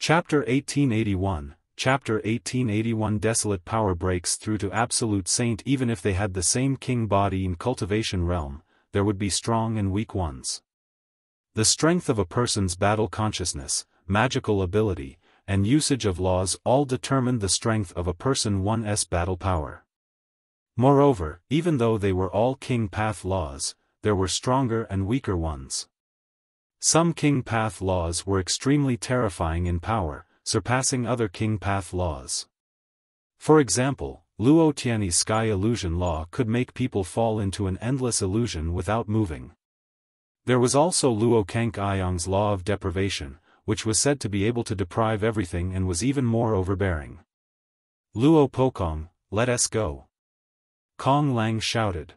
Chapter 1881. Chapter 1881. Desolate power breaks through to absolute saint. Even if they had the same king body in cultivation realm, there would be strong and weak ones. The strength of a person's battle consciousness, magical ability, and usage of laws all determine the strength of a person's battle power. Moreover, even though they were all king path laws, there were stronger and weaker ones. Some king path laws were extremely terrifying in power, surpassing other king path laws. For example, Luo Xiang's sky illusion law could make people fall into an endless illusion without moving. There was also Luo cangqiong's law of deprivation, which was said to be able to deprive everything and was even more overbearing. Luo Pokong, let us go. Kong Lang shouted.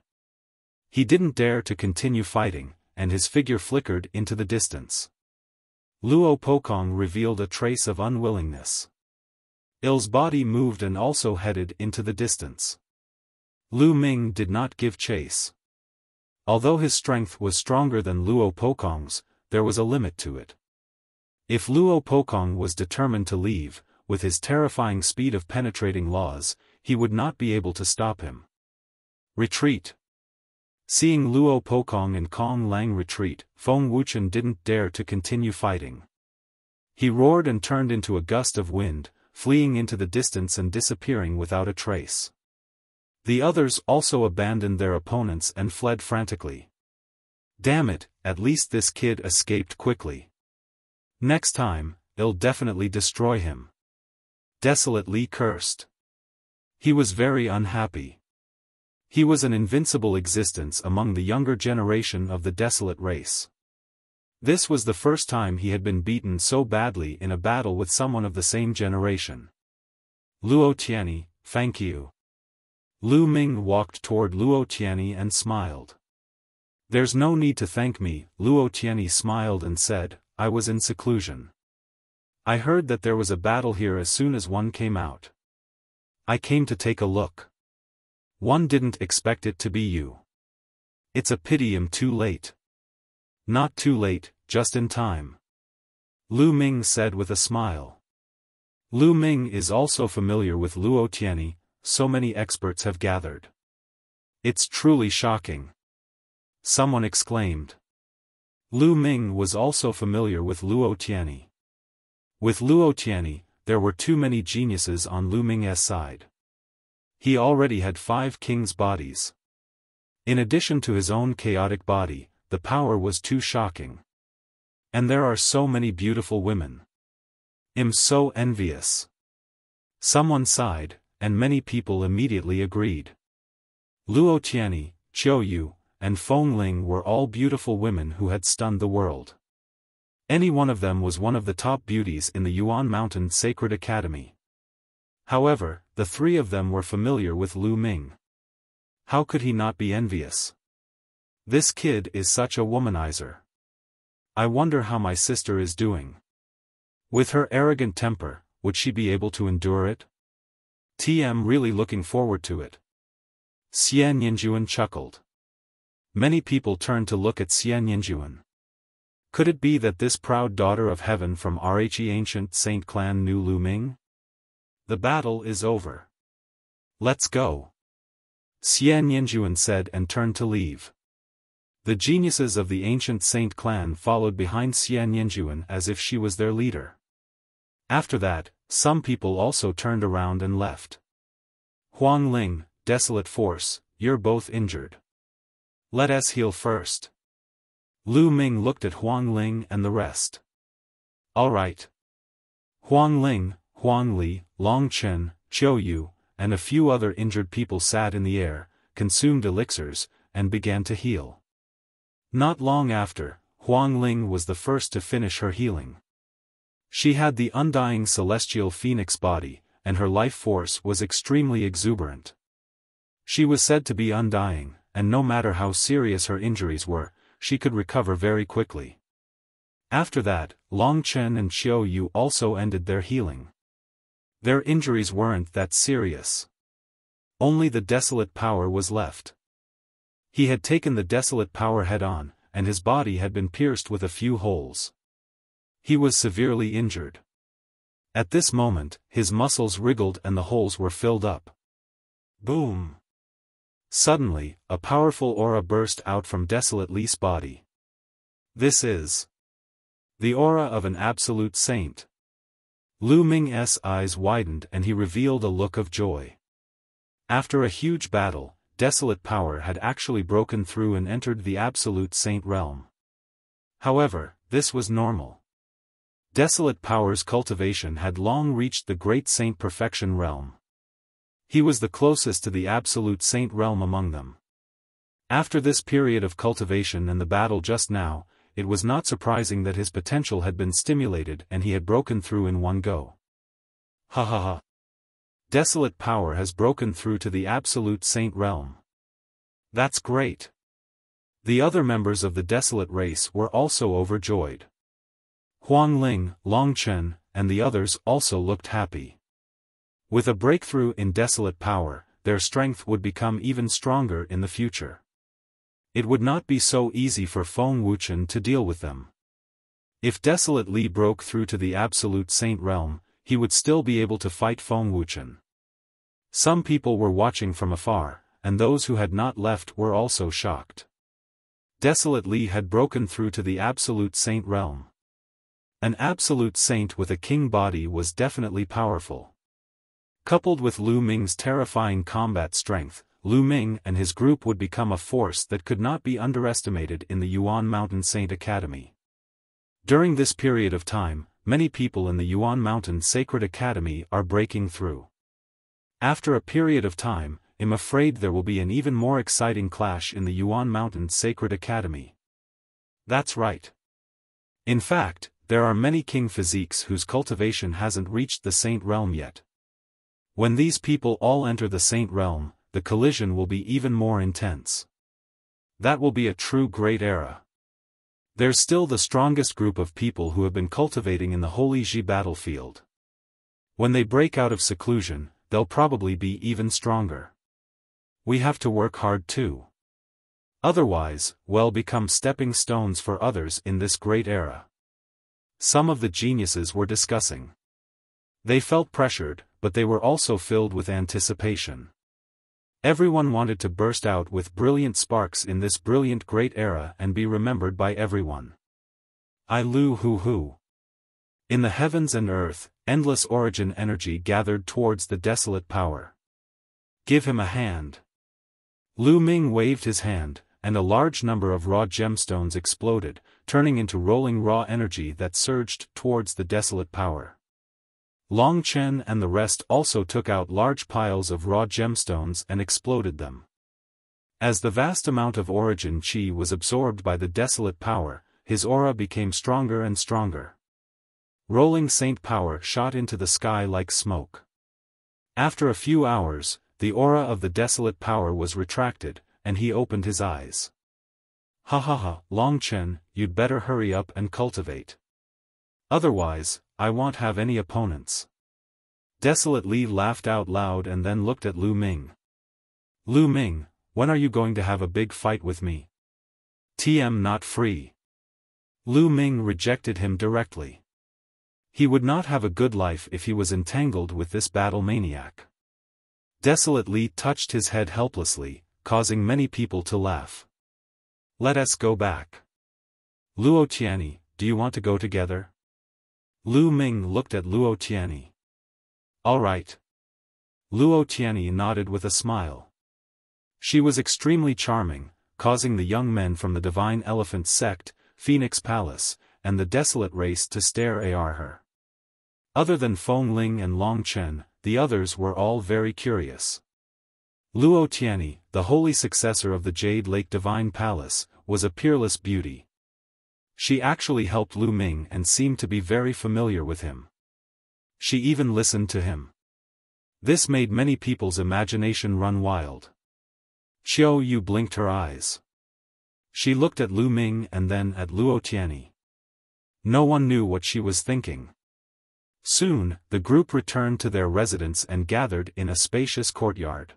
He didn't dare to continue fighting, and his figure flickered into the distance. Luo Pokong revealed a trace of unwillingness. Il's body moved and also headed into the distance. Lu Ming did not give chase. Although his strength was stronger than Luo Pokong's, there was a limit to it. If Luo Pokong was determined to leave, with his terrifying speed of penetrating laws, he would not be able to stop him. Retreat. Seeing Luo Pokong and Kong Lang retreat, Feng Wuchen didn't dare to continue fighting. He roared and turned into a gust of wind, fleeing into the distance and disappearing without a trace. The others also abandoned their opponents and fled frantically. Damn it, at least this kid escaped quickly. Next time, I'll definitely destroy him. Desolately cursed. He was very unhappy. He was an invincible existence among the younger generation of the desolate race. This was the first time he had been beaten so badly in a battle with someone of the same generation. Luo Xiang, thank you. Lu Ming walked toward Luo Xiang and smiled. There's no need to thank me, Luo Xiang smiled and said, I was in seclusion. I heard that there was a battle here as soon as one came out. I came to take a look. One didn't expect it to be you. It's a pity I'm too late. Not too late, just in time. Lu Ming said with a smile. Lu Ming is also familiar with Luo Xiang, so many experts have gathered. It's truly shocking. Someone exclaimed. Lu Ming was also familiar with Luo Xiang. With Luo Xiang, there were too many geniuses on Lu Ming's side. He already had 5 kings' bodies. In addition to his own chaotic body, the power was too shocking. And there are so many beautiful women. I'm so envious. Someone sighed, and many people immediately agreed. Luo Xiang, Qiu Yue, and Feng Ling were all beautiful women who had stunned the world. Any one of them was one of the top beauties in the Yuan Mountain Sacred Academy. However, the 3 of them were familiar with Lu Ming. How could he not be envious? This kid is such a womanizer. I wonder how my sister is doing. With her arrogant temper, would she be able to endure it? TM really looking forward to it. Xian Yinjuan chuckled. Many people turned to look at Xian Yinjuan. Could it be that this proud daughter of heaven from Rhe ancient Saint clan knew Lu Ming? The battle is over. Let's go. Xian Yinjuan said and turned to leave. The geniuses of the ancient Saint clan followed behind Xian Yinjuan as if she was their leader. After that, some people also turned around and left. Huang Ling, Desolate Force, you're both injured. Let us heal first. Lu Ming looked at Huang Ling and the rest. All right. Huang Ling, Huang Li, Long Chen, Qiu Yue, and a few other injured people sat in the air, consumed elixirs, and began to heal. Not long after, Huang Ling was the first to finish her healing. She had the undying celestial phoenix body, and her life force was extremely exuberant. She was said to be undying, and no matter how serious her injuries were, she could recover very quickly. After that, Long Chen and Qiu Yue also ended their healing. Their injuries weren't that serious. Only the desolate power was left. He had taken the desolate power head-on, and his body had been pierced with a few holes. He was severely injured. At this moment, his muscles wriggled and the holes were filled up. Boom! Suddenly, a powerful aura burst out from Desolate Li's body. This is the aura of an absolute saint. Lu Ming's eyes widened and he revealed a look of joy. After a huge battle, Desolate Power had actually broken through and entered the Absolute Saint realm. However, this was normal. Desolate Power's cultivation had long reached the Great Saint Perfection realm. He was the closest to the Absolute Saint realm among them. After this period of cultivation and the battle just now, it was not surprising that his potential had been stimulated and he had broken through in one go. Ha ha ha. Desolate Power has broken through to the Absolute Saint realm. That's great. The other members of the Desolate race were also overjoyed. Huang Ling, Long Chen, and the others also looked happy. With a breakthrough in Desolate Power, their strength would become even stronger in the future. It would not be so easy for Feng Wuchen to deal with them. If Desolate Li broke through to the Absolute Saint realm, he would still be able to fight Feng Wuchen. Some people were watching from afar, and those who had not left were also shocked. Desolate Li had broken through to the Absolute Saint realm. An Absolute Saint with a king body was definitely powerful. Coupled with Lu Ming's terrifying combat strength, Lu Ming and his group would become a force that could not be underestimated in the Yuan Mountain Saint Academy. During this period of time, many people in the Yuan Mountain Sacred Academy are breaking through. After a period of time, I'm afraid there will be an even more exciting clash in the Yuan Mountain Sacred Academy. That's right. In fact, there are many king physiques whose cultivation hasn't reached the Saint realm yet. When these people all enter the Saint realm, the collision will be even more intense. That will be a true great era. There's still the strongest group of people who have been cultivating in the Holy Ji battlefield. When they break out of seclusion, they'll probably be even stronger. We have to work hard too. Otherwise, we'll become stepping stones for others in this great era. Some of the geniuses were discussing. They felt pressured, but they were also filled with anticipation. Everyone wanted to burst out with brilliant sparks in this brilliant great era and be remembered by everyone. I Lu Hu Hu. In the heavens and earth, endless origin energy gathered towards the Desolate Power. Give him a hand. Lu Ming waved his hand, and a large number of raw gemstones exploded, turning into rolling raw energy that surged towards the Desolate Power. Long Chen and the rest also took out large piles of raw gemstones and exploded them. As the vast amount of origin chi was absorbed by the Desolate Power, his aura became stronger and stronger. Rolling Saint Power shot into the sky like smoke. After a few hours, the aura of the Desolate Power was retracted, and he opened his eyes. Ha ha ha, Long Chen, you'd better hurry up and cultivate. Otherwise, I won't have any opponents. Desolate Li laughed out loud and then looked at Lu Ming. Lu Ming, when are you going to have a big fight with me? TM not free. Lu Ming rejected him directly. He would not have a good life if he was entangled with this battle maniac. Desolate Li touched his head helplessly, causing many people to laugh. Let us go back. Luo Tianyi, do you want to go together? Lu Ming looked at Luo Tianyi. All right. Luo Tianyi nodded with a smile. She was extremely charming, causing the young men from the Divine Elephant Sect, Phoenix Palace, and the Desolate race to stare at her. Other than Feng Ling and Long Chen, the others were all very curious. Luo Tianyi, the holy successor of the Jade Lake Divine Palace, was a peerless beauty. She actually helped Lu Ming and seemed to be very familiar with him. She even listened to him. This made many people's imagination run wild. Qiu Yue blinked her eyes. She looked at Lu Ming and then at Luo Tianyi. No one knew what she was thinking. Soon, the group returned to their residence and gathered in a spacious courtyard.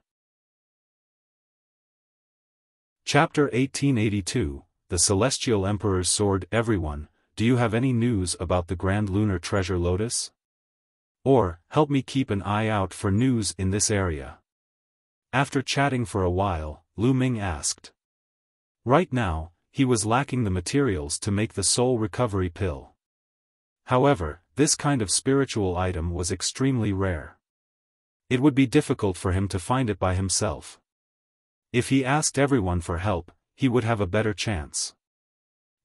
Chapter 1882, The Celestial Emperor's Sword. Everyone, do you have any news about the Grand Lunar Treasure Lotus? Or, help me keep an eye out for news in this area. After chatting for a while, Lu Ming asked. Right now, he was lacking the materials to make the soul recovery pill. However, this kind of spiritual item was extremely rare. It would be difficult for him to find it by himself. If he asked everyone for help, he would have a better chance.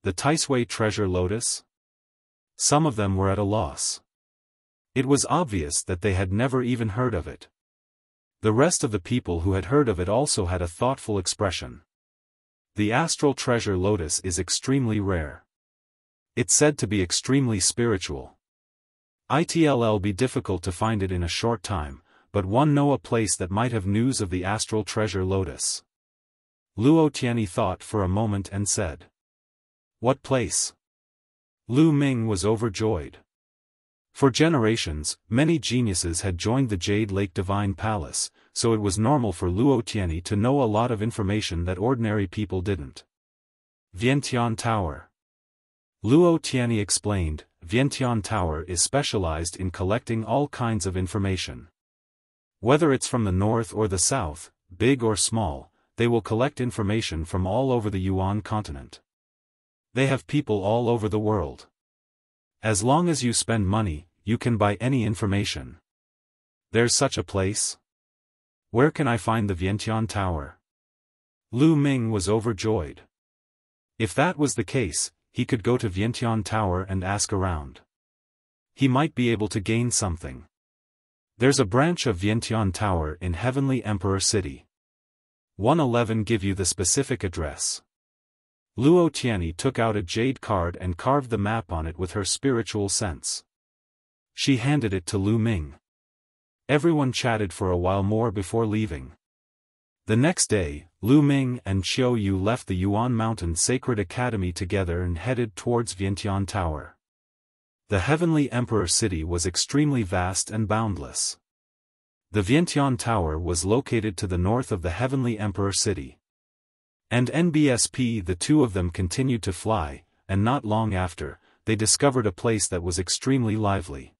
The Taiyi treasure Lotus? Some of them were at a loss. It was obvious that they had never even heard of it. The rest of the people who had heard of it also had a thoughtful expression. The astral treasure Lotus is extremely rare. It's said to be extremely spiritual. It'll be difficult to find it in a short time, but one know a place that might have news of the astral treasure Lotus. Luo Xiang thought for a moment and said. What place? Lu Ming was overjoyed. For generations, many geniuses had joined the Jade Lake Divine Palace, so it was normal for Luo Xiang to know a lot of information that ordinary people didn't. Vientiane Tower. Luo Xiang explained, Vientiane Tower is specialized in collecting all kinds of information. Whether it's from the north or the south, big or small, they will collect information from all over the Yuan continent. They have people all over the world. As long as you spend money, you can buy any information. There's such a place? Where can I find the Vientiane Tower? Lu Ming was overjoyed. If that was the case, he could go to Vientiane Tower and ask around. He might be able to gain something. There's a branch of Vientiane Tower in Heavenly Emperor City. 111 give you the specific address. Luo Xiang took out a jade card and carved the map on it with her spiritual sense. She handed it to Lu Ming. Everyone chatted for a while more before leaving. The next day, Lu Ming and Qiu Yue left the Yuan Mountain Sacred Academy together and headed towards Vientiane Tower. The Heavenly Emperor City was extremely vast and boundless. The Vientiane Tower was located to the north of the Heavenly Emperor City. And NBSP the two of them continued to fly, and not long after, they discovered a place that was extremely lively.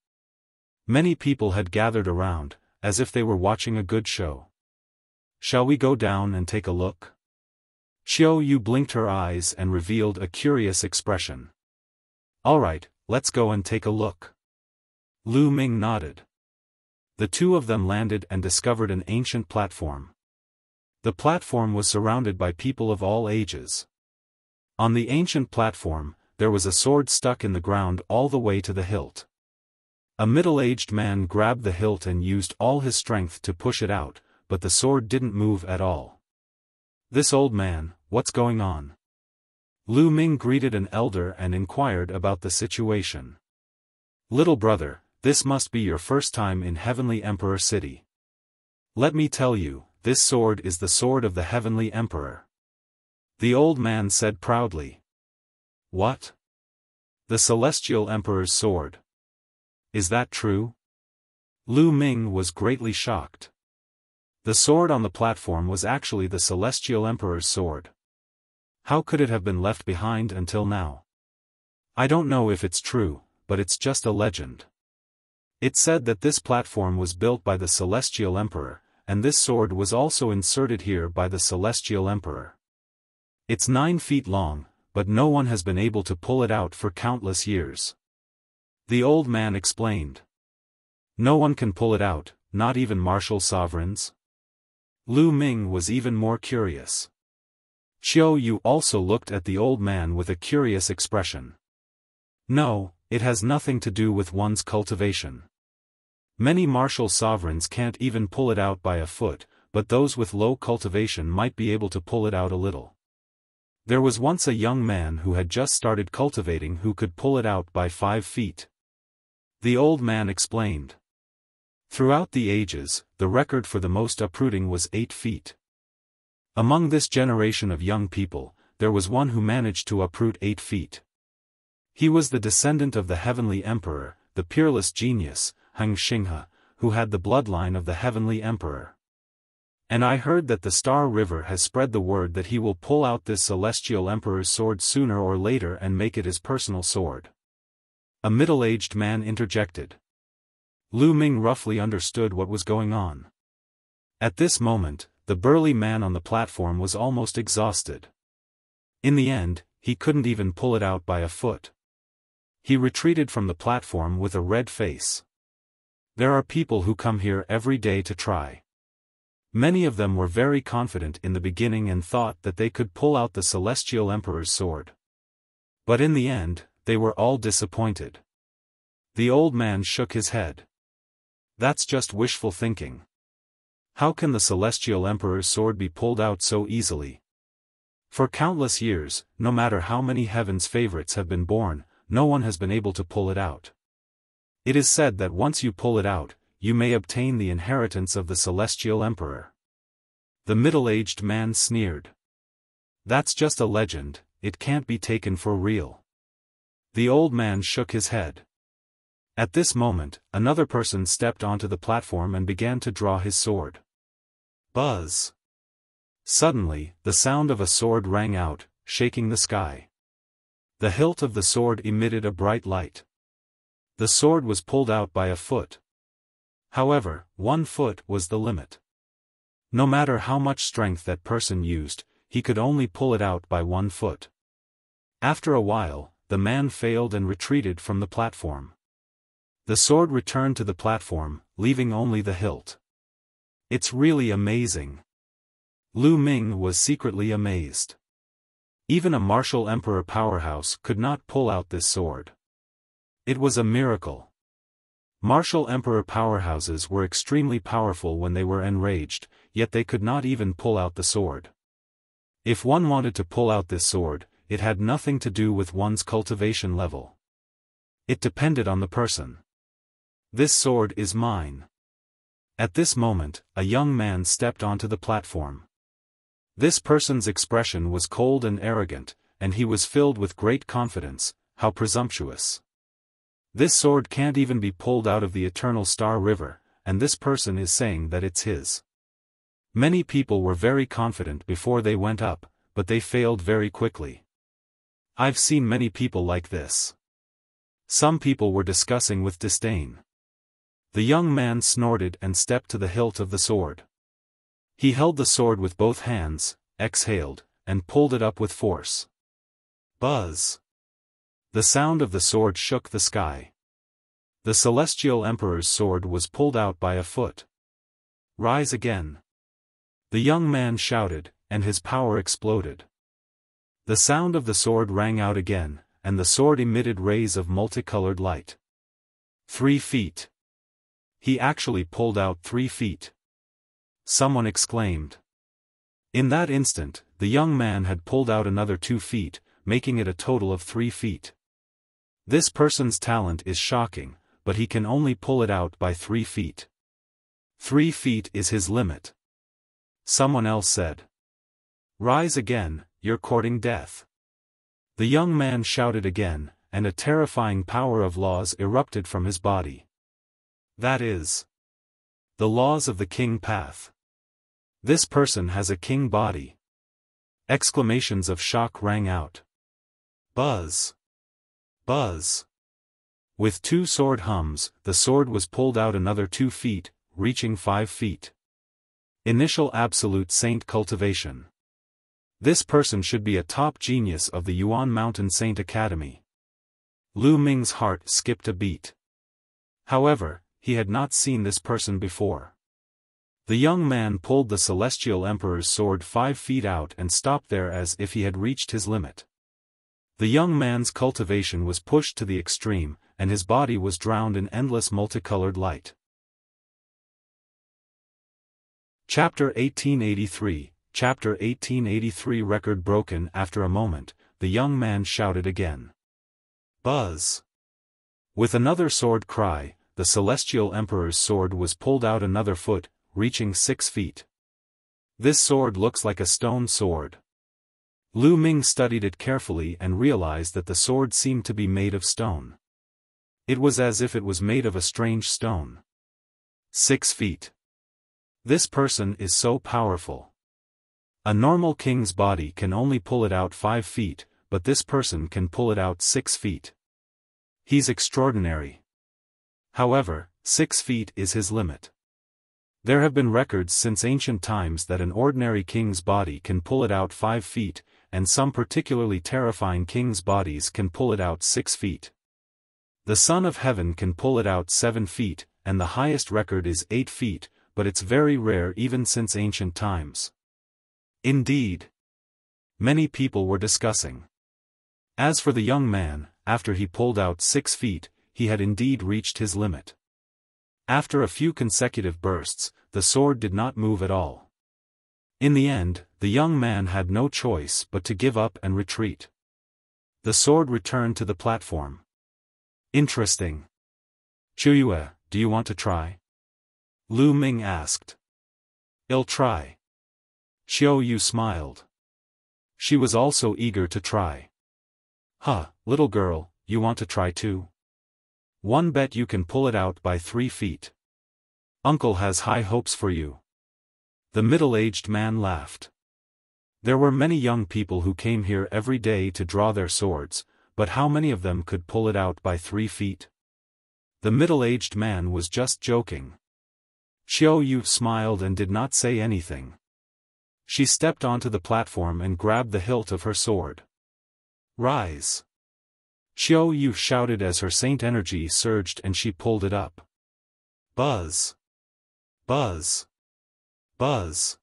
Many people had gathered around, as if they were watching a good show. Shall we go down and take a look? Qiu Yue blinked her eyes and revealed a curious expression. Alright, let's go and take a look. Lu Ming nodded. The two of them landed and discovered an ancient platform. The platform was surrounded by people of all ages. On the ancient platform, there was a sword stuck in the ground all the way to the hilt. A middle-aged man grabbed the hilt and used all his strength to push it out, but the sword didn't move at all. This old man, what's going on? Lu Ming greeted an elder and inquired about the situation. Little brother, this must be your first time in Heavenly Emperor City. Let me tell you, this sword is the sword of the Heavenly Emperor. The old man said proudly. What? The Celestial Emperor's sword. Is that true? Lu Ming was greatly shocked. The sword on the platform was actually the Celestial Emperor's sword. How could it have been left behind until now? I don't know if it's true, but it's just a legend. It said that this platform was built by the Celestial Emperor, and this sword was also inserted here by the Celestial Emperor. It's 9 feet long, but no one has been able to pull it out for countless years. The old man explained. No one can pull it out, not even martial sovereigns? Lu Ming was even more curious. Qiu Yue also looked at the old man with a curious expression. No, it has nothing to do with one's cultivation. Many martial sovereigns can't even pull it out by a foot, but those with low cultivation might be able to pull it out a little. There was once a young man who had just started cultivating who could pull it out by 5 feet. The old man explained. Throughout the ages, the record for the most uprooting was 8 feet. Among this generation of young people, there was one who managed to uproot 8 feet. He was the descendant of the Heavenly Emperor, the peerless genius, Heng Xinghe, who had the bloodline of the Heavenly Emperor. And I heard that the Star River has spread the word that he will pull out this Celestial Emperor's sword sooner or later and make it his personal sword. A middle-aged man interjected. Lu Ming roughly understood what was going on. At this moment, the burly man on the platform was almost exhausted. In the end, he couldn't even pull it out by a foot. He retreated from the platform with a red face. There are people who come here every day to try. Many of them were very confident in the beginning and thought that they could pull out the Celestial Emperor's sword. But in the end, they were all disappointed. The old man shook his head. That's just wishful thinking. How can the Celestial Emperor's sword be pulled out so easily? For countless years, no matter how many heaven's favorites have been born, no one has been able to pull it out. It is said that once you pull it out, you may obtain the inheritance of the Celestial Emperor. The middle-aged man sneered. That's just a legend, it can't be taken for real. The old man shook his head. At this moment, another person stepped onto the platform and began to draw his sword. Buzz! Suddenly, the sound of a sword rang out, shaking the sky. The hilt of the sword emitted a bright light. The sword was pulled out by a foot. However, 1 foot was the limit. No matter how much strength that person used, he could only pull it out by 1 foot. After a while, the man failed and retreated from the platform. The sword returned to the platform, leaving only the hilt. It's really amazing. Lu Ming was secretly amazed. Even a martial emperor powerhouse could not pull out this sword. It was a miracle. Martial emperor powerhouses were extremely powerful when they were enraged, yet they could not even pull out the sword. If one wanted to pull out this sword, it had nothing to do with one's cultivation level. It depended on the person. This sword is mine. At this moment, a young man stepped onto the platform. This person's expression was cold and arrogant, and he was filled with great confidence. How presumptuous. This sword can't even be pulled out of the Eternal Star River, and this person is saying that it's his. Many people were very confident before they went up, but they failed very quickly. I've seen many people like this. Some people were discussing with disdain. The young man snorted and stepped to the hilt of the sword. He held the sword with both hands, exhaled, and pulled it up with force. Buzz! The sound of the sword shook the sky. The Celestial Emperor's sword was pulled out by a foot. Rise again! The young man shouted, and his power exploded. The sound of the sword rang out again, and the sword emitted rays of multicolored light. 3 feet. He actually pulled out 3 feet. Someone exclaimed. In that instant, the young man had pulled out another 2 feet, making it a total of 3 feet. This person's talent is shocking, but he can only pull it out by 3 feet. 3 feet is his limit. Someone else said. Rise again, you're courting death. The young man shouted again, and a terrifying power of laws erupted from his body. That is the laws of the king path. This person has a king body. Exclamations of shock rang out. Buzz! Buzz! With 2 sword hums, the sword was pulled out another 2 feet, reaching 5 feet. Initial Absolute Saint cultivation. This person should be a top genius of the Yuan Mountain Saint Academy. Lu Ming's heart skipped a beat. However, he had not seen this person before. The young man pulled the Celestial Emperor's sword 5 feet out and stopped there as if he had reached his limit. The young man's cultivation was pushed to the extreme, and his body was drowned in endless multicolored light. Chapter 1883. Chapter 1883. Record broken. After a moment, the young man shouted again. Buzz! With another sword cry, the Celestial Emperor's sword was pulled out another foot, reaching 6 feet. This sword looks like a stone sword. Lu Ming studied it carefully and realized that the sword seemed to be made of stone. It was as if it was made of a strange stone. 6 feet. This person is so powerful. A normal king's body can only pull it out 5 feet, but this person can pull it out 6 feet. He's extraordinary. However, 6 feet is his limit. There have been records since ancient times that an ordinary king's body can pull it out 5 feet, and some particularly terrifying king's bodies can pull it out 6 feet. The Son of Heaven can pull it out 7 feet, and the highest record is 8 feet, but it's very rare even since ancient times. Indeed. Many people were discussing. As for the young man, after he pulled out 6 feet, he had indeed reached his limit. After a few consecutive bursts, the sword did not move at all. In the end, the young man had no choice but to give up and retreat. The sword returned to the platform. Interesting. Qiu Yue, do you want to try? Lu Ming asked. I'll try. Qiu Yue smiled. She was also eager to try. Huh, little girl, you want to try too? One bet you can pull it out by 3 feet. Uncle has high hopes for you. The middle-aged man laughed. There were many young people who came here every day to draw their swords, but how many of them could pull it out by 3 feet? The middle-aged man was just joking. Qiu Yue smiled and did not say anything. She stepped onto the platform and grabbed the hilt of her sword. Rise! Qiu Yue shouted as her saint energy surged and she pulled it up. Buzz! Buzz! Buzz!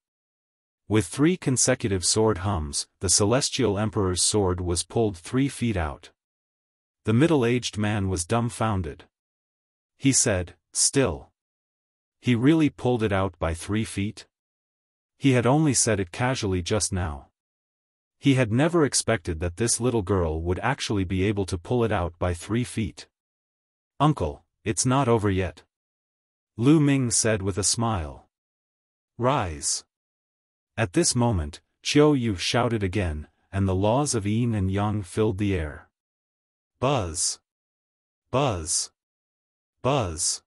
With 3 consecutive sword hums, the Celestial Emperor's sword was pulled 3 feet out. The middle-aged man was dumbfounded. He said, "Still. He really pulled it out by 3 feet?" He had only said it casually just now. He had never expected that this little girl would actually be able to pull it out by 3 feet. "Uncle, it's not over yet," Lu Ming said with a smile. "Rise." At this moment, Qiu Yue shouted again, and the laws of yin and yang filled the air. Buzz! Buzz! Buzz!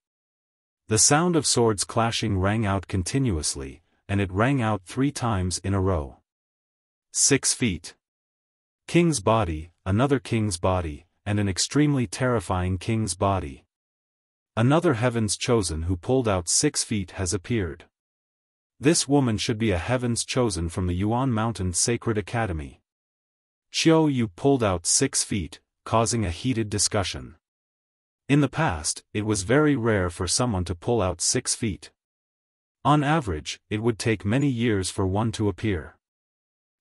The sound of swords clashing rang out continuously, and it rang out 3 times in a row. 6 feet. King's body, another king's body, and an extremely terrifying king's body. Another Heaven's Chosen who pulled out 6 feet has appeared. This woman should be a Heaven's Chosen from the Yuan Mountain Sacred Academy. Qiu Yue pulled out 6 feet, causing a heated discussion. In the past, it was very rare for someone to pull out 6 feet. On average, it would take many years for one to appear.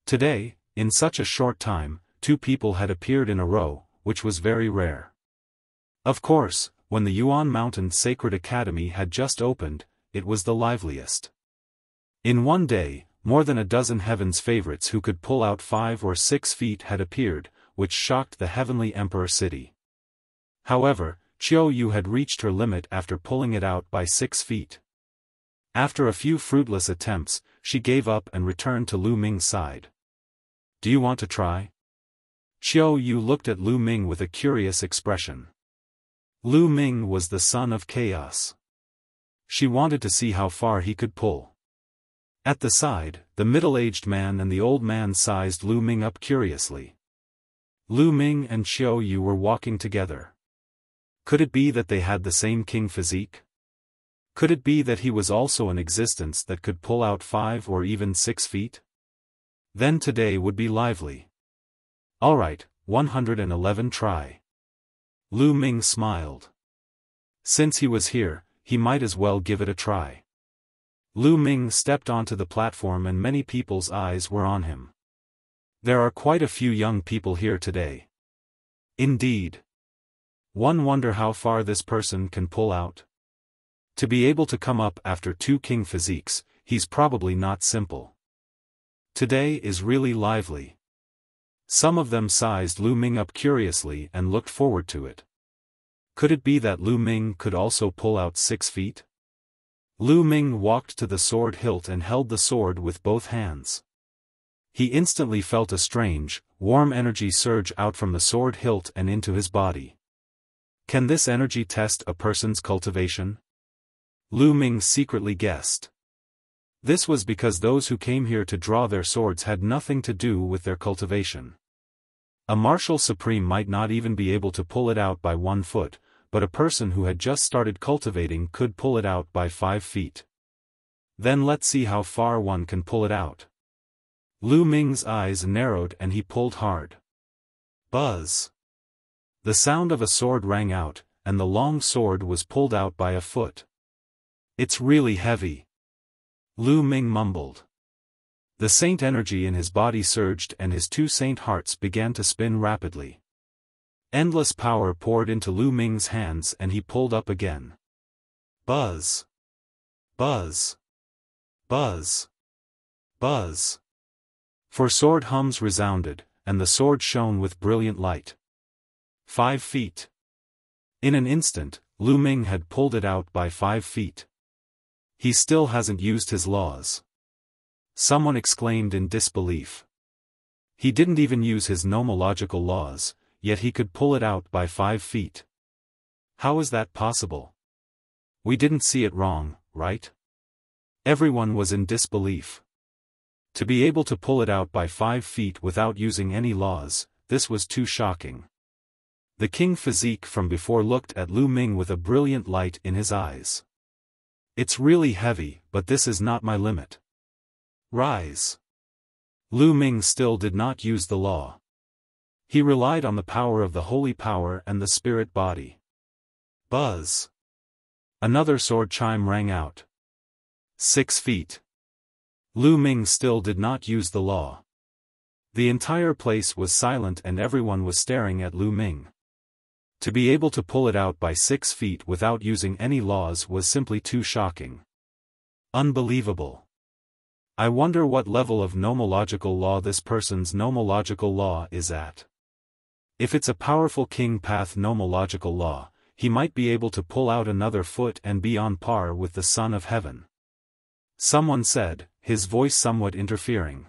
Today, in such a short time, 2 people had appeared in a row, which was very rare. Of course, when the Yuan Mountain Sacred Academy had just opened, it was the liveliest. In one day, more than a dozen Heaven's favorites who could pull out 5 or 6 feet had appeared, which shocked the Heavenly Emperor City. However, Qiu Yue had reached her limit after pulling it out by 6 feet. After a few fruitless attempts, she gave up and returned to Lu Ming's side. "Do you want to try?" Qiu Yue looked at Lu Ming with a curious expression. Lu Ming was the son of chaos. She wanted to see how far he could pull. At the side, the middle-aged man and the old man sized Lu Ming up curiously. Lu Ming and Qiu Yue were walking together. Could it be that they had the same king physique? Could it be that he was also an existence that could pull out 5 or even 6 feet? Then today would be lively. Alright, 111 try. Lu Ming smiled. Since he was here, he might as well give it a try. Lu Ming stepped onto the platform and many people's eyes were on him. There are quite a few young people here today. Indeed. One wonder how far this person can pull out. To be able to come up after 2 king physiques, he's probably not simple. Today is really lively. Some of them sized Lu Ming up curiously and looked forward to it. Could it be that Lu Ming could also pull out 6 feet? Lu Ming walked to the sword hilt and held the sword with both hands. He instantly felt a strange, warm energy surge out from the sword hilt and into his body. Can this energy test a person's cultivation? Lu Ming secretly guessed. This was because those who came here to draw their swords had nothing to do with their cultivation. A martial supreme might not even be able to pull it out by 1 foot, but a person who had just started cultivating could pull it out by 5 feet. Then let's see how far one can pull it out. Lu Ming's eyes narrowed and he pulled hard. Buzz! The sound of a sword rang out, and the long sword was pulled out by a foot. It's really heavy. Lu Ming mumbled. The saint energy in his body surged and his 2 saint hearts began to spin rapidly. Endless power poured into Lu Ming's hands and he pulled up again. Buzz! Buzz! Buzz! Buzz! 4 sword hums resounded, and the sword shone with brilliant light. 5 feet. In an instant, Lu Ming had pulled it out by 5 feet. He still hasn't used his laws. Someone exclaimed in disbelief. He didn't even use his nomological laws, yet he could pull it out by 5 feet. How is that possible? We didn't see it wrong, right? Everyone was in disbelief. To be able to pull it out by 5 feet without using any laws, this was too shocking. The king physique from before looked at Lu Ming with a brilliant light in his eyes. It's really heavy, but this is not my limit. Rise. Lu Ming still did not use the law. He relied on the power of the holy power and the spirit body. Buzz. Another sword chime rang out. 6 feet. Lu Ming still did not use the law. The entire place was silent and everyone was staring at Lu Ming. To be able to pull it out by 6 feet without using any laws was simply too shocking. Unbelievable. I wonder what level of nomological law this person's nomological law is at. If it's a powerful king path nomological law, he might be able to pull out another foot and be on par with the Son of Heaven. Someone said, his voice somewhat interfering.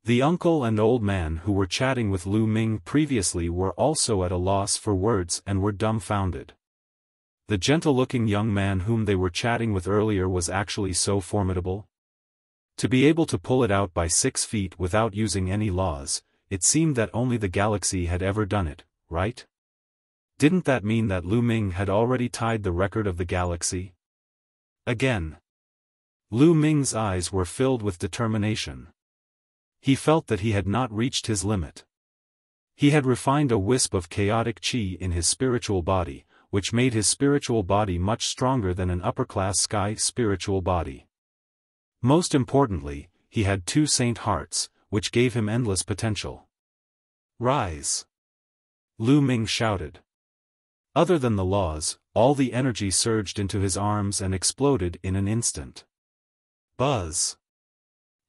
The uncle and old man who were chatting with Lu Ming previously were also at a loss for words and were dumbfounded. The gentle-looking young man whom they were chatting with earlier was actually so formidable. To be able to pull it out by 6 feet without using any laws, it seemed that only the galaxy had ever done it, right? Didn't that mean that Lu Ming had already tied the record of the galaxy? Again. Lu Ming's eyes were filled with determination. He felt that he had not reached his limit. He had refined a wisp of chaotic qi in his spiritual body, which made his spiritual body much stronger than an upper-class sky spiritual body. Most importantly, he had 2 saint hearts, which gave him endless potential. Rise! Lu Ming shouted. Other than the laws, all the energy surged into his arms and exploded in an instant. Buzz!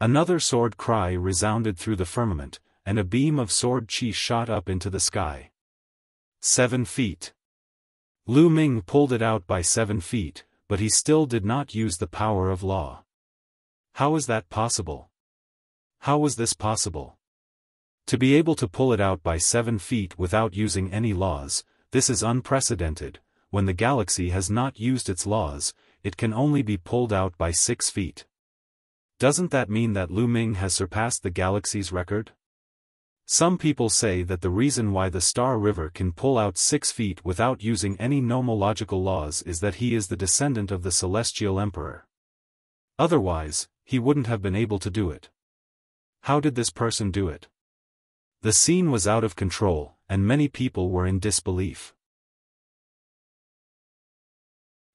Another sword cry resounded through the firmament, and a beam of sword qi shot up into the sky. 7 feet. Lu Ming pulled it out by 7 feet, but he still did not use the power of law. How is that possible? How was this possible? To be able to pull it out by 7 feet without using any laws, this is unprecedented. When the galaxy has not used its laws, it can only be pulled out by 6 feet. Doesn't that mean that Lu Ming has surpassed the galaxy's record? Some people say that the reason why the Star River can pull out 6 feet without using any nomological laws is that he is the descendant of the Celestial Emperor. Otherwise, he wouldn't have been able to do it. How did this person do it? The scene was out of control, and many people were in disbelief.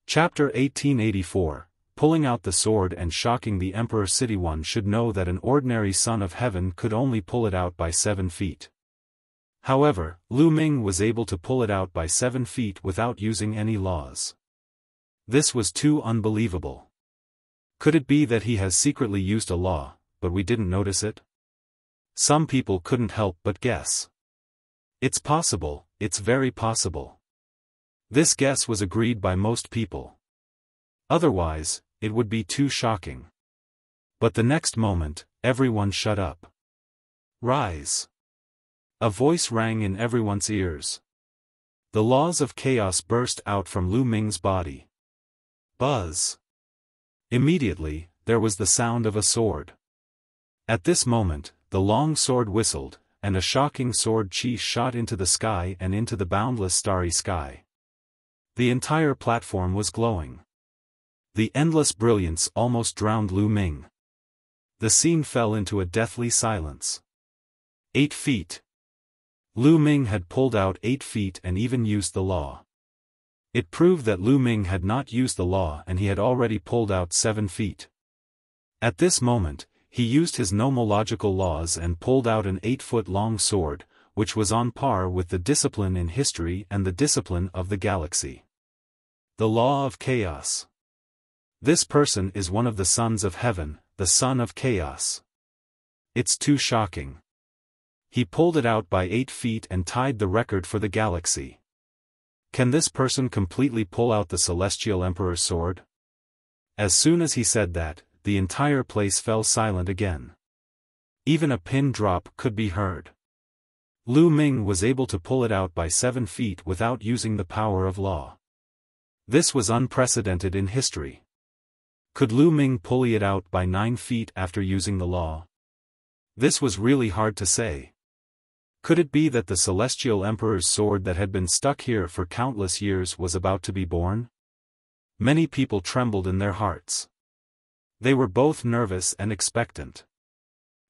Chapter 1884, Pulling out the sword and shocking the Emperor City. One should know that an ordinary son of heaven could only pull it out by 7 feet. However, Lu Ming was able to pull it out by 7 feet without using any laws. This was too unbelievable. Could it be that he has secretly used a law, but we didn't notice it? Some people couldn't help but guess. It's possible, it's very possible. This guess was agreed by most people. Otherwise, it would be too shocking. But the next moment, everyone shut up. Rise! A voice rang in everyone's ears. The laws of chaos burst out from Lu Ming's body. Buzz! Immediately, there was the sound of a sword. At this moment, the long sword whistled, and a shocking sword qi shot into the sky and into the boundless starry sky. The entire platform was glowing. The endless brilliance almost drowned Lu Ming. The scene fell into a deathly silence. 8 feet. Lu Ming had pulled out 8 feet and even used the law. It proved that Lu Ming had not used the law and he had already pulled out 7 feet. At this moment, he used his nomological laws and pulled out an 8-foot-long sword, which was on par with the discipline in history and the discipline of the galaxy. The law of chaos. This person is one of the sons of heaven, the son of chaos. It's too shocking. He pulled it out by 8 feet and tied the record for the galaxy. Can this person completely pull out the Celestial Emperor's sword? As soon as he said that, the entire place fell silent again. Even a pin drop could be heard. Lu Ming was able to pull it out by 7 feet without using the power of law. This was unprecedented in history. Could Lu Ming pull it out by 9 feet after using the law? This was really hard to say. Could it be that the Celestial Emperor's sword that had been stuck here for countless years was about to be born? Many people trembled in their hearts. They were both nervous and expectant.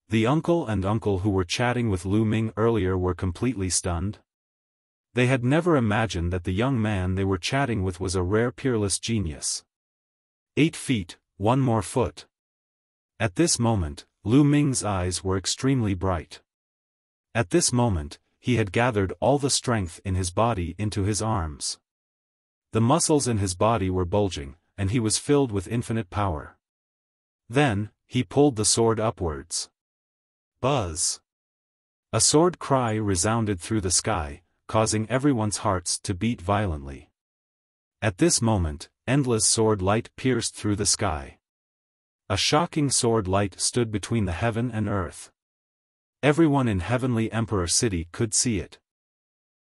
The uncle and uncle who were chatting with Lu Ming earlier were completely stunned. They had never imagined that the young man they were chatting with was a rare peerless genius. 8 feet, 1 more foot. At this moment, Lu Ming's eyes were extremely bright. At this moment, he had gathered all the strength in his body into his arms. The muscles in his body were bulging, and he was filled with infinite power. Then, he pulled the sword upwards. Buzz! A sword cry resounded through the sky, causing everyone's hearts to beat violently. At this moment, endless sword light pierced through the sky. A shocking sword light stood between the heaven and earth. Everyone in Heavenly Emperor City could see it.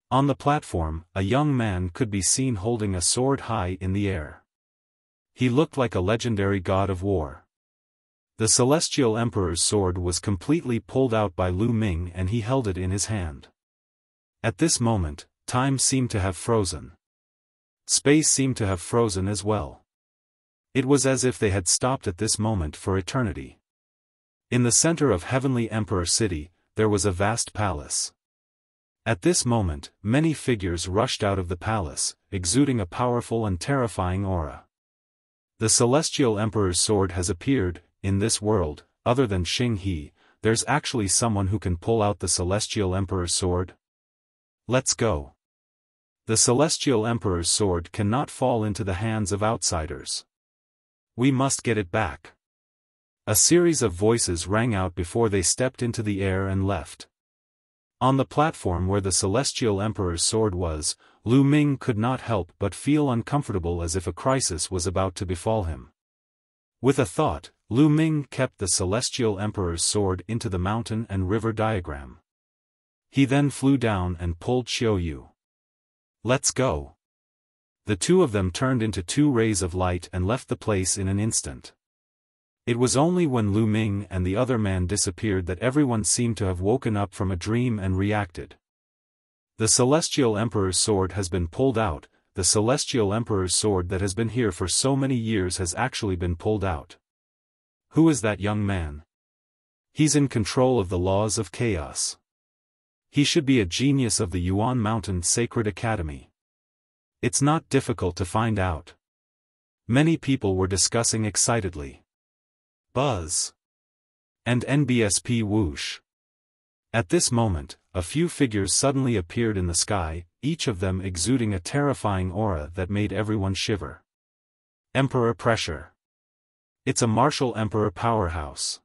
On the platform, a young man could be seen holding a sword high in the air. He looked like a legendary god of war. The Celestial Emperor's sword was completely pulled out by Lu Ming and he held it in his hand. At this moment, time seemed to have frozen. Space seemed to have frozen as well. It was as if they had stopped at this moment for eternity. In the center of Heavenly Emperor City, there was a vast palace. At this moment, many figures rushed out of the palace, exuding a powerful and terrifying aura. The Celestial Emperor's sword has appeared. In this world, other than Xing He, there's actually someone who can pull out the Celestial Emperor's sword? Let's go. The Celestial Emperor's sword cannot fall into the hands of outsiders. We must get it back. A series of voices rang out before they stepped into the air and left. On the platform where the Celestial Emperor's sword was, Lu Ming could not help but feel uncomfortable as if a crisis was about to befall him. With a thought, Lu Ming kept the Celestial Emperor's sword into the mountain and river diagram. He then flew down and pulled Qiu Yue. Let's go. The two of them turned into 2 rays of light and left the place in an instant. It was only when Lu Ming and the other man disappeared that everyone seemed to have woken up from a dream and reacted. The Celestial Emperor's sword has been pulled out. The Celestial Emperor's sword that has been here for so many years has actually been pulled out. Who is that young man? He's in control of the laws of chaos. He should be a genius of the Yuan Mountain Sacred Academy. It's not difficult to find out. Many people were discussing excitedly. Buzz. And NBSP whoosh. At this moment, a few figures suddenly appeared in the sky, each of them exuding a terrifying aura that made everyone shiver. Emperor pressure. It's a martial emperor powerhouse.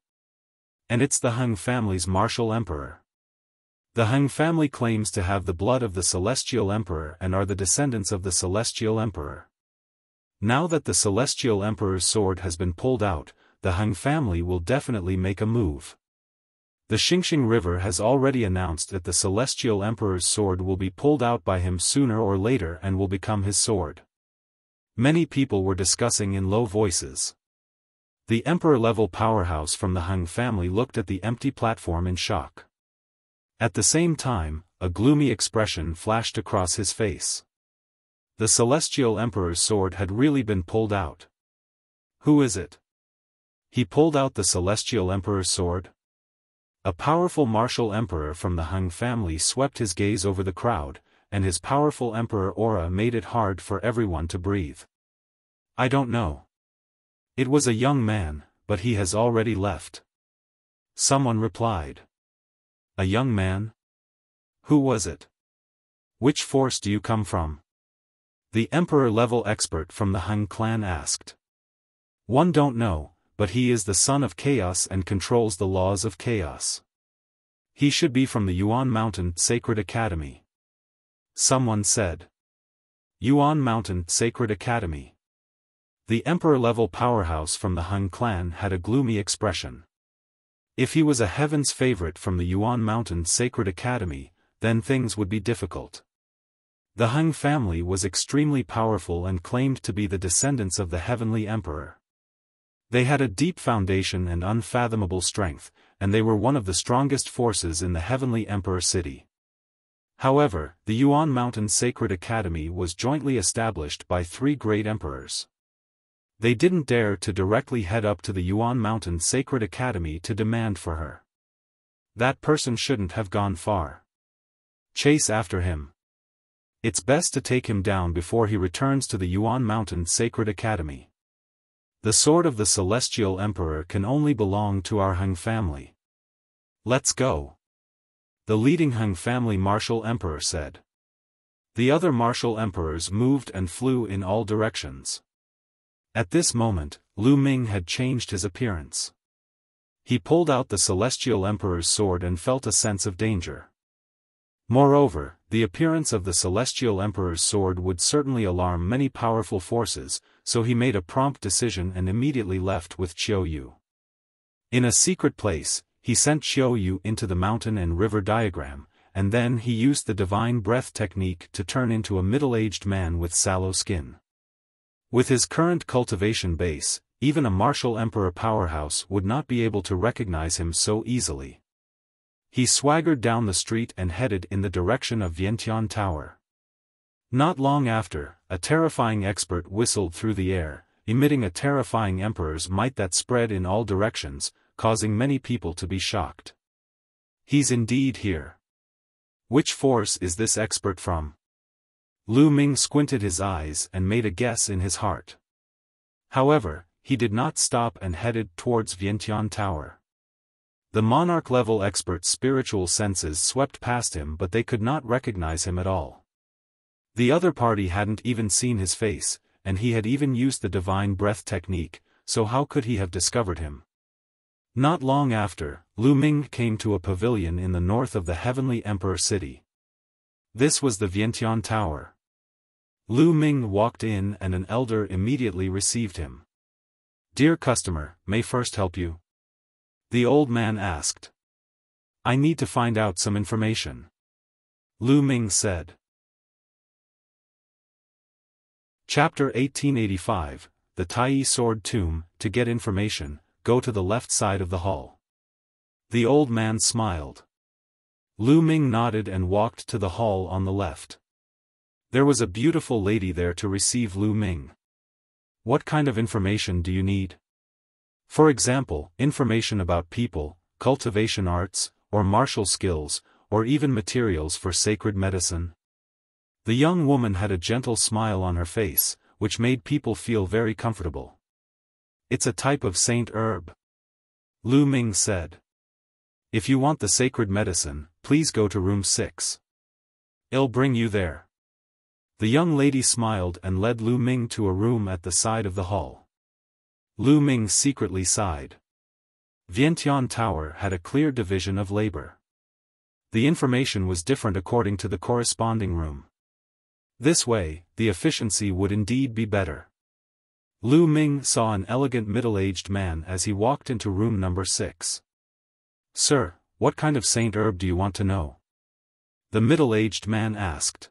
And it's the Heng family's martial emperor. The Heng family claims to have the blood of the Celestial Emperor and are the descendants of the Celestial Emperor. Now that the Celestial Emperor's sword has been pulled out, the Heng family will definitely make a move. The Xingxing River has already announced that the Celestial Emperor's sword will be pulled out by him sooner or later and will become his sword. Many people were discussing in low voices. The Emperor-level powerhouse from the Heng family looked at the empty platform in shock. At the same time, a gloomy expression flashed across his face. The Celestial Emperor's sword had really been pulled out. Who is it? He pulled out the Celestial Emperor's sword? A powerful martial emperor from the Han family swept his gaze over the crowd, and his powerful emperor aura made it hard for everyone to breathe. I don't know. It was a young man, but he has already left. Someone replied. A young man? Who was it? Which force do you come from? The emperor-level expert from the Han clan asked. One don't know, but he is the son of chaos and controls the laws of chaos. He should be from the Yuan Mountain Sacred Academy. Someone said. Yuan Mountain Sacred Academy. The emperor-level powerhouse from the Han clan had a gloomy expression. If he was a heaven's favorite from the Yuan Mountain Sacred Academy, then things would be difficult. The Han family was extremely powerful and claimed to be the descendants of the heavenly emperor. They had a deep foundation and unfathomable strength, and they were one of the strongest forces in the heavenly emperor city. However, the Yuan Mountain Sacred Academy was jointly established by 3 great emperors. They didn't dare to directly head up to the Yuan Mountain Sacred Academy to demand for her. That person shouldn't have gone far. Chase after him. It's best to take him down before he returns to the Yuan Mountain Sacred Academy. The sword of the Celestial Emperor can only belong to our Han family. Let's go. The leading Han family martial emperor said. The other martial emperors moved and flew in all directions. At this moment, Lu Ming had changed his appearance. He pulled out the Celestial Emperor's sword and felt a sense of danger. Moreover, the appearance of the Celestial Emperor's sword would certainly alarm many powerful forces, so he made a prompt decision and immediately left with Qiu Yue. In a secret place, he sent Qiu Yue into the mountain and river diagram, and then he used the divine breath technique to turn into a middle-aged man with sallow skin. With his current cultivation base, even a martial emperor powerhouse would not be able to recognize him so easily. He swaggered down the street and headed in the direction of Vientiane Tower. Not long after, a terrifying expert whistled through the air, emitting a terrifying emperor's might that spread in all directions, causing many people to be shocked. He's indeed here. Which force is this expert from? Lu Ming squinted his eyes and made a guess in his heart. However, he did not stop and headed towards Vientiane Tower. The monarch-level expert's spiritual senses swept past him, but they could not recognize him at all. The other party hadn't even seen his face, and he had even used the divine breath technique, so how could he have discovered him? Not long after, Lu Ming came to a pavilion in the north of the Heavenly Emperor City. This was the Vientiane Tower. Lu Ming walked in and an elder immediately received him. Dear customer, may I first help you? The old man asked. I need to find out some information. Lu Ming said. Chapter 1885, The Taiyi Sword Tomb. To get information, go to the left side of the hall. The old man smiled. Lu Ming nodded and walked to the hall on the left. There was a beautiful lady there to receive Lu Ming. What kind of information do you need? For example, information about people, cultivation arts, or martial skills, or even materials for sacred medicine? The young woman had a gentle smile on her face, which made people feel very comfortable. It's a type of saint herb. Lu Ming said. If you want the sacred medicine, please go to room 6. I'll bring you there. The young lady smiled and led Lu Ming to a room at the side of the hall. Lu Ming secretly sighed. Vientiane Tower had a clear division of labor. The information was different according to the corresponding room. This way, the efficiency would indeed be better. Lu Ming saw an elegant middle-aged man as he walked into room number 6. Sir, what kind of saint herb do you want to know? The middle-aged man asked.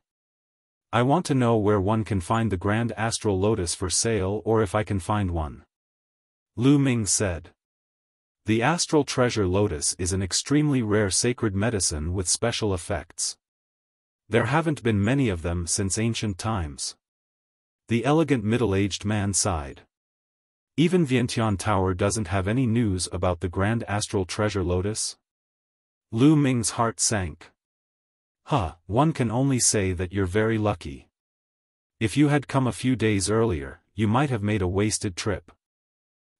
I want to know where one can find the grand astral lotus for sale, or if I can find one. Lu Ming said. The astral treasure lotus is an extremely rare sacred medicine with special effects. There haven't been many of them since ancient times. The elegant middle-aged man sighed. Even Vientiane Tower doesn't have any news about the grand astral treasure Lotus? Lu Ming's heart sank. One can only say that you're very lucky. If you had come a few days earlier, you might have made a wasted trip.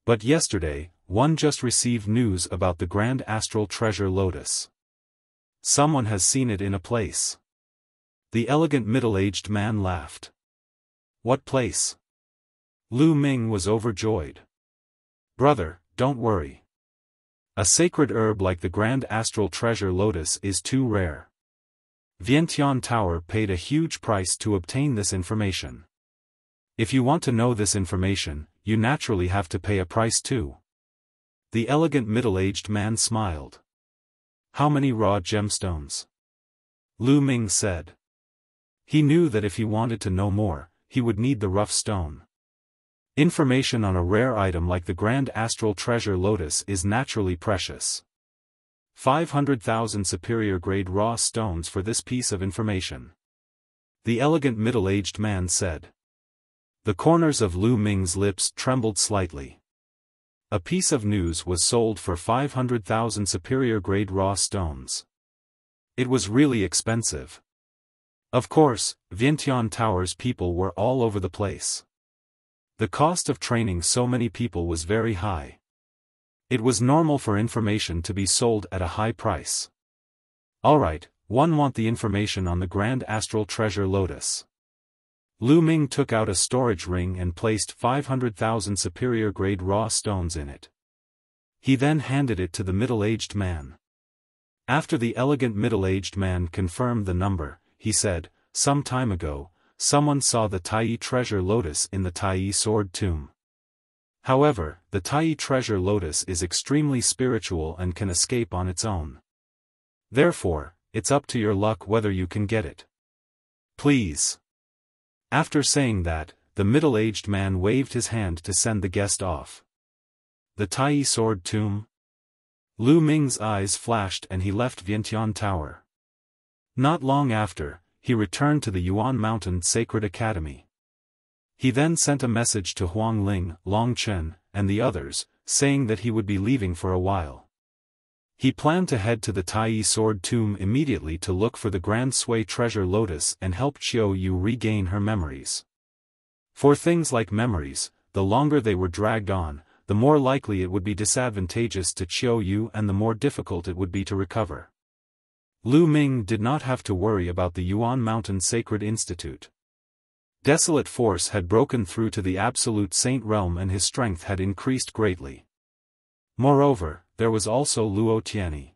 But yesterday, one just received news about the grand astral treasure Lotus. Someone has seen it in a place. The elegant middle-aged man laughed. What place? Lu Ming was overjoyed. Brother, don't worry. A sacred herb like the grand astral treasure Lotus is too rare. Vientiane Tower paid a huge price to obtain this information. If you want to know this information, you naturally have to pay a price too. The elegant middle-aged man smiled. How many raw gemstones? Lu Ming said. He knew that if he wanted to know more, he would need the rough stone. Information on a rare item like the grand astral treasure Lotus is naturally precious. 500,000 superior-grade raw stones for this piece of information. The elegant middle-aged man said. The corners of Lu Ming's lips trembled slightly. A piece of news was sold for 500,000 superior-grade raw stones. It was really expensive. Of course, Vientiane Tower's people were all over the place. The cost of training so many people was very high. It was normal for information to be sold at a high price. Alright, one want the information on the grand astral treasure Lotus. Lu Ming took out a storage ring and placed 500,000 superior-grade raw stones in it. He then handed it to the middle-aged man. After the elegant middle-aged man confirmed the number, he said, some time ago, someone saw the Taiyi treasure Lotus in the Taiyi sword tomb. However, the Taiyi treasure Lotus is extremely spiritual and can escape on its own. Therefore, it's up to your luck whether you can get it. Please. After saying that, the middle-aged man waved his hand to send the guest off. The Taiyi sword tomb? Lu Ming's eyes flashed and he left Vientiane Tower. Not long after, he returned to the Yuan Mountain Sacred Academy. He then sent a message to Huang Ling, Long Chen, and the others, saying that he would be leaving for a while. He planned to head to the Taiyi sword tomb immediately to look for the Grand Sui treasure Lotus and help Qiu Yue regain her memories. For things like memories, the longer they were dragged on, the more likely it would be disadvantageous to Qiu Yue and the more difficult it would be to recover. Lu Ming did not have to worry about the Yuan Mountain Sacred Institute. Desolate force had broken through to the absolute saint realm and his strength had increased greatly. Moreover, there was also Luo Xiang.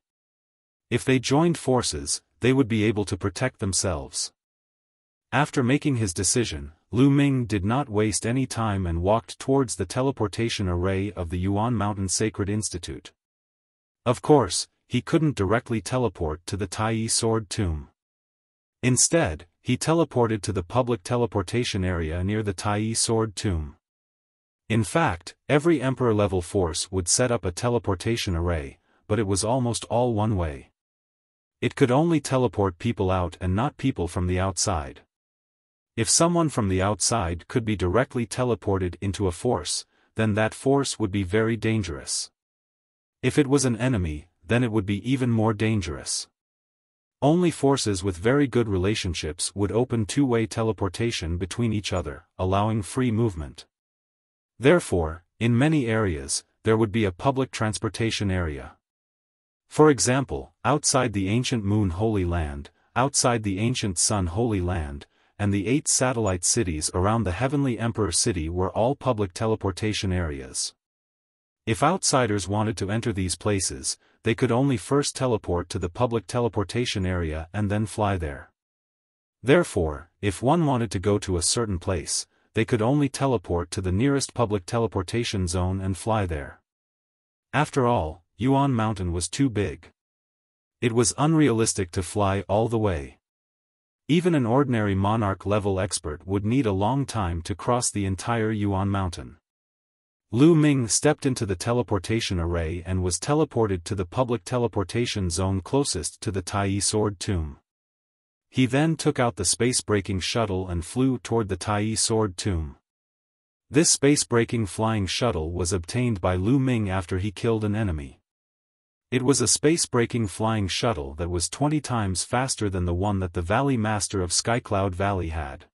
If they joined forces, they would be able to protect themselves. After making his decision, Lu Ming did not waste any time and walked towards the teleportation array of the Yuan Mountain Sacred Institute. Of course, he couldn't directly teleport to the Taiyi sword tomb. Instead, he teleported to the public teleportation area near the Taiyi sword tomb. In fact, every Emperor-level force would set up a teleportation array, but it was almost all one way. It could only teleport people out and not people from the outside. If someone from the outside could be directly teleported into a force, then that force would be very dangerous. If it was an enemy, then it would be even more dangerous. Only forces with very good relationships would open two-way teleportation between each other, allowing free movement. Therefore, in many areas, there would be a public transportation area. For example, outside the ancient Moon Holy Land, outside the ancient Sun Holy Land, and the 8 satellite cities around the Heavenly Emperor City were all public teleportation areas. If outsiders wanted to enter these places, they could only first teleport to the public teleportation area and then fly there. Therefore, if one wanted to go to a certain place, they could only teleport to the nearest public teleportation zone and fly there. After all, Yuan Mountain was too big. It was unrealistic to fly all the way. Even an ordinary monarch-level expert would need a long time to cross the entire Yuan Mountain. Lu Ming stepped into the teleportation array and was teleported to the public teleportation zone closest to the Taiyi sword tomb. He then took out the space-breaking shuttle and flew toward the Taiyi sword tomb. This space-breaking flying shuttle was obtained by Lu Ming after he killed an enemy. It was a space-breaking flying shuttle that was 20 times faster than the one that the Valley Master of Skycloud Valley had.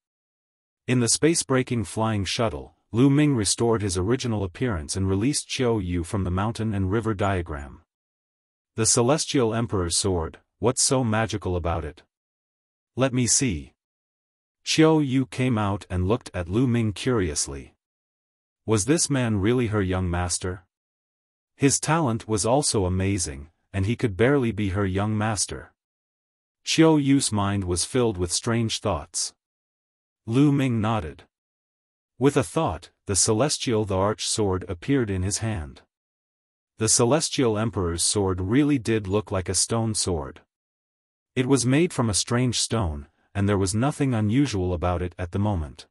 In the space-breaking flying shuttle, Lu Ming restored his original appearance and released Qiu Yue from the mountain and river diagram. The Celestial Emperor's sword, what's so magical about it? Let me see. Qiu Yue came out and looked at Lu Ming curiously. Was this man really her young master? His talent was also amazing, and he could barely be her young master. Qiu Yue's mind was filled with strange thoughts. Lu Ming nodded. With a thought, the celestial Thearch sword appeared in his hand. The Celestial Emperor's sword really did look like a stone sword. It was made from a strange stone, and there was nothing unusual about it at the moment.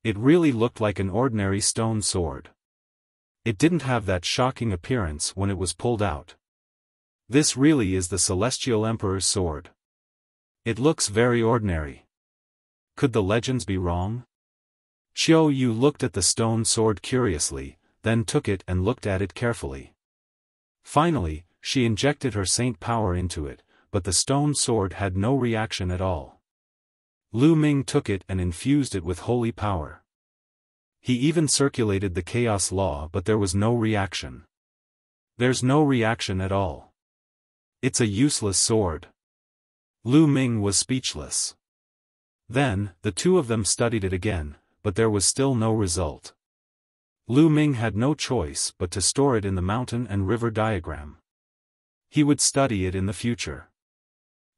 It really looked like an ordinary stone sword. It didn't have that shocking appearance when it was pulled out. This really is the Celestial Emperor's sword. It looks very ordinary. Could the legends be wrong? Qiu Yue looked at the stone sword curiously, then took it and looked at it carefully. Finally, she injected her saint power into it, but the stone sword had no reaction at all. Lu Ming took it and infused it with holy power. He even circulated the chaos law, but there was no reaction. There's no reaction at all. It's a useless sword. Lu Ming was speechless. Then, the two of them studied it again, but there was still no result. Lu Ming had no choice but to store it in the mountain and river diagram. He would study it in the future.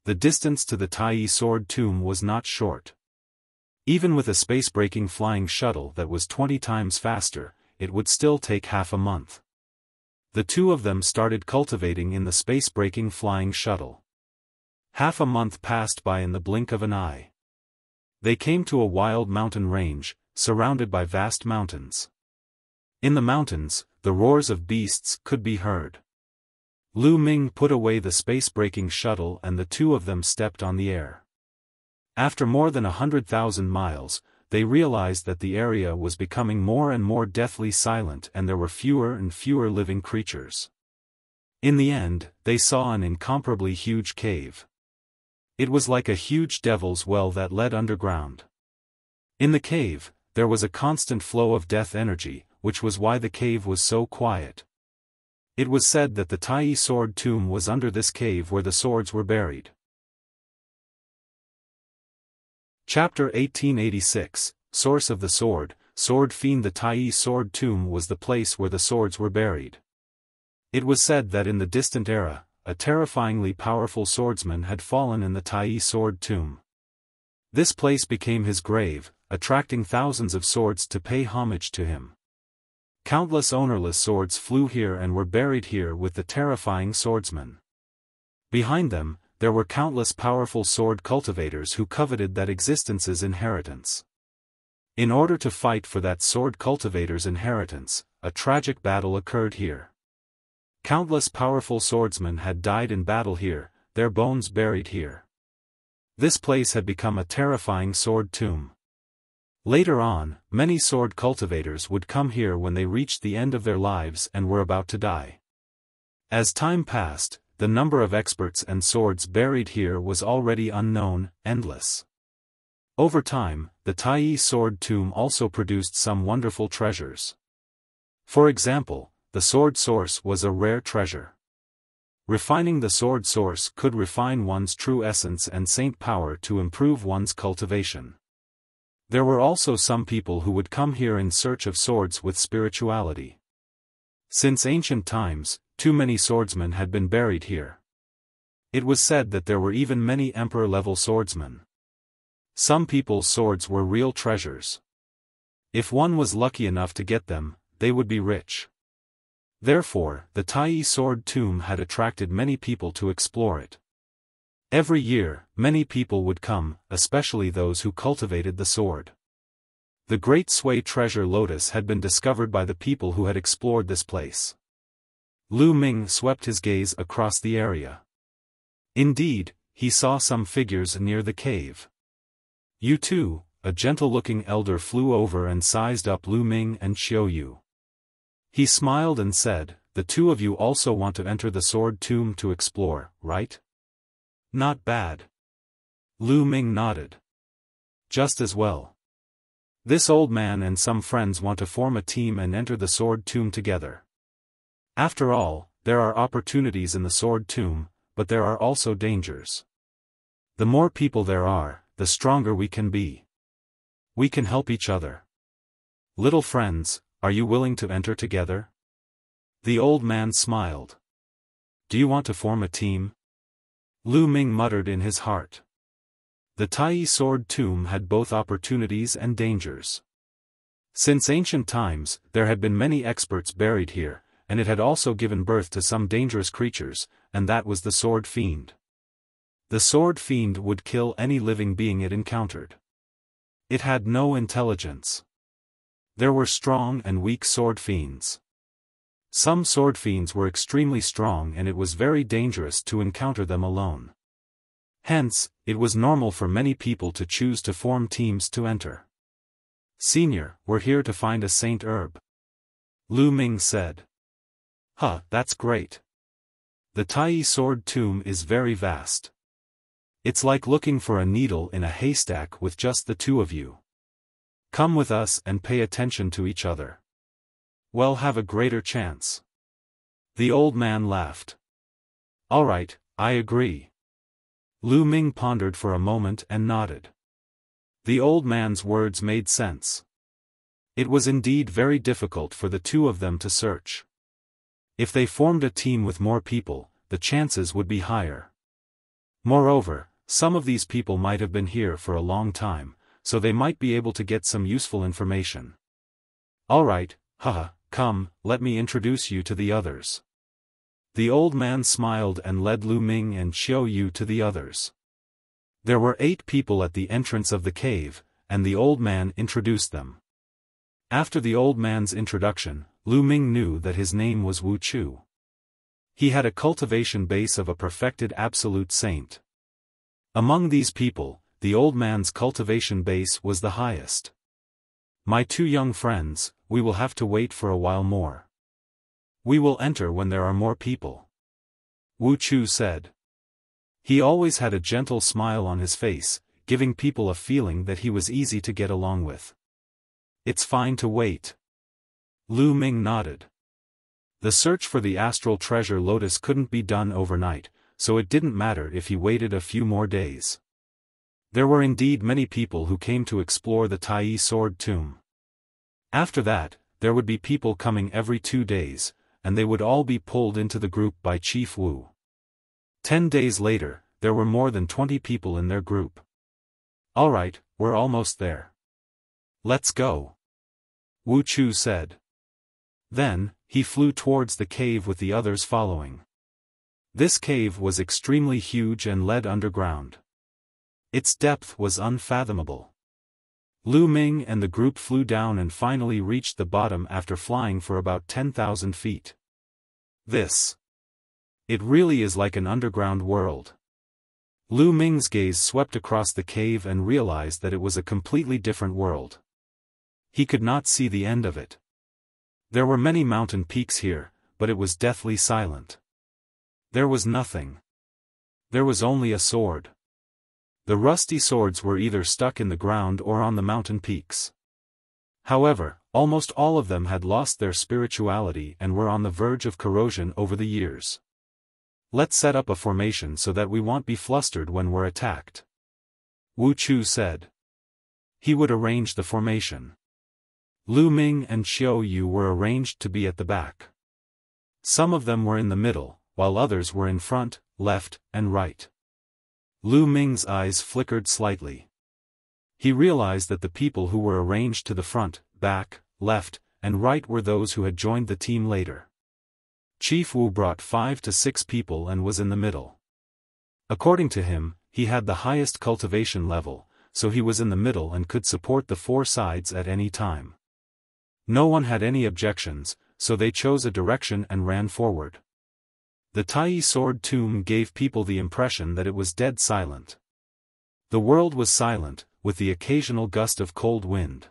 The distance to the Taiyi sword tomb was not short. Even with a space-breaking flying shuttle that was 20 times faster, it would still take half a month. The two of them started cultivating in the space-breaking flying shuttle. Half a month passed by in the blink of an eye. They came to a wild mountain range, surrounded by vast mountains. In the mountains, the roars of beasts could be heard. Lu Ming put away the space-breaking shuttle and the two of them stepped on the air. After more than 100,000 miles, they realized that the area was becoming more and more deathly silent and there were fewer and fewer living creatures. In the end, they saw an incomparably huge cave. It was like a huge devil's well that led underground. In the cave, there was a constant flow of death energy, which was why the cave was so quiet. It was said that the Taiyi sword tomb was under this cave where the swords were buried. Chapter 1886, Source of the Sword, Sword Fiend. The Taiyi sword tomb was the place where the swords were buried. It was said that in the distant era, a terrifyingly powerful swordsman had fallen in the Taiyi sword tomb. This place became his grave, attracting thousands of swords to pay homage to him. Countless ownerless swords flew here and were buried here with the terrifying swordsman. Behind them, there were countless powerful sword cultivators who coveted that existence's inheritance. In order to fight for that sword cultivator's inheritance, a tragic battle occurred here. Countless powerful swordsmen had died in battle here, their bones buried here. This place had become a terrifying sword tomb. Later on, many sword cultivators would come here when they reached the end of their lives and were about to die. As time passed, the number of experts and swords buried here was already unknown, endless. Over time, the Taiyi sword tomb also produced some wonderful treasures. For example, the sword source was a rare treasure. Refining the sword source could refine one's true essence and saint power to improve one's cultivation. There were also some people who would come here in search of swords with spirituality. Since ancient times, too many swordsmen had been buried here. It was said that there were even many emperor-level swordsmen. Some people's swords were real treasures. If one was lucky enough to get them, they would be rich. Therefore, the Taiyi sword tomb had attracted many people to explore it. Every year, many people would come, especially those who cultivated the sword. The great Sui treasure Lotus had been discovered by the people who had explored this place. Lu Ming swept his gaze across the area. Indeed, he saw some figures near the cave. "You too," a gentle-looking elder flew over and sized up Lu Ming and Qiu Yue. He smiled and said, "The two of you also want to enter the sword tomb to explore, right?" "Not bad." Lu Ming nodded. "Just as well. This old man and some friends want to form a team and enter the sword tomb together. After all, there are opportunities in the sword tomb, but there are also dangers. The more people there are, the stronger we can be. We can help each other. Little friends, are you willing to enter together?" The old man smiled. "Do you want to form a team?" Lu Ming muttered in his heart. The Taiyi sword tomb had both opportunities and dangers. Since ancient times, there had been many experts buried here, and it had also given birth to some dangerous creatures, and that was the sword fiend. The sword fiend would kill any living being it encountered. It had no intelligence. There were strong and weak sword fiends. Some sword fiends were extremely strong and it was very dangerous to encounter them alone. Hence, it was normal for many people to choose to form teams to enter. "Senior, we're here to find a saint herb," Lu Ming said. "Huh, that's great. The Taiyi sword tomb is very vast. It's like looking for a needle in a haystack with just the two of you. Come with us and pay attention to each other. We'll have a greater chance." The old man laughed. "All right, I agree." Lu Ming pondered for a moment and nodded. The old man's words made sense. It was indeed very difficult for the two of them to search. If they formed a team with more people, the chances would be higher. Moreover, some of these people might have been here for a long time, so they might be able to get some useful information. "All right, haha, come, let me introduce you to the others." The old man smiled and led Lu Ming and Qiu Yue to the others. There were 8 people at the entrance of the cave, and the old man introduced them. After the old man's introduction, Lu Ming knew that his name was Wuxia. He had a cultivation base of a perfected absolute saint. Among these people, the old man's cultivation base was the highest. "My 2 young friends, we will have to wait for a while more. We will enter when there are more people," Wuxia said. He always had a gentle smile on his face, giving people a feeling that he was easy to get along with. "It's fine to wait." Lu Ming nodded. The search for the astral treasure Lotus couldn't be done overnight, so it didn't matter if he waited a few more days. There were indeed many people who came to explore the Taiyi sword tomb. After that, there would be people coming every 2 days, and they would all be pulled into the group by Chief Wu. 10 days later, there were more than 20 people in their group. "All right, we're almost there. Let's go," Wuxia said. Then, he flew towards the cave with the others following. This cave was extremely huge and led underground. Its depth was unfathomable. Lu Ming and the group flew down and finally reached the bottom after flying for about 10,000 feet. It really is like an underground world. Lu Ming's gaze swept across the cave and realized that it was a completely different world. He could not see the end of it. There were many mountain peaks here, but it was deathly silent. There was nothing. There was only a sword. The rusty swords were either stuck in the ground or on the mountain peaks. However, almost all of them had lost their spirituality and were on the verge of corrosion over the years. "Let's set up a formation so that we won't be flustered when we're attacked," Wuxia said. He would arrange the formation. Lu Ming and Qiu Yue were arranged to be at the back. Some of them were in the middle, while others were in front, left, and right. Lu Ming's eyes flickered slightly. He realized that the people who were arranged to the front, back, left, and right were those who had joined the team later. Chief Wu brought 5 to 6 people and was in the middle. According to him, he had the highest cultivation level, so he was in the middle and could support the 4 sides at any time. No one had any objections, so they chose a direction and ran forward. The Taiyi sword tomb gave people the impression that it was dead silent. The world was silent, with the occasional gust of cold wind.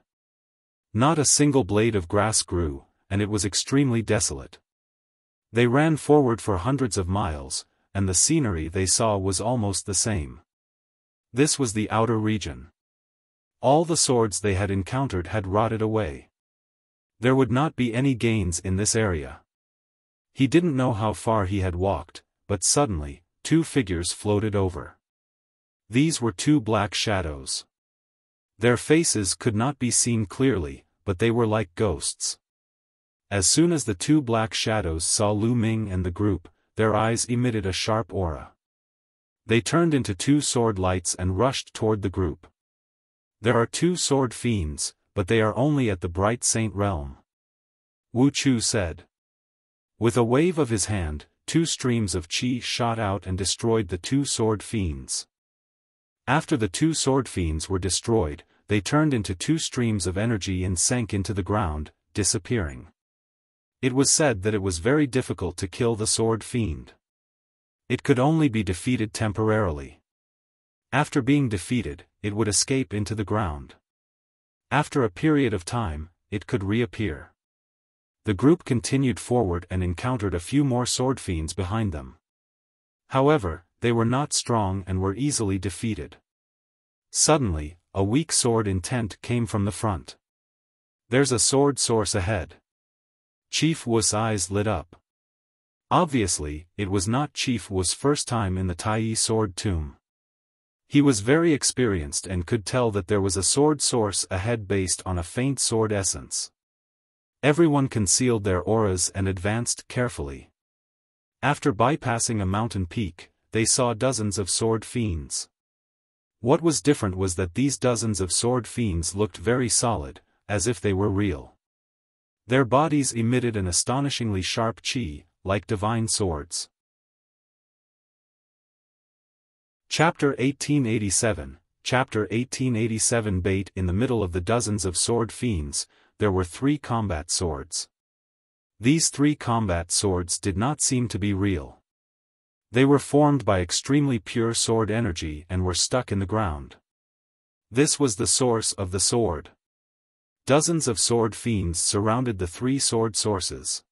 Not a single blade of grass grew, and it was extremely desolate. They ran forward for hundreds of miles, and the scenery they saw was almost the same. This was the outer region. All the swords they had encountered had rotted away. There would not be any gains in this area. He didn't know how far he had walked, but suddenly, two figures floated over. These were two black shadows. Their faces could not be seen clearly, but they were like ghosts. As soon as the two black shadows saw Lu Ming and the group, their eyes emitted a sharp aura. They turned into two sword lights and rushed toward the group. There are two sword fiends, but they are only at the bright saint realm. Wu Chu said. With a wave of his hand, two streams of qi shot out and destroyed the two sword fiends. After the two sword fiends were destroyed, they turned into two streams of energy and sank into the ground, disappearing. It was said that it was very difficult to kill the sword fiend. It could only be defeated temporarily. After being defeated, it would escape into the ground. After a period of time, it could reappear. The group continued forward and encountered a few more sword fiends behind them. However, they were not strong and were easily defeated. Suddenly, a weak sword intent came from the front. There's a sword source ahead. Chief Wu's eyes lit up. Obviously, it was not Chief Wu's first time in the Taiyi sword tomb. He was very experienced and could tell that there was a sword source ahead based on a faint sword essence. Everyone concealed their auras and advanced carefully. After bypassing a mountain peak, they saw dozens of sword fiends. What was different was that these dozens of sword fiends looked very solid, as if they were real. Their bodies emitted an astonishingly sharp qi, like divine swords. Chapter 1887. Chapter 1887. Bait. In the middle of the dozens of sword fiends, there were three combat swords. These three combat swords did not seem to be real. They were formed by extremely pure sword energy and were stuck in the ground. This was the source of the sword. Dozens of sword fiends surrounded the three sword sources.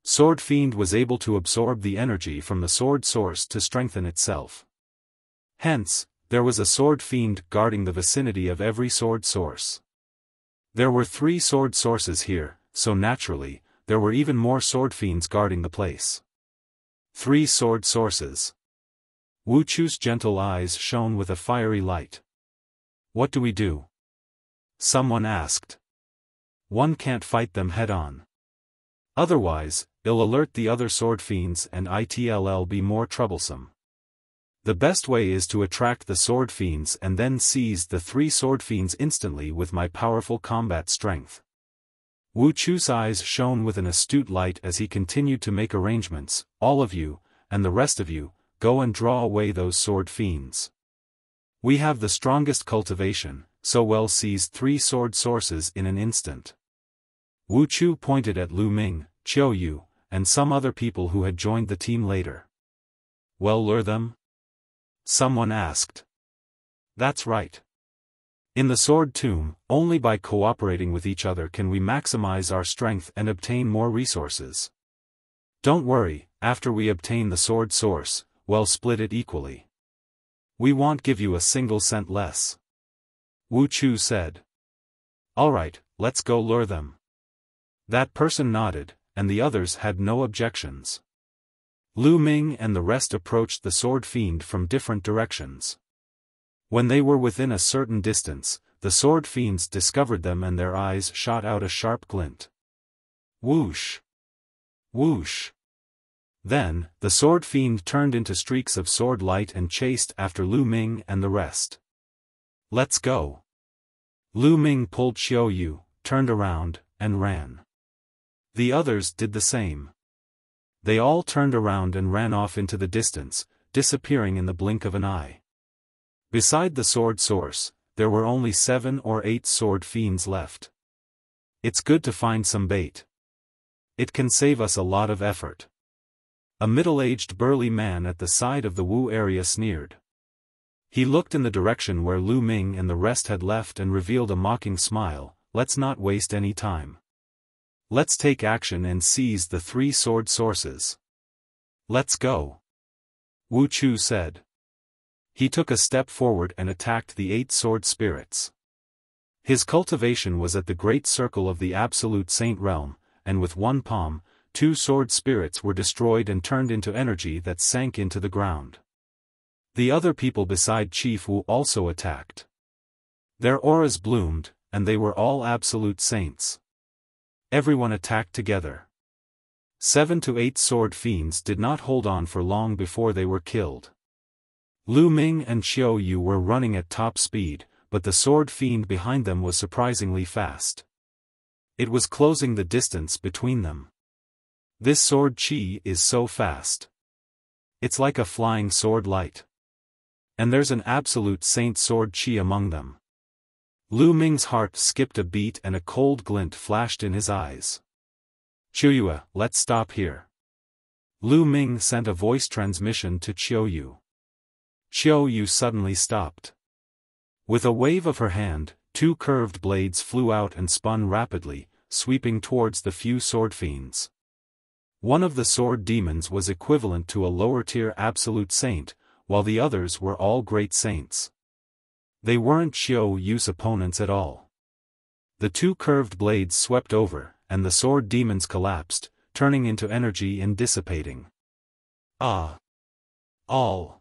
Sword fiend was able to absorb the energy from the sword source to strengthen itself. Hence, there was a sword fiend guarding the vicinity of every sword source. There were three sword sources here, so naturally, there were even more sword fiends guarding the place. Three sword sources. Wu Chu's gentle eyes shone with a fiery light. What do we do? Someone asked. One can't fight them head-on. Otherwise, it'll alert the other sword fiends and it'll be more troublesome. The best way is to attract the sword fiends and then seize the three sword fiends instantly with my powerful combat strength. Wu Chu's eyes shone with an astute light as he continued to make arrangements. All of you, and the rest of you, go and draw away those sword fiends. We have the strongest cultivation, so we'll seize three sword sources in an instant. Wu Chu pointed at Lu Ming, Qiu Yue, and some other people who had joined the team later. Well, lure them? Someone asked. That's right. In the sword tomb, only by cooperating with each other can we maximize our strength and obtain more resources. Don't worry, after we obtain the sword source, we'll split it equally. We won't give you a single cent less. Wu Chu said. Alright, let's go lure them. That person nodded, and the others had no objections. Lu Ming and the rest approached the sword fiend from different directions. When they were within a certain distance, the sword fiends discovered them and their eyes shot out a sharp glint. Whoosh! Whoosh! Then, the sword fiend turned into streaks of sword light and chased after Lu Ming and the rest. Let's go! Lu Ming pulled Qiu Yue, turned around, and ran. The others did the same. They all turned around and ran off into the distance, disappearing in the blink of an eye. Beside the sword source, there were only 7 or 8 sword fiends left. It's good to find some bait. It can save us a lot of effort. A middle-aged burly man at the side of the Wu area sneered. He looked in the direction where Lu Ming and the rest had left and revealed a mocking smile. Let's not waste any time. Let's take action and seize the 3 sword sources. Let's go. Wu Chu said. He took a step forward and attacked the 8 sword spirits. His cultivation was at the great circle of the absolute saint realm, and with one palm, 2 sword spirits were destroyed and turned into energy that sank into the ground. The other people beside Chief Wu also attacked. Their auras bloomed, and they were all absolute saints. Everyone attacked together. 7 to 8 sword fiends did not hold on for long before they were killed. Lu Ming and Qiu Yue were running at top speed, but the sword fiend behind them was surprisingly fast. It was closing the distance between them. This sword chi is so fast. It's like a flying sword light. And there's an absolute saint sword chi among them. Lu Ming's heart skipped a beat and a cold glint flashed in his eyes. Qiu Yue, let's stop here. Lu Ming sent a voice transmission to Qiu Yue. Qiu Yue suddenly stopped. With a wave of her hand, 2 curved blades flew out and spun rapidly, sweeping towards the few sword fiends. One of the sword demons was equivalent to a lower-tier absolute saint, while the others were all great saints. They weren't Qiu Yue's opponents at all. The 2 curved blades swept over, and the sword demons collapsed, turning into energy and dissipating. Ah! All!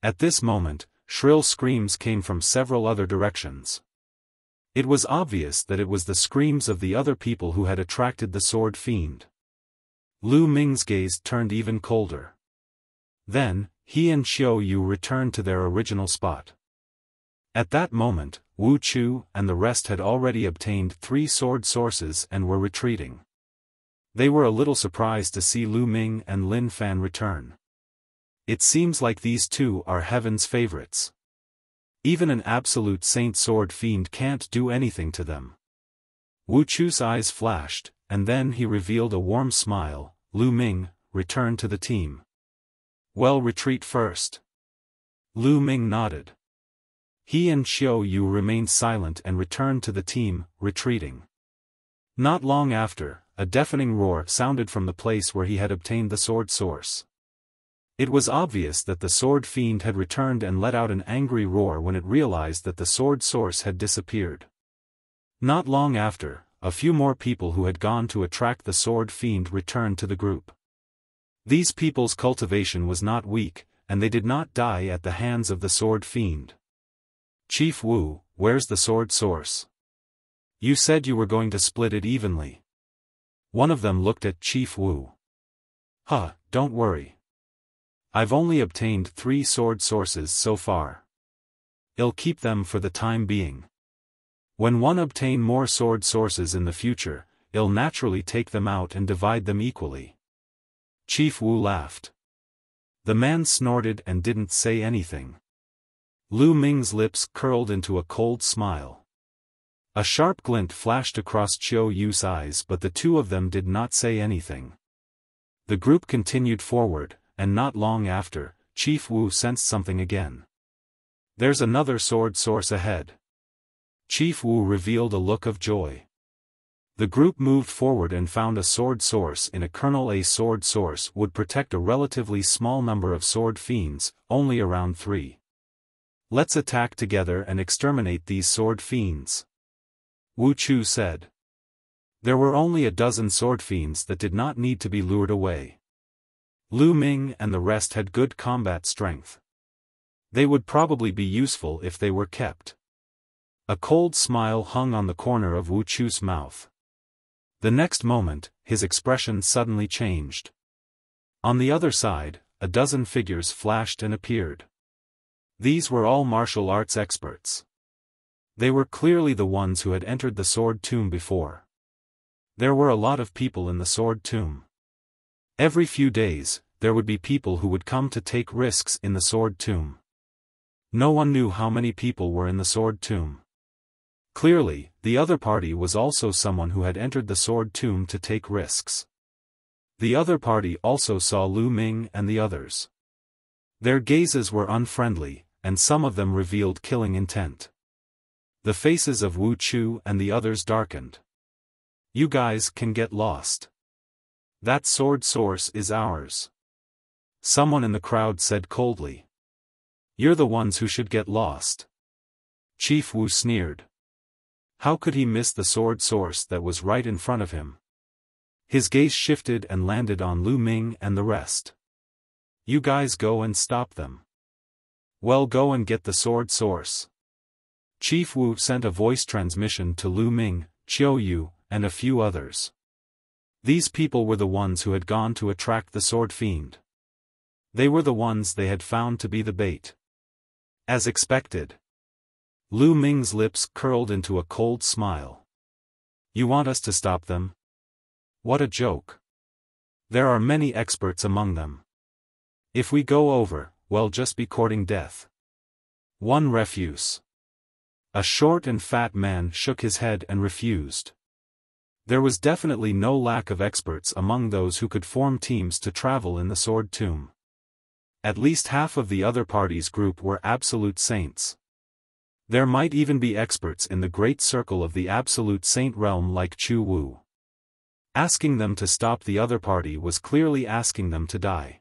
At this moment, shrill screams came from several other directions. It was obvious that it was the screams of the other people who had attracted the sword fiend. Lu Ming's gaze turned even colder. Then, he and Qiu Yue returned to their original spot. At that moment, Wu Chu and the rest had already obtained 3 sword sources and were retreating. They were a little surprised to see Lu Ming and Lin Fan return. It seems like these 2 are heaven's favorites. Even an absolute saint sword fiend can't do anything to them. Wu Chu's eyes flashed, and then he revealed a warm smile. Lu Ming, return to the team. Well, retreat first. Lu Ming nodded. He and Qiu Yue remained silent and returned to the team, retreating. Not long after, a deafening roar sounded from the place where he had obtained the sword source. It was obvious that the sword fiend had returned and let out an angry roar when it realized that the sword source had disappeared. Not long after, a few more people who had gone to attract the sword fiend returned to the group. These people's cultivation was not weak, and they did not die at the hands of the sword fiend. Chief Wu, where's the sword source? You said you were going to split it evenly. One of them looked at Chief Wu. Don't worry. I've only obtained 3 sword sources so far. I'll keep them for the time being. When one obtain more sword sources in the future, I'll naturally take them out and divide them equally. Chief Wu laughed. The man snorted and didn't say anything. Lu Ming's lips curled into a cold smile. A sharp glint flashed across Qiu Yue's eyes, but the 2 of them did not say anything. The group continued forward, and not long after, Chief Wu sensed something again. There's another sword source ahead. Chief Wu revealed a look of joy. The group moved forward and found a sword source in a kernel. A sword source would protect a relatively small number of sword fiends, only around 3. Let's attack together and exterminate these sword fiends. Wu Chu said. There were only a dozen sword fiends that did not need to be lured away. Lu Ming and the rest had good combat strength. They would probably be useful if they were kept. A cold smile hung on the corner of Wu Chu's mouth. The next moment, his expression suddenly changed. On the other side, a dozen figures flashed and appeared. These were all martial arts experts. They were clearly the ones who had entered the sword tomb before. There were a lot of people in the sword tomb. Every few days, there would be people who would come to take risks in the sword tomb. No one knew how many people were in the sword tomb. Clearly, the other party was also someone who had entered the sword tomb to take risks. The other party also saw Lu Ming and the others. Their gazes were unfriendly, and some of them revealed killing intent. The faces of Wu Chu and the others darkened. You guys can get lost. That sword source is ours. Someone in the crowd said coldly. You're the ones who should get lost. Chief Wu sneered. How could he miss the sword source that was right in front of him? His gaze shifted and landed on Lu Ming and the rest. You guys go and stop them. Well, go and get the sword source. Chief Wu sent a voice transmission to Lu Ming, Qiu Yue, and a few others. These people were the ones who had gone to attract the sword fiend. They were the ones they had found to be the bait. As expected. Lu Ming's lips curled into a cold smile. You want us to stop them? What a joke. There are many experts among them. If we go over, we'll just be courting death. One refuse. A short and fat man shook his head and refused. There was definitely no lack of experts among those who could form teams to travel in the Sword Tomb. At least half of the other party's group were absolute saints. There might even be experts in the great circle of the absolute saint realm like Chu Wu. Asking them to stop the other party was clearly asking them to die.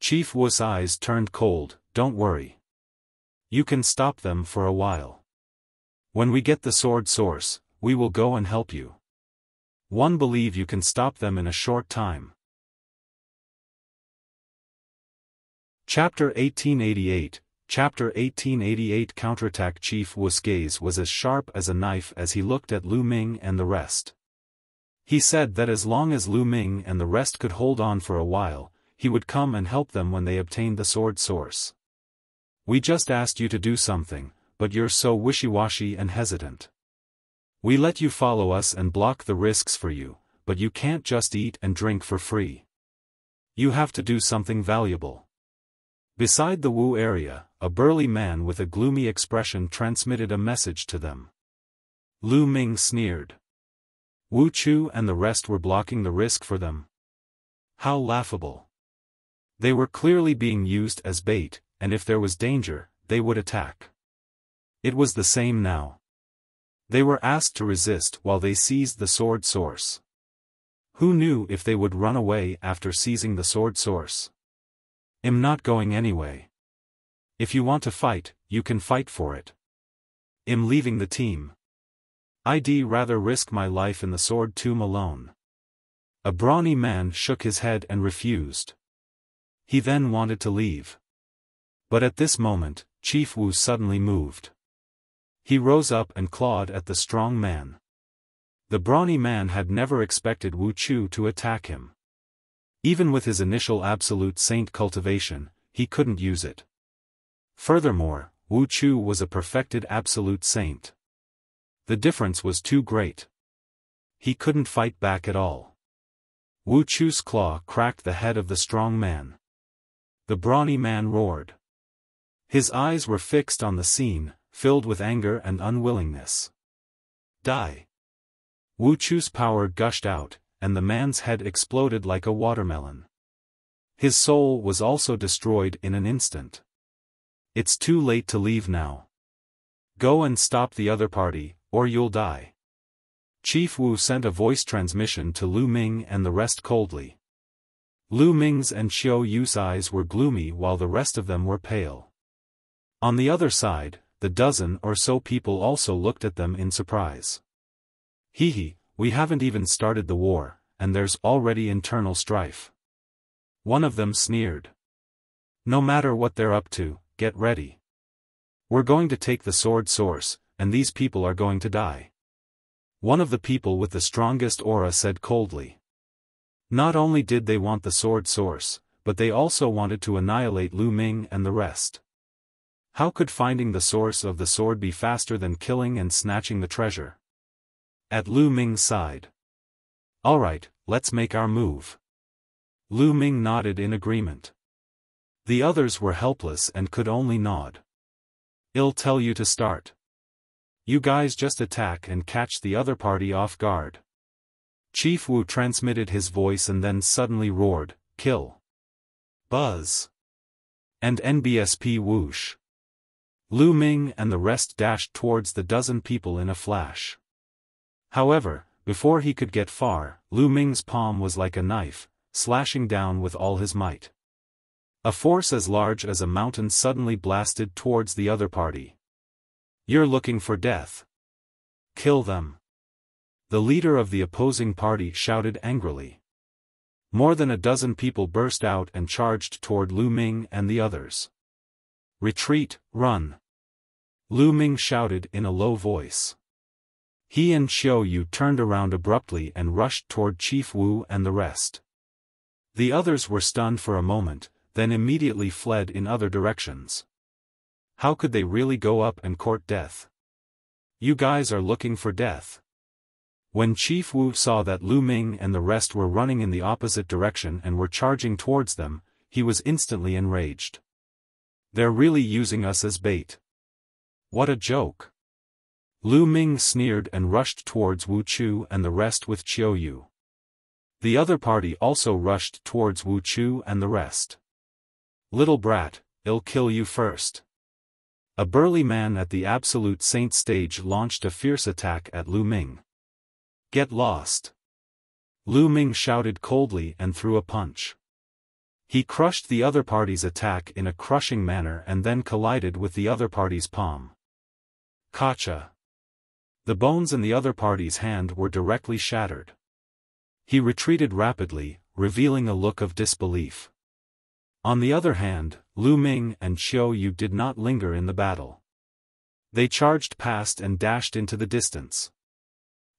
Chief Wu's eyes turned cold. Don't worry. You can stop them for a while. When we get the sword source, we will go and help you. One believe you can stop them in a short time. Chapter 1888. Chapter 1888 Counterattack. Chief Wu's gaze was as sharp as a knife as he looked at Lu Ming and the rest. He said that as long as Lu Ming and the rest could hold on for a while, he would come and help them when they obtained the sword source. We just asked you to do something, but you're so wishy-washy and hesitant. We let you follow us and block the risks for you, but you can't just eat and drink for free. You have to do something valuable. Beside the Wu area, a burly man with a gloomy expression transmitted a message to them. Lu Ming sneered. Wu Chu and the rest were blocking the risk for them. How laughable. They were clearly being used as bait, and if there was danger, they would attack. It was the same now. They were asked to resist while they seized the sword source. Who knew if they would run away after seizing the sword source? I'm not going anyway. If you want to fight, you can fight for it. I'm leaving the team. I'd rather risk my life in the sword tomb alone. A brawny man shook his head and refused. He then wanted to leave. But at this moment, Chief Wu suddenly moved. He rose up and clawed at the strong man. The brawny man had never expected Wu Chu to attack him. Even with his initial absolute saint cultivation, he couldn't use it. Furthermore, Wu Chu was a perfected absolute saint. The difference was too great. He couldn't fight back at all. Wu Chu's claw cracked the head of the strong man. The brawny man roared. His eyes were fixed on the scene, filled with anger and unwillingness. Die! Wu Chu's power gushed out, and the man's head exploded like a watermelon. His soul was also destroyed in an instant. It's too late to leave now. Go and stop the other party, or you'll die. Chief Wu sent a voice transmission to Lu Ming and the rest coldly. Lu Ming's and Qiu Yue's eyes were gloomy while the rest of them were pale. On the other side, the dozen or so people also looked at them in surprise. Hee, we haven't even started the war, and there's already internal strife. One of them sneered. No matter what they're up to, get ready. We're going to take the sword source, and these people are going to die. One of the people with the strongest aura said coldly. Not only did they want the sword source, but they also wanted to annihilate Lu Ming and the rest. How could finding the source of the sword be faster than killing and snatching the treasure? At Lu Ming's side. Alright, let's make our move. Lu Ming nodded in agreement. The others were helpless and could only nod. I'll tell you to start. You guys just attack and catch the other party off guard. Chief Wu transmitted his voice and then suddenly roared, "Kill! Buzz!" And NBSP whoosh. Lu Ming and the rest dashed towards the dozen people in a flash. However, before he could get far, Lu Ming's palm was like a knife, slashing down with all his might. A force as large as a mountain suddenly blasted towards the other party. "You're looking for death. Kill them!" The leader of the opposing party shouted angrily. More than a dozen people burst out and charged toward Lu Ming and the others. "Retreat, run!" Lu Ming shouted in a low voice. He and Qiu Yue turned around abruptly and rushed toward Chief Wu and the rest. The others were stunned for a moment, then immediately fled in other directions. How could they really go up and court death? "You guys are looking for death." When Chief Wu saw that Lu Ming and the rest were running in the opposite direction and were charging towards them, he was instantly enraged. "They're really using us as bait. What a joke." Lu Ming sneered and rushed towards Wu Chu and the rest with Qiu Yue. The other party also rushed towards Wu Chu and the rest. "Little brat, I'll kill you first." A burly man at the Absolute Saint stage launched a fierce attack at Lu Ming. "Get lost!" Lu Ming shouted coldly and threw a punch. He crushed the other party's attack in a crushing manner and then collided with the other party's palm. Gotcha! The bones in the other party's hand were directly shattered. He retreated rapidly, revealing a look of disbelief. On the other hand, Lu Ming and Qiu Yue did not linger in the battle. They charged past and dashed into the distance.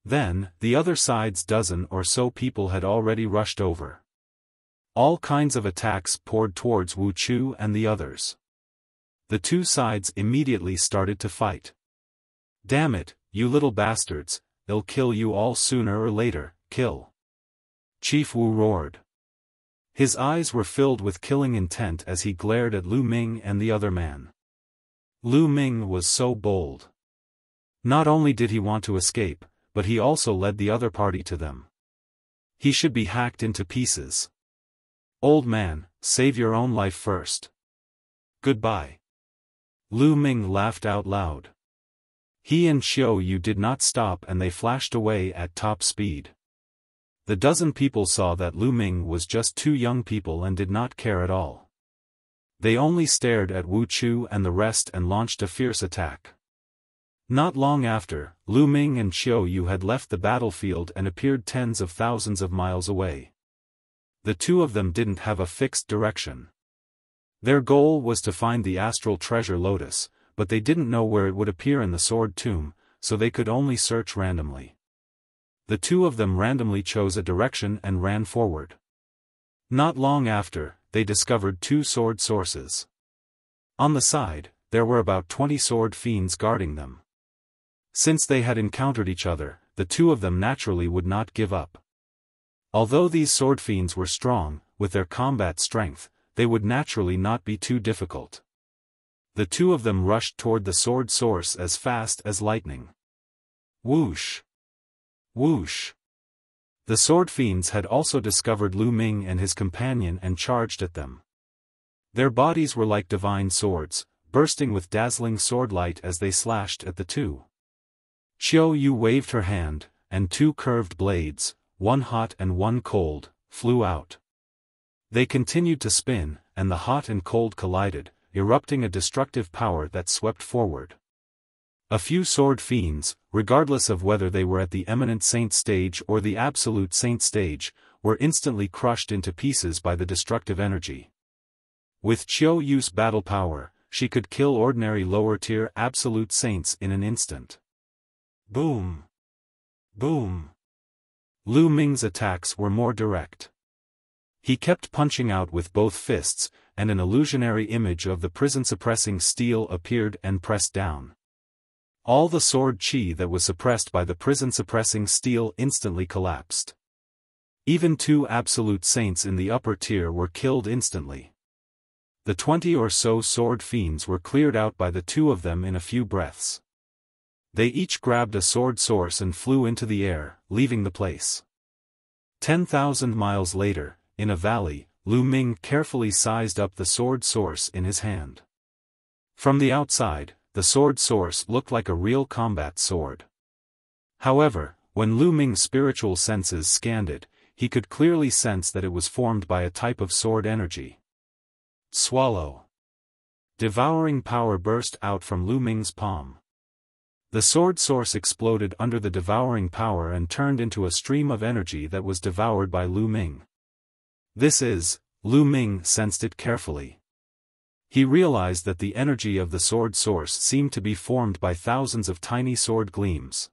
Then, the other side's dozen or so people had already rushed over. All kinds of attacks poured towards Wu Chu and the others. The two sides immediately started to fight. "Damn it, you little bastards, I'll kill you all sooner or later, kill!" Chief Wu roared. His eyes were filled with killing intent as he glared at Lu Ming and the other man. Lu Ming was so bold. Not only did he want to escape, but he also led the other party to them. He should be hacked into pieces. "Old man, save your own life first. Goodbye." Lu Ming laughed out loud. He and Qiu Yue did not stop and they flashed away at top speed. The dozen people saw that Lu Ming was just two young people and did not care at all. They only stared at Wu Chu and the rest and launched a fierce attack. Not long after, Lu Ming and Qiu Yue had left the battlefield and appeared tens of thousands of miles away. The two of them didn't have a fixed direction. Their goal was to find the astral treasure Lotus, but they didn't know where it would appear in the sword tomb, so they could only search randomly. The two of them randomly chose a direction and ran forward. Not long after, they discovered two sword sources. On the side, there were about 20 sword fiends guarding them. Since they had encountered each other, the two of them naturally would not give up. Although these sword fiends were strong, with their combat strength, they would naturally not be too difficult. The two of them rushed toward the sword source as fast as lightning. Whoosh! Whoosh! The sword fiends had also discovered Lu Ming and his companion and charged at them. Their bodies were like divine swords, bursting with dazzling sword light as they slashed at the two. Qiu Yue waved her hand, and two curved blades, one hot and one cold, flew out. They continued to spin, and the hot and cold collided, erupting a destructive power that swept forward. A few sword fiends, regardless of whether they were at the Eminent Saint stage or the Absolute Saint stage, were instantly crushed into pieces by the destructive energy. With Qiu Yue's battle power, she could kill ordinary lower-tier Absolute Saints in an instant. Boom! Boom! Lu Ming's attacks were more direct. He kept punching out with both fists, and an illusionary image of the prison-suppressing steel appeared and pressed down. All the sword qi that was suppressed by the prison-suppressing steel instantly collapsed. Even two Absolute Saints in the upper tier were killed instantly. The 20 or so sword fiends were cleared out by the two of them in a few breaths. They each grabbed a sword source and flew into the air, leaving the place. 10,000 miles later, in a valley, Lu Ming carefully sized up the sword source in his hand. From the outside, the sword source looked like a real combat sword. However, when Lu Ming's spiritual senses scanned it, he could clearly sense that it was formed by a type of sword energy. Swallow. Devouring power burst out from Lu Ming's palm. The sword source exploded under the devouring power and turned into a stream of energy that was devoured by Lu Ming. Lu Ming sensed it carefully. He realized that the energy of the sword source seemed to be formed by thousands of tiny sword gleams.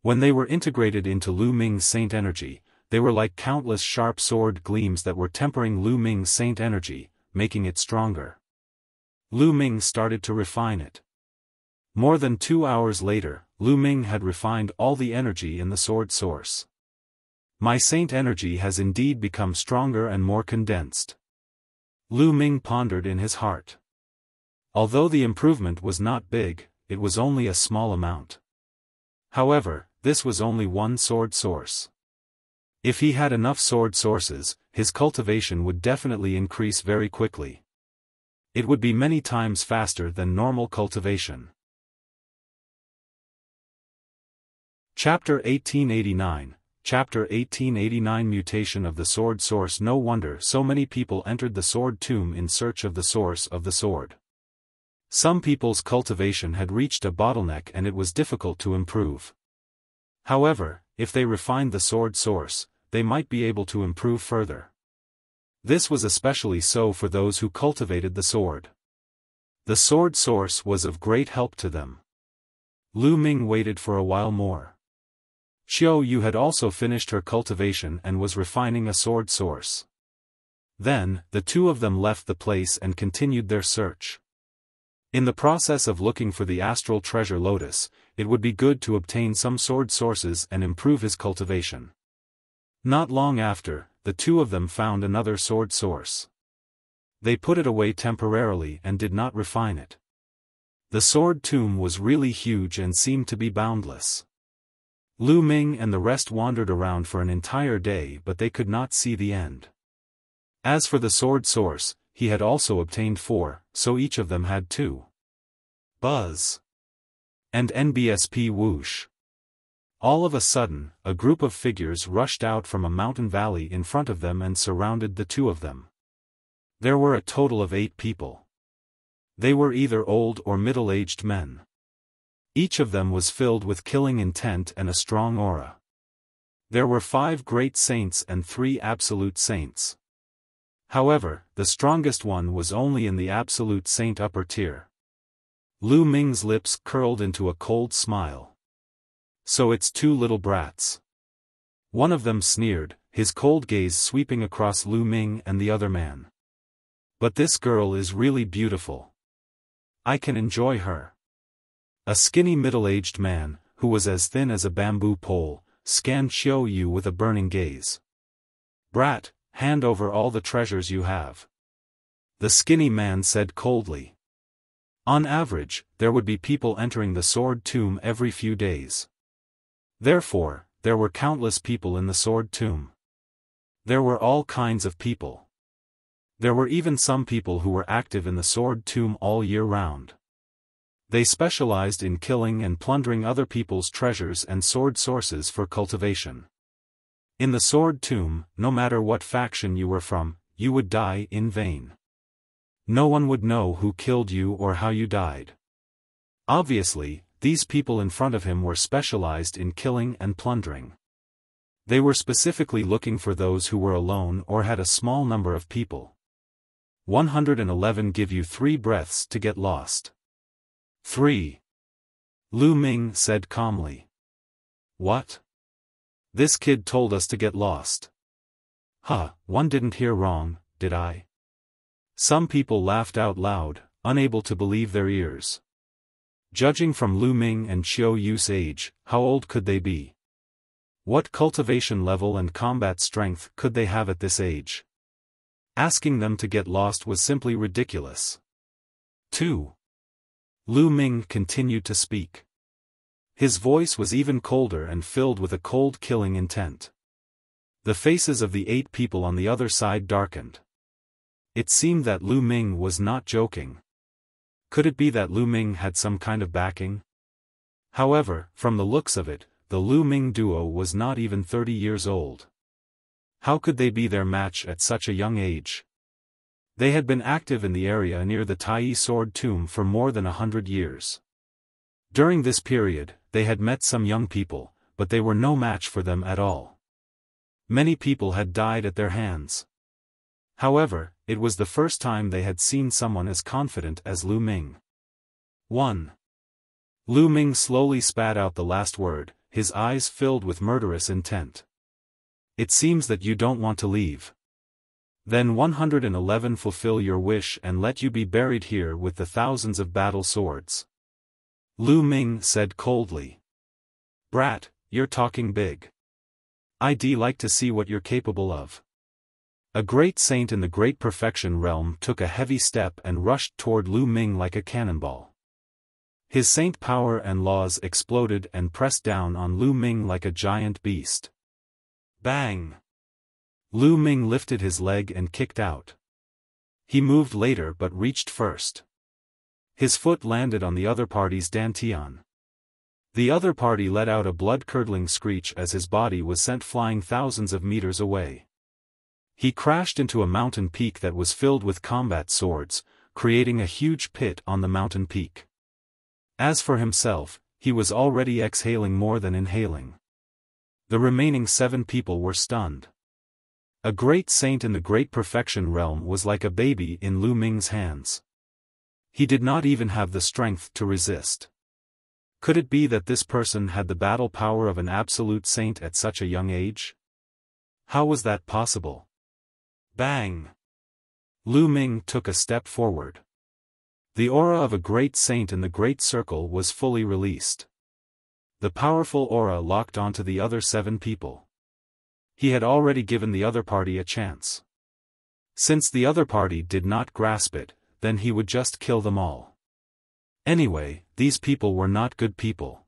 When they were integrated into Lu Ming's saint energy, they were like countless sharp sword gleams that were tempering Lu Ming's saint energy, making it stronger. Lu Ming started to refine it. More than 2 hours later, Lu Ming had refined all the energy in the sword source. My saint energy has indeed become stronger and more condensed. Lu Ming pondered in his heart. Although the improvement was not big, it was only a small amount. However, this was only one sword source. If he had enough sword sources, his cultivation would definitely increase very quickly. It would be many times faster than normal cultivation. Chapter 1889. Chapter 1889 Mutation of the Sword Source. No wonder so many people entered the sword tomb in search of the source of the sword. Some people's cultivation had reached a bottleneck and it was difficult to improve. However, if they refined the sword source, they might be able to improve further. This was especially so for those who cultivated the sword. The sword source was of great help to them. Lu Ming waited for a while more. Qiu Yue had also finished her cultivation and was refining a sword source. Then, the two of them left the place and continued their search. In the process of looking for the astral treasure Lotus, it would be good to obtain some sword sources and improve his cultivation. Not long after, the two of them found another sword source. They put it away temporarily and did not refine it. The sword tomb was really huge and seemed to be boundless. Lu Ming and the rest wandered around for an entire day but they could not see the end. As for the sword source, he had also obtained 4, so each of them had 2. Buzz. And NBSP whoosh. All of a sudden, a group of figures rushed out from a mountain valley in front of them and surrounded the two of them. There were a total of 8 people. They were either old or middle-aged men. Each of them was filled with killing intent and a strong aura. There were 5 great saints and 3 absolute saints. However, the strongest one was only in the absolute saint upper tier. Lu Ming's lips curled into a cold smile. So it's 2 little brats. One of them sneered, his cold gaze sweeping across Lu Ming and the other man. But this girl is really beautiful. I can enjoy her. A skinny middle-aged man, who was as thin as a bamboo pole, scanned Qiu Yue with a burning gaze. Brat, hand over all the treasures you have. The skinny man said coldly. On average, there would be people entering the sword tomb every few days. Therefore, there were countless people in the sword tomb. There were all kinds of people. There were even some people who were active in the sword tomb all year round. They specialized in killing and plundering other people's treasures and sword sources for cultivation. In the sword tomb, no matter what faction you were from, you would die in vain. No one would know who killed you or how you died. Obviously, these people in front of him were specialized in killing and plundering. They were specifically looking for those who were alone or had a small number of people. 111 give you 3 breaths to get lost. 3. Lu Ming said calmly. What? This kid told us to get lost. One didn't hear wrong, did I? Some people laughed out loud, unable to believe their ears. Judging from Lu Ming and Qiu Yue's age, how old could they be? What cultivation level and combat strength could they have at this age? Asking them to get lost was simply ridiculous. 2. Lu Ming continued to speak. His voice was even colder and filled with a cold killing intent. The faces of the 8 people on the other side darkened. It seemed that Lu Ming was not joking. Could it be that Lu Ming had some kind of backing? However, from the looks of it, the Lu Ming duo was not even 30 years old. How could they be their match at such a young age? They had been active in the area near the Taiyi sword tomb for more than 100 years. During this period, they had met some young people, but they were no match for them at all. Many people had died at their hands. However, it was the first time they had seen someone as confident as Lu Ming. 1. Lu Ming slowly spat out the last word, his eyes filled with murderous intent. It seems that you don't want to leave. Then 111 fulfill your wish and let you be buried here with the thousands of battle swords. Lu Ming said coldly. Brat, you're talking big. I'd like to see what you're capable of. A great saint in the Great Perfection realm took a heavy step and rushed toward Lu Ming like a cannonball. His saint power and laws exploded and pressed down on Lu Ming like a giant beast. Bang! Lu Ming lifted his leg and kicked out. He moved later but reached first. His foot landed on the other party's dantian. The other party let out a blood-curdling screech as his body was sent flying thousands of meters away. He crashed into a mountain peak that was filled with combat swords, creating a huge pit on the mountain peak. As for himself, he was already exhaling more than inhaling. The remaining 7 people were stunned. A great saint in the Great Perfection realm was like a baby in Lu Ming's hands. He did not even have the strength to resist. Could it be that this person had the battle power of an absolute saint at such a young age? How was that possible? Bang! Lu Ming took a step forward. The aura of a great saint in the Great Circle was fully released. The powerful aura locked onto the other 7 people. He had already given the other party a chance. Since the other party did not grasp it, then he would just kill them all. Anyway, these people were not good people.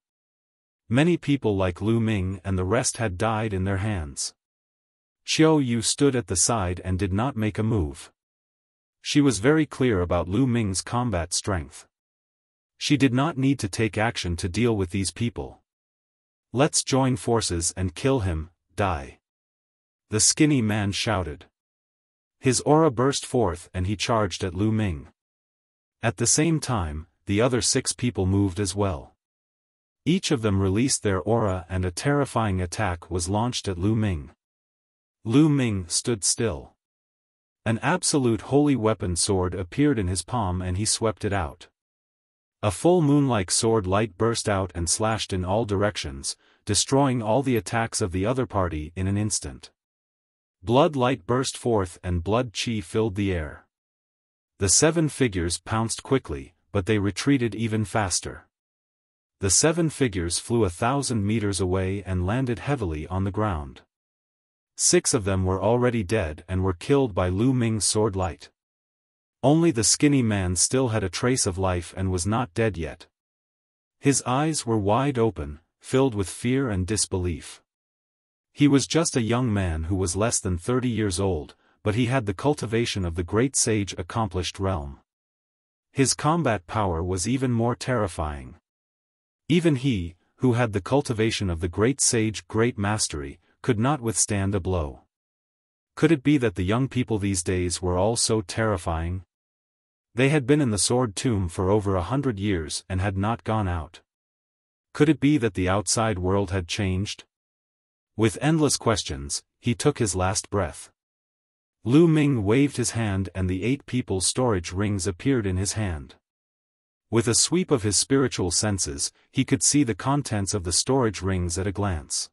Many people like Lu Ming and the rest had died in their hands. Qiu Yue stood at the side and did not make a move. She was very clear about Lu Ming's combat strength. She did not need to take action to deal with these people. Let's join forces and kill him, die. The skinny man shouted. His aura burst forth and he charged at Lu Ming. At the same time, the other 6 people moved as well. Each of them released their aura and a terrifying attack was launched at Lu Ming. Lu Ming stood still. An absolute holy weapon sword appeared in his palm and he swept it out. A full moon-like sword light burst out and slashed in all directions, destroying all the attacks of the other party in an instant. Blood light burst forth and blood chi filled the air. The 7 figures pounced quickly, but they retreated even faster. The 7 figures flew 1,000 meters away and landed heavily on the ground. 6 of them were already dead and were killed by Lu Ming's sword light. Only the skinny man still had a trace of life and was not dead yet. His eyes were wide open, filled with fear and disbelief. He was just a young man who was less than 30 years old, but he had the cultivation of the great sage accomplished realm. His combat power was even more terrifying. Even he, who had the cultivation of the great sage great mastery, could not withstand a blow. Could it be that the young people these days were all so terrifying? They had been in the sword tomb for over 100 years and had not gone out. Could it be that the outside world had changed? With endless questions, he took his last breath. Lu Ming waved his hand and the 8 people's storage rings appeared in his hand. With a sweep of his spiritual senses, he could see the contents of the storage rings at a glance.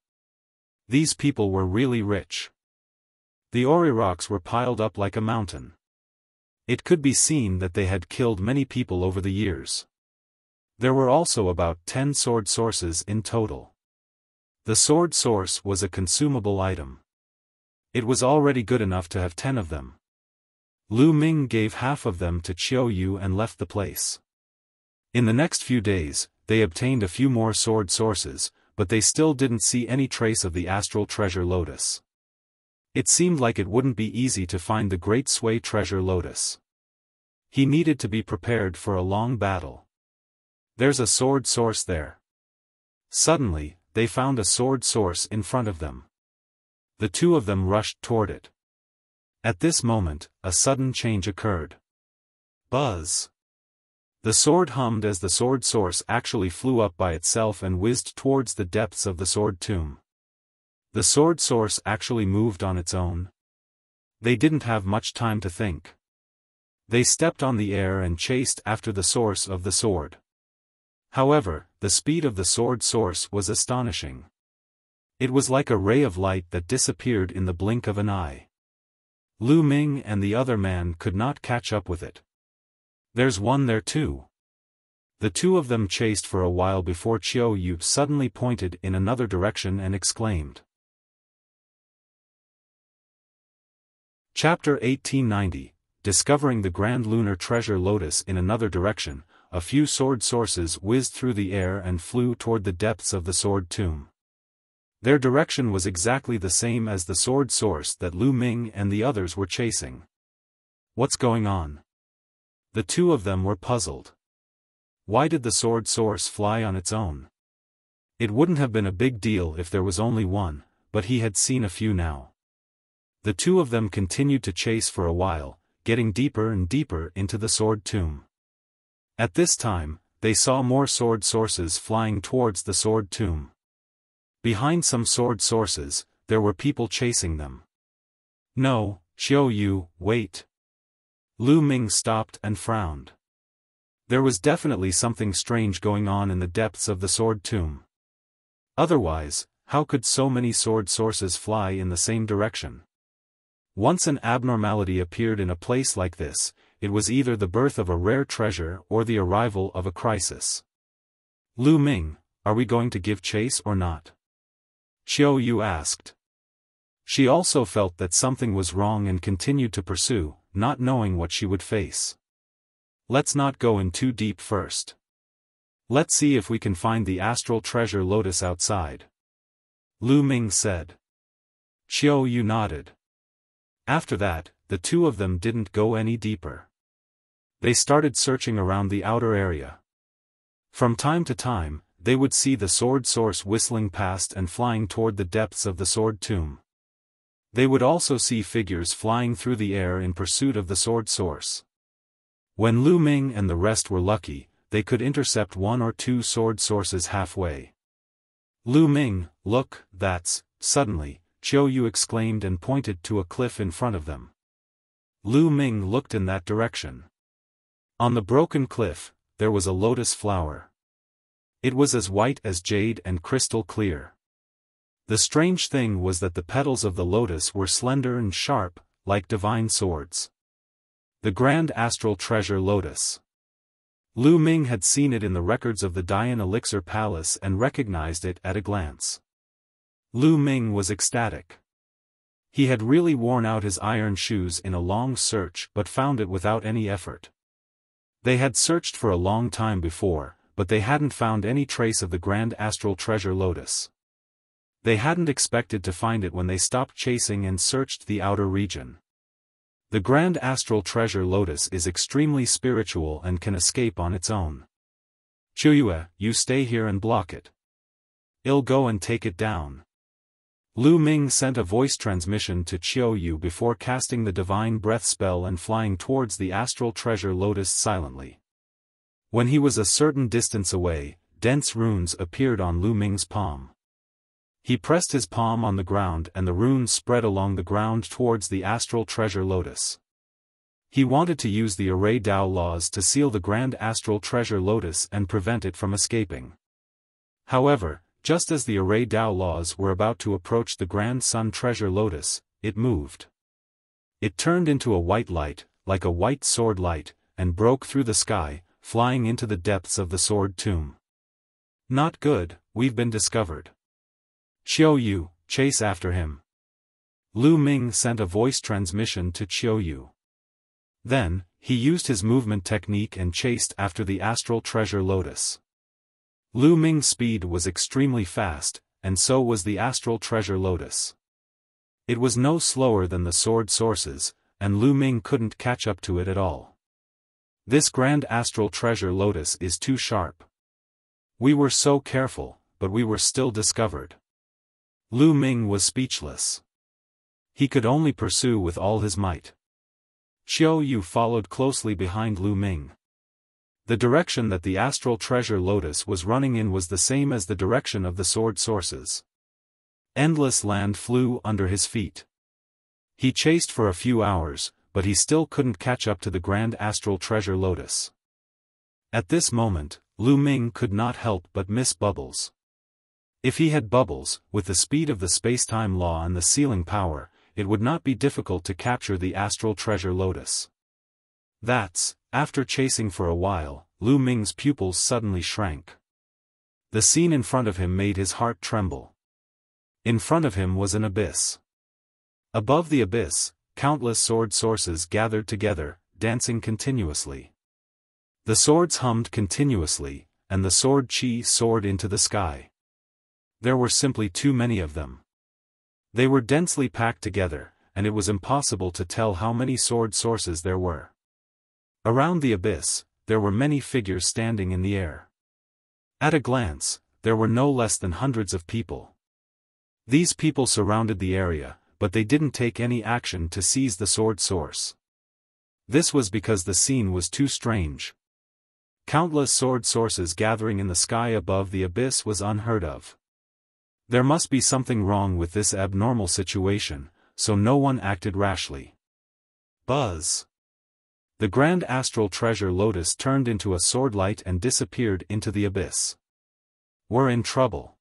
These people were really rich. The ori rocks were piled up like a mountain. It could be seen that they had killed many people over the years. There were also about 10 sword sources in total. The sword source was a consumable item. It was already good enough to have 10 of them. Lu Ming gave half of them to Qiu Yue and left the place. In the next few days, they obtained a few more sword sources, but they still didn't see any trace of the astral treasure Lotus. It seemed like it wouldn't be easy to find the Great Sui treasure Lotus. He needed to be prepared for a long battle. There's a sword source there. Suddenly, they found a sword source in front of them. The two of them rushed toward it. At this moment, a sudden change occurred. Buzz! The sword hummed as the sword source actually flew up by itself and whizzed towards the depths of the sword tomb. The sword source actually moved on its own. They didn't have much time to think. They stepped on the air and chased after the source of the sword. However, the speed of the sword source was astonishing. It was like a ray of light that disappeared in the blink of an eye. Lu Ming and the other man could not catch up with it. There's one there too. The two of them chased for a while before Qiu Yue suddenly pointed in another direction and exclaimed. Chapter 1890, Discovering the Grand Lunar Treasure Lotus in another direction. A few sword sources whizzed through the air and flew toward the depths of the sword tomb. Their direction was exactly the same as the sword source that Lu Ming and the others were chasing. What's going on? The two of them were puzzled. Why did the sword source fly on its own? It wouldn't have been a big deal if there was only one, but he had seen a few now. The two of them continued to chase for a while, getting deeper and deeper into the sword tomb. At this time, they saw more sword sources flying towards the sword tomb. Behind some sword sources, there were people chasing them. No, Qiu Yue, wait. Lu Ming stopped and frowned. There was definitely something strange going on in the depths of the sword tomb. Otherwise, how could so many sword sources fly in the same direction? Once an abnormality appeared in a place like this, it was either the birth of a rare treasure or the arrival of a crisis. Lu Ming, are we going to give chase or not? Qiu Yue asked. She also felt that something was wrong and continued to pursue, not knowing what she would face. Let's not go in too deep first. Let's see if we can find the astral treasure Lotus outside. Lu Ming said. Qiu Yue nodded. After that, the two of them didn't go any deeper. They started searching around the outer area. From time to time, they would see the sword source whistling past and flying toward the depths of the sword tomb. They would also see figures flying through the air in pursuit of the sword source. When Lu Ming and the rest were lucky, they could intercept one or two sword sources halfway. Lu Ming, look, that's, suddenly, Qiu Yue exclaimed and pointed to a cliff in front of them. Lu Ming looked in that direction. On the broken cliff, there was a lotus flower. It was as white as jade and crystal clear. The strange thing was that the petals of the lotus were slender and sharp, like divine swords. The Grand Astral Treasure Lotus. Lu Ming had seen it in the records of the Dian Elixir Palace and recognized it at a glance. Lu Ming was ecstatic. He had really worn out his iron shoes in a long search but found it without any effort. They had searched for a long time before, but they hadn't found any trace of the Grand Astral Treasure Lotus. They hadn't expected to find it when they stopped chasing and searched the outer region. The Grand Astral Treasure Lotus is extremely spiritual and can escape on its own. Qiu Yue, you stay here and block it. I'll go and take it down. Lu Ming sent a voice transmission to Qiu Yue before casting the divine breath spell and flying towards the astral treasure Lotus silently. When he was a certain distance away, dense runes appeared on Lu Ming's palm. He pressed his palm on the ground and the runes spread along the ground towards the astral treasure Lotus. He wanted to use the Array Dao laws to seal the Grand Astral Treasure Lotus and prevent it from escaping. However, just as the Array Dao laws were about to approach the Grand Sun Treasure Lotus, it moved. It turned into a white light, like a white sword light, and broke through the sky, flying into the depths of the sword tomb. Not good, we've been discovered. Qiu Yue, chase after him. Lu Ming sent a voice transmission to Qiu Yue. Then, he used his movement technique and chased after the astral treasure Lotus. Lu Ming's speed was extremely fast, and so was the astral treasure Lotus. It was no slower than the sword sources, and Lu Ming couldn't catch up to it at all. This grand astral treasure Lotus is too sharp. We were so careful, but we were still discovered. Lu Ming was speechless. He could only pursue with all his might. Qiu Yue followed closely behind Lu Ming. The direction that the astral treasure Lotus was running in was the same as the direction of the sword sources. Endless land flew under his feet. He chased for a few hours, but he still couldn't catch up to the grand astral treasure Lotus. At this moment, Lu Ming could not help but miss Bubbles. If he had Bubbles, with the speed of the space-time law and the sealing power, it would not be difficult to capture the astral treasure Lotus. After chasing for a while, Lu Ming's pupils suddenly shrank. The scene in front of him made his heart tremble. In front of him was an abyss. Above the abyss, countless sword sources gathered together, dancing continuously. The swords hummed continuously, and the sword chi soared into the sky. There were simply too many of them. They were densely packed together, and it was impossible to tell how many sword sources there were. Around the abyss, there were many figures standing in the air. At a glance, there were no less than hundreds of people. These people surrounded the area, but they didn't take any action to seize the sword source. This was because the scene was too strange. Countless sword sources gathering in the sky above the abyss was unheard of. There must be something wrong with this abnormal situation, so no one acted rashly. Buzz! The grand astral treasure Lotus turned into a sword light and disappeared into the abyss. We're in trouble.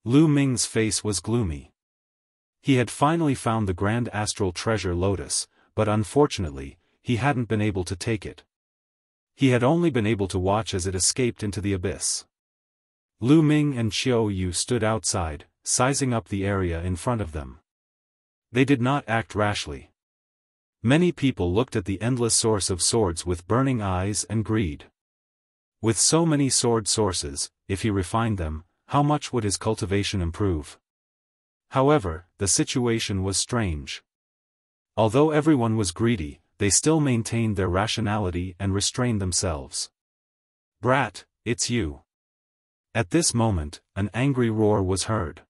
Lu Ming's face was gloomy. He had finally found the grand astral treasure Lotus, but unfortunately, he hadn't been able to take it. He had only been able to watch as it escaped into the abyss. Lu Ming and Qiu Yue stood outside, sizing up the area in front of them. They did not act rashly. Many people looked at the endless source of swords with burning eyes and greed. With so many sword sources, if he refined them, how much would his cultivation improve? However, the situation was strange. Although everyone was greedy, they still maintained their rationality and restrained themselves. Brat, it's you. At this moment, an angry roar was heard.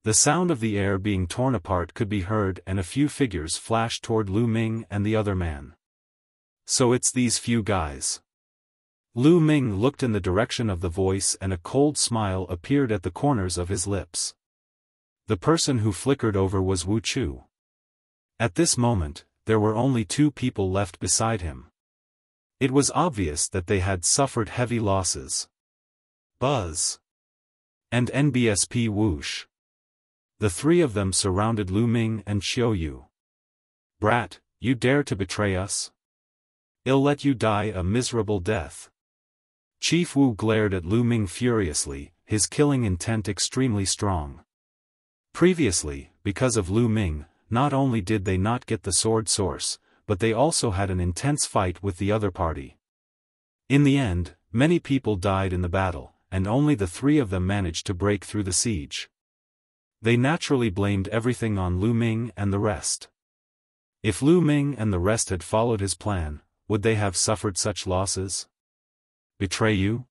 The sound of the air being torn apart could be heard and a few figures flashed toward Lu Ming and the other man. So it's these few guys. Lu Ming looked in the direction of the voice and a cold smile appeared at the corners of his lips. The person who flickered over was Wuxia. At this moment, there were only two people left beside him. It was obvious that they had suffered heavy losses. Buzz! And NBSP Whoosh! The three of them surrounded Lu Ming and Qiu Yue. Brat, you dare to betray us? I'll let you die a miserable death. Chief Wu glared at Lu Ming furiously, his killing intent extremely strong. Previously, because of Lu Ming, not only did they not get the sword source, but they also had an intense fight with the other party. In the end, many people died in the battle, and only the three of them managed to break through the siege. They naturally blamed everything on Lu Ming and the rest. If Lu Ming and the rest had followed his plan, would they have suffered such losses? Betray you?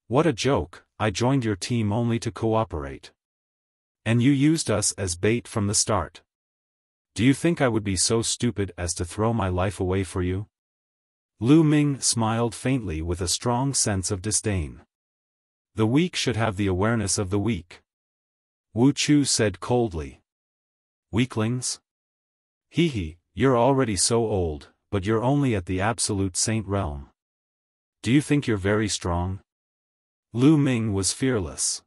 What a joke, I joined your team only to cooperate. And you used us as bait from the start. Do you think I would be so stupid as to throw my life away for you? Lu Ming smiled faintly with a strong sense of disdain. The weak should have the awareness of the weak. Wuxia said coldly. Weaklings? Hee, you're already so old, but you're only at the absolute saint realm. Do you think you're very strong? Lu Ming was fearless.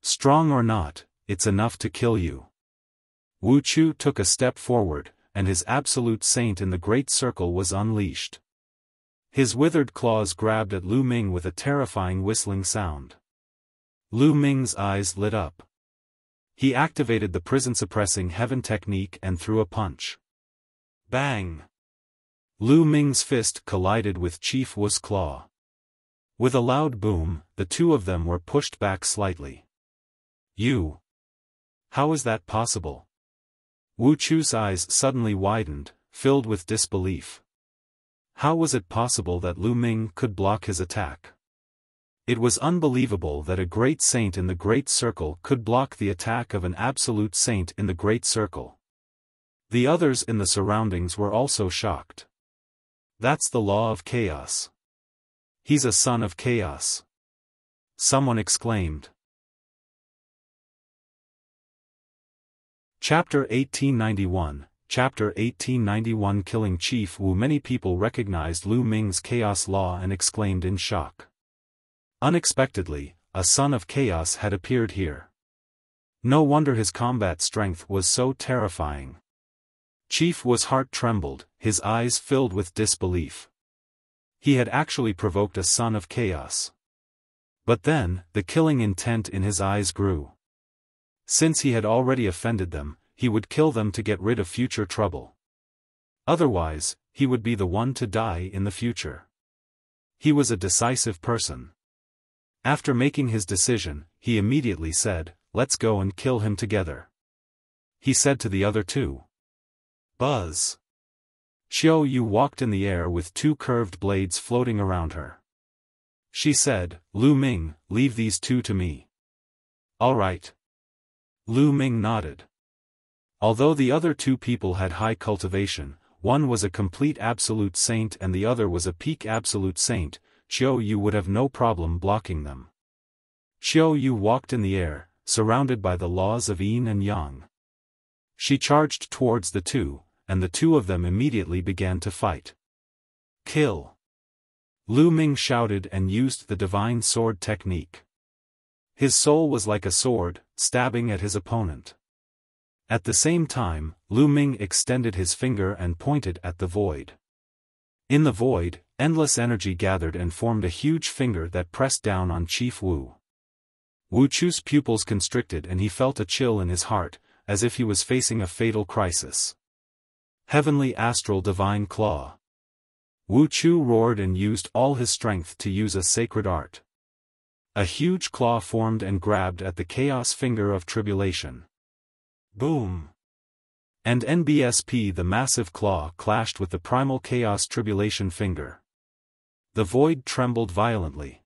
Strong or not, it's enough to kill you. Wuxia took a step forward, and his absolute saint in the great circle was unleashed. His withered claws grabbed at Lu Ming with a terrifying whistling sound. Lu Ming's eyes lit up. He activated the prison-suppressing heaven technique and threw a punch. Bang! Lu Ming's fist collided with Chief Wu's claw. With a loud boom, the two of them were pushed back slightly. You! How is that possible? Wu Qiu's eyes suddenly widened, filled with disbelief. How was it possible that Lu Ming could block his attack? It was unbelievable that a great saint in the Great Circle could block the attack of an absolute saint in the Great Circle. The others in the surroundings were also shocked. That's the law of chaos. He's a son of chaos. Someone exclaimed. Chapter 1891, Chapter 1891 Killing Chief Wu. Many people recognized Lu Ming's chaos law and exclaimed in shock. Unexpectedly, a son of chaos had appeared here. No wonder his combat strength was so terrifying. Chief Wu's heart trembled, his eyes filled with disbelief. He had actually provoked a son of chaos. But then, the killing intent in his eyes grew. Since he had already offended them, he would kill them to get rid of future trouble. Otherwise, he would be the one to die in the future. He was a decisive person. After making his decision, he immediately said, "Let's go and kill him together." He said to the other two. Buzz. Qiu Yue walked in the air with two curved blades floating around her. She said, "Lu Ming, leave these two to me." "All right." Lu Ming nodded. Although the other two people had high cultivation, one was a complete absolute saint and the other was a peak absolute saint, Qiu Yue would have no problem blocking them. Qiu Yue walked in the air, surrounded by the laws of yin and yang. She charged towards the two, and the two of them immediately began to fight. Kill! Lu Ming shouted and used the divine sword technique. His soul was like a sword, stabbing at his opponent. At the same time, Lu Ming extended his finger and pointed at the void. In the void, endless energy gathered and formed a huge finger that pressed down on Chief Wu. Wu Qiu's pupils constricted and he felt a chill in his heart, as if he was facing a fatal crisis. Heavenly Astral Divine Claw. Wu Qiu roared and used all his strength to use a sacred art. A huge claw formed and grabbed at the Chaos Finger of Tribulation. Boom! And NBSP, the massive claw, clashed with the primal Chaos Tribulation Finger. The void trembled violently.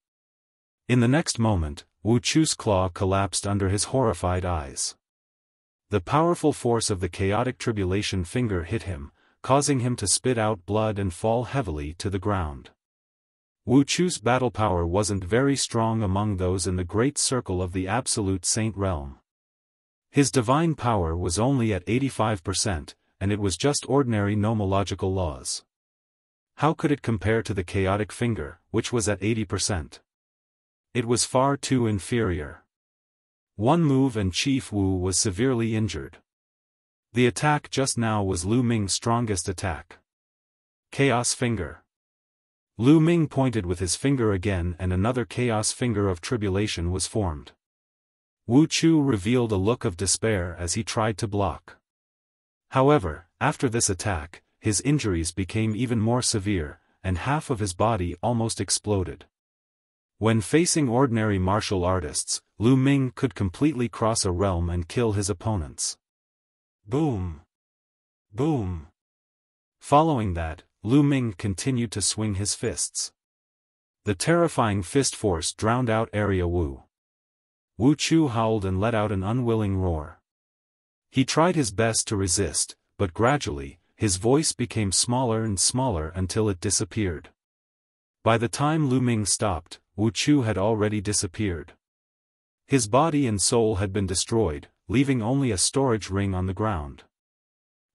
In the next moment, Wu Qiu's claw collapsed under his horrified eyes. The powerful force of the Chaotic Tribulation Finger hit him, causing him to spit out blood and fall heavily to the ground. Wu Qiu's battle power wasn't very strong among those in the great circle of the Absolute Saint realm. His divine power was only at 85%, and it was just ordinary nomological laws. How could it compare to the Chaotic Finger, which was at 80%? It was far too inferior. One move and Chief Wu was severely injured. The attack just now was Lu Ming's strongest attack. Chaos Finger. Lu Ming pointed with his finger again and another Chaos Finger of Tribulation was formed. Wu Qiu revealed a look of despair as he tried to block. However, after this attack, his injuries became even more severe, and half of his body almost exploded. When facing ordinary martial artists, Lu Ming could completely cross a realm and kill his opponents. Boom! Boom! Following that, Lu Ming continued to swing his fists. The terrifying fist force drowned out Area Wu. Wu Qiu howled and let out an unwilling roar. He tried his best to resist, but gradually, his voice became smaller and smaller until it disappeared. By the time Lu Ming stopped, Wu Qiu had already disappeared. His body and soul had been destroyed, leaving only a storage ring on the ground.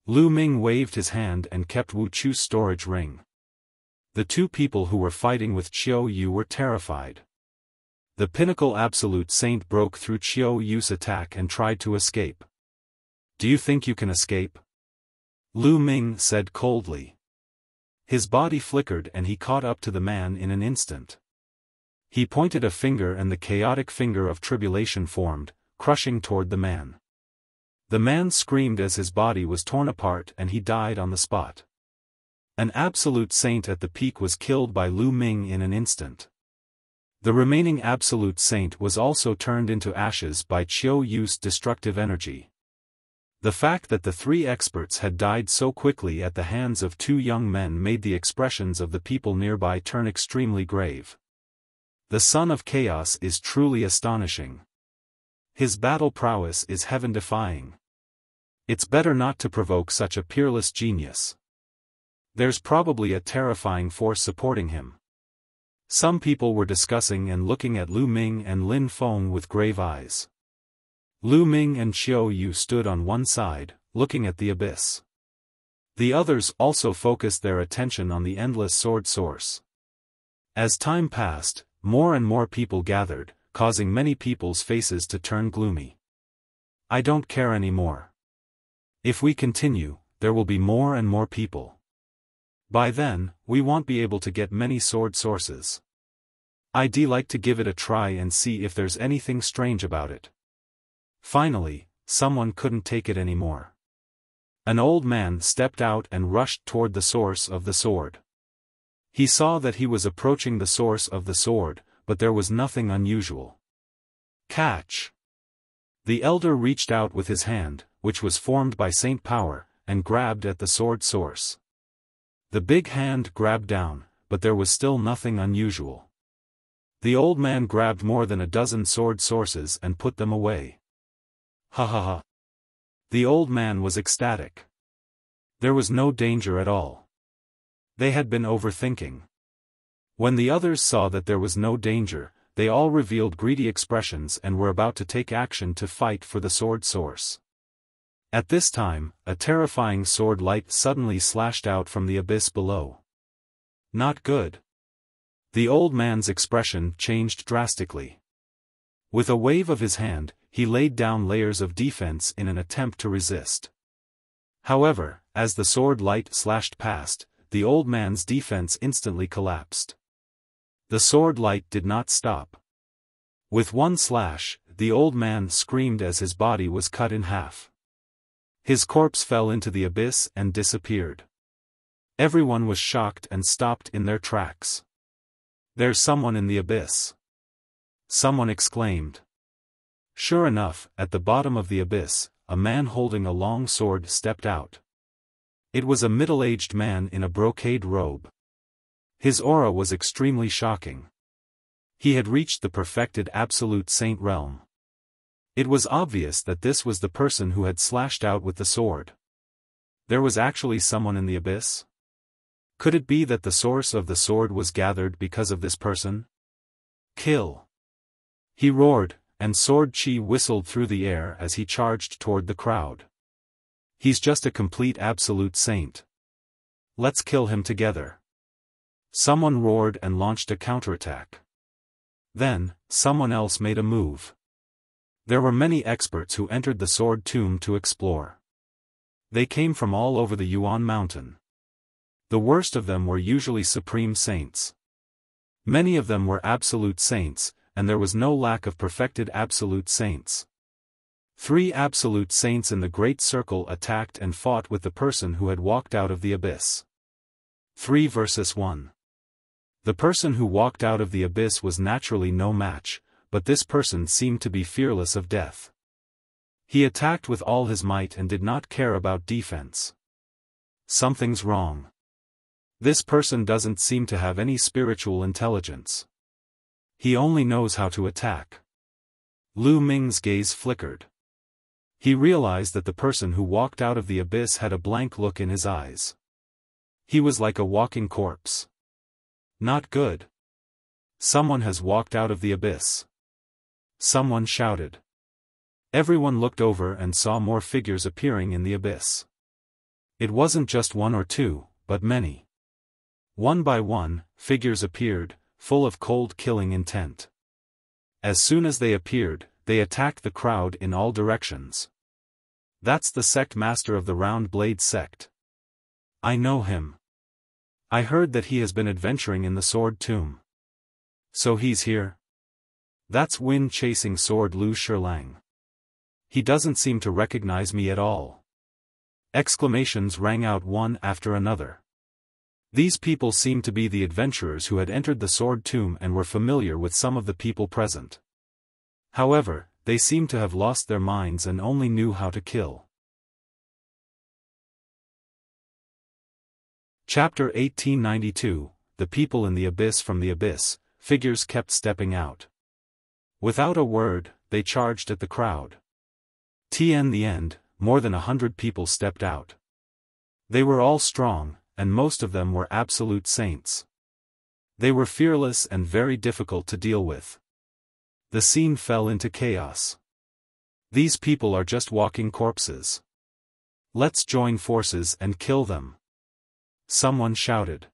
Lu Ming waved his hand and kept Wu Qiu's storage ring. The two people who were fighting with Qiu Yue were terrified. The pinnacle absolute saint broke through Qiu Yue's attack and tried to escape. "Do you think you can escape?" Lu Ming said coldly. His body flickered and he caught up to the man in an instant. He pointed a finger and the Chaotic Finger of Tribulation formed, crushing toward the man. The man screamed as his body was torn apart and he died on the spot. An absolute saint at the peak was killed by Lu Ming in an instant. The remaining absolute saint was also turned into ashes by Qiu Yue's destructive energy. The fact that the three experts had died so quickly at the hands of two young men made the expressions of the people nearby turn extremely grave. The Son of Chaos is truly astonishing. His battle prowess is heaven-defying. It's better not to provoke such a peerless genius. There's probably a terrifying force supporting him. Some people were discussing and looking at Lu Ming and Lin Feng with grave eyes. Lu Ming and Qiu Yue stood on one side, looking at the abyss. The others also focused their attention on the endless sword source. As time passed, more and more people gathered, causing many people's faces to turn gloomy. I don't care anymore. If we continue, there will be more and more people. By then, we won't be able to get many sword sources. I'd like to give it a try and see if there's anything strange about it. Finally, someone couldn't take it anymore. An old man stepped out and rushed toward the source of the sword. He saw that he was approaching the source of the sword, but there was nothing unusual. Catch! The elder reached out with his hand, which was formed by Saint Power, and grabbed at the sword source. The big hand grabbed down, but there was still nothing unusual. The old man grabbed more than a dozen sword sources and put them away. Ha ha ha. The old man was ecstatic. There was no danger at all. They had been overthinking. When the others saw that there was no danger, they all revealed greedy expressions and were about to take action to fight for the sword source. At this time, a terrifying sword light suddenly slashed out from the abyss below. Not good. The old man's expression changed drastically. With a wave of his hand, he laid down layers of defense in an attempt to resist. However, as the sword light slashed past, the old man's defense instantly collapsed. The sword light did not stop. With one slash, the old man screamed as his body was cut in half. His corpse fell into the abyss and disappeared. Everyone was shocked and stopped in their tracks. "There's someone in the abyss!" Someone exclaimed. Sure enough, at the bottom of the abyss, a man holding a long sword stepped out. It was a middle-aged man in a brocade robe. His aura was extremely shocking. He had reached the perfected absolute saint realm. It was obvious that this was the person who had slashed out with the sword. There was actually someone in the abyss? Could it be that the source of the sword was gathered because of this person? Kill! He roared, and sword chi whistled through the air as he charged toward the crowd. He's just a complete absolute saint. Let's kill him together. Someone roared and launched a counterattack. Then, someone else made a move. There were many experts who entered the sword tomb to explore. They came from all over the Yuan mountain. The worst of them were usually supreme saints. Many of them were absolute saints, and there was no lack of perfected absolute saints. 3 absolute saints in the Great Circle attacked and fought with the person who had walked out of the abyss. 3 versus 1. The person who walked out of the abyss was naturally no match, but this person seemed to be fearless of death. He attacked with all his might and did not care about defense. Something's wrong. This person doesn't seem to have any spiritual intelligence. He only knows how to attack. Lu Ming's gaze flickered. He realized that the person who walked out of the abyss had a blank look in his eyes. He was like a walking corpse. Not good. Someone has walked out of the abyss. Someone shouted. Everyone looked over and saw more figures appearing in the abyss. It wasn't just 1 or 2, but many. One by one, figures appeared, full of cold killing intent. As soon as they appeared, they attacked the crowd in all directions. That's the sect master of the Round Blade sect. I know him. I heard that he has been adventuring in the sword tomb. So he's here? That's wind-chasing sword Luo Xiang. He doesn't seem to recognize me at all. Exclamations rang out one after another. These people seemed to be the adventurers who had entered the sword tomb and were familiar with some of the people present. However, they seemed to have lost their minds and only knew how to kill. Chapter 1892, The People in the Abyss. From the abyss, figures kept stepping out. Without a word, they charged at the crowd. In the end, more than 100 people stepped out. They were all strong, and most of them were absolute saints. They were fearless and very difficult to deal with. The scene fell into chaos. These people are just walking corpses. Let's join forces and kill them. Someone shouted.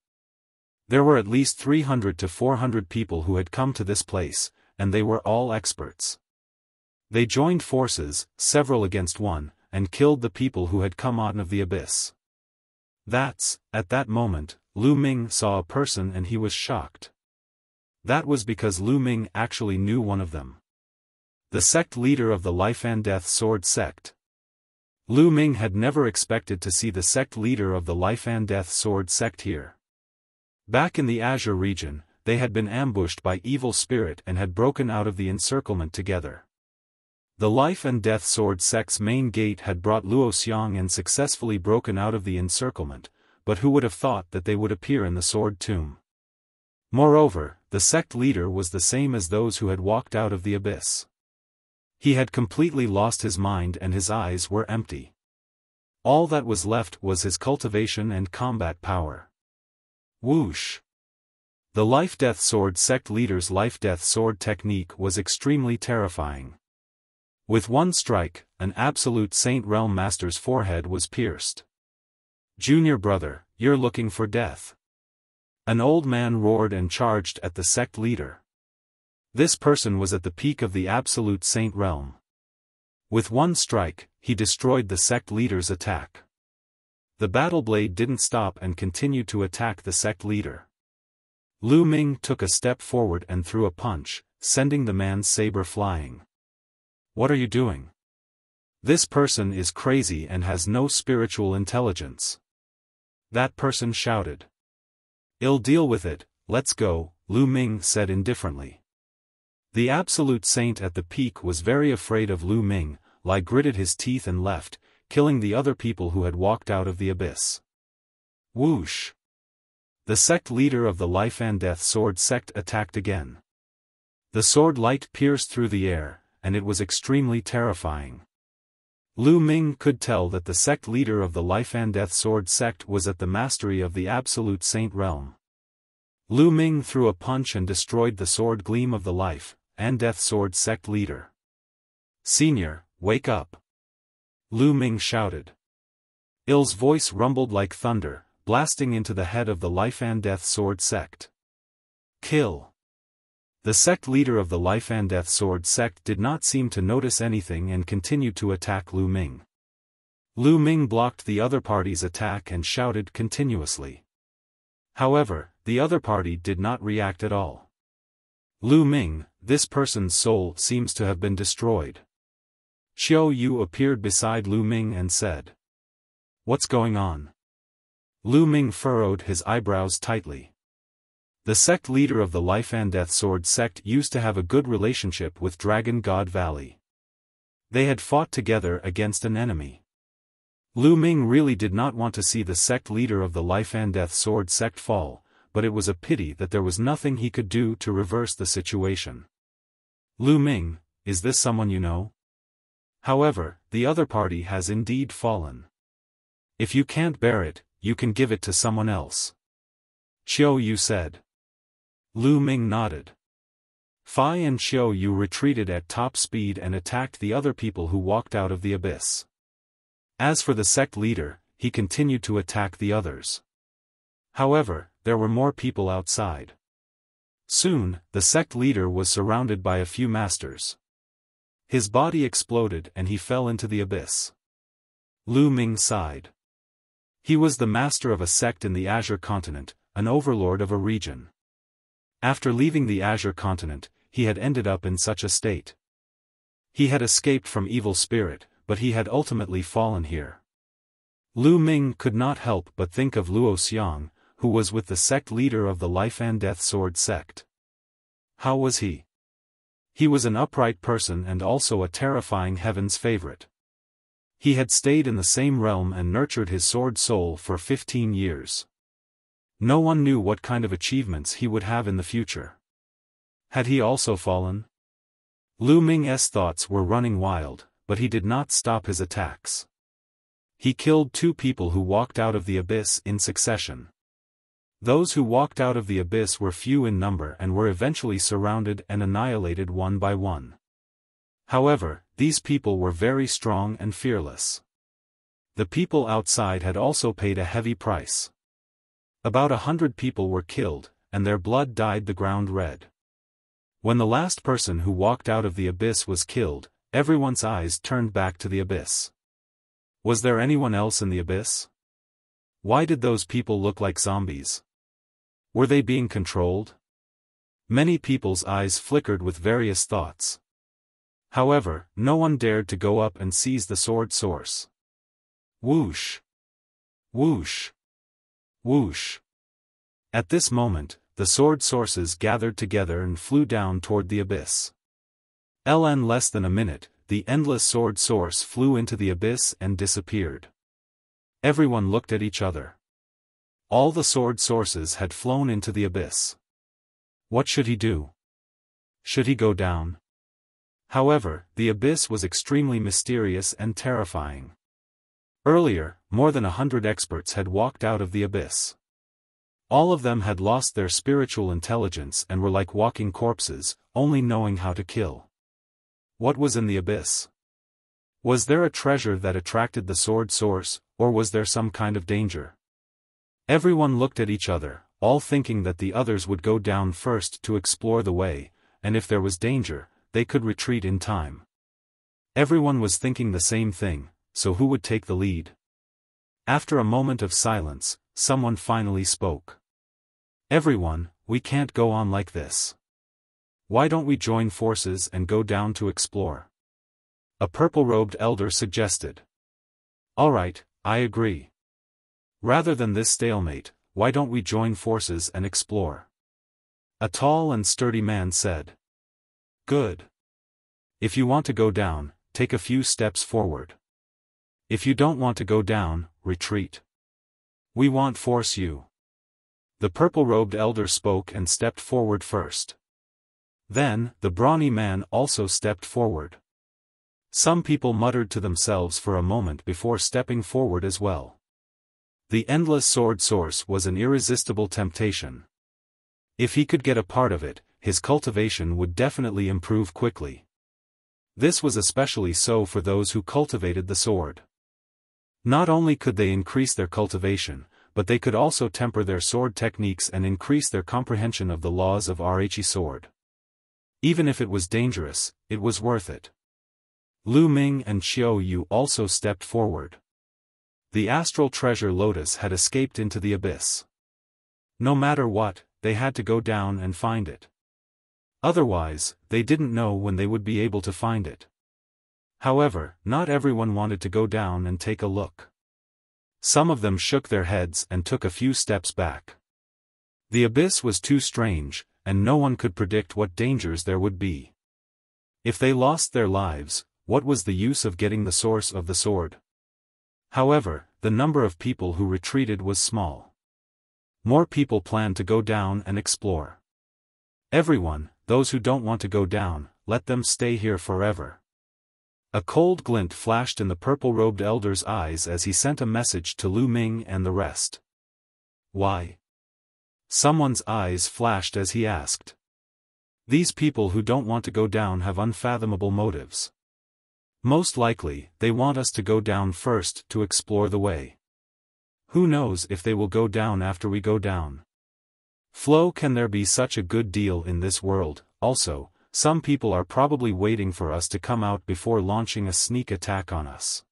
There were at least 300 to 400 people who had come to this place, and they were all experts. They joined forces, several against one, and killed the people who had come out of the abyss. At that moment, Lu Ming saw a person and he was shocked. That was because Lu Ming actually knew one of them. The sect leader of the Life and Death Sword sect. Lu Ming had never expected to see the sect leader of the Life and Death Sword sect here. Back in the Azure region, they had been ambushed by evil spirit and had broken out of the encirclement together. The Life and Death Sword sect's main gate had brought Luo Xiang and successfully broken out of the encirclement, but who would have thought that they would appear in the Sword Tomb? Moreover, the sect leader was the same as those who had walked out of the abyss. He had completely lost his mind and his eyes were empty. All that was left was his cultivation and combat power. Whoosh! The Life-Death Sword sect leader's Life-Death Sword technique was extremely terrifying. With one strike, an absolute Saint Realm Master's forehead was pierced. Junior brother, you're looking for death. An old man roared and charged at the sect leader. This person was at the peak of the absolute Saint Realm. With one strike, he destroyed the sect leader's attack. The battle blade didn't stop and continued to attack the sect leader. Lu Ming took a step forward and threw a punch, sending the man's saber flying. What are you doing? This person is crazy and has no spiritual intelligence. That person shouted. I'll deal with it, let's go, Lu Ming said indifferently. The absolute saint at the peak was very afraid of Lu Ming, gritted his teeth and left, killing the other people who had walked out of the abyss. Whoosh! The sect leader of the Life and Death Sword sect attacked again. The sword light pierced through the air, and it was extremely terrifying. Lu Ming could tell that the sect leader of the Life and Death Sword sect was at the mastery of the absolute saint realm. Lu Ming threw a punch and destroyed the sword gleam of the Life and Death Sword sect leader. Senior, wake up! Lu Ming shouted. Il's voice rumbled like thunder, blasting into the head of the Life and Death Sword sect. Kill! The sect leader of the Life and Death Sword sect did not seem to notice anything and continued to attack Lu Ming. Lu Ming blocked the other party's attack and shouted continuously. However, the other party did not react at all. Lu Ming, this person's soul seems to have been destroyed. Qiu Yue appeared beside Lu Ming and said. What's going on? Lu Ming furrowed his eyebrows tightly. The sect leader of the Life and Death Sword sect used to have a good relationship with Dragon God Valley. They had fought together against an enemy. Lu Ming really did not want to see the sect leader of the Life and Death Sword sect fall, but it was a pity that there was nothing he could do to reverse the situation. Lu Ming, is this someone you know? However, the other party has indeed fallen. If you can't bear it, you can give it to someone else. Qiu Yue said. Lu Ming nodded. Fai and Qiu Yue retreated at top speed and attacked the other people who walked out of the abyss. As for the sect leader, he continued to attack the others. However, there were more people outside. Soon, the sect leader was surrounded by a few masters. His body exploded and he fell into the abyss. Lu Ming sighed. He was the master of a sect in the Azure continent, an overlord of a region. After leaving the Azure continent, he had ended up in such a state. He had escaped from evil spirit, but he had ultimately fallen here. Lu Ming could not help but think of Luo Xiang, who was with the sect leader of the Life and Death Sword sect. How was he? He was an upright person and also a terrifying heaven's favorite. He had stayed in the same realm and nurtured his sword soul for 15 years. No one knew what kind of achievements he would have in the future. Had he also fallen? Lu Ming's thoughts were running wild, but he did not stop his attacks. He killed 2 people who walked out of the abyss in succession. Those who walked out of the abyss were few in number and were eventually surrounded and annihilated one by one. However, these people were very strong and fearless. The people outside had also paid a heavy price. About 100 people were killed, and their blood dyed the ground red. When the last person who walked out of the abyss was killed, everyone's eyes turned back to the abyss. Was there anyone else in the abyss? Why did those people look like zombies? Were they being controlled? Many people's eyes flickered with various thoughts. However, no one dared to go up and seize the sword source. Whoosh! Whoosh! Whoosh! At this moment, the sword sources gathered together and flew down toward the abyss. In less than a minute, the endless sword source flew into the abyss and disappeared. Everyone looked at each other. All the sword sources had flown into the abyss. What should he do? Should he go down? However, the abyss was extremely mysterious and terrifying. Earlier, more than 100 experts had walked out of the abyss. All of them had lost their spiritual intelligence and were like walking corpses, only knowing how to kill. What was in the abyss? Was there a treasure that attracted the sword source, or was there some kind of danger? Everyone looked at each other, all thinking that the others would go down first to explore the way, and if there was danger, they could retreat in time. Everyone was thinking the same thing, so who would take the lead? After a moment of silence, someone finally spoke. Everyone, we can't go on like this. Why don't we join forces and go down to explore? A purple-robed elder suggested. All right, I agree. Rather than this stalemate, why don't we join forces and explore? A tall and sturdy man said. Good. If you want to go down, take a few steps forward. If you don't want to go down, retreat. We won't force you. The purple-robed elder spoke and stepped forward first. Then, the brawny man also stepped forward. Some people muttered to themselves for a moment before stepping forward as well. The endless sword source was an irresistible temptation. If he could get a part of it, his cultivation would definitely improve quickly. This was especially so for those who cultivated the sword. Not only could they increase their cultivation, but they could also temper their sword techniques and increase their comprehension of the laws of Rhe sword. Even if it was dangerous, it was worth it. Lu Ming and Qiu Yue also stepped forward. The astral treasure Lotus had escaped into the abyss. No matter what, they had to go down and find it. Otherwise, they didn't know when they would be able to find it. However, not everyone wanted to go down and take a look. Some of them shook their heads and took a few steps back. The abyss was too strange, and no one could predict what dangers there would be. If they lost their lives, what was the use of getting the source of the sword? However, the number of people who retreated was small. More people planned to go down and explore. Everyone, those who don't want to go down, let them stay here forever. A cold glint flashed in the purple-robed elder's eyes as he sent a message to Lu Ming and the rest. Why? Someone's eyes flashed as he asked. These people who don't want to go down have unfathomable motives. Most likely, they want us to go down first to explore the way. Who knows if they will go down after we go down? Can there be such a good deal in this world? Also, some people are probably waiting for us to come out before launching a sneak attack on us.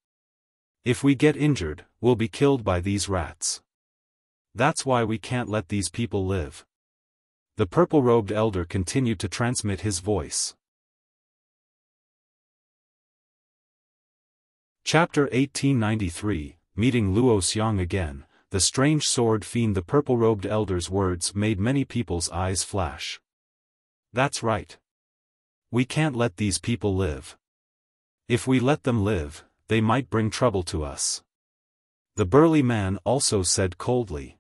If we get injured, we'll be killed by these rats. That's why we can't let these people live. The purple-robed elder continued to transmit his voice. Chapter 1893, Meeting Luo Xiang again, the strange sword fiend. The purple-robed elder's words made many people's eyes flash. That's right. We can't let these people live. If we let them live, they might bring trouble to us. The burly man also said coldly.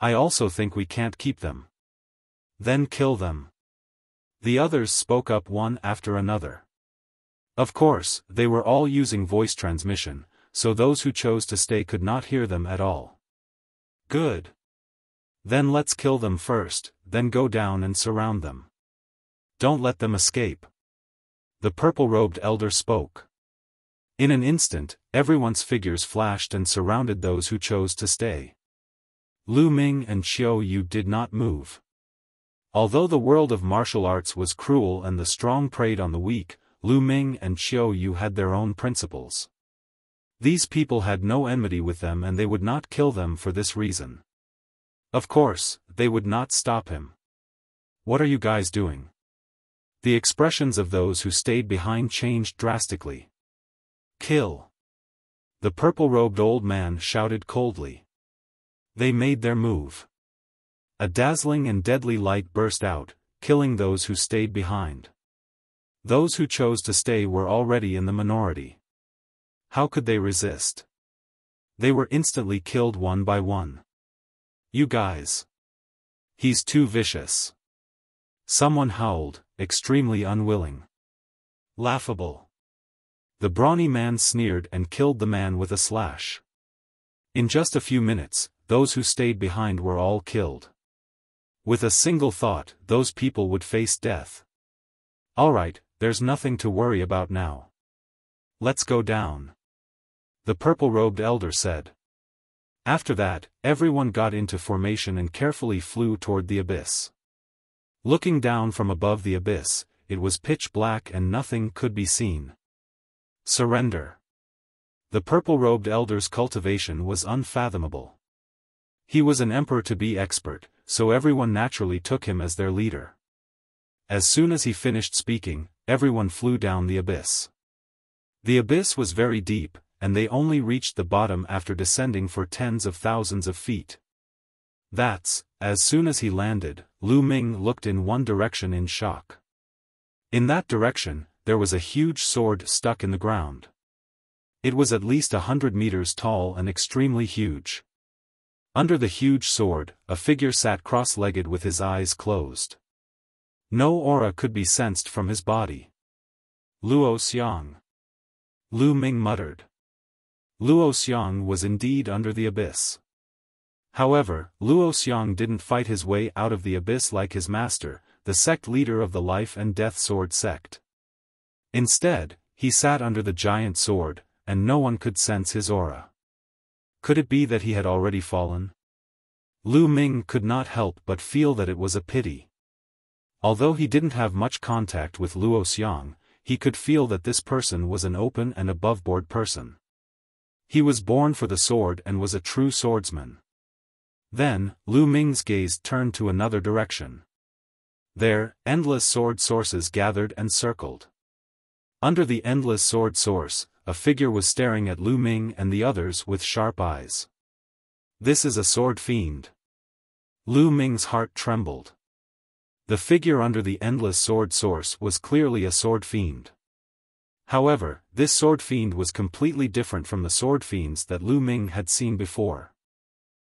I also think we can't keep them. Then kill them. The others spoke up one after another. Of course, they were all using voice transmission, so those who chose to stay could not hear them at all. Good. Then let's kill them first, then go down and surround them. Don't let them escape. The purple-robed elder spoke. In an instant, everyone's figures flashed and surrounded those who chose to stay. Lu Ming and Qiu Yue did not move. Although the world of martial arts was cruel and the strong preyed on the weak, Lu Ming and Qiu Yue had their own principles. These people had no enmity with them and they would not kill them for this reason. Of course, they would not stop him. What are you guys doing? The expressions of those who stayed behind changed drastically. Kill. The purple-robed old man shouted coldly. They made their move. A dazzling and deadly light burst out, killing those who stayed behind. Those who chose to stay were already in the minority. How could they resist? They were instantly killed one by one. You guys. He's too vicious. Someone howled, extremely unwilling. Laughable. The brawny man sneered and killed the man with a slash. In just a few minutes, those who stayed behind were all killed. With a single thought, those people would face death. Alright, there's nothing to worry about now. Let's go down. The purple-robed elder said. After that, everyone got into formation and carefully flew toward the abyss. Looking down from above the abyss, it was pitch black and nothing could be seen. Surrender. The purple-robed elder's cultivation was unfathomable. He was an emperor-to-be expert, so everyone naturally took him as their leader. As soon as he finished speaking, everyone flew down the abyss. The abyss was very deep, and they only reached the bottom after descending for tens of thousands of feet. As soon as he landed, Lu Ming looked in one direction in shock. In that direction, there was a huge sword stuck in the ground. It was at least 100 meters tall and extremely huge. Under the huge sword, a figure sat cross-legged with his eyes closed. No aura could be sensed from his body. Luo Xiang. Lu Ming muttered. Luo Xiang was indeed under the abyss. However, Luo Xiang didn't fight his way out of the abyss like his master, the sect leader of the Life and Death Sword sect. Instead, he sat under the giant sword, and no one could sense his aura. Could it be that he had already fallen? Lu Ming could not help but feel that it was a pity. Although he didn't have much contact with Luo Xiang, he could feel that this person was an open and above-board person. He was born for the sword and was a true swordsman. Then, Lu Ming's gaze turned to another direction. There, endless sword sources gathered and circled. Under the endless sword source, a figure was staring at Lu Ming and the others with sharp eyes. This is a sword fiend. Lu Ming's heart trembled. The figure under the endless sword source was clearly a sword fiend. However, this sword fiend was completely different from the sword fiends that Lu Ming had seen before.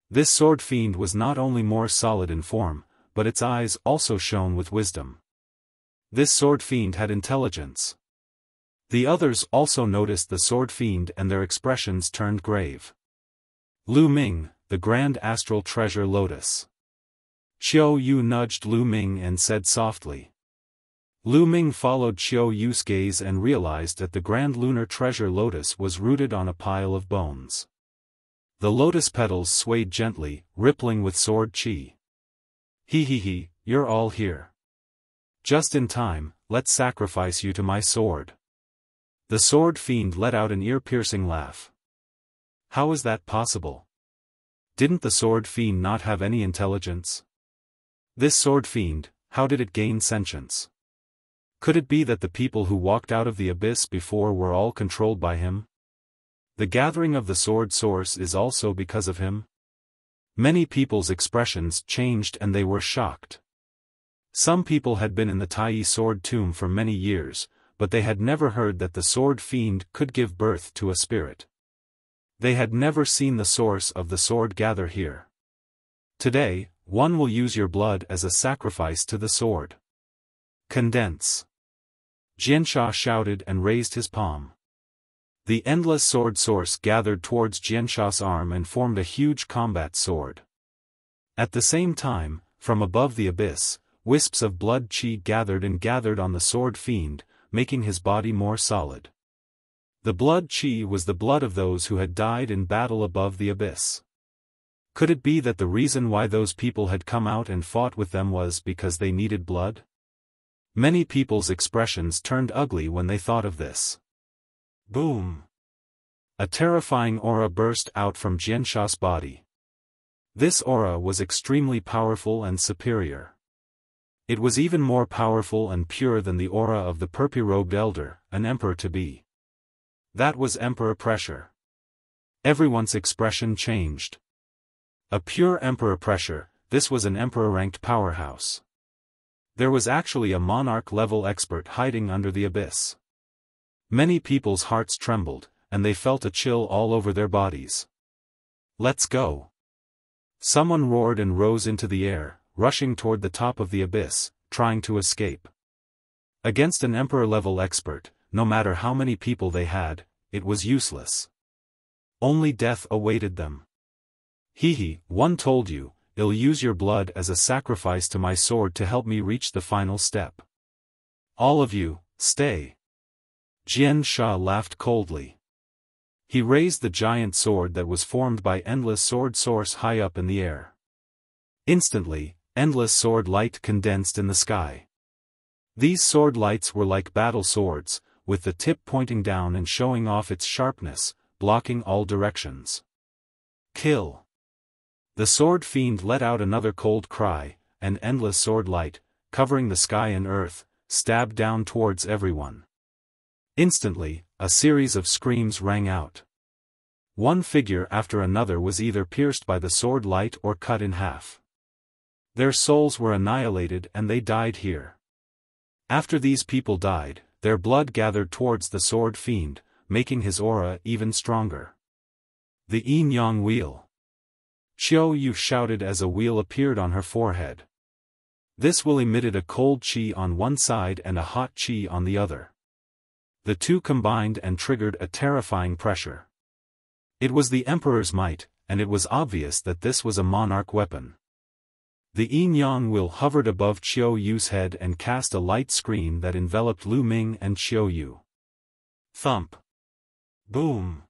This sword fiend was not only more solid in form, but its eyes also shone with wisdom. This sword fiend had intelligence. The others also noticed the sword fiend and their expressions turned grave. Lu Ming, the grand astral treasure Lotus. Qiu Yue nudged Lu Ming and said softly. Lu Ming followed Qiu Yue's gaze and realized that the grand lunar treasure Lotus was rooted on a pile of bones. The lotus petals swayed gently, rippling with sword chi. He, you're all here. Just in time, let's sacrifice you to my sword. The sword fiend let out an ear-piercing laugh. How is that possible? Didn't the sword fiend not have any intelligence? This sword fiend, how did it gain sentience? Could it be that the people who walked out of the abyss before were all controlled by him? The gathering of the sword source is also because of him? Many people's expressions changed and they were shocked. Some people had been in the Taiyi sword tomb for many years, but they had never heard that the sword fiend could give birth to a spirit. They had never seen the source of the sword gather here. Today, one will use your blood as a sacrifice to the sword. Condense. Jiansha shouted and raised his palm. The endless sword source gathered towards Jiansha's arm and formed a huge combat sword. At the same time, from above the abyss, wisps of blood qi gathered on the sword fiend, making his body more solid. The blood qi was the blood of those who had died in battle above the abyss. Could it be that the reason why those people had come out and fought with them was because they needed blood? Many people's expressions turned ugly when they thought of this. Boom! A terrifying aura burst out from Jiansha's body. This aura was extremely powerful and superior. It was even more powerful and pure than the aura of the purple-robed elder, an emperor-to-be. That was emperor pressure. Everyone's expression changed. A pure emperor pressure, this was an emperor-ranked powerhouse. There was actually a monarch-level expert hiding under the abyss. Many people's hearts trembled, and they felt a chill all over their bodies. Let's go! Someone roared and rose into the air, rushing toward the top of the abyss, trying to escape. Against an emperor-level expert, no matter how many people they had, it was useless. Only death awaited them. Hehe, one told you, I'll use your blood as a sacrifice to my sword to help me reach the final step. All of you, stay. Jiansha laughed coldly. He raised the giant sword that was formed by endless sword source high up in the air. Instantly, endless sword light condensed in the sky. These sword lights were like battle swords, with the tip pointing down and showing off its sharpness, blocking all directions. Kill! The sword fiend let out another cold cry, and endless sword light, covering the sky and earth, stabbed down towards everyone. Instantly, a series of screams rang out. One figure after another was either pierced by the sword light or cut in half. Their souls were annihilated and they died here. After these people died, their blood gathered towards the sword fiend, making his aura even stronger. The yin-yang wheel. Qiu Yue shouted as a wheel appeared on her forehead. This wheel emitted a cold qi on one side and a hot qi on the other. The two combined and triggered a terrifying pressure. It was the emperor's might, and it was obvious that this was a monarch weapon. The yin-yang wheel hovered above Qiu Yue's head and cast a light screen that enveloped Lu Ming and Qiu Yue. Thump! Boom!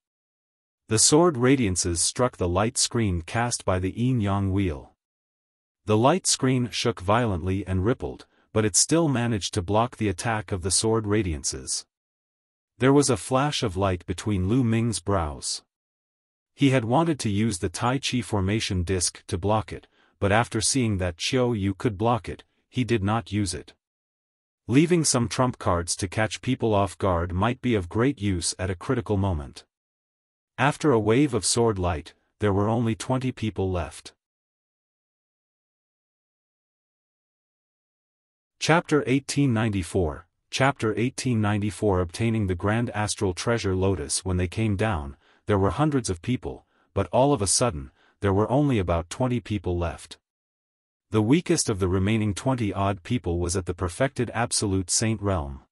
The sword radiances struck the light screen cast by the yin-yang wheel. The light screen shook violently and rippled, but it still managed to block the attack of the sword radiances. There was a flash of light between Lu Ming's brows. He had wanted to use the Tai Chi formation disc to block it, but after seeing that Qiu Yue could block it, he did not use it. Leaving some trump cards to catch people off guard might be of great use at a critical moment. After a wave of sword light, there were only 20 people left. Chapter 1894. Chapter 1894. Obtaining the Grand Astral Treasure Lotus. When they came down, there were hundreds of people, but all of a sudden, there were only about 20 people left. The weakest of the remaining 20-odd people was at the perfected Absolute Saint realm.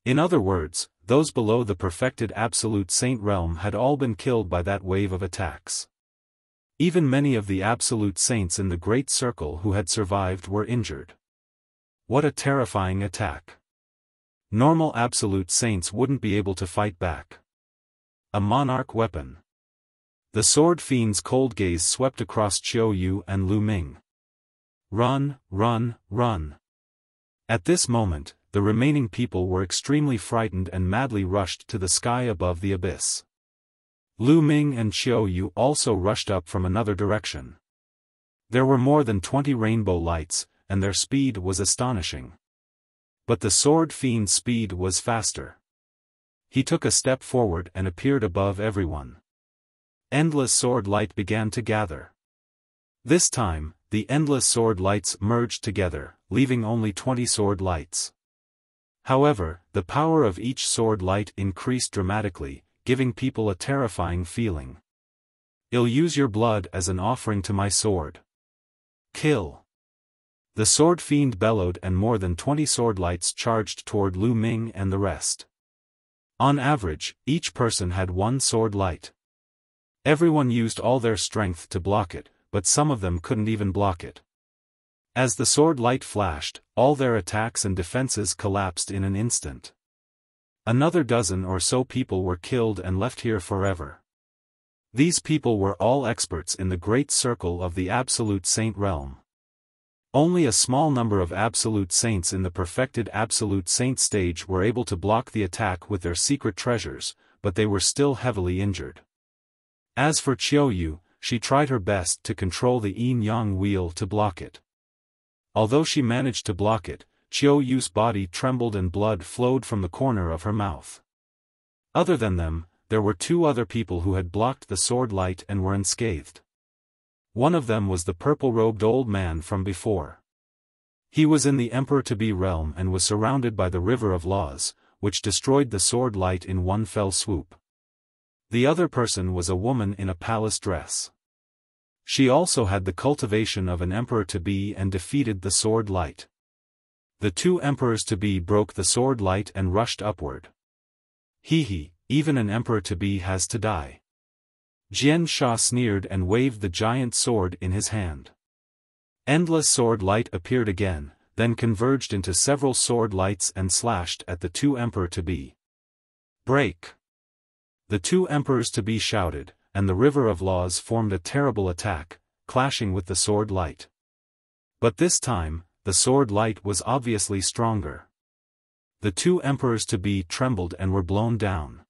In other words, those below the perfected Absolute Saint realm had all been killed by that wave of attacks. Even many of the Absolute Saints in the Great Circle who had survived were injured. What a terrifying attack! Normal Absolute Saints wouldn't be able to fight back. A monarch weapon. The sword fiend's cold gaze swept across Qiu Yue and Lu Ming. Run, run, run. At this moment, the remaining people were extremely frightened and madly rushed to the sky above the abyss. Lu Ming and Qiu Yue also rushed up from another direction. There were more than 20 rainbow lights, and their speed was astonishing. But the sword fiend's speed was faster. He took a step forward and appeared above everyone. Endless sword light began to gather. This time, the endless sword lights merged together, leaving only 20 sword lights. However, the power of each sword light increased dramatically, giving people a terrifying feeling. I'll use your blood as an offering to my sword. Kill! The sword fiend bellowed, and more than 20 sword lights charged toward Lu Ming and the rest. On average, each person had one sword light. Everyone used all their strength to block it, but some of them couldn't even block it. As the sword light flashed, all their attacks and defenses collapsed in an instant. Another dozen or so people were killed and left here forever. These people were all experts in the great circle of the Absolute Saint realm. Only a small number of Absolute Saints in the perfected Absolute Saint stage were able to block the attack with their secret treasures, but they were still heavily injured. As for Qiu Yue, she tried her best to control the yin-yang wheel to block it. Although she managed to block it, Qiu Yue's body trembled and blood flowed from the corner of her mouth. Other than them, there were 2 other people who had blocked the sword light and were unscathed. One of them was the purple-robed old man from before. He was in the Emperor-to-be realm and was surrounded by the River of Laws, which destroyed the sword light in one fell swoop. The other person was a woman in a palace dress. She also had the cultivation of an Emperor-to-be and defeated the sword light. The 2 Emperors-to-be broke the sword light and rushed upward. Hee, even an Emperor-to-be has to die. Jian Sha sneered and waved the giant sword in his hand. Endless sword light appeared again, then converged into several sword lights and slashed at the 2 Emperor-to-be. Break! The 2 Emperors-to-be shouted, and the River of Laws formed a terrible attack, clashing with the sword light. But this time, the sword light was obviously stronger. The 2 Emperors-to-be trembled and were blown down.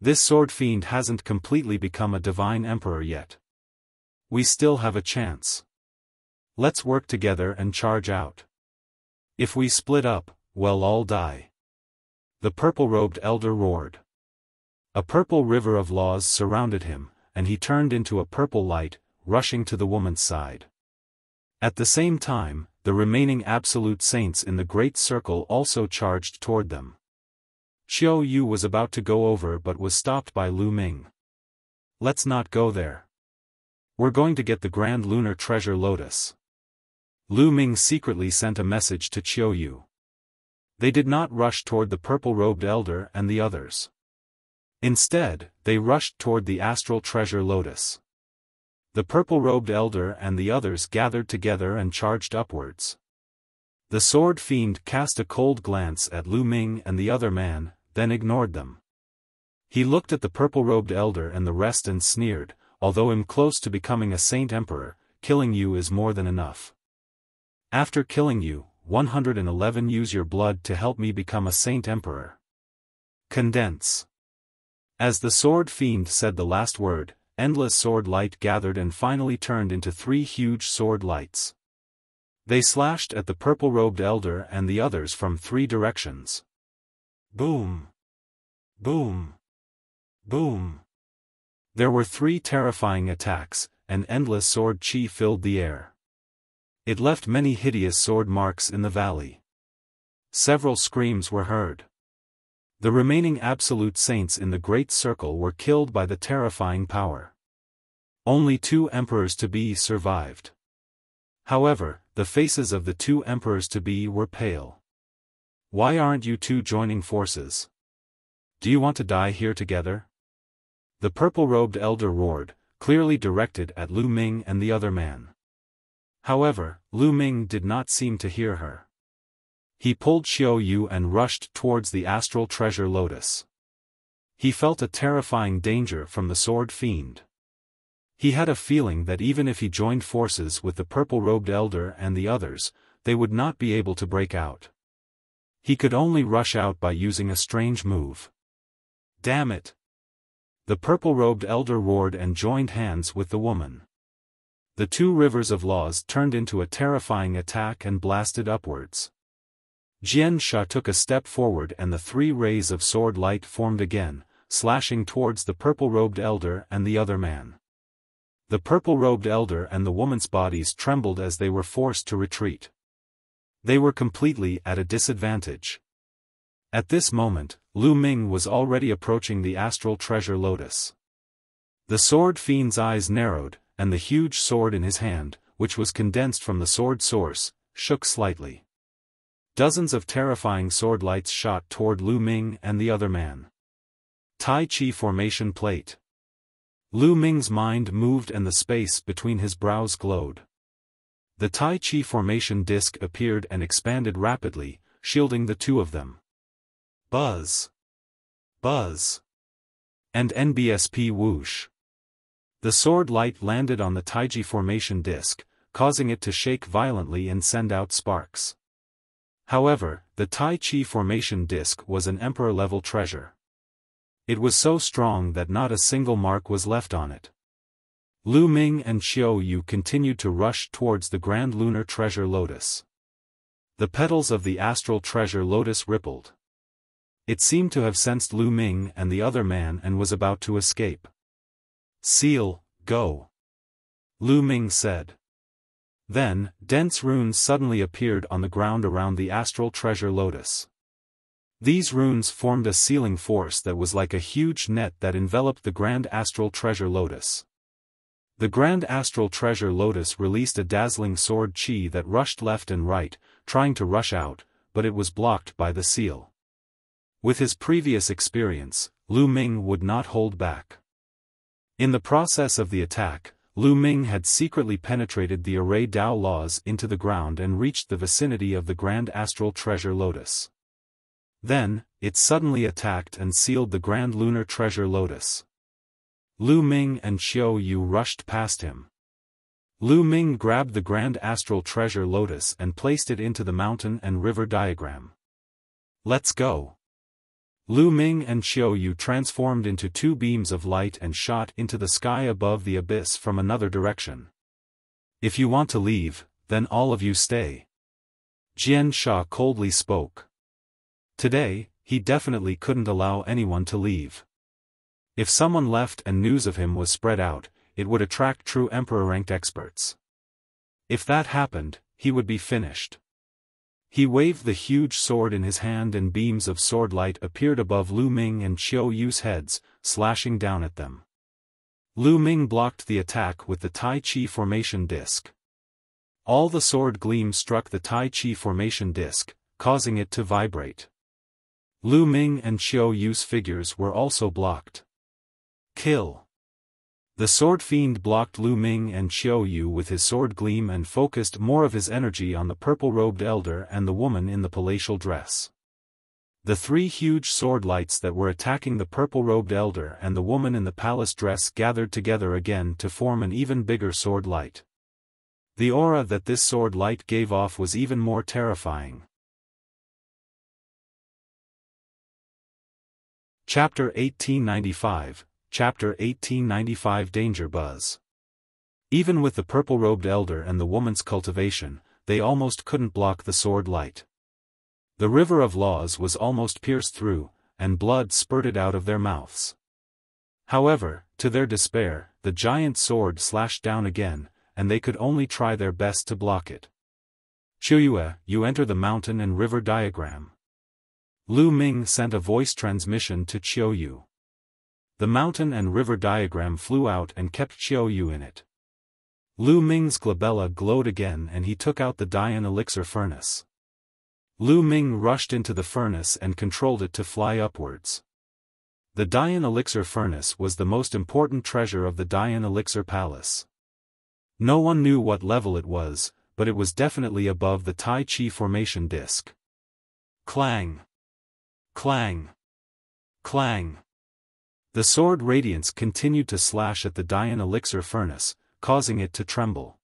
This sword fiend hasn't completely become a divine emperor yet. We still have a chance. Let's work together and charge out. If we split up, we'll all die. The purple-robed elder roared. A purple river of laws surrounded him, and he turned into a purple light, rushing to the woman's side. At the same time, the remaining Absolute Saints in the Great Circle also charged toward them. Qiu Yue was about to go over but was stopped by Lu Ming. Let's not go there. We're going to get the Grand Lunar Treasure Lotus. Lu Ming secretly sent a message to Qiu Yue. They did not rush toward the purple-robed elder and the others. Instead, they rushed toward the astral treasure Lotus. The purple-robed elder and the others gathered together and charged upwards. The sword fiend cast a cold glance at Lu Ming and the other man, then ignored them. He looked at the purple-robed elder and the rest and sneered, although I'm close to becoming a saint emperor, killing you is more than enough. After killing you, 111 use your blood to help me become a saint emperor. Condense. As the sword fiend said the last word, endless sword light gathered and finally turned into 3 huge sword lights. They slashed at the purple-robed elder and the others from 3 directions. Boom! Boom! Boom! There were 3 terrifying attacks, and endless sword chi filled the air. It left many hideous sword marks in the valley. Several screams were heard. The remaining Absolute Saints in the Great Circle were killed by the terrifying power. Only 2 Emperors-to-be survived. However, the faces of the 2 Emperors-to-be were pale. Why aren't you 2 joining forces? Do you want to die here together? The purple-robed elder roared, clearly directed at Lu Ming and the other man. However, Lu Ming did not seem to hear her. He pulled Qiu Yue and rushed towards the astral treasure Lotus. He felt a terrifying danger from the sword fiend. He had a feeling that even if he joined forces with the purple-robed elder and the others, they would not be able to break out. He could only rush out by using a strange move. Damn it! The purple-robed elder roared and joined hands with the woman. The 2 rivers of laws turned into a terrifying attack and blasted upwards. Jian Sha took a step forward and the 3 rays of sword light formed again, slashing towards the purple-robed elder and the other man. The purple-robed elder and the woman's bodies trembled as they were forced to retreat. They were completely at a disadvantage. At this moment, Lu Ming was already approaching the astral treasure Lotus. The sword fiend's eyes narrowed, and the huge sword in his hand, which was condensed from the sword source, shook slightly. Dozens of terrifying sword lights shot toward Lu Ming and the other man. Tai Chi formation plate. Lu Ming's mind moved and the space between his brows glowed. The Tai Chi formation disc appeared and expanded rapidly, shielding the two of them. Buzz. Buzz. And NBSP whoosh. The sword light landed on the Taiji formation disc, causing it to shake violently and send out sparks. However, the Tai Chi formation disc was an emperor-level treasure. It was so strong that not a single mark was left on it. Lu Ming and Qiu Yue continued to rush towards the grand lunar treasure Lotus. The petals of the astral treasure Lotus rippled. It seemed to have sensed Lu Ming and the other man and was about to escape. "Seal, go," Lu Ming said. Then, dense runes suddenly appeared on the ground around the astral treasure Lotus. These runes formed a sealing force that was like a huge net that enveloped the grand astral treasure Lotus. The grand astral treasure Lotus released a dazzling sword chi that rushed left and right, trying to rush out, but it was blocked by the seal. With his previous experience, Lu Ming would not hold back. In the process of the attack, Lu Ming had secretly penetrated the array Dao laws into the ground and reached the vicinity of the grand astral treasure Lotus. Then, it suddenly attacked and sealed the grand lunar treasure Lotus. Lu Ming and Qiu Yue rushed past him. Lu Ming grabbed the grand astral treasure Lotus and placed it into the mountain and river diagram. "Let's go." Lu Ming and Qiu Yue transformed into two beams of light and shot into the sky above the abyss from another direction. "If you want to leave, then all of you stay." Jian Sha coldly spoke. Today, he definitely couldn't allow anyone to leave. If someone left and news of him was spread out, it would attract true emperor-ranked experts. If that happened, he would be finished. He waved the huge sword in his hand and beams of sword light appeared above Lu Ming and Qiu Yue's heads, slashing down at them. Lu Ming blocked the attack with the Tai Chi formation disc. All the sword gleams struck the Tai Chi formation disc, causing it to vibrate. Lu Ming and Qiu Yue's figures were also blocked. Kill. The sword fiend blocked Lu Ming and Qiu Yue with his sword gleam and focused more of his energy on the purple-robed elder and the woman in the palatial dress. The three huge sword lights that were attacking the purple-robed elder and the woman in the palace dress gathered together again to form an even bigger sword light. The aura that this sword light gave off was even more terrifying. Chapter 1895, Chapter 1895 Danger Buzz. Even with the purple-robed elder and the woman's cultivation, they almost couldn't block the sword light. The river of laws was almost pierced through, and blood spurted out of their mouths. However, to their despair, the giant sword slashed down again, and they could only try their best to block it. "Qiu Yue, you enter the mountain and river diagram." Lu Ming sent a voice transmission to Qiu Yue. The mountain and river diagram flew out and kept Qiu Yue in it. Lu Ming's glabella glowed again and he took out the Dian elixir furnace. Lu Ming rushed into the furnace and controlled it to fly upwards. The Dian elixir furnace was the most important treasure of the Dian elixir palace. No one knew what level it was, but it was definitely above the Tai Chi formation disc. Clang! Clang! Clang! The sword radiance continued to slash at the Dian elixir furnace, causing it to tremble.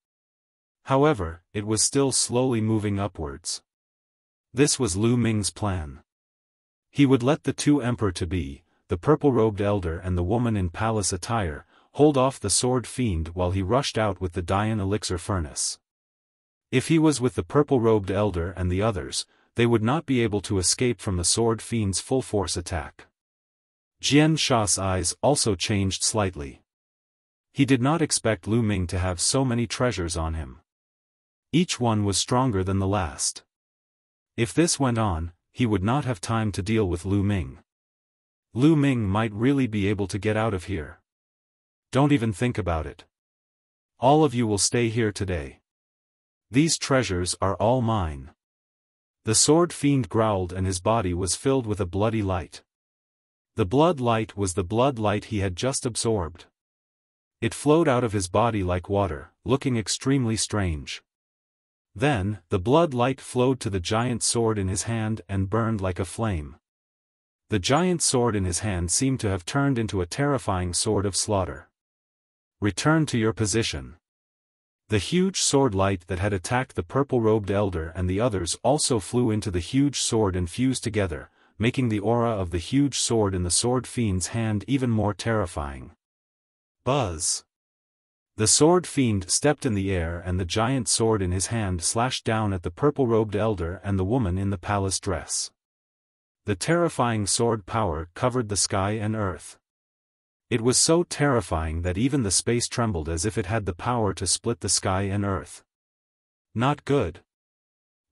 However, it was still slowly moving upwards. This was Lu Ming's plan. He would let the two emperor-to-be, the purple-robed elder and the woman in palace attire, hold off the sword fiend while he rushed out with the Dian elixir furnace. If he was with the purple-robed elder and the others, they would not be able to escape from the sword fiend's full-force attack. Jian Sha's eyes also changed slightly. He did not expect Lu Ming to have so many treasures on him. Each one was stronger than the last. If this went on, he would not have time to deal with Lu Ming. Lu Ming might really be able to get out of here. Don't even think about it. All of you will stay here today. These treasures are all mine. The sword fiend growled and his body was filled with a bloody light. The blood light was the blood light he had just absorbed. It flowed out of his body like water, looking extremely strange. Then, the blood light flowed to the giant sword in his hand and burned like a flame. The giant sword in his hand seemed to have turned into a terrifying sword of slaughter. Return to your position. The huge sword light that had attacked the purple-robed elder and the others also flew into the huge sword and fused together, making the aura of the huge sword in the sword fiend's hand even more terrifying. Buzz! The sword fiend stepped in the air and the giant sword in his hand slashed down at the purple-robed elder and the woman in the palace dress. The terrifying sword power covered the sky and earth. It was so terrifying that even the space trembled as if it had the power to split the sky and earth. Not good.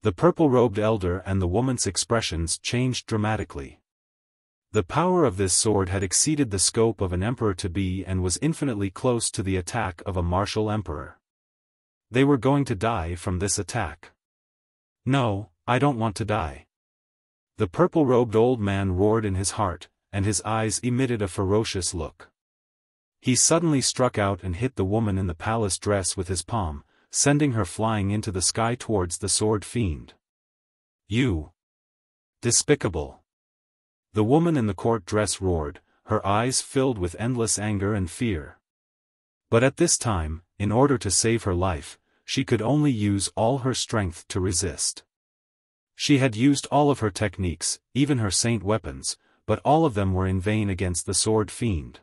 The purple-robed elder and the woman's expressions changed dramatically. The power of this sword had exceeded the scope of an emperor-to-be and was infinitely close to the attack of a martial emperor. They were going to die from this attack. No, I don't want to die. The purple-robed old man roared in his heart, and his eyes emitted a ferocious look. He suddenly struck out and hit the woman in the palace dress with his palm, sending her flying into the sky towards the sword fiend. You! Despicable! The woman in the court dress roared, her eyes filled with endless anger and fear. But at this time, in order to save her life, she could only use all her strength to resist. She had used all of her techniques, even her saint weapons, but all of them were in vain against the sword fiend.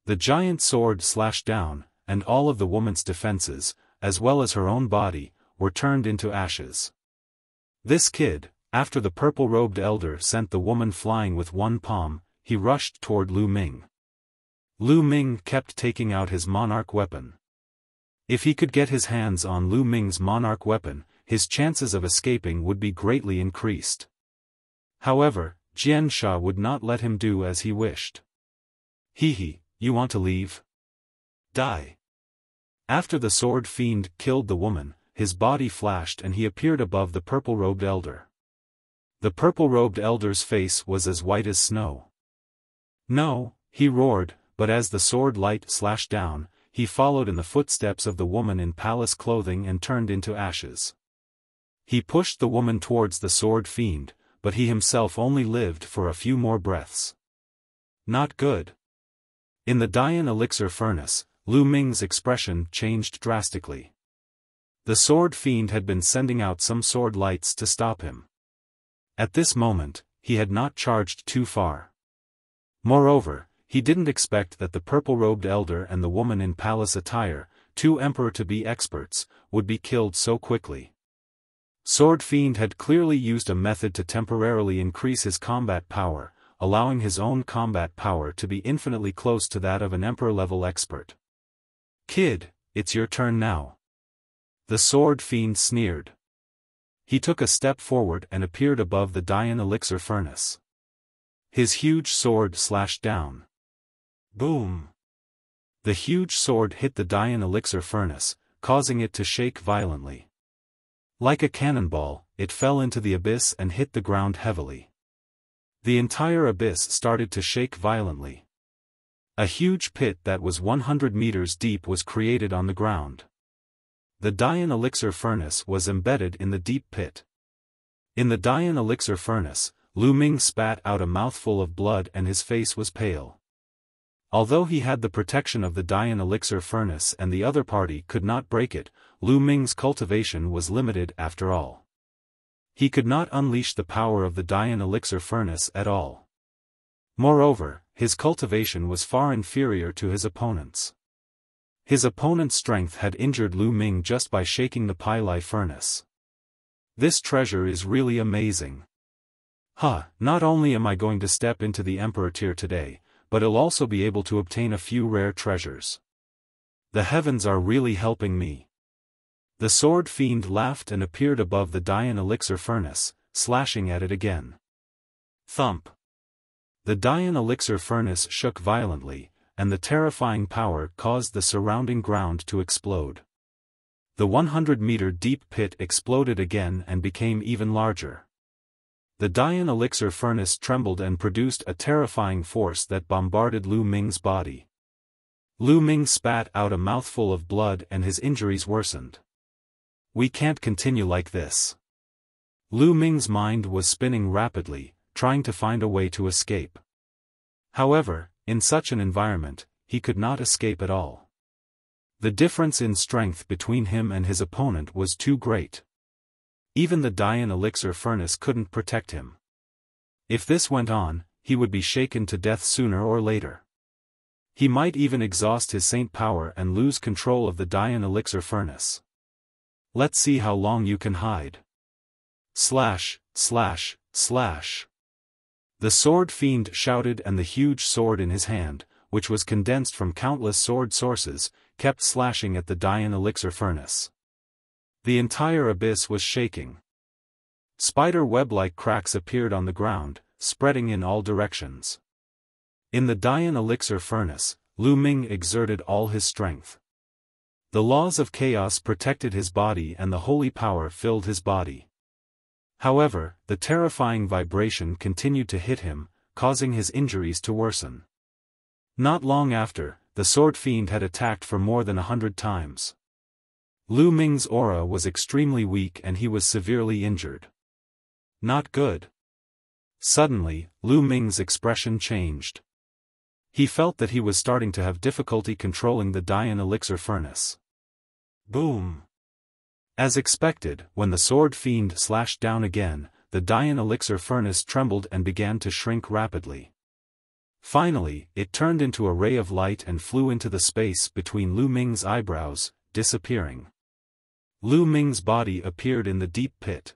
The giant sword slashed down, and all of the woman's defenses, as well as her own body, were turned into ashes. This kid, after the purple-robed elder sent the woman flying with one palm, he rushed toward Lu Ming. Lu Ming kept taking out his monarch weapon. If he could get his hands on Lu Ming's monarch weapon, his chances of escaping would be greatly increased. However, Jian Sha would not let him do as he wished. Hee, you want to leave? Die. After the sword fiend killed the woman, his body flashed and he appeared above the purple-robed elder. The purple-robed elder's face was as white as snow. No, he roared, but as the sword light slashed down, he followed in the footsteps of the woman in palace clothing and turned into ashes. He pushed the woman towards the sword fiend, but he himself only lived for a few more breaths. Not good. In the Dian elixir furnace, Lu Ming's expression changed drastically. The sword fiend had been sending out some sword lights to stop him. At this moment, he had not charged too far. Moreover, he didn't expect that the purple-robed elder and the woman in palace attire, two emperor-to-be experts, would be killed so quickly. Sword Fiend had clearly used a method to temporarily increase his combat power, allowing his own combat power to be infinitely close to that of an emperor-level expert. Kid, it's your turn now. The Sword Fiend sneered. He took a step forward and appeared above the Dian elixir furnace. His huge sword slashed down. Boom! The huge sword hit the Dian elixir furnace, causing it to shake violently. Like a cannonball, it fell into the abyss and hit the ground heavily. The entire abyss started to shake violently. A huge pit that was 100 meters deep was created on the ground. The Dian elixir furnace was embedded in the deep pit. In the Dian elixir furnace, Lu Ming spat out a mouthful of blood and his face was pale. Although he had the protection of the Dian elixir furnace and the other party could not break it, Lu Ming's cultivation was limited after all. He could not unleash the power of the Dian elixir furnace at all. Moreover, his cultivation was far inferior to his opponent's. His opponent's strength had injured Lu Ming just by shaking the Pili furnace. This treasure is really amazing. Not only am I going to step into the Emperor tier today, but I'll also be able to obtain a few rare treasures. The heavens are really helping me. The Sword Fiend laughed and appeared above the Dian elixir furnace, slashing at it again. Thump! The Dian elixir furnace shook violently, and the terrifying power caused the surrounding ground to explode. The 100-meter deep pit exploded again and became even larger. The Dian elixir furnace trembled and produced a terrifying force that bombarded Lu Ming's body. Lu Ming spat out a mouthful of blood and his injuries worsened. We can't continue like this. Lu Ming's mind was spinning rapidly, trying to find a way to escape. However, in such an environment, he could not escape at all. The difference in strength between him and his opponent was too great. Even the Dian elixir furnace couldn't protect him. If this went on, he would be shaken to death sooner or later. He might even exhaust his saint power and lose control of the Dian elixir furnace. Let's see how long you can hide. Slash, slash, slash. The sword fiend shouted, and the huge sword in his hand, which was condensed from countless sword sources, kept slashing at the Dian elixir furnace. The entire abyss was shaking. Spider web-like cracks appeared on the ground, spreading in all directions. In the Dian elixir furnace, Lu Ming exerted all his strength. The laws of chaos protected his body and the holy power filled his body. However, the terrifying vibration continued to hit him, causing his injuries to worsen. Not long after, the sword fiend had attacked for more than 100 times. Lu Ming's aura was extremely weak and he was severely injured. Not good. Suddenly, Lu Ming's expression changed. He felt that he was starting to have difficulty controlling the Dian elixir furnace. Boom! As expected, when the sword fiend slashed down again, the Dian elixir furnace trembled and began to shrink rapidly. Finally, it turned into a ray of light and flew into the space between Lu Ming's eyebrows, disappearing. Lu Ming's body appeared in the deep pit.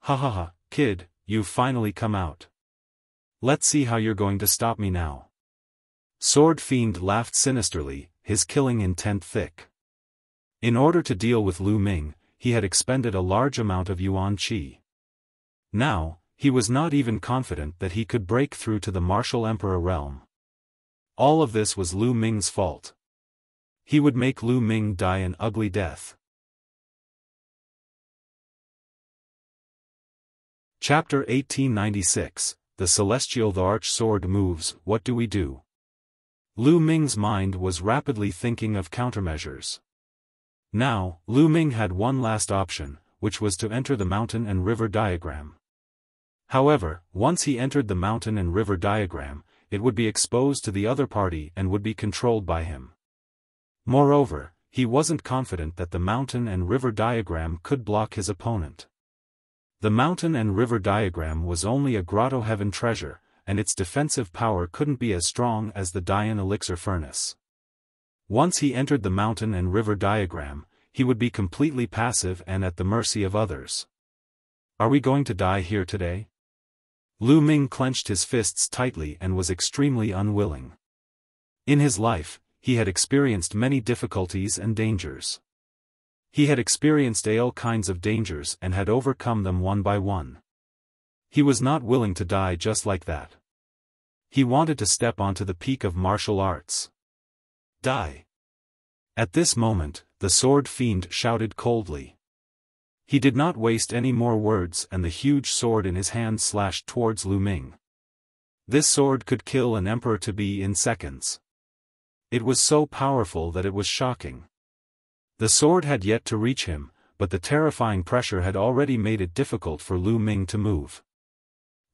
Ha ha ha, kid, you've finally come out. Let's see how you're going to stop me now. Sword Fiend laughed sinisterly, his killing intent thick. In order to deal with Lu Ming, he had expended a large amount of Yuan Qi. Now, he was not even confident that he could break through to the martial emperor realm. All of this was Lu Ming's fault. He would make Lu Ming die an ugly death. Chapter 1896, The Celestial Thearch Sword Moves, What Do We Do? Lu Ming's mind was rapidly thinking of countermeasures. Now, Lu Ming had one last option, which was to enter the mountain and river diagram. However, once he entered the mountain and river diagram, it would be exposed to the other party and would be controlled by him. Moreover, he wasn't confident that the mountain and river diagram could block his opponent. The mountain and river diagram was only a grotto heaven treasure, and its defensive power couldn't be as strong as the Dian elixir furnace. Once he entered the mountain and river diagram, he would be completely passive and at the mercy of others. Are we going to die here today? Lu Ming clenched his fists tightly and was extremely unwilling. In his life, he had experienced many difficulties and dangers. He had experienced all kinds of dangers and had overcome them one by one. He was not willing to die just like that. He wanted to step onto the peak of martial arts. Die. At this moment, the sword fiend shouted coldly. He did not waste any more words and the huge sword in his hand slashed towards Lu Ming. This sword could kill an emperor-to-be in seconds. It was so powerful that it was shocking. The sword had yet to reach him, but the terrifying pressure had already made it difficult for Lu Ming to move.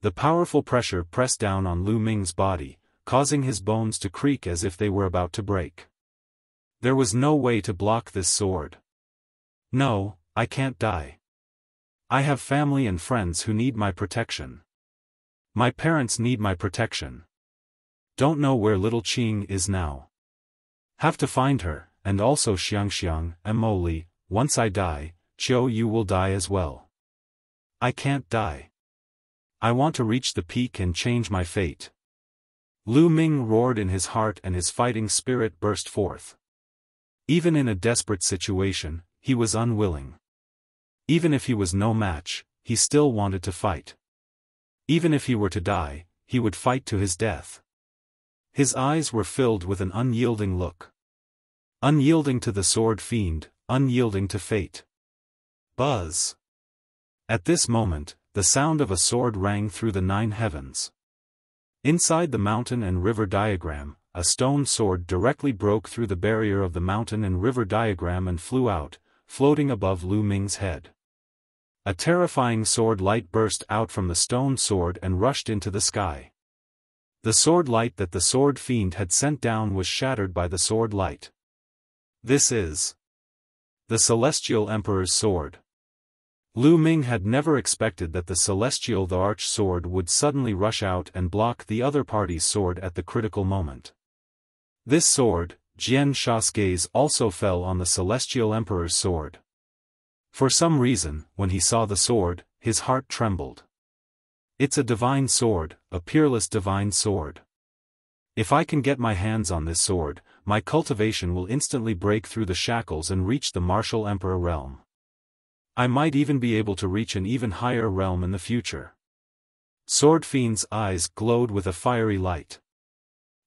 The powerful pressure pressed down on Lu Ming's body, causing his bones to creak as if they were about to break. There was no way to block this sword. No, I can't die. I have family and friends who need my protection. My parents need my protection. Don't know where little Qing is now. Have to find her. And also Xiang and Mo Li. Once I die, Qiu Yue will die as well. I can't die. I want to reach the peak and change my fate. Lu Ming roared in his heart and his fighting spirit burst forth. Even in a desperate situation, he was unwilling. Even if he was no match, he still wanted to fight. Even if he were to die, he would fight to his death. His eyes were filled with an unyielding look. Unyielding to the sword fiend, unyielding to fate. Buzz! At this moment, the sound of a sword rang through the 9 heavens. Inside the mountain and river diagram, a stone sword directly broke through the barrier of the mountain and river diagram and flew out, floating above Lu Ming's head. A terrifying sword light burst out from the stone sword and rushed into the sky. The sword light that the sword fiend had sent down was shattered by the sword light. This is the Celestial Emperor's sword. Lu Ming had never expected that the Celestial Thearch sword would suddenly rush out and block the other party's sword at the critical moment. This sword, Jian Sha's gaze also fell on the Celestial Emperor's sword. For some reason, when he saw the sword, his heart trembled. It's a divine sword, a peerless divine sword. If I can get my hands on this sword, my cultivation will instantly break through the shackles and reach the martial Emperor realm. I might even be able to reach an even higher realm in the future. Sword Fiend's eyes glowed with a fiery light.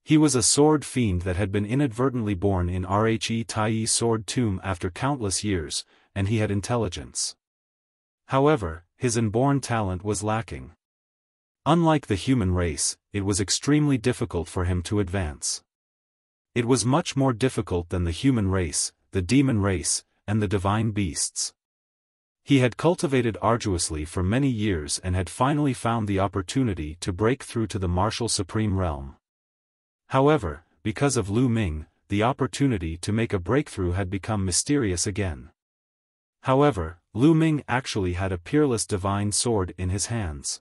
He was a sword fiend that had been inadvertently born in Rhe Taiyi sword tomb after countless years, and he had intelligence. However, his inborn talent was lacking. Unlike the human race, it was extremely difficult for him to advance. It was much more difficult than the human race, the demon race, and the divine beasts. He had cultivated arduously for many years and had finally found the opportunity to break through to the martial supreme realm. However, because of Lu Ming, the opportunity to make a breakthrough had become mysterious again. However, Lu Ming actually had a peerless divine sword in his hands.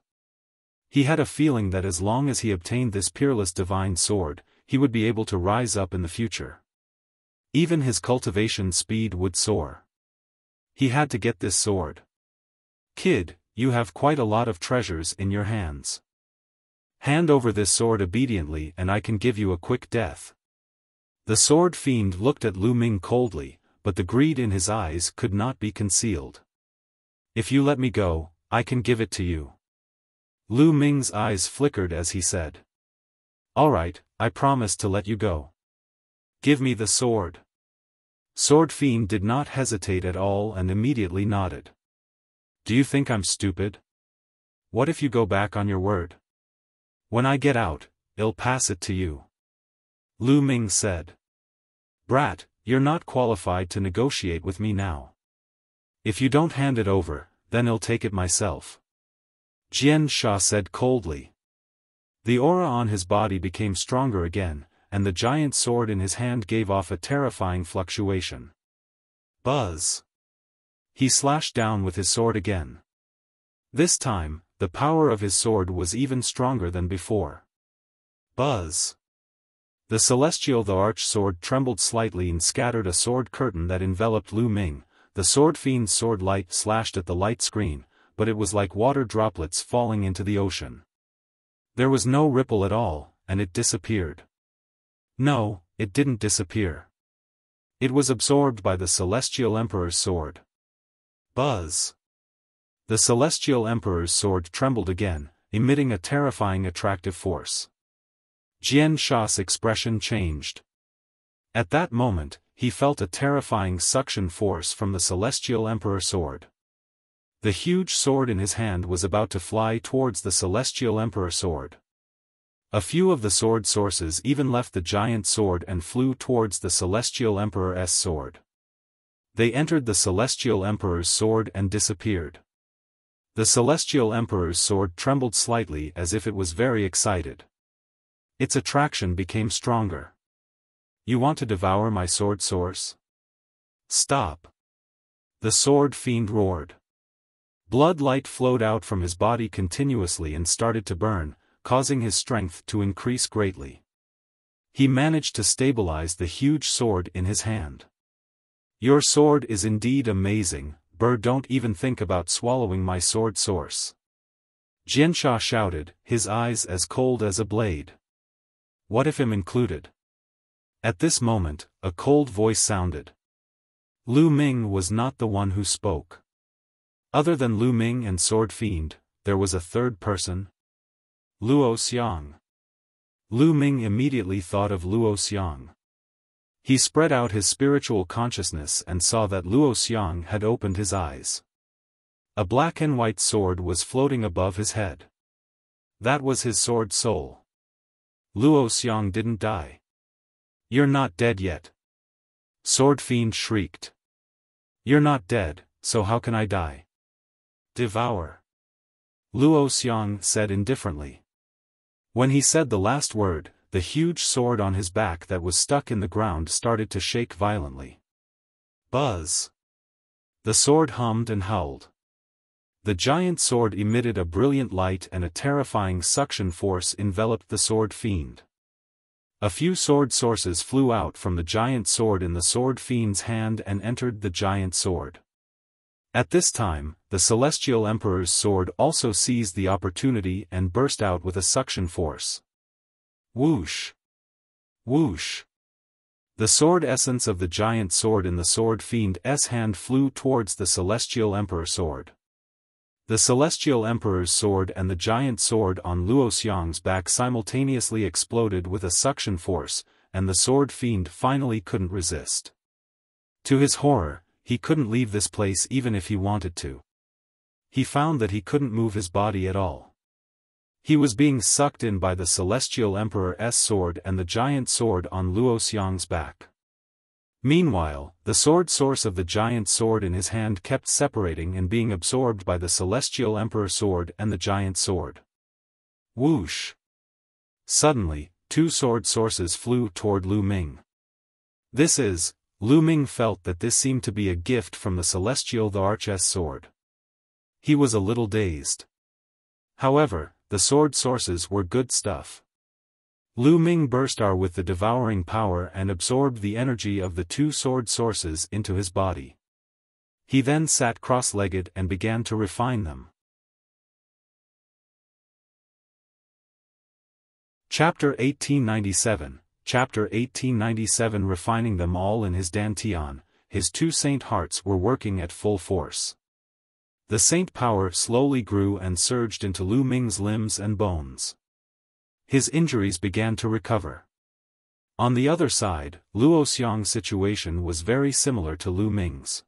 He had a feeling that as long as he obtained this peerless divine sword, he would be able to rise up in the future. Even his cultivation speed would soar. He had to get this sword. Kid, you have quite a lot of treasures in your hands. Hand over this sword obediently and I can give you a quick death. The sword fiend looked at Lu Ming coldly, but the greed in his eyes could not be concealed. If you let me go, I can give it to you. Lu Ming's eyes flickered as he said. Alright, I promise to let you go. Give me the sword. Sword Fiend did not hesitate at all and immediately nodded. Do you think I'm stupid? What if you go back on your word? When I get out, I'll pass it to you. Lu Ming said. Brat, you're not qualified to negotiate with me now. If you don't hand it over, then I'll take it myself. Jian Sha said coldly. The aura on his body became stronger again, and the giant sword in his hand gave off a terrifying fluctuation. Buzz! He slashed down with his sword again. This time, the power of his sword was even stronger than before. Buzz! The Celestial Thearch sword trembled slightly and scattered a sword curtain that enveloped Lu Ming. The sword fiend's sword light slashed at the light screen, but it was like water droplets falling into the ocean. There was no ripple at all, and it disappeared. No, it didn't disappear. It was absorbed by the Celestial Emperor's sword. Buzz! The Celestial Emperor's sword trembled again, emitting a terrifying attractive force. Jian Sha's expression changed. At that moment, he felt a terrifying suction force from the Celestial Emperor's sword. The huge sword in his hand was about to fly towards the Celestial Emperor's sword. A few of the sword sources even left the giant sword and flew towards the Celestial Emperor's sword. They entered the Celestial Emperor's sword and disappeared. The Celestial Emperor's sword trembled slightly as if it was very excited. Its attraction became stronger. You want to devour my sword source? Stop! The sword fiend roared. Blood light flowed out from his body continuously and started to burn, causing his strength to increase greatly. He managed to stabilize the huge sword in his hand. Your sword is indeed amazing, don't even think about swallowing my sword source. Jian Sha shouted, his eyes as cold as a blade. What if I'm included? At this moment, a cold voice sounded. Lu Ming was not the one who spoke. Other than Lu Ming and Sword Fiend, there was a third person. Luo Xiang. Lu Ming immediately thought of Luo Xiang. He spread out his spiritual consciousness and saw that Luo Xiang had opened his eyes. A black and white sword was floating above his head. That was his sword soul. Luo Xiang didn't die. "You're not dead yet." Sword Fiend shrieked. "You're not dead, so how can I die?" "Devour," Luo Xiang said indifferently. When he said the last word, the huge sword on his back that was stuck in the ground started to shake violently. Buzz! The sword hummed and howled. The giant sword emitted a brilliant light and a terrifying suction force enveloped the sword fiend. A few sword sources flew out from the giant sword in the sword fiend's hand and entered the giant sword. At this time, the Celestial Emperor's sword also seized the opportunity and burst out with a suction force. Whoosh! Whoosh! The sword essence of the giant sword in the sword fiend's hand flew towards the Celestial Emperor's sword. The Celestial Emperor's sword and the giant sword on Luo Xiang's back simultaneously exploded with a suction force, and the sword fiend finally couldn't resist. To his horror, he couldn't leave this place even if he wanted to. He found that he couldn't move his body at all. He was being sucked in by the Celestial Emperor's sword and the giant sword on Luo Xiang's back. Meanwhile, the sword source of the giant sword in his hand kept separating and being absorbed by the Celestial Emperor's sword and the giant sword. Whoosh! Suddenly, two sword sources flew toward Lu Ming. Lu Ming felt that this seemed to be a gift from the Celestial Thearch's sword. He was a little dazed. However, the sword sources were good stuff. Lu Ming burst out with the devouring power and absorbed the energy of the two sword sources into his body. He then sat cross-legged and began to refine them. Chapter 1897, Chapter 1897. Refining them all in his dantian, his two saint hearts were working at full force. The saint power slowly grew and surged into Lu Ming's limbs and bones. His injuries began to recover. On the other side, Luo Xiang's situation was very similar to Lu Ming's.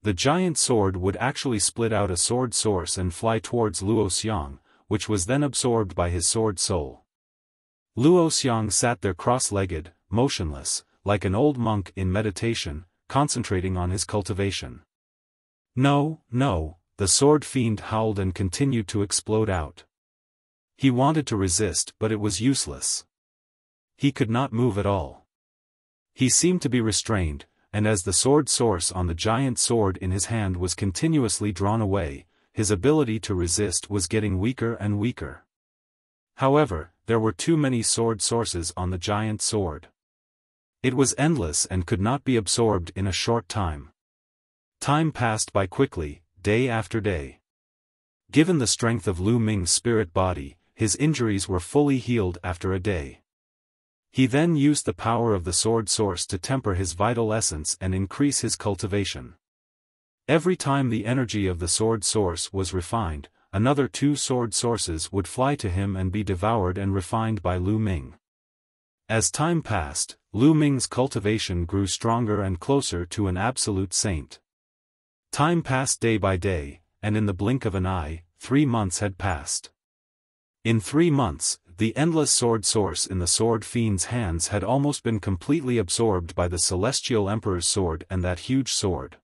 The giant sword would actually split out a sword source and fly towards Luo Xiang, which was then absorbed by his sword soul. Luo Xiang sat there cross-legged, motionless, like an old monk in meditation, concentrating on his cultivation. No, the sword fiend howled and continued to explode out. He wanted to resist but it was useless. He could not move at all. He seemed to be restrained, and as the sword source on the giant sword in his hand was continuously drawn away, his ability to resist was getting weaker and weaker. However, there were too many sword sources on the giant sword. It was endless and could not be absorbed in a short time. Time passed by quickly, day after day. Given the strength of Lu Ming's spirit body, his injuries were fully healed after a day. He then used the power of the sword source to temper his vital essence and increase his cultivation. Every time the energy of the sword source was refined, another two sword sources would fly to him and be devoured and refined by Lu Ming. As time passed, Lu Ming's cultivation grew stronger and closer to an absolute saint. Time passed day by day, and in the blink of an eye, 3 months had passed. In 3 months, the endless sword source in the sword fiend's hands had almost been completely absorbed by the Celestial Emperor's sword and that huge sword.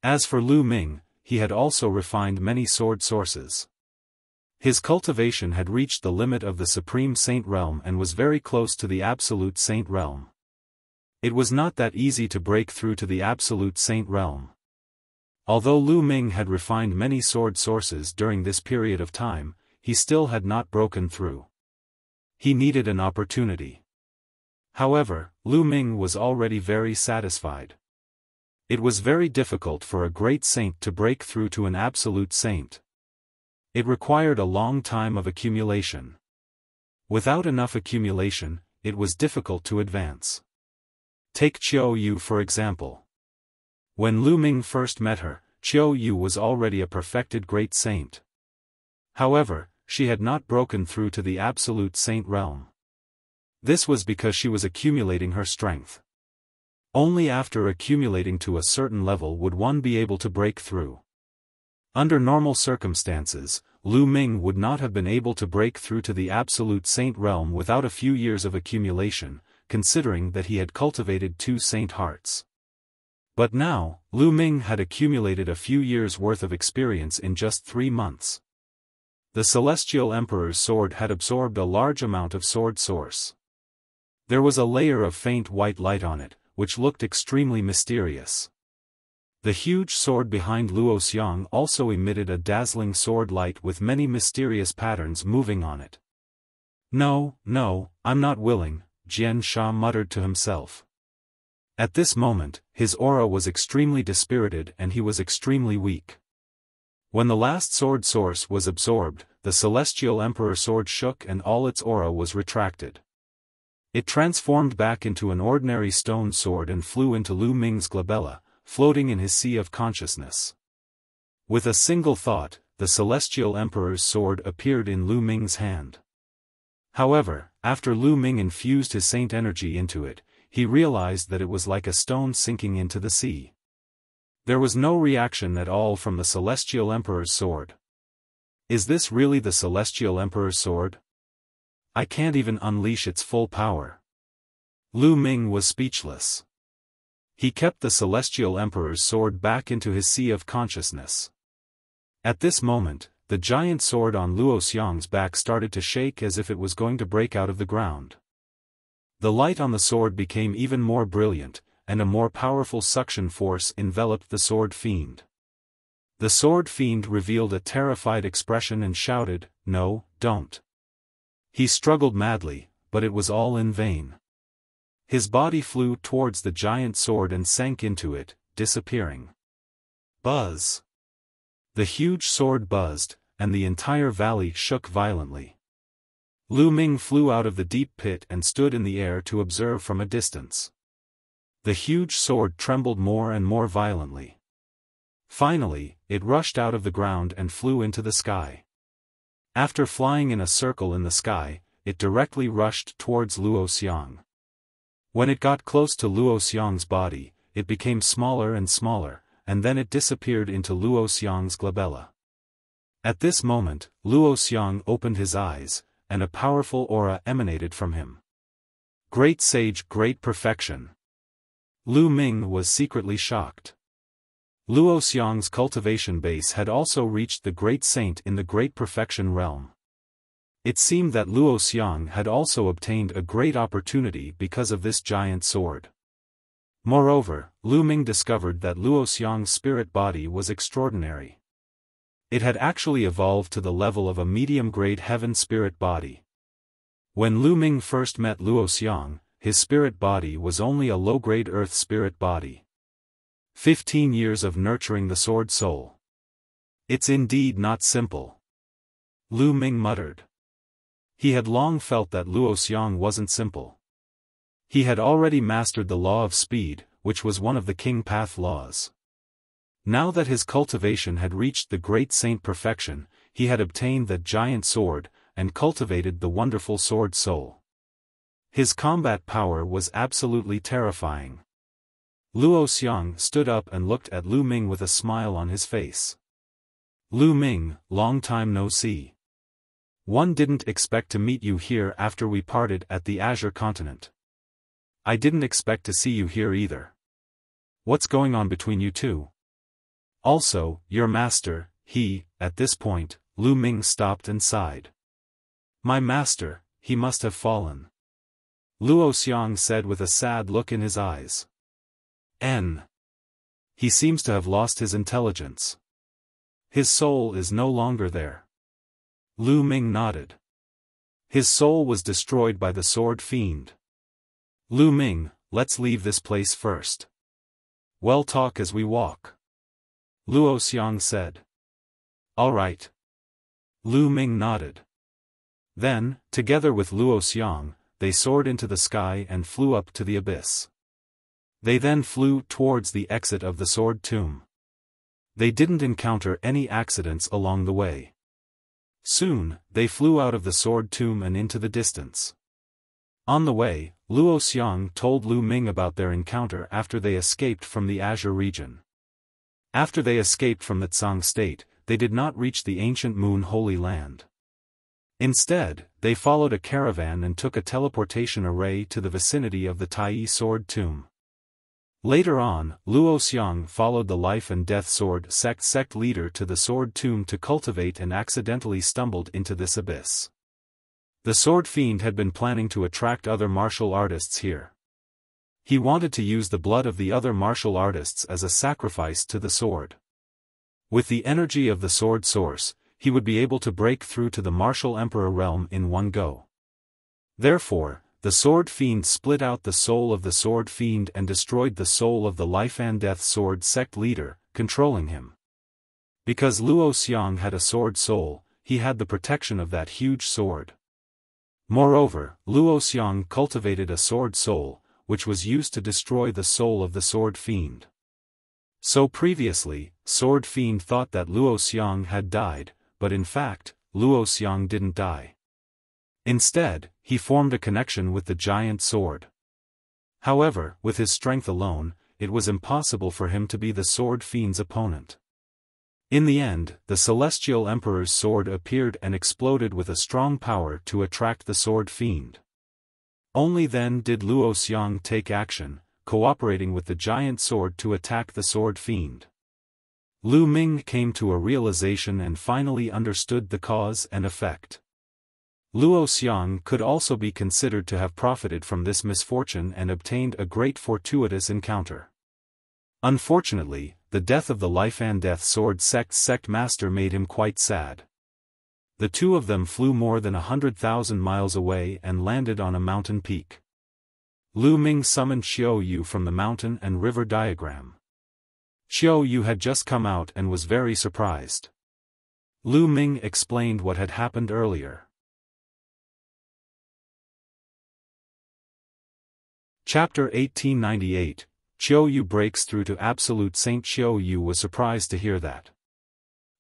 As for Lu Ming, he had also refined many sword sources. His cultivation had reached the limit of the Supreme Saint realm and was very close to the Absolute Saint realm. It was not that easy to break through to the Absolute Saint realm. Although Lu Ming had refined many sword sources during this period of time, he still had not broken through. He needed an opportunity. However, Lu Ming was already very satisfied. It was very difficult for a great saint to break through to an absolute saint. It required a long time of accumulation. Without enough accumulation, it was difficult to advance. Take Qiu Yue for example. When Lu Ming first met her, Qiu Yue was already a perfected great saint. However, she had not broken through to the absolute saint realm. This was because she was accumulating her strength. Only after accumulating to a certain level would one be able to break through. Under normal circumstances, Lu Ming would not have been able to break through to the absolute saint realm without a few years of accumulation, considering that he had cultivated 2 saint hearts. But now, Lu Ming had accumulated a few years' worth of experience in just 3 months. The Celestial Emperor's sword had absorbed a large amount of sword source. There was a layer of faint white light on it, which looked extremely mysterious. The huge sword behind Luo Xiang also emitted a dazzling sword light with many mysterious patterns moving on it. No, I'm not willing, Jian Sha muttered to himself. At this moment, his aura was extremely dispirited and he was extremely weak. When the last sword source was absorbed, the Celestial Emperor sword shook and all its aura was retracted. It transformed back into an ordinary stone sword and flew into Lu Ming's glabella, floating in his sea of consciousness. With a single thought, the Celestial Emperor's sword appeared in Lu Ming's hand. However, after Lu Ming infused his saint energy into it, he realized that it was like a stone sinking into the sea. There was no reaction at all from the Celestial Emperor's sword. Is this really the Celestial Emperor's sword? I can't even unleash its full power. Lu Ming was speechless. He kept the Celestial Emperor's sword back into his sea of consciousness. At this moment, the giant sword on Luo Xiang's back started to shake as if it was going to break out of the ground. The light on the sword became even more brilliant, and a more powerful suction force enveloped the sword fiend. The sword fiend revealed a terrified expression and shouted, "No, don't." He struggled madly, but it was all in vain. His body flew towards the giant sword and sank into it, disappearing. Buzz! The huge sword buzzed, and the entire valley shook violently. Lu Ming flew out of the deep pit and stood in the air to observe from a distance. The huge sword trembled more and more violently. Finally, it rushed out of the ground and flew into the sky. After flying in a circle in the sky, it directly rushed towards Luo Xiang. When it got close to Luo Xiang's body, it became smaller and smaller, and then it disappeared into Luo Xiang's glabella. At this moment, Luo Xiang opened his eyes, and a powerful aura emanated from him. Great sage, great perfection. Lu Ming was secretly shocked. Luo Xiang's cultivation base had also reached the great saint in the great perfection realm. It seemed that Luo Xiang had also obtained a great opportunity because of this giant sword. Moreover, Lu Ming discovered that Luo Xiang's spirit body was extraordinary. It had actually evolved to the level of a medium-grade heaven spirit body. When Lu Ming first met Luo Xiang, his spirit body was only a low-grade earth spirit body. 15 years of nurturing the sword soul. It's indeed not simple. Lu Ming muttered. He had long felt that Luo Xiang wasn't simple. He had already mastered the law of speed, which was one of the king path laws. Now that his cultivation had reached the great saint perfection, he had obtained that giant sword, and cultivated the wonderful sword soul. His combat power was absolutely terrifying. Luo Xiang stood up and looked at Lu Ming with a smile on his face. Lu Ming, long time no see. One didn't expect to meet you here after we parted at the Azure continent. I didn't expect to see you here either. What's going on between you two? Also, your master, at this point, Lu Ming stopped and sighed. My master, he must have fallen. Luo Xiang said with a sad look in his eyes. He seems to have lost his intelligence. His soul is no longer there. Lu Ming nodded. His soul was destroyed by the sword fiend. Lu Ming, let's leave this place first. We'll talk as we walk. Luo Xiang said. All right. Lu Ming nodded. Then, together with Luo Xiang, they soared into the sky and flew up to the abyss. They then flew towards the exit of the sword tomb. They didn't encounter any accidents along the way. Soon, they flew out of the sword tomb and into the distance. On the way, Luo Xiang told Lu Ming about their encounter after they escaped from the Azure region. After they escaped from the Tsang state, they did not reach the ancient Moon Holy Land. Instead, they followed a caravan and took a teleportation array to the vicinity of the Taiyi sword tomb. Later on, Luo Xiang followed the life and death sword sect leader to the sword tomb to cultivate and accidentally stumbled into this abyss. The sword fiend had been planning to attract other martial artists here. He wanted to use the blood of the other martial artists as a sacrifice to the sword. With the energy of the sword source, he would be able to break through to the martial emperor realm in one go. Therefore, the sword fiend split out the soul of the sword fiend and destroyed the soul of the life and death sword sect leader, controlling him. Because Luo Xiang had a sword soul, he had the protection of that huge sword. Moreover, Luo Xiang cultivated a sword soul, which was used to destroy the soul of the sword fiend. So previously, sword fiend thought that Luo Xiang had died, but in fact, Luo Xiang didn't die. Instead, he formed a connection with the giant sword. However, with his strength alone, it was impossible for him to be the sword fiend's opponent. In the end, the Celestial Emperor's sword appeared and exploded with a strong power to attract the sword fiend. Only then did Luo Xiang take action, cooperating with the giant sword to attack the sword fiend. Lu Ming came to a realization and finally understood the cause and effect. Luo Xiang could also be considered to have profited from this misfortune and obtained a great fortuitous encounter. Unfortunately, the death of the life and death sword sect master made him quite sad. The two of them flew more than 100,000 miles away and landed on a mountain peak. Lu Ming summoned Qiu Yue from the mountain and river diagram. Qiu Yue had just come out and was very surprised. Lu Ming explained what had happened earlier. Chapter 1898, Qiu Yue breaks through to absolute Saint. Qiu Yue was surprised to hear that.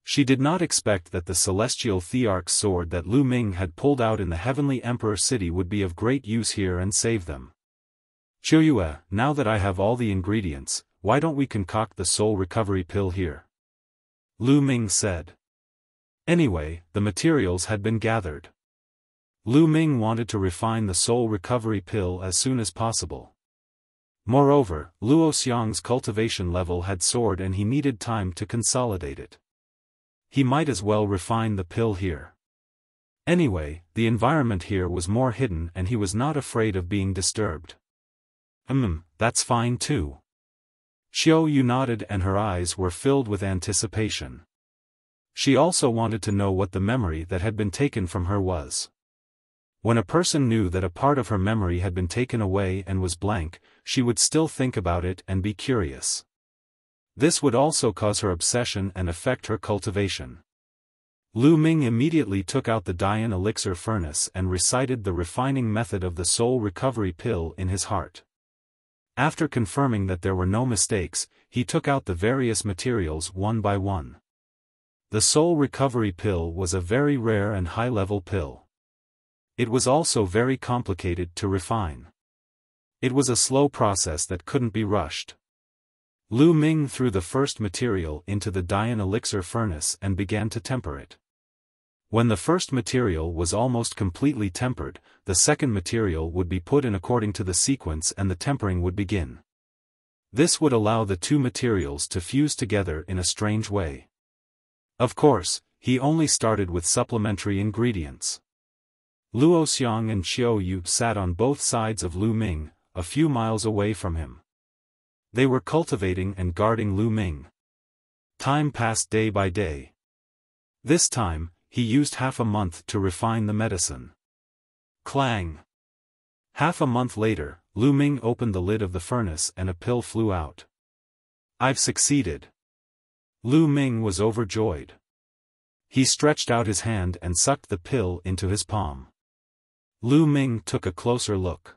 She did not expect that the celestial Thearch sword that Lu Ming had pulled out in the Heavenly Emperor city would be of great use here and save them. Qiu Yue, now that I have all the ingredients, why don't we concoct the soul recovery pill here? Lu Ming said. Anyway, the materials had been gathered. Lu Ming wanted to refine the soul recovery pill as soon as possible. Moreover, Luo Xiang's cultivation level had soared and he needed time to consolidate it. He might as well refine the pill here. Anyway, the environment here was more hidden and he was not afraid of being disturbed. That's fine too. Qiu Yue nodded and her eyes were filled with anticipation. She also wanted to know what the memory that had been taken from her was. When a person knew that a part of her memory had been taken away and was blank, she would still think about it and be curious. This would also cause her obsession and affect her cultivation. Lu Ming immediately took out the Dian elixir furnace and recited the refining method of the soul recovery pill in his heart. After confirming that there were no mistakes, he took out the various materials one by one. The soul recovery pill was a very rare and high-level pill. It was also very complicated to refine. It was a slow process that couldn't be rushed. Lu Ming threw the first material into the Dian elixir furnace and began to temper it. When the first material was almost completely tempered, the second material would be put in according to the sequence and the tempering would begin. This would allow the two materials to fuse together in a strange way. Of course, he only started with supplementary ingredients. Luo Xiang and Qiu Yue sat on both sides of Lu Ming, a few miles away from him. They were cultivating and guarding Lu Ming. Time passed day by day. This time, he used half a month to refine the medicine. Clang! Half a month later, Lu Ming opened the lid of the furnace and a pill flew out. I've succeeded. Lu Ming was overjoyed. He stretched out his hand and sucked the pill into his palm. Lu Ming took a closer look.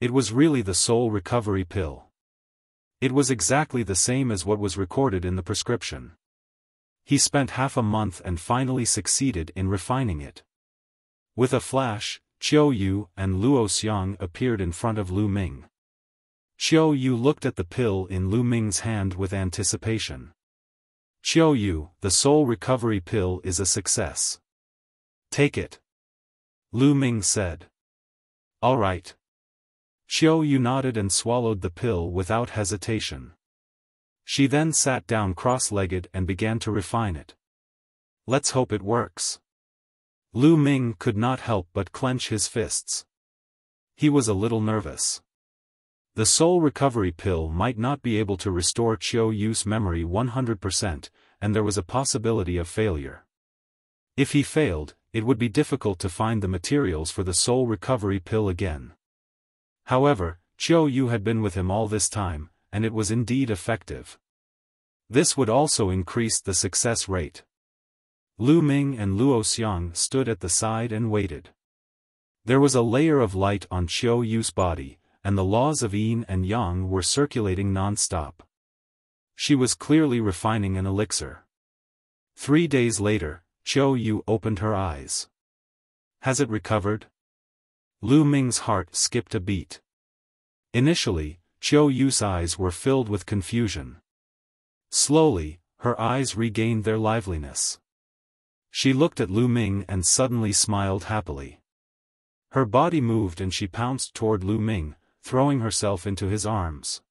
It was really the soul recovery pill. It was exactly the same as what was recorded in the prescription. He spent half a month and finally succeeded in refining it. With a flash, Qiu Yue and Luo Xiang appeared in front of Lu Ming. Qiu Yue looked at the pill in Lu Ming's hand with anticipation. Qiu Yue, the soul recovery pill is a success. Take it. Lu Ming said. All right. Qiu Yue nodded and swallowed the pill without hesitation. She then sat down cross-legged and began to refine it. Let's hope it works. Lu Ming could not help but clench his fists. He was a little nervous. The soul recovery pill might not be able to restore Qiu Yue's memory 100%, and there was a possibility of failure. If he failed, it would be difficult to find the materials for the soul recovery pill again. However, Qiu Yue had been with him all this time, and it was indeed effective. This would also increase the success rate. Lu Ming and Luo Xiang stood at the side and waited. There was a layer of light on Qiu Yue's body, and the laws of yin and yang were circulating non-stop. She was clearly refining an elixir. 3 days later, Qiu Yue opened her eyes. Has it recovered? Lu Ming's heart skipped a beat. Initially, Qiu Yue's eyes were filled with confusion. Slowly, her eyes regained their liveliness. She looked at Lu Ming and suddenly smiled happily. Her body moved and she pounced toward Lu Ming, throwing herself into his arms.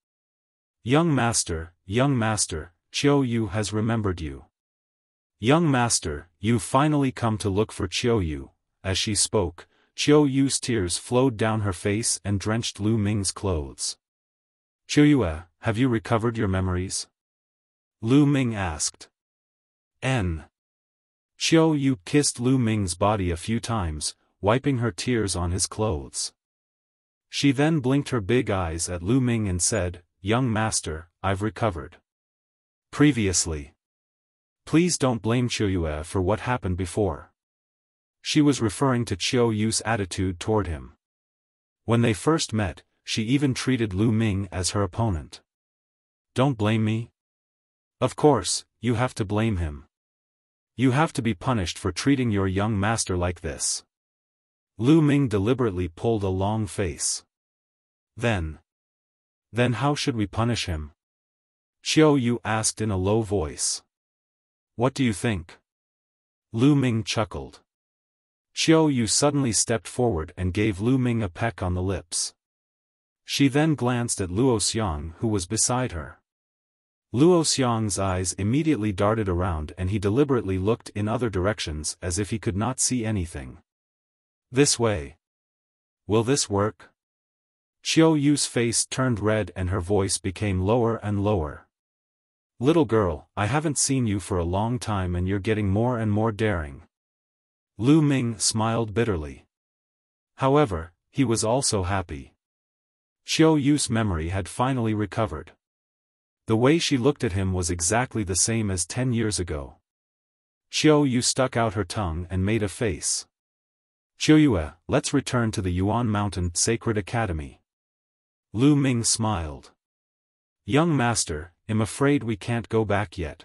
Young master, Qiu Yue has remembered you. Young master, you've finally come to look for Qiu Yue. As she spoke, Qiu Yue's tears flowed down her face and drenched Lu Ming's clothes. Qiu Yue, have you recovered your memories? Lu Ming asked. Qiu Yue kissed Lu Ming's body a few times, wiping her tears on his clothes. She then blinked her big eyes at Lu Ming and said, Young master, I've recovered. Previously. Please don't blame Qiu Yue for what happened before. She was referring to Qiu Yue's attitude toward him. When they first met, she even treated Lu Ming as her opponent. Don't blame me? Of course, you have to blame him. You have to be punished for treating your young master like this. Lu Ming deliberately pulled a long face. Then how should we punish him? Qiu Yue asked in a low voice. What do you think? Lu Ming chuckled. Qiu Yue suddenly stepped forward and gave Lu Ming a peck on the lips. She then glanced at Luo Xiang who was beside her. Luo Xiang's eyes immediately darted around and he deliberately looked in other directions as if he could not see anything. This way. Will this work? Qiu Yue's face turned red and her voice became lower and lower. Little girl, I haven't seen you for a long time and you're getting more and more daring. Lu Ming smiled bitterly. However, he was also happy. Qiu Yue's memory had finally recovered. The way she looked at him was exactly the same as 10 years ago. Qiu Yue stuck out her tongue and made a face. Qiu Yue, let's return to the Yuan Mountain Sacred Academy. Lu Ming smiled. Young master, I'm afraid we can't go back yet.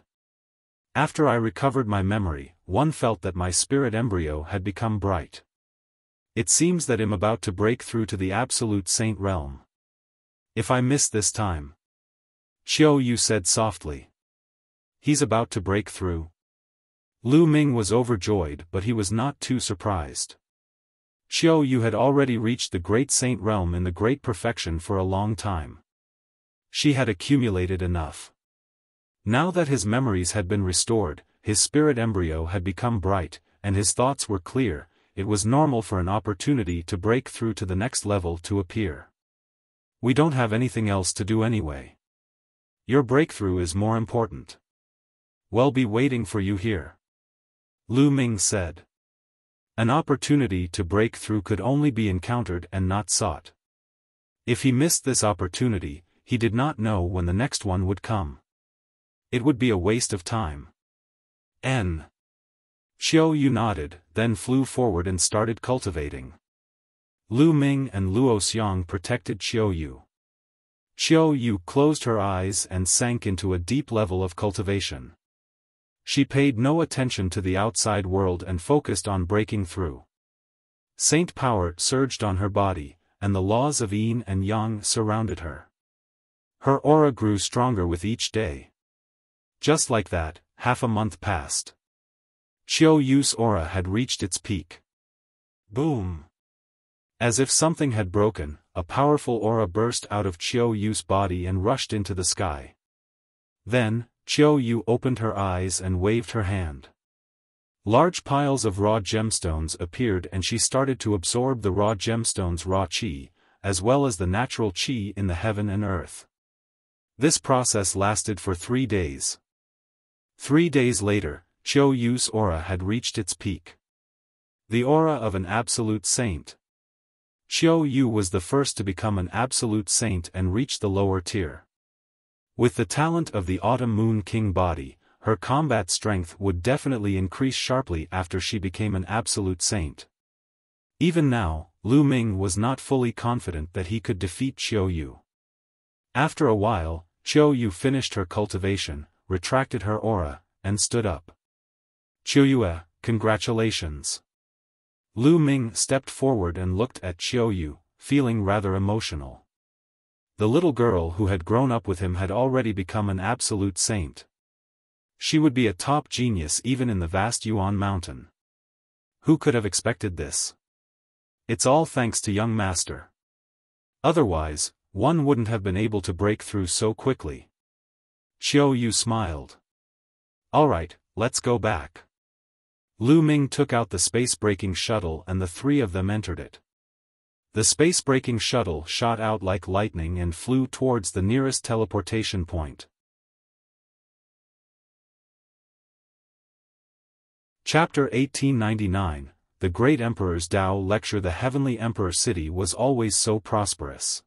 After I recovered my memory, one felt that my spirit embryo had become bright. It seems that I'm about to break through to the absolute saint realm. If I miss this time. Qiu Yue said softly. He's about to break through. Lu Ming was overjoyed but he was not too surprised. Qiu Yue had already reached the great saint realm in the great perfection for a long time. She had accumulated enough. Now that his memories had been restored, his spirit embryo had become bright, and his thoughts were clear, it was normal for an opportunity to break through to the next level to appear. We don't have anything else to do anyway. Your breakthrough is more important. We'll be waiting for you here. Lu Ming said. An opportunity to break through could only be encountered and not sought. If he missed this opportunity, he did not know when the next one would come. It would be a waste of time. Qiu Yue nodded, then flew forward and started cultivating. Lu Ming and Luo Xiang protected Qiu Yue. Qiu Yue closed her eyes and sank into a deep level of cultivation. She paid no attention to the outside world and focused on breaking through. Saint power surged on her body, and the laws of yin and yang surrounded her. Her aura grew stronger with each day. Just like that, half a month passed. Qiu Yue's aura had reached its peak. Boom! As if something had broken, a powerful aura burst out of Qiu Yue's body and rushed into the sky. Then, Qiu Yue opened her eyes and waved her hand. Large piles of raw gemstones appeared and she started to absorb the raw gemstones' raw qi, as well as the natural qi in the heaven and earth. This process lasted for 3 days. 3 days later, Qiu Yue's aura had reached its peak. The aura of an absolute saint. Qiu Yue was the first to become an absolute saint and reach the lower tier. With the talent of the Autumn Moon King body, her combat strength would definitely increase sharply after she became an absolute saint. Even now, Lu Ming was not fully confident that he could defeat Qiu Yue. After a while, Qiu Yue finished her cultivation, retracted her aura, and stood up. Qiu Yue, congratulations. Lu Ming stepped forward and looked at Qiu Yue, feeling rather emotional. The little girl who had grown up with him had already become an absolute saint. She would be a top genius even in the vast Yuan mountain. Who could have expected this? It's all thanks to young master. Otherwise, one wouldn't have been able to break through so quickly. Qiu Yue smiled. Alright, let's go back. Lu Ming took out the space-breaking shuttle and the three of them entered it. The space-breaking shuttle shot out like lightning and flew towards the nearest teleportation point. Chapter 1899, The Great Emperor's Tao Lecture. The Heavenly Emperor City was always so prosperous.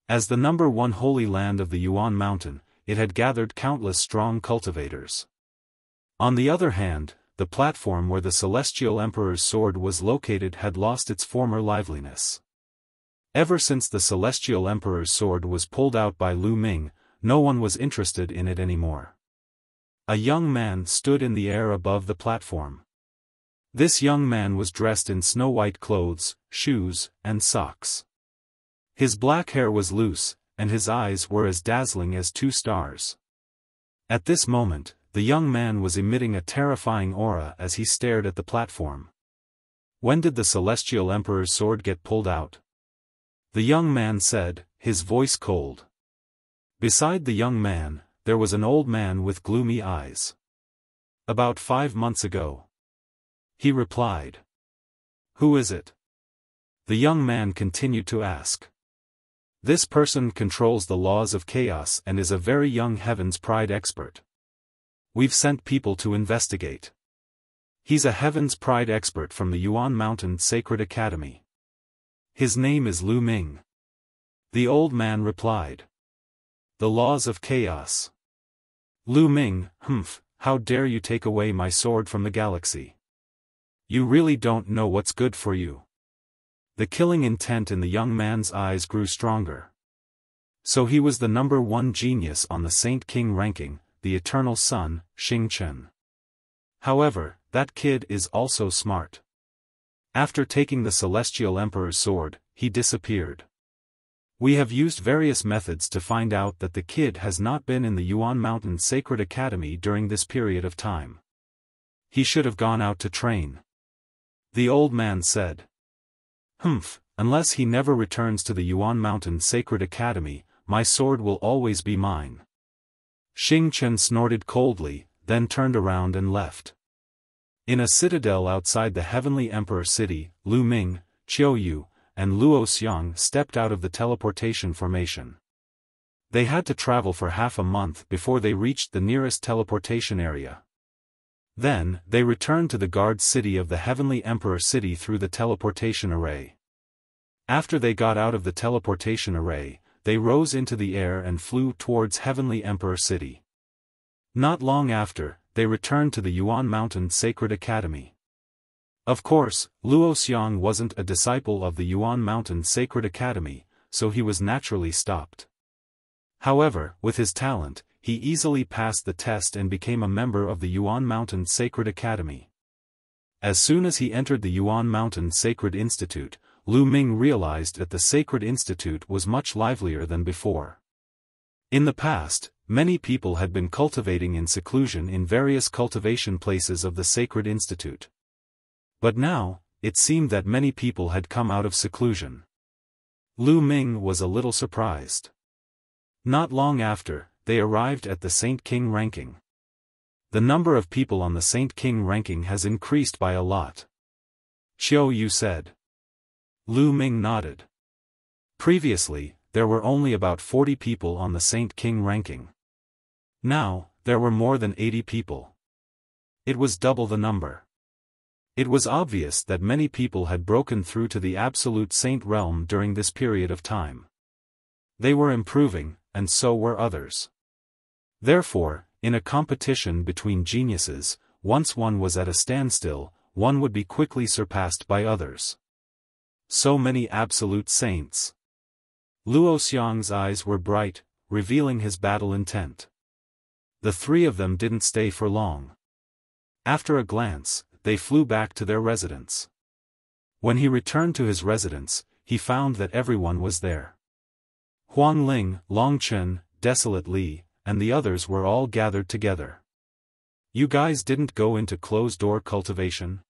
As the #1 holy land of the Yuan Mountain, it had gathered countless strong cultivators. On the other hand, the platform where the Celestial Emperor's sword was located had lost its former liveliness. Ever since the Celestial Emperor's sword was pulled out by Lu Ming, no one was interested in it anymore. A young man stood in the air above the platform. This young man was dressed in snow-white clothes, shoes, and socks. His black hair was loose, and his eyes were as dazzling as 2 stars. At this moment, the young man was emitting a terrifying aura as he stared at the platform. When did the Celestial Emperor's sword get pulled out? The young man said, his voice cold. Beside the young man, there was an old man with gloomy eyes. About 5 months ago. He replied. Who is it? The young man continued to ask. This person controls the laws of chaos and is a very young Heaven's Pride expert. We've sent people to investigate. He's a Heaven's Pride expert from the Yuan Mountain Sacred Academy. His name is Lu Ming. The old man replied. The laws of chaos. Lu Ming, how dare you take away my sword from the galaxy? You really don't know what's good for you. The killing intent in the young man's eyes grew stronger. So he was the #1 genius on the Saint King ranking, the Eternal Son, Xing Chen. However, that kid is also smart. After taking the Celestial Emperor's sword, he disappeared. We have used various methods to find out that the kid has not been in the Yuan Mountain Sacred Academy during this period of time. He should have gone out to train. The old man said. Unless he never returns to the Yuan Mountain Sacred Academy, my sword will always be mine. Xing Chen snorted coldly, then turned around and left. In a citadel outside the Heavenly Emperor City, Lu Ming, Qiu Yue, and Luo Xiang stepped out of the teleportation formation. They had to travel for half a month before they reached the nearest teleportation area. Then, they returned to the guard city of the Heavenly Emperor City through the teleportation array. After they got out of the teleportation array, they rose into the air and flew towards Heavenly Emperor City. Not long after, they returned to the Yuan Mountain Sacred Academy. Of course, Luo Xiang wasn't a disciple of the Yuan Mountain Sacred Academy, so he was naturally stopped. However, with his talent, he easily passed the test and became a member of the Yuan Mountain Sacred Academy. As soon as he entered the Yuan Mountain Sacred Institute, Lu Ming realized that the Sacred Institute was much livelier than before. In the past, many people had been cultivating in seclusion in various cultivation places of the Sacred Institute. But now, it seemed that many people had come out of seclusion. Lu Ming was a little surprised. Not long after, they arrived at the Saint King ranking. The number of people on the Saint King ranking has increased by a lot. Qiu Yue said. Lu Ming nodded. Previously, there were only about 40 people on the Saint King ranking. Now, there were more than 80 people. It was double the number. It was obvious that many people had broken through to the absolute saint realm during this period of time. They were improving, and so were others. Therefore, in a competition between geniuses, once one was at a standstill, one would be quickly surpassed by others. So many absolute saints. Luo Xiang's eyes were bright, revealing his battle intent. The three of them didn't stay for long. After a glance, they flew back to their residence. When he returned to his residence, he found that everyone was there. Huang Ling, Long Chen, Desolate Li, and the others were all gathered together. You guys didn't go into closed-door cultivation?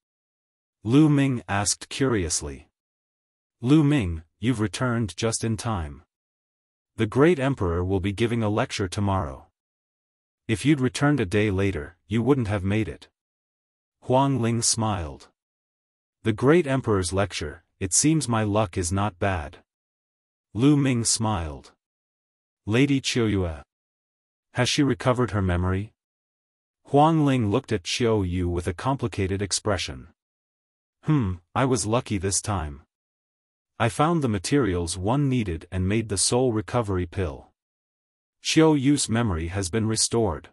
Lu Ming asked curiously. Lu Ming, you've returned just in time. The great emperor will be giving a lecture tomorrow. If you'd returned a day later, you wouldn't have made it. Huang Ling smiled. The great emperor's lecture, it seems my luck is not bad. Lu Ming smiled. Lady Qiu Yue. Has she recovered her memory? Huang Ling looked at Qiu Yue with a complicated expression. I was lucky this time. I found the materials one needed and made the soul recovery pill. Qiu Yue's memory has been restored.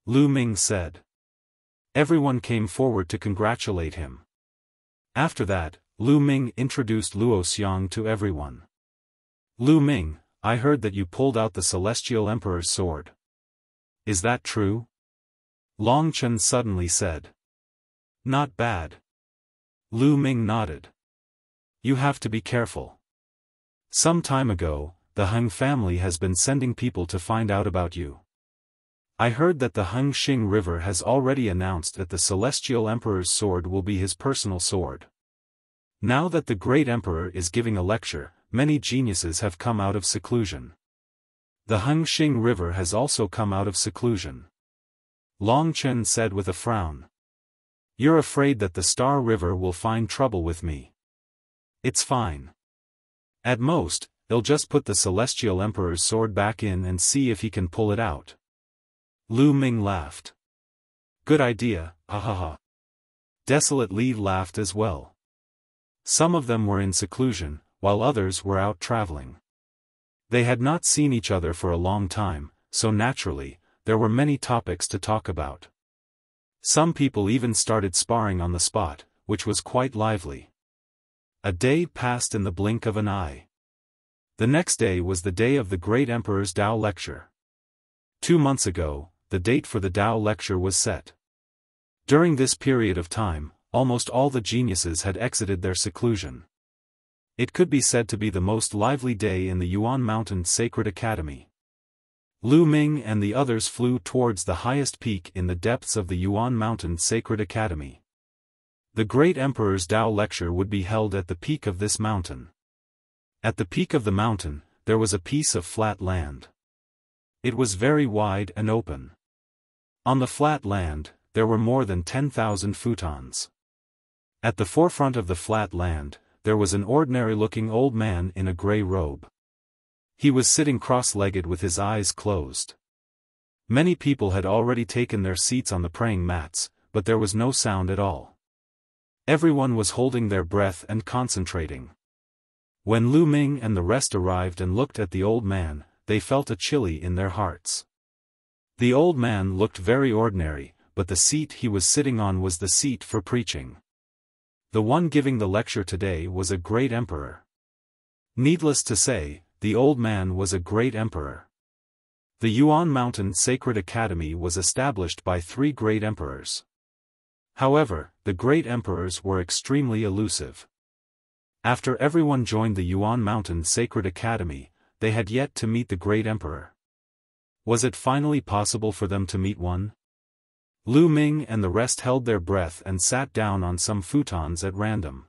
Lu Ming said. Everyone came forward to congratulate him. After that, Lu Ming introduced Luo Xiang to everyone. Lu Ming, I heard that you pulled out the Celestial Emperor's sword. Is that true? Long Chen suddenly said. Not bad. Lu Ming nodded. You have to be careful. Some time ago, the Heng family has been sending people to find out about you. I heard that the Hengxing River has already announced that the Celestial Emperor's sword will be his personal sword. Now that the Great Emperor is giving a lecture, many geniuses have come out of seclusion. The Hengxing River has also come out of seclusion. Long Chen said with a frown. You're afraid that the Star River will find trouble with me. It's fine. At most, they'll just put the Celestial Emperor's sword back in and see if he can pull it out. Lu Ming laughed. Good idea, ha. Desolate Li laughed as well. Some of them were in seclusion, while others were out traveling. They had not seen each other for a long time, so naturally, there were many topics to talk about. Some people even started sparring on the spot, which was quite lively. A day passed in the blink of an eye. The next day was the day of the Great Emperor's Tao lecture. 2 months ago, the date for the Tao lecture was set. During this period of time, almost all the geniuses had exited their seclusion. It could be said to be the most lively day in the Yuan Mountain Sacred Academy. Lu Ming and the others flew towards the highest peak in the depths of the Yuan Mountain Sacred Academy. The Great Emperor's Tao lecture would be held at the peak of this mountain. At the peak of the mountain, there was a piece of flat land. It was very wide and open. On the flat land, there were more than 10,000 futons. At the forefront of the flat land, there was an ordinary-looking old man in a gray robe. He was sitting cross-legged with his eyes closed. Many people had already taken their seats on the praying mats, but there was no sound at all. Everyone was holding their breath and concentrating. When Lu Ming and the rest arrived and looked at the old man, they felt a chilly in their hearts. The old man looked very ordinary, but the seat he was sitting on was the seat for preaching. The one giving the lecture today was a great emperor. Needless to say, the old man was a great emperor. The Yuan Mountain Sacred Academy was established by 3 great emperors. However, the great emperors were extremely elusive. After everyone joined the Yuan Mountain Sacred Academy, they had yet to meet the great emperor. Was it finally possible for them to meet one? Lu Ming and the rest held their breath and sat down on some futons at random.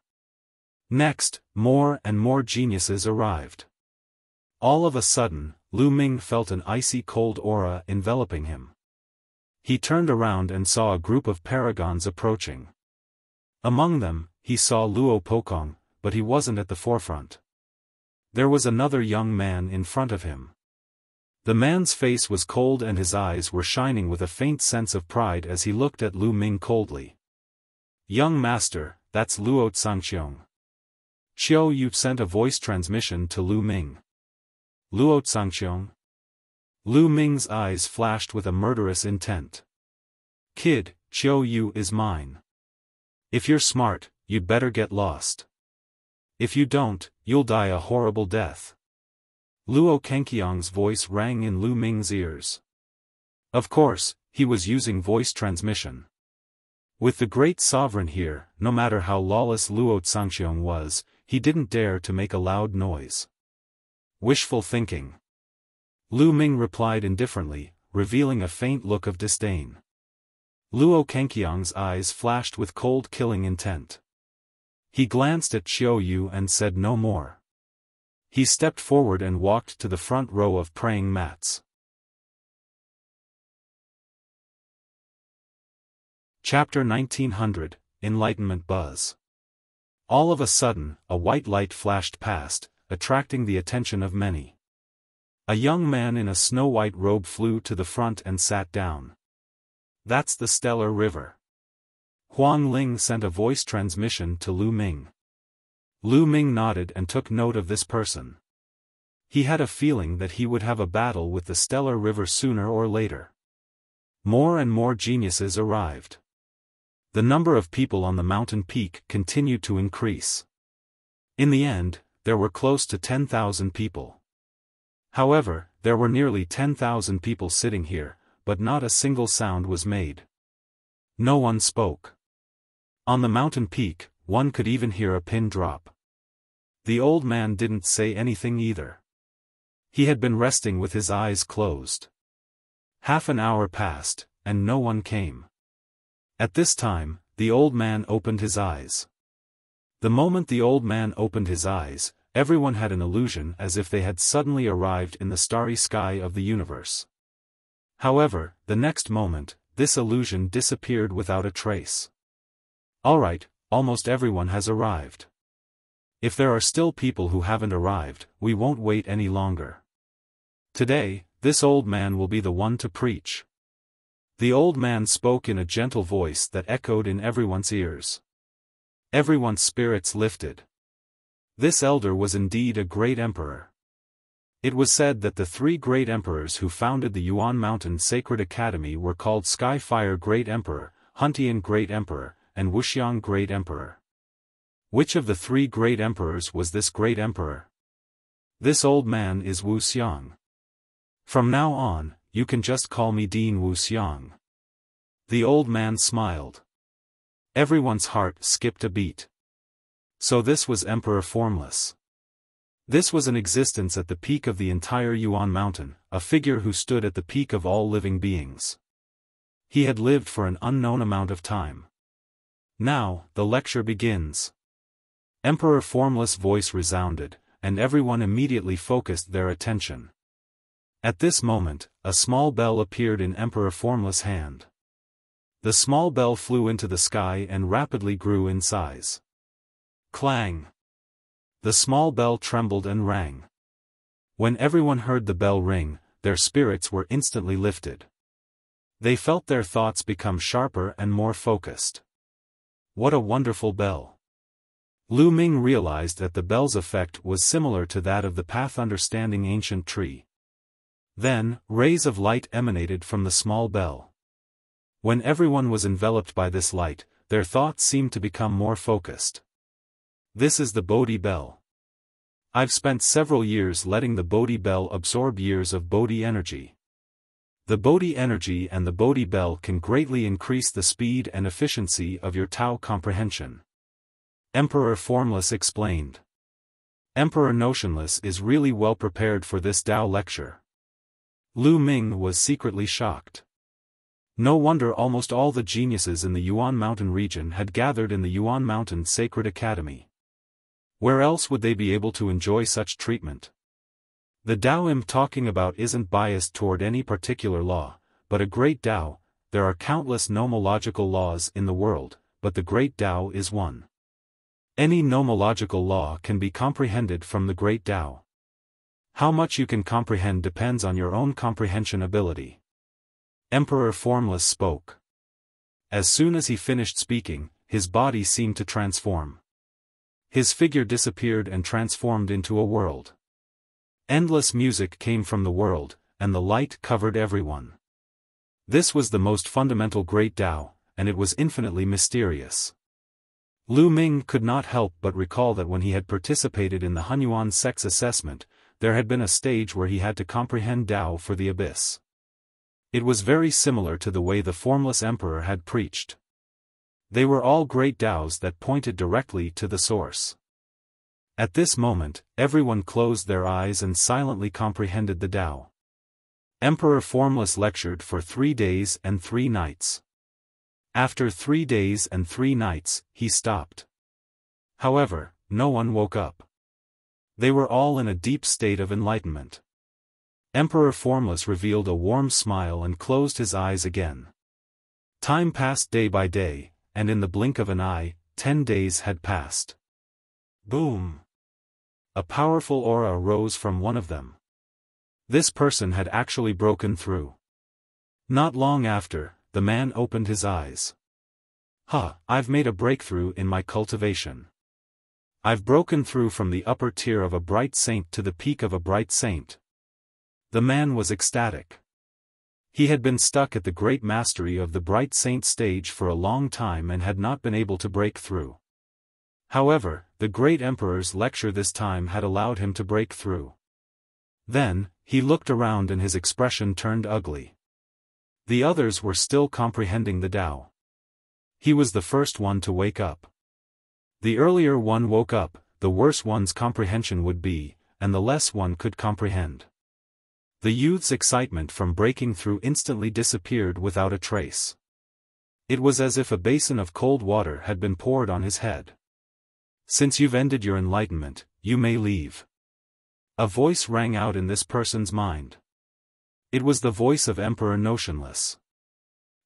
Next, more and more geniuses arrived. All of a sudden, Lu Ming felt an icy cold aura enveloping him. He turned around and saw a group of paragons approaching. Among them, he saw Luo Pokong, but he wasn't at the forefront. There was another young man in front of him. The man's face was cold and his eyes were shining with a faint sense of pride as he looked at Lu Ming coldly. "Young master, that's Luo Cangqiong." Qiu Yue sent a voice transmission to Lu Ming. "Luo Cangqiong?" Lu Ming's eyes flashed with a murderous intent. "Kid, Qiu Yue is mine. If you're smart, you'd better get lost. If you don't, you'll die a horrible death." Luo Cangqiong's voice rang in Lu Ming's ears. Of course, he was using voice transmission. With the great sovereign here, no matter how lawless Luo Cangqiong was, he didn't dare to make a loud noise. "Wishful thinking." Lu Ming replied indifferently, revealing a faint look of disdain. Luo Cangqiong's eyes flashed with cold killing intent. He glanced at Qiu Yue and said no more. He stepped forward and walked to the front row of praying mats. Chapter 1900, Enlightenment Buzz. All of a sudden, a white light flashed past, attracting the attention of many. A young man in a snow-white robe flew to the front and sat down. "That's the Stellar River." Huang Ling sent a voice transmission to Lu Ming. Lu Ming nodded and took note of this person. He had a feeling that he would have a battle with the Stellar River sooner or later. More and more geniuses arrived. The number of people on the mountain peak continued to increase. In the end, there were close to 10,000 people. However, there were nearly 10,000 people sitting here, but not a single sound was made. No one spoke. On the mountain peak, one could even hear a pin drop. The old man didn't say anything either. He had been resting with his eyes closed. Half an hour passed, and no one came. At this time, the old man opened his eyes. The moment the old man opened his eyes, everyone had an illusion as if they had suddenly arrived in the starry sky of the universe. However, the next moment, this illusion disappeared without a trace. "All right, almost everyone has arrived. If there are still people who haven't arrived, we won't wait any longer. Today, this old man will be the one to preach." The old man spoke in a gentle voice that echoed in everyone's ears. Everyone's spirits lifted. This elder was indeed a great emperor. It was said that the three great emperors who founded the Yuan Mountain Sacred Academy were called Skyfire Great Emperor, Huntian Great Emperor, and Wuxiang Great Emperor. Which of the three great emperors was this great emperor? This old man is Luo Xiang. From now on, you can just call me Dean Luo Xiang. The old man smiled. Everyone's heart skipped a beat. So this was Emperor Formless. This was an existence at the peak of the entire Yuan Mountain, a figure who stood at the peak of all living beings. He had lived for an unknown amount of time. Now, the lecture begins. Emperor Formless' voice resounded, and everyone immediately focused their attention. At this moment, a small bell appeared in Emperor Formless' hand. The small bell flew into the sky and rapidly grew in size. Clang! The small bell trembled and rang. When everyone heard the bell ring, their spirits were instantly lifted. They felt their thoughts become sharper and more focused. What a wonderful bell! Lu Ming realized that the bell's effect was similar to that of the path-understanding ancient tree. Then, rays of light emanated from the small bell. When everyone was enveloped by this light, their thoughts seemed to become more focused. This is the Bodhi bell. I've spent several years letting the Bodhi bell absorb years of Bodhi energy. The Bodhi energy and the Bodhi bell can greatly increase the speed and efficiency of your Tao comprehension. Emperor Formless explained. Emperor Notionless is really well prepared for this Tao lecture. Lu Ming was secretly shocked. No wonder almost all the geniuses in the Yuan Mountain region had gathered in the Yuan Mountain Sacred Academy. Where else would they be able to enjoy such treatment? The Tao I'm talking about isn't biased toward any particular law, but a great Tao. There are countless nomological laws in the world, but the great Tao is one. Any nomological law can be comprehended from the great Tao. How much you can comprehend depends on your own comprehension ability. Emperor Formless spoke. As soon as he finished speaking, his body seemed to transform. His figure disappeared and transformed into a world. Endless music came from the world, and the light covered everyone. This was the most fundamental great Tao, and it was infinitely mysterious. Lu Ming could not help but recall that when he had participated in the Hunyuan sex assessment, there had been a stage where he had to comprehend Tao for the abyss. It was very similar to the way the Formless Emperor had preached. They were all great Taos that pointed directly to the source. At this moment, everyone closed their eyes and silently comprehended the Tao. Emperor Formless lectured for 3 days and 3 nights. After 3 days and 3 nights, he stopped. However, no one woke up. They were all in a deep state of enlightenment. Emperor Formless revealed a warm smile and closed his eyes again. Time passed day by day, and in the blink of an eye, 10 days had passed. Boom! A powerful aura rose from one of them. This person had actually broken through. Not long after, the man opened his eyes. I've made a breakthrough in my cultivation. I've broken through from the upper tier of a bright saint to the peak of a bright saint. The man was ecstatic. He had been stuck at the great mastery of the bright saint stage for a long time and had not been able to break through. However, the great emperor's lecture this time had allowed him to break through. Then, he looked around and his expression turned ugly. The others were still comprehending the Tao. He was the first one to wake up. The earlier one woke up, the worse one's comprehension would be, and the less one could comprehend. The youth's excitement from breaking through instantly disappeared without a trace. It was as if a basin of cold water had been poured on his head. Since you've ended your enlightenment, you may leave. A voice rang out in this person's mind. It was the voice of Emperor Notionless.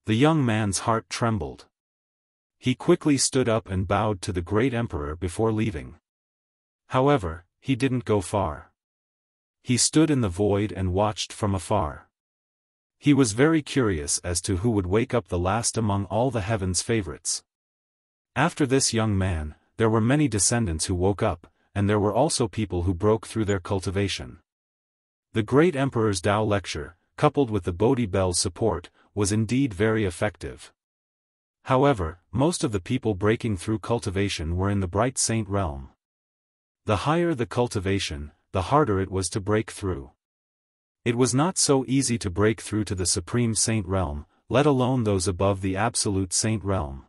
The young man's heart trembled. He quickly stood up and bowed to the great emperor before leaving. However, he didn't go far. He stood in the void and watched from afar. He was very curious as to who would wake up the last among all the heaven's favorites. After this young man, there were many descendants who woke up, and there were also people who broke through their cultivation. The great emperor's Tao lecture, coupled with the Bodhi bell's support, was indeed very effective. However, most of the people breaking through cultivation were in the bright saint realm. The higher the cultivation, the harder it was to break through. It was not so easy to break through to the supreme saint realm, let alone those above the absolute saint realm.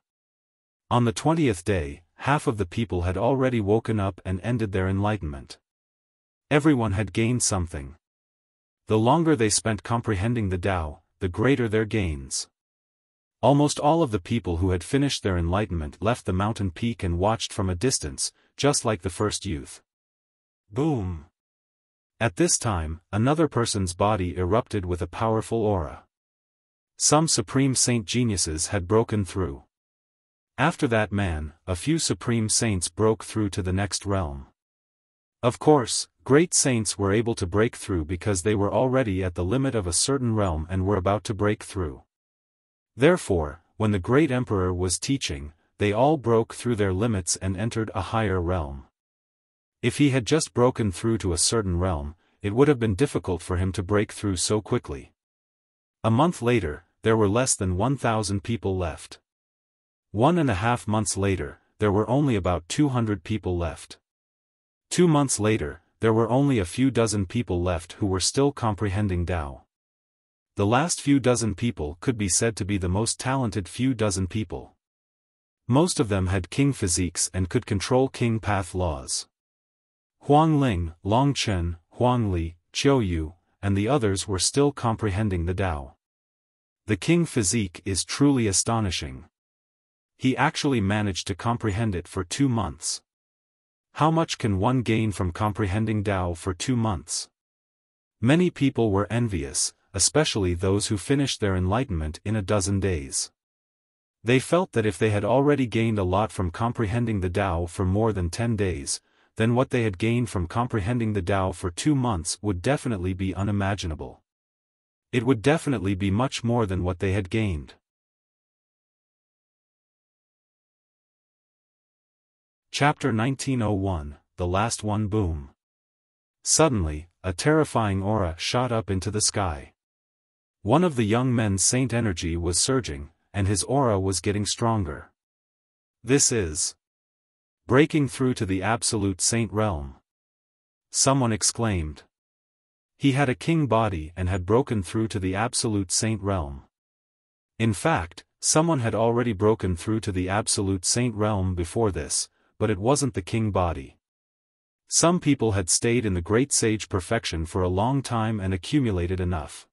On the 20th day, half of the people had already woken up and ended their enlightenment. Everyone had gained something. The longer they spent comprehending the Tao, the greater their gains. Almost all of the people who had finished their enlightenment left the mountain peak and watched from a distance, just like the first youth. Boom! At this time, another person's body erupted with a powerful aura. Some supreme saint geniuses had broken through. After that man, a few supreme saints broke through to the next realm. Of course, great saints were able to break through because they were already at the limit of a certain realm and were about to break through. Therefore, when the great emperor was teaching, they all broke through their limits and entered a higher realm. If he had just broken through to a certain realm, it would have been difficult for him to break through so quickly. A month later, there were less than 1,000 people left. 1.5 months later, there were only about 200 people left. 2 months later, there were only a few dozen people left who were still comprehending Tao. The last few dozen people could be said to be the most talented few dozen people. Most of them had king physiques and could control king path laws. Huang Ling, Long Chen, Huang Li, Qiu Yue, and the others were still comprehending the Tao. The king physique is truly astonishing. He actually managed to comprehend it for 2 months. How much can one gain from comprehending Tao for 2 months? Many people were envious, especially those who finished their enlightenment in a dozen days. They felt that if they had already gained a lot from comprehending the Tao for more than 10 days, then what they had gained from comprehending the Tao for 2 months would definitely be unimaginable. It would definitely be much more than what they had gained. Chapter 1901, The Last One. Boom. Suddenly, a terrifying aura shot up into the sky. One of the young men's saint energy was surging, and his aura was getting stronger. This is breaking through to the absolute saint realm. Someone exclaimed. He had a king body and had broken through to the absolute saint realm. In fact, someone had already broken through to the absolute saint realm before this, but it wasn't the king body. Some people had stayed in the great sage perfection for a long time and accumulated enough.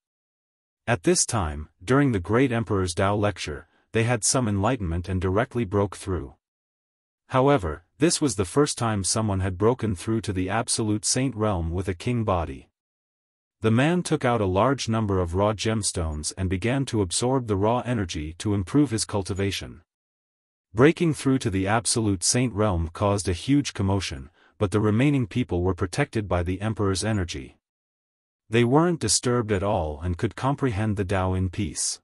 At this time, during the great emperor's Tao lecture, they had some enlightenment and directly broke through. However, this was the first time someone had broken through to the absolute saint realm with a king body. The man took out a large number of raw gemstones and began to absorb the raw energy to improve his cultivation. Breaking through to the absolute saint realm caused a huge commotion, but the remaining people were protected by the emperor's energy. They weren't disturbed at all and could comprehend the Tao in peace.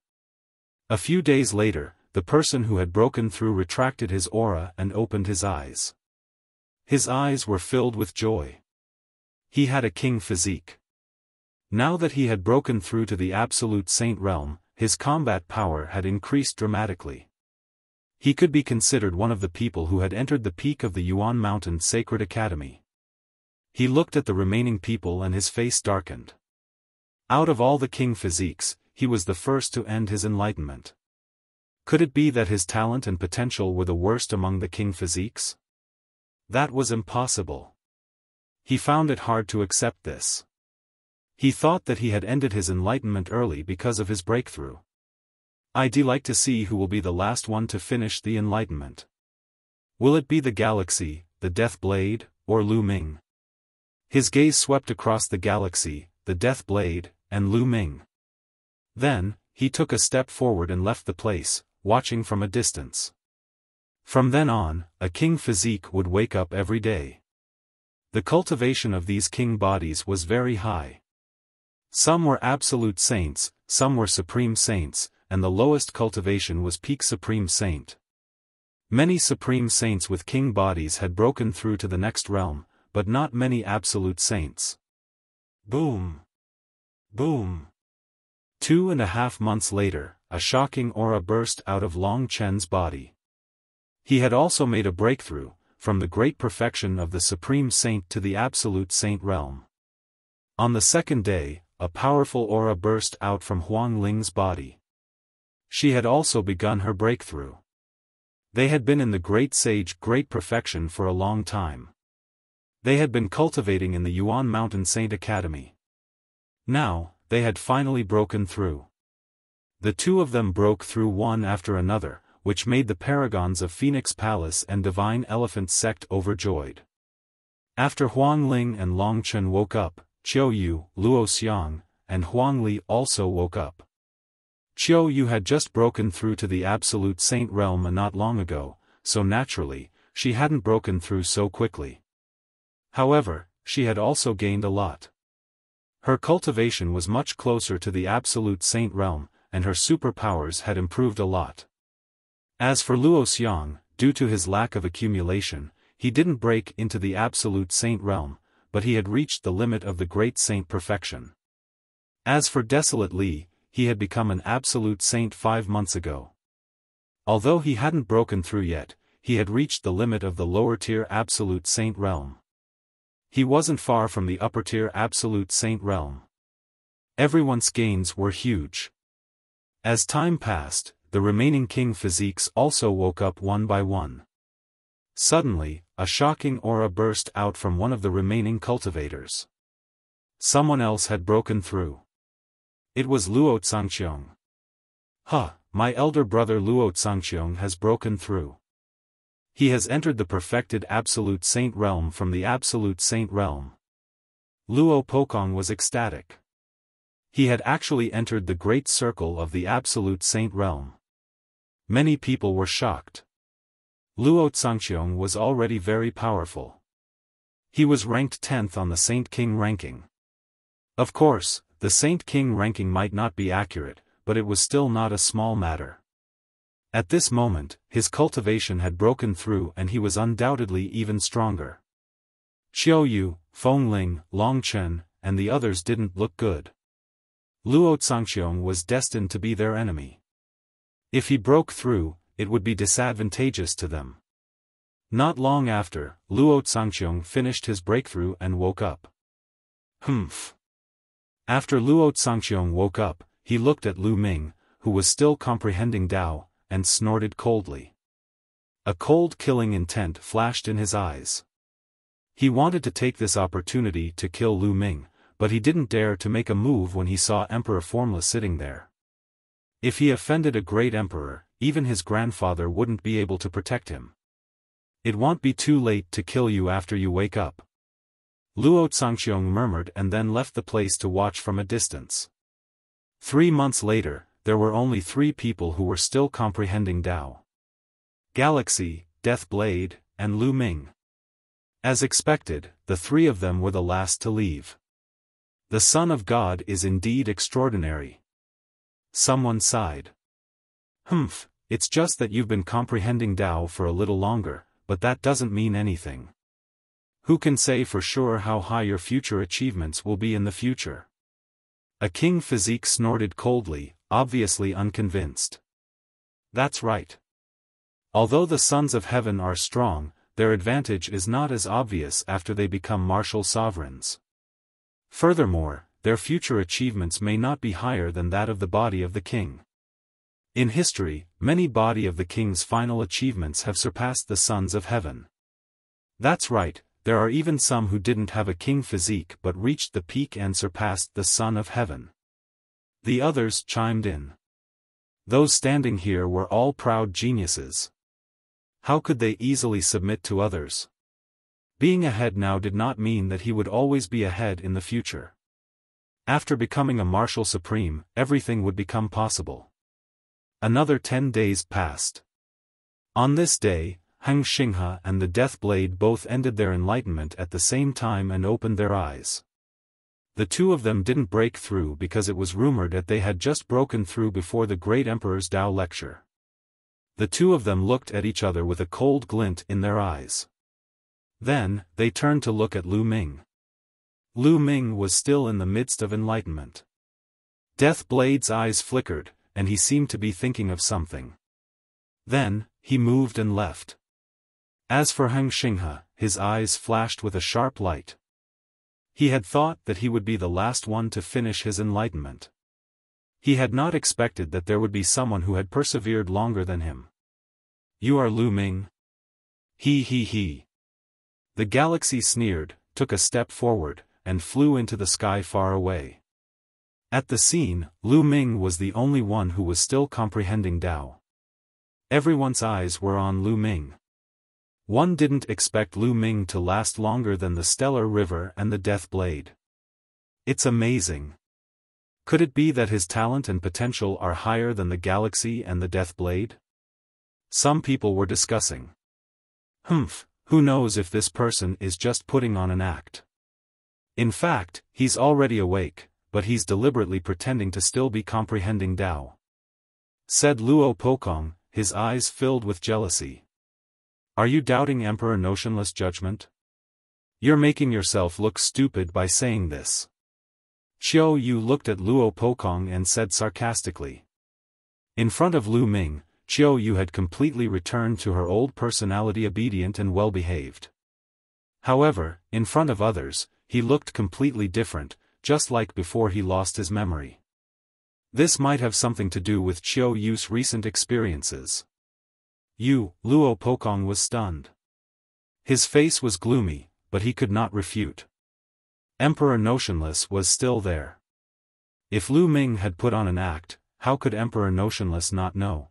A few days later, the person who had broken through retracted his aura and opened his eyes. His eyes were filled with joy. He had a king physique. Now that he had broken through to the absolute saint realm, his combat power had increased dramatically. He could be considered one of the people who had entered the peak of the Yuan Mountain Sacred Academy. He looked at the remaining people and his face darkened. Out of all the king physiques, he was the first to end his enlightenment. Could it be that his talent and potential were the worst among the king physiques? That was impossible. He found it hard to accept this. He thought that he had ended his enlightenment early because of his breakthrough. I'd like to see who will be the last one to finish the enlightenment. Will it be the galaxy, the Death Blade, or Lu Ming? His gaze swept across the galaxy, the Death Blade, and Lu Ming. Then, he took a step forward and left the place, watching from a distance. From then on, a king physique would wake up every day. The cultivation of these king bodies was very high. Some were absolute saints, some were supreme saints, and the lowest cultivation was peak supreme saint. Many supreme saints with king bodies had broken through to the next realm, but not many absolute saints. Boom! Boom! 2.5 months later, a shocking aura burst out of Long Chen's body. He had also made a breakthrough, from the great perfection of the supreme saint to the absolute saint realm. On the second day, a powerful aura burst out from Huang Ling's body. She had also begun her breakthrough. They had been in the great sage great perfection for a long time. They had been cultivating in the Yuan Mountain Saint Academy. Now, they had finally broken through. The two of them broke through one after another, which made the paragons of Phoenix Palace and Divine Elephant Sect overjoyed. After Huang Ling and Long Chen woke up, Qiu Yue, Luo Xiang, and Huang Li also woke up. Qiu Yue had just broken through to the absolute saint realm not long ago, so naturally, she hadn't broken through so quickly. However, she had also gained a lot. Her cultivation was much closer to the absolute saint realm, and her superpowers had improved a lot. As for Luo Xiang, due to his lack of accumulation, he didn't break into the absolute saint realm, but he had reached the limit of the great saint perfection. As for Desolate Li, he had become an absolute saint 5 months ago. Although he hadn't broken through yet, he had reached the limit of the lower tier absolute saint realm. He wasn't far from the upper tier absolute saint realm. Everyone's gains were huge. As time passed, the remaining king physiques also woke up one by one. Suddenly, a shocking aura burst out from one of the remaining cultivators. Someone else had broken through. It was Luo Xiang. Huh, my elder brother Luo Xiang has broken through. He has entered the perfected Absolute Saint realm from the Absolute Saint realm. Luo Pokong was ecstatic. He had actually entered the great circle of the Absolute Saint realm. Many people were shocked. Luo Xiang was already very powerful. He was ranked 10th on the Saint King ranking. Of course, the Saint King ranking might not be accurate, but it was still not a small matter. At this moment, his cultivation had broken through and he was undoubtedly even stronger. Qiu Yue, Fengling, Long Chen, and the others didn't look good. Luo Xiang was destined to be their enemy. If he broke through, it would be disadvantageous to them. Not long after, Luo Xiang finished his breakthrough and woke up. Humph. After Luo Xiang woke up, he looked at Lu Ming, who was still comprehending Tao, and snorted coldly. A cold killing intent flashed in his eyes. He wanted to take this opportunity to kill Lu Ming, but he didn't dare to make a move when he saw Emperor Formless sitting there. If he offended a great emperor, even his grandfather wouldn't be able to protect him. It won't be too late to kill you after you wake up. Luo Xiang murmured and then left the place to watch from a distance. 3 months later, there were only 3 people who were still comprehending Tao. Galaxy, Death Blade, and Lu Ming. As expected, the 3 of them were the last to leave. The Son of God is indeed extraordinary. Someone sighed. Humph, it's just that you've been comprehending Tao for a little longer, but that doesn't mean anything. Who can say for sure how high your future achievements will be in the future? A king physique snorted coldly, obviously unconvinced. That's right. Although the sons of heaven are strong, their advantage is not as obvious after they become martial sovereigns. Furthermore, their future achievements may not be higher than that of the body of the king. In history, many body of the king's final achievements have surpassed the sons of heaven. That's right, there are even some who didn't have a king physique but reached the peak and surpassed the son of heaven. The others chimed in. Those standing here were all proud geniuses. How could they easily submit to others? Being ahead now did not mean that he would always be ahead in the future. After becoming a martial supreme, everything would become possible. Another 10 days passed. On this day, Heng Xinghe and the Death Blade both ended their enlightenment at the same time and opened their eyes. The 2 of them didn't break through because it was rumored that they had just broken through before the great emperor's Tao lecture. The 2 of them looked at each other with a cold glint in their eyes. Then, they turned to look at Lu Ming. Lu Ming was still in the midst of enlightenment. Death Blade's eyes flickered, and he seemed to be thinking of something. Then, he moved and left. As for Heng Xinghe, his eyes flashed with a sharp light. He had thought that he would be the last one to finish his enlightenment. He had not expected that there would be someone who had persevered longer than him. You are Lu Ming? He. The galaxy sneered, took a step forward, and flew into the sky far away. At the scene, Lu Ming was the only one who was still comprehending Tao. Everyone's eyes were on Lu Ming. One didn't expect Lu Ming to last longer than the Stellar River and the Death Blade. It's amazing. Could it be that his talent and potential are higher than the galaxy and the Death Blade? Some people were discussing. Humph, who knows if this person is just putting on an act. In fact, he's already awake, but he's deliberately pretending to still be comprehending Tao. Said Luo Pokong, his eyes filled with jealousy. Are you doubting Emperor Notionless Judgment? You're making yourself look stupid by saying this. Qiu Yue looked at Luo Pokong and said sarcastically. In front of Lu Ming, Qiu Yue had completely returned to her old personality, obedient and well-behaved. However, in front of others, he looked completely different, just like before he lost his memory. This might have something to do with Qiu Yue's recent experiences. Luo Xiang was stunned. His face was gloomy, but he could not refute. Emperor Notionless was still there. If Lu Ming had put on an act, how could Emperor Notionless not know?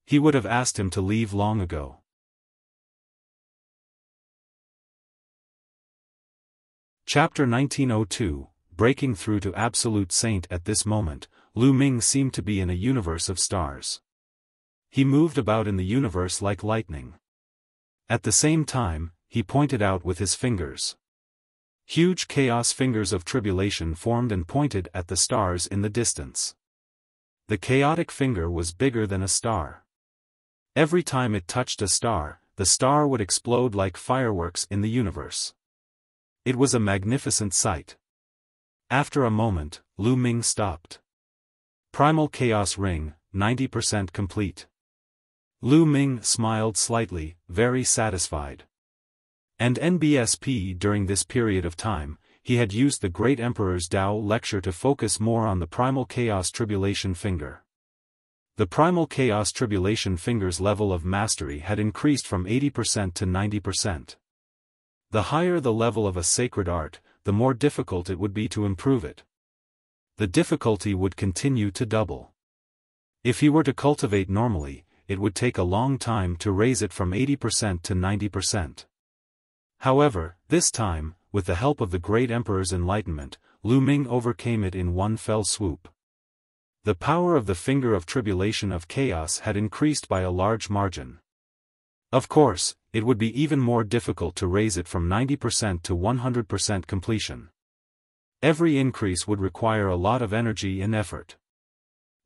He would have asked him to leave long ago. Chapter 1902, Breaking Through to Absolute Saint. At this moment, Lu Ming seemed to be in a universe of stars. He moved about in the universe like lightning. At the same time, he pointed out with his fingers. Huge chaos fingers of tribulation formed and pointed at the stars in the distance. The chaotic finger was bigger than a star. Every time it touched a star, the star would explode like fireworks in the universe. It was a magnificent sight. After a moment, Lu Ming stopped. Primal Chaos Ring, 90% complete. Lu Ming smiled slightly, very satisfied. And NBSP. During this period of time, he had used the Great Emperor's Tao lecture to focus more on the Primal Chaos Tribulation Finger. The Primal Chaos Tribulation Finger's level of mastery had increased from 80% to 90%. The higher the level of a sacred art, the more difficult it would be to improve it. The difficulty would continue to double. If he were to cultivate normally, it would take a long time to raise it from 80% to 90%. However, this time, with the help of the Great Emperor's enlightenment, Lu Ming overcame it in one fell swoop. The power of the Finger of Tribulation of Chaos had increased by a large margin. Of course, it would be even more difficult to raise it from 90% to 100% completion. Every increase would require a lot of energy and effort.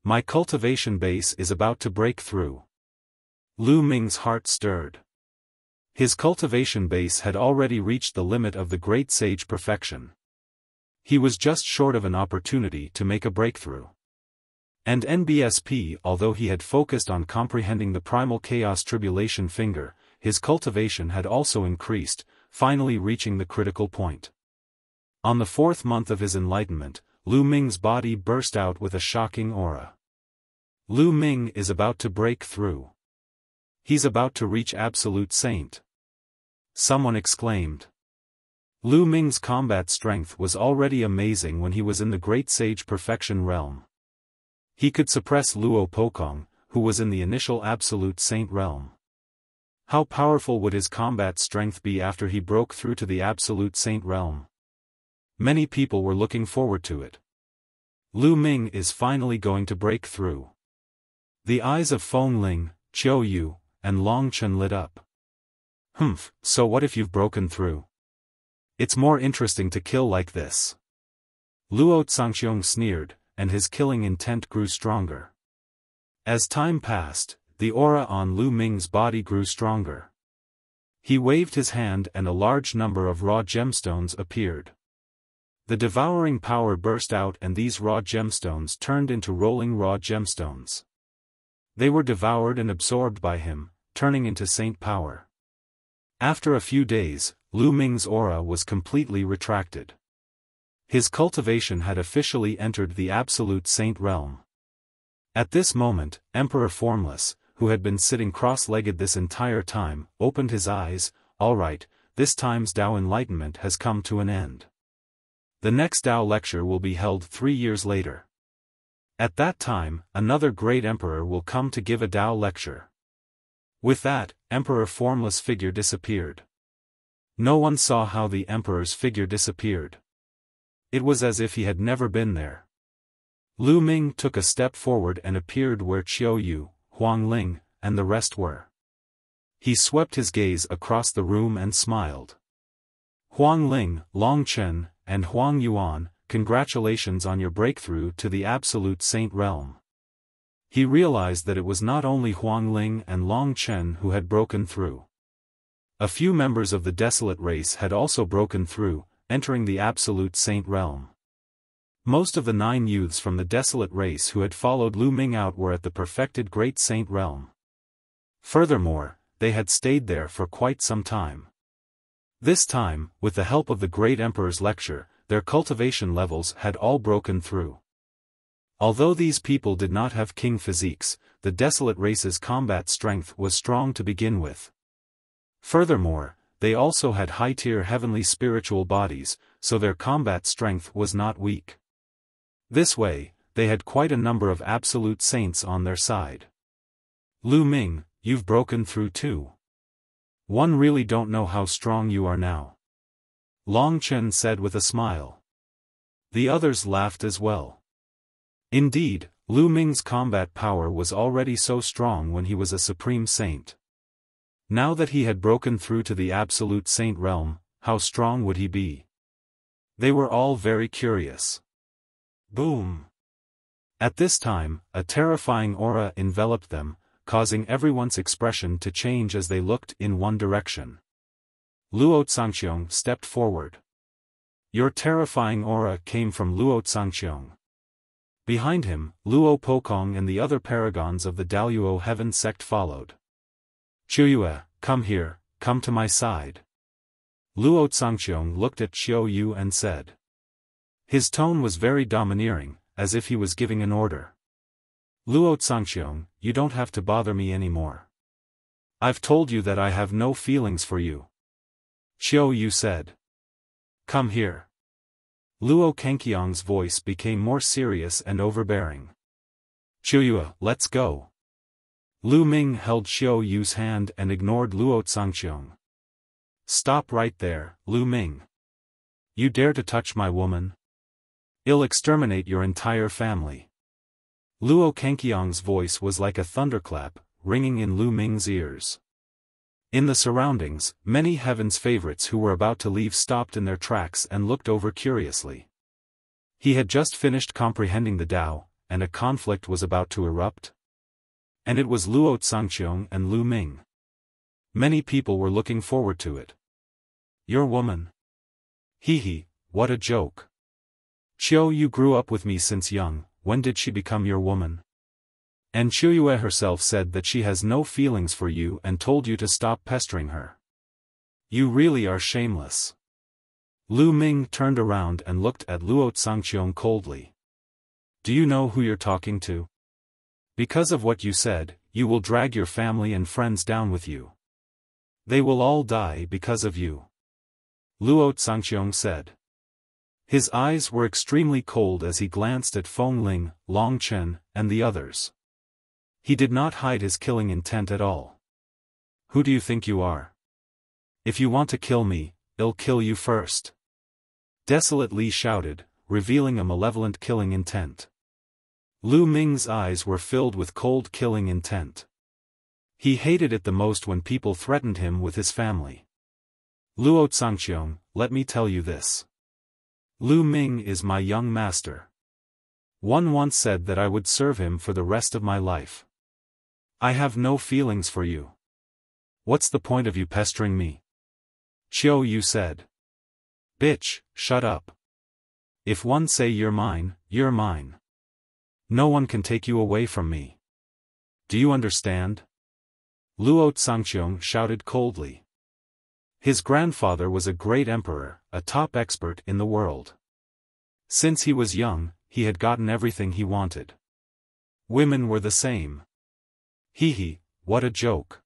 My cultivation base is about to break through. Lu Ming's heart stirred. His cultivation base had already reached the limit of the Great Sage perfection. He was just short of an opportunity to make a breakthrough. And NBSP. Although he had focused on comprehending the Primal Chaos Tribulation Finger, his cultivation had also increased, finally reaching the critical point. On the 4th month of his enlightenment, Lu Ming's body burst out with a shocking aura. Lu Ming is about to break through. He's about to reach Absolute Saint. Someone exclaimed. Lu Ming's combat strength was already amazing when he was in the Great Sage Perfection realm. He could suppress Luo Xiang, who was in the initial Absolute Saint realm. How powerful would his combat strength be after he broke through to the Absolute Saint realm? Many people were looking forward to it. Lu Ming is finally going to break through. The eyes of Feng Ling, Qiu Yue, and Long Chen lit up. So what if you've broken through? It's more interesting to kill like this. Luo Xiang sneered, and his killing intent grew stronger. As time passed, the aura on Lu Ming's body grew stronger. He waved his hand and a large number of raw gemstones appeared. The devouring power burst out and these raw gemstones turned into rolling raw gemstones. They were devoured and absorbed by him, turning into saint power. After a few days, Lu Ming's aura was completely retracted. His cultivation had officially entered the Absolute Saint realm. At this moment, Emperor Formless, who had been sitting cross-legged this entire time, opened his eyes. All right, this time's Tao enlightenment has come to an end. The next Tao lecture will be held 3 years later. At that time, another great emperor will come to give a Tao lecture. With that, Emperor Formless' figure disappeared. No one saw how the emperor's figure disappeared. It was as if he had never been there. Lu Ming took a step forward and appeared where Qiu Yue, Huang Ling, and the rest were. He swept his gaze across the room and smiled. Huang Ling, Long Chen, and Huang Yuan, congratulations on your breakthrough to the Absolute Saint realm. He realized that it was not only Huang Ling and Long Chen who had broken through. A few members of the desolate race had also broken through, entering the Absolute Saint realm. Most of the 9 youths from the desolate race who had followed Lu Ming out were at the perfected Great Saint realm. Furthermore, they had stayed there for quite some time. This time, with the help of the Great Emperor's lecture, their cultivation levels had all broken through. Although these people did not have king physiques, the desolate race's combat strength was strong to begin with. Furthermore, they also had high-tier heavenly spiritual bodies, so their combat strength was not weak. This way, they had quite a number of absolute saints on their side. Lu Ming, you've broken through too. One really don't know how strong you are now. Long Chen said with a smile. The others laughed as well. Indeed, Lu Ming's combat power was already so strong when he was a supreme saint. Now that he had broken through to the absolute saint realm, how strong would he be? They were all very curious. Boom! At this time, a terrifying aura enveloped them, causing everyone's expression to change as they looked in one direction. Luo Cangqiong stepped forward. Your terrifying aura came from Luo Cangqiong. Behind him, Luo Pokong and the other paragons of the Daluo Heaven sect followed. Qiu Yue, come here, come to my side. Luo Cangqiong looked at Qiu Yue and said. His tone was very domineering, as if he was giving an order. Luo Cangqiong, you don't have to bother me anymore. I've told you that I have no feelings for you. Qiu Yue said. Come here. Luo Cangqiong's voice became more serious and overbearing. Qiu Yue, let's go. Lu Ming held Qiu Yue's hand and ignored Luo Cangqiong. Stop right there, Lu Ming. You dare to touch my woman? I'll exterminate your entire family. Luo Cangqiong's voice was like a thunderclap, ringing in Lu Ming's ears. In the surroundings, many Heaven's favorites who were about to leave stopped in their tracks and looked over curiously. He had just finished comprehending the Tao, and a conflict was about to erupt. And it was Luo Cangqiong and Lu Ming. Many people were looking forward to it. Your woman? Hee, what a joke. Qiu Yue grew up with me since young, when did she become your woman? And Qiu Yue herself said that she has no feelings for you and told you to stop pestering her. You really are shameless. Lu Ming turned around and looked at Luo Cangqiong coldly. Do you know who you're talking to? Because of what you said, you will drag your family and friends down with you. They will all die because of you. Luo Cangqiong said. His eyes were extremely cold as he glanced at Feng Ling, Long Chen, and the others. He did not hide his killing intent at all. Who do you think you are? If you want to kill me, I'll kill you first. Desolate Li shouted, revealing a malevolent killing intent. Lu Ming's eyes were filled with cold killing intent. He hated it the most when people threatened him with his family. Luo Cangqiong, let me tell you this. Lu Ming is my young master. One once said that I would serve him for the rest of my life. I have no feelings for you. What's the point of you pestering me? Qiu Yue said. Bitch, shut up. If one say you're mine, you're mine. No one can take you away from me. Do you understand? Luo Cangqiong shouted coldly. His grandfather was a great emperor, a top expert in the world. Since he was young, he had gotten everything he wanted. Women were the same. Hee, what a joke.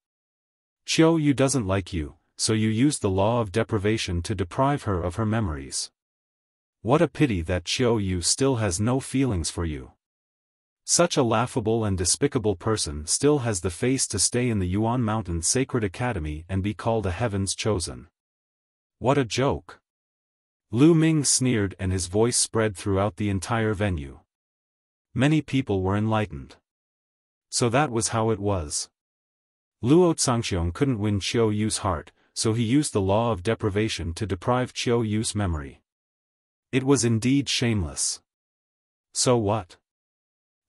Qiu Yue doesn't like you, so you used the law of deprivation to deprive her of her memories. What a pity that Qiu Yue still has no feelings for you. Such a laughable and despicable person still has the face to stay in the Yuan Mountain Sacred Academy and be called a Heaven's Chosen. What a joke. Lu Ming sneered and his voice spread throughout the entire venue. Many people were enlightened. So that was how it was. Luo Cangqiong couldn't win Qiu Yue's heart, so he used the law of deprivation to deprive Qiu Yue's memory. It was indeed shameless. So what?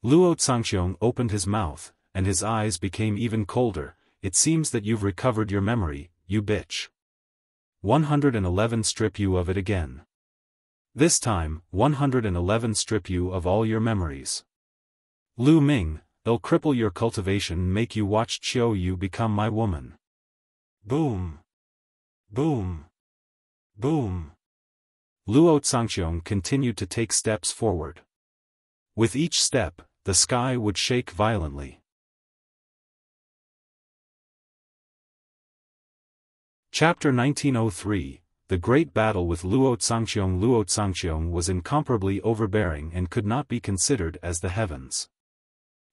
Luo Cangqiong opened his mouth, and his eyes became even colder. It seems that you've recovered your memory, you bitch. 111 strip you of it again. This time, 111 strip you of all your memories. Lu Ming, I'll cripple your cultivation and make you watch Qiu Yue become my woman. Boom. Boom. Boom. Luo Xiang continued to take steps forward. With each step, the sky would shake violently. Chapter 1903, The Great Battle with Luo Xiang. Luo Xiang was incomparably overbearing and could not be considered as the heavens.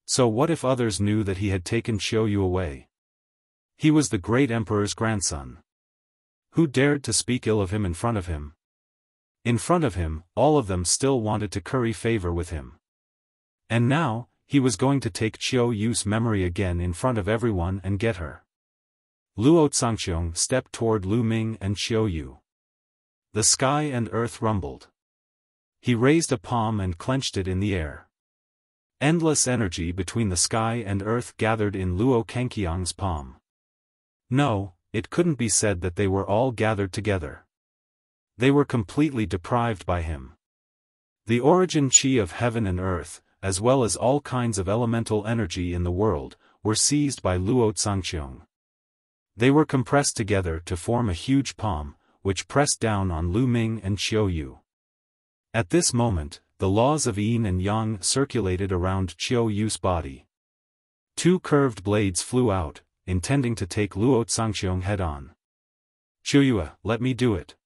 So what if others knew that he had taken Qiu Yue away? He was the great emperor's grandson. Who dared to speak ill of him in front of him? In front of him, all of them still wanted to curry favor with him. And now, he was going to take Qiu Yue's memory again in front of everyone and get her. Luo Xiang stepped toward Lu Ming and Qiu Yue. The sky and earth rumbled. He raised a palm and clenched it in the air. Endless energy between the sky and earth gathered in Luo Cangqiong's palm. No, it couldn't be said that they were all gathered together. They were completely deprived by him. The origin chi of heaven and earth, as well as all kinds of elemental energy in the world, were seized by Luo Xiang. They were compressed together to form a huge palm, which pressed down on Lu Ming and Qiu Yue. At this moment, the laws of yin and yang circulated around Qiu Yue's body. Two curved blades flew out, intending to take Luo Xiang head-on. "Qiu Yue, let me do it."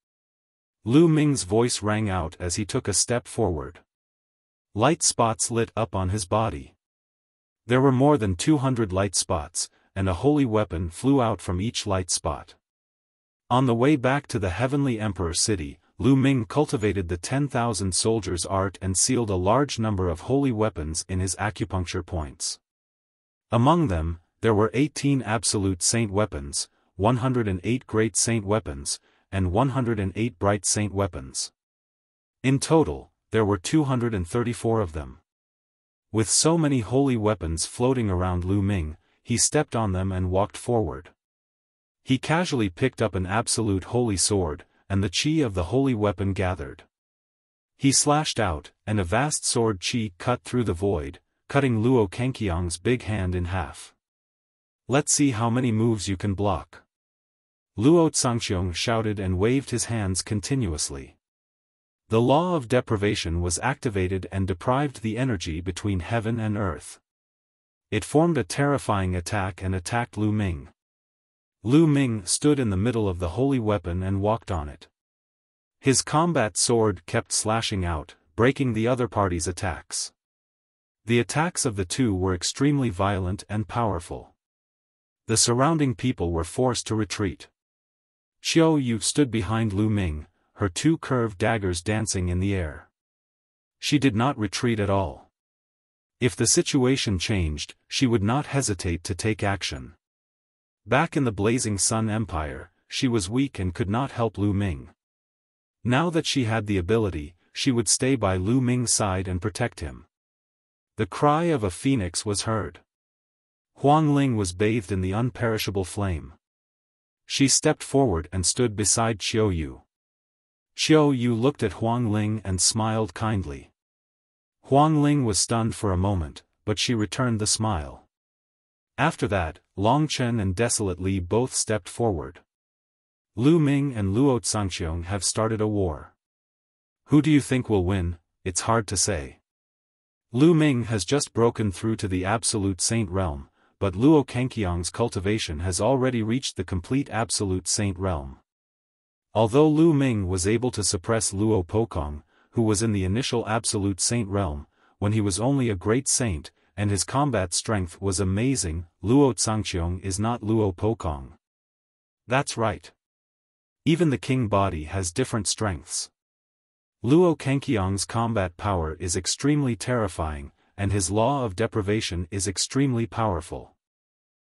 Lu Ming's voice rang out as he took a step forward. Light spots lit up on his body. There were more than 200 light spots, and a holy weapon flew out from each light spot. On the way back to the Heavenly Emperor City, Lu Ming cultivated the 10,000 soldiers' art and sealed a large number of holy weapons in his acupuncture points. Among them, there were 18 absolute saint weapons, 108 great saint weapons, and 108 bright saint weapons. In total, there were 234 of them. With so many holy weapons floating around Lu Ming, he stepped on them and walked forward. He casually picked up an absolute holy sword, and the chi of the holy weapon gathered. He slashed out, and a vast sword chi cut through the void, cutting Luo Cangqiong's big hand in half. "Let's see how many moves you can block." Luo Xiang shouted and waved his hands continuously. The law of deprivation was activated and deprived the energy between heaven and earth. It formed a terrifying attack and attacked Lu Ming. Lu Ming stood in the middle of the holy weapon and walked on it. His combat sword kept slashing out, breaking the other party's attacks. The attacks of the two were extremely violent and powerful. The surrounding people were forced to retreat. Qiu Yue stood behind Lu Ming, her two curved daggers dancing in the air. She did not retreat at all. If the situation changed, she would not hesitate to take action. Back in the Blazing Sun Empire, she was weak and could not help Lu Ming. Now that she had the ability, she would stay by Lu Ming's side and protect him. The cry of a phoenix was heard. Huang Ling was bathed in the unperishable flame. She stepped forward and stood beside Qiu Yue. Qiu Yue looked at Huang Ling and smiled kindly. Huang Ling was stunned for a moment, but she returned the smile. After that, Long Chen and Desolate Li both stepped forward. Lu Ming and Luo Xiang have started a war. Who do you think will win? It's hard to say. Lu Ming has just broken through to the Absolute Saint realm, but Luo Cangqiong's cultivation has already reached the complete Absolute Saint realm. Although Lu Ming was able to suppress Luo Pokong, who was in the initial Absolute Saint realm, when he was only a great saint, and his combat strength was amazing, Luo Xiang is not Luo Pokong. That's right. Even the king body has different strengths. Luo Cangqiong's combat power is extremely terrifying, and his law of deprivation is extremely powerful.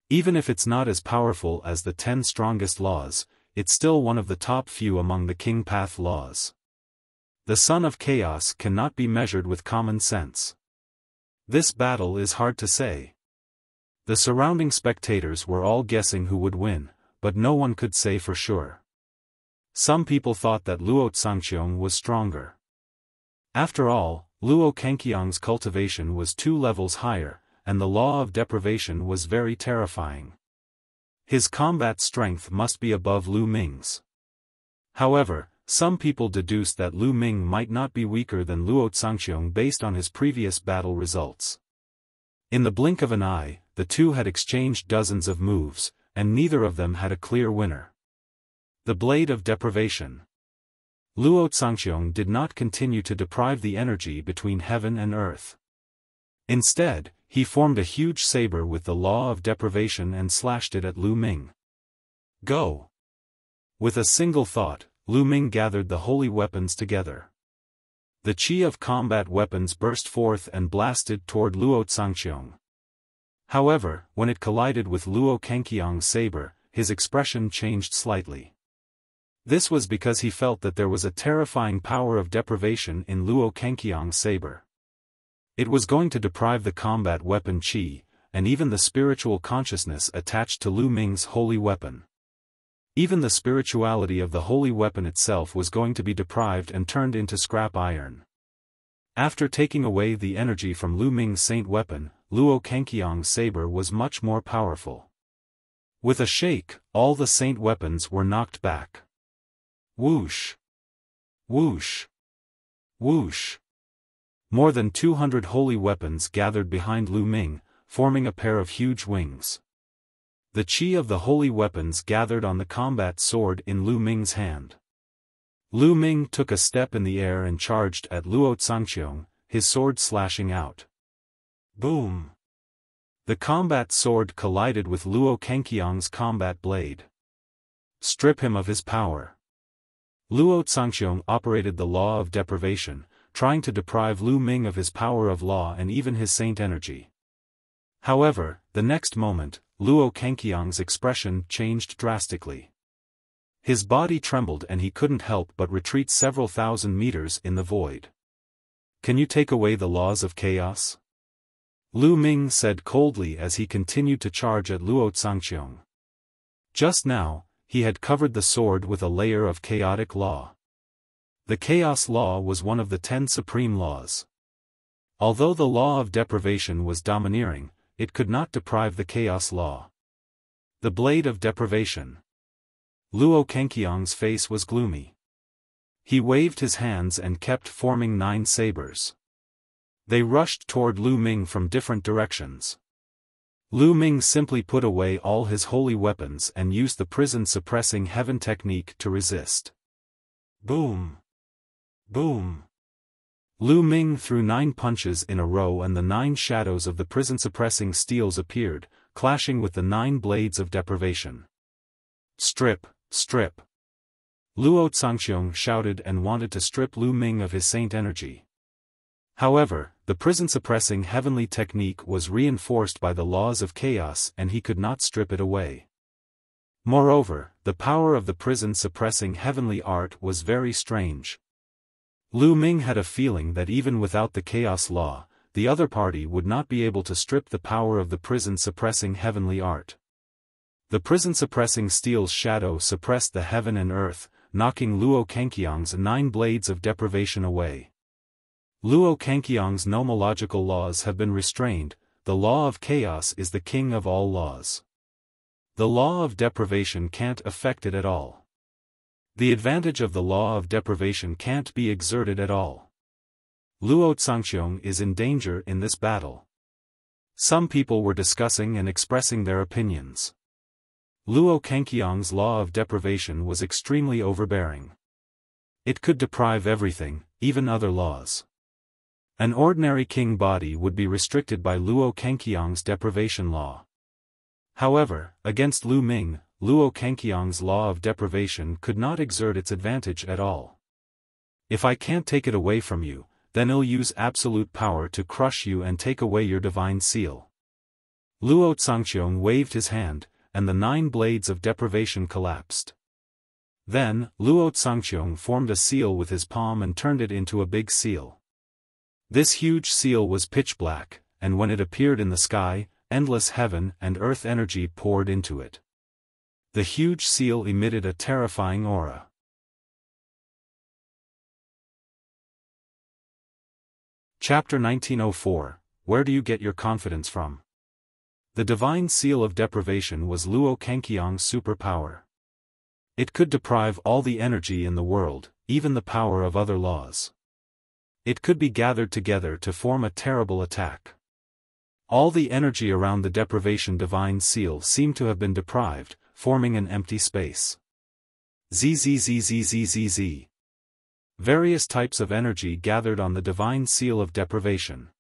Even if it's not as powerful as the 10 strongest laws, it's still one of the top few among the king path laws. The son of chaos cannot be measured with common sense. This battle is hard to say. The surrounding spectators were all guessing who would win, but no one could say for sure. Some people thought that Luo Xiang was stronger. After all, Luo Cangqiong's cultivation was 2 levels higher, and the law of deprivation was very terrifying. His combat strength must be above Lu Ming's. However, some people deduced that Lu Ming might not be weaker than Luo Cangqiong based on his previous battle results. In the blink of an eye, the two had exchanged dozens of moves, and neither of them had a clear winner. The Blade of Deprivation. Luo Cangqiong did not continue to deprive the energy between heaven and earth. Instead, he formed a huge saber with the law of deprivation and slashed it at Lu Ming. Go! With a single thought, Lu Ming gathered the holy weapons together. The qi of combat weapons burst forth and blasted toward Luo Cangqiong. However, when it collided with Luo Cangqiong's saber, his expression changed slightly. This was because he felt that there was a terrifying power of deprivation in Luo Cangqiong's saber. It was going to deprive the combat weapon qi, and even the spiritual consciousness attached to Lu Ming's holy weapon. Even the spirituality of the holy weapon itself was going to be deprived and turned into scrap iron. After taking away the energy from Lu Ming's saint weapon, Luo Cangqiong's saber was much more powerful. With a shake, all the saint weapons were knocked back. Whoosh! Whoosh! Whoosh! More than 200 holy weapons gathered behind Lu Ming, forming a pair of huge wings. The qi of the holy weapons gathered on the combat sword in Lu Ming's hand. Lu Ming took a step in the air and charged at Luo Cangqiong, his sword slashing out. Boom! The combat sword collided with Luo Cangqiong's combat blade. Strip him of his power. Luo Cangqiong operated the law of deprivation, trying to deprive Lu Ming of his power of law and even his saint energy. However, the next moment, Luo Cangqiong's expression changed drastically. His body trembled and he couldn't help but retreat several thousand meters in the void. Can you take away the laws of chaos? Lu Ming said coldly as he continued to charge at Luo Cangqiong. Just now, he had covered the sword with a layer of chaotic law. The chaos law was one of the 10 supreme laws. Although the law of deprivation was domineering, it could not deprive the chaos law. The Blade of Deprivation. Luo Cangqiong's face was gloomy. He waved his hands and kept forming 9 sabers. They rushed toward Lu Ming from different directions. Lu Ming simply put away all his holy weapons and used the prison-suppressing heaven technique to resist. Boom! Boom! Lu Ming threw 9 punches in a row and the 9 shadows of the prison-suppressing steels appeared, clashing with the 9 blades of deprivation. Strip! Strip! Luo Cangqiong shouted and wanted to strip Lu Ming of his saint energy. However, the prison-suppressing heavenly technique was reinforced by the laws of chaos and he could not strip it away. Moreover, the power of the prison-suppressing heavenly art was very strange. Lu Ming had a feeling that even without the chaos law, the other party would not be able to strip the power of the prison-suppressing heavenly art. The prison-suppressing steel's shadow suppressed the heaven and earth, knocking Luo Cangqiong's 9 blades of deprivation away. Luo Cangqiong's nomological laws have been restrained, the law of chaos is the king of all laws. The law of deprivation can't affect it at all. The advantage of the law of deprivation can't be exerted at all. Luo Cangqiong is in danger in this battle. Some people were discussing and expressing their opinions. Luo Cangqiong's law of deprivation was extremely overbearing. It could deprive everything, even other laws. An ordinary king body would be restricted by Luo Cangqiong's deprivation law. However, against Lu Ming, Luo Cangqiong's law of deprivation could not exert its advantage at all. If I can't take it away from you, then I'll use absolute power to crush you and take away your divine seal. Luo Cangqiong waved his hand, and the 9 blades of deprivation collapsed. Then, Luo Cangqiong formed a seal with his palm and turned it into a big seal. This huge seal was pitch black, and when it appeared in the sky, endless heaven and earth energy poured into it. The huge seal emitted a terrifying aura. Chapter 1904, Where do you get your confidence from? The divine seal of deprivation was Luo Cangqiong's superpower. It could deprive all the energy in the world, even the power of other laws. It could be gathered together to form a terrible attack. All the energy around the deprivation divine seal seemed to have been deprived, forming an empty space. Zzzzzzzzz. Various types of energy gathered on the divine seal of deprivation.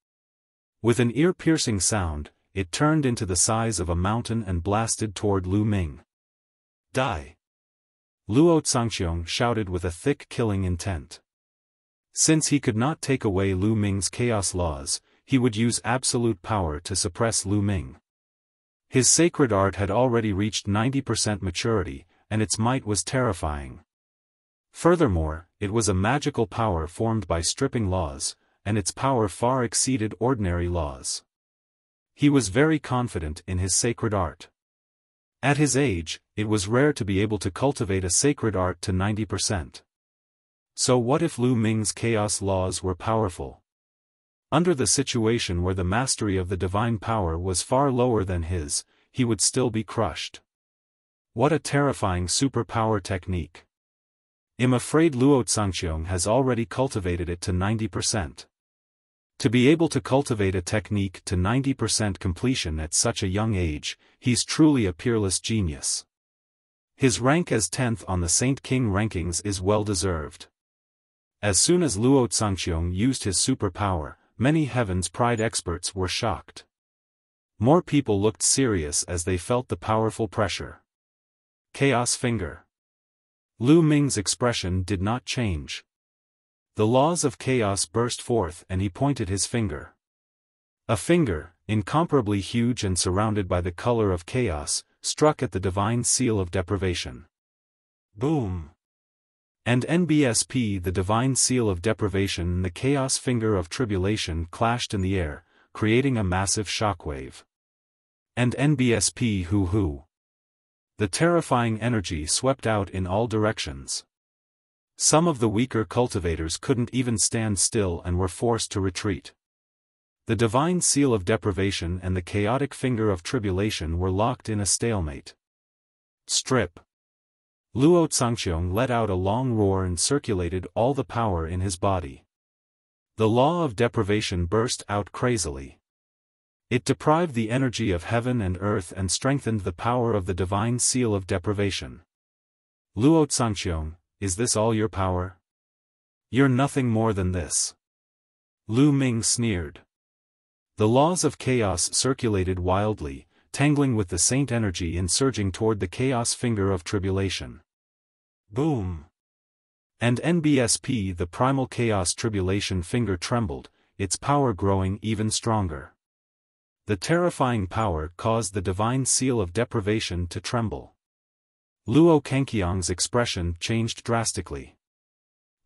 With an ear-piercing sound, it turned into the size of a mountain and blasted toward Lu Ming. Die! Luo Xiang shouted with a thick killing intent. Since he could not take away Lu Ming's chaos laws, he would use absolute power to suppress Lu Ming. His sacred art had already reached 90% maturity, and its might was terrifying. Furthermore, it was a magical power formed by stripping laws, and its power far exceeded ordinary laws. He was very confident in his sacred art. At his age, it was rare to be able to cultivate a sacred art to 90%. So what if Lu Ming's chaos laws were powerful? Under the situation where the mastery of the divine power was far lower than his, he would still be crushed. What a terrifying superpower technique. I'm afraid Luo Xiang has already cultivated it to 90%. To be able to cultivate a technique to 90% completion at such a young age, he's truly a peerless genius. His rank as 10th on the Saint King rankings is well deserved. As soon as Luo Xiang used his superpower, many Heaven's Pride experts were shocked. More people looked serious as they felt the powerful pressure. Chaos Finger. Lu Ming's expression did not change. The laws of chaos burst forth and he pointed his finger. A finger, incomparably huge and surrounded by the color of chaos, struck at the divine seal of deprivation. Boom! And NBSP, the divine seal of deprivation and the chaos finger of tribulation clashed in the air, creating a massive shockwave. And NBSP hoo-hoo. The terrifying energy swept out in all directions. Some of the weaker cultivators couldn't even stand still and were forced to retreat. The divine seal of deprivation and the chaotic finger of tribulation were locked in a stalemate. Strip! Luo Xiang let out a long roar and circulated all the power in his body. The law of deprivation burst out crazily. It deprived the energy of heaven and earth and strengthened the power of the divine seal of deprivation. Luo Xiang, is this all your power? You're nothing more than this. Lu Ming sneered. The laws of chaos circulated wildly, tangling with the saint energy and surging toward the chaos finger of tribulation. Boom! And NBSP, the primal chaos tribulation finger trembled, its power growing even stronger. The terrifying power caused the divine seal of deprivation to tremble. Luo Cangqiong's expression changed drastically.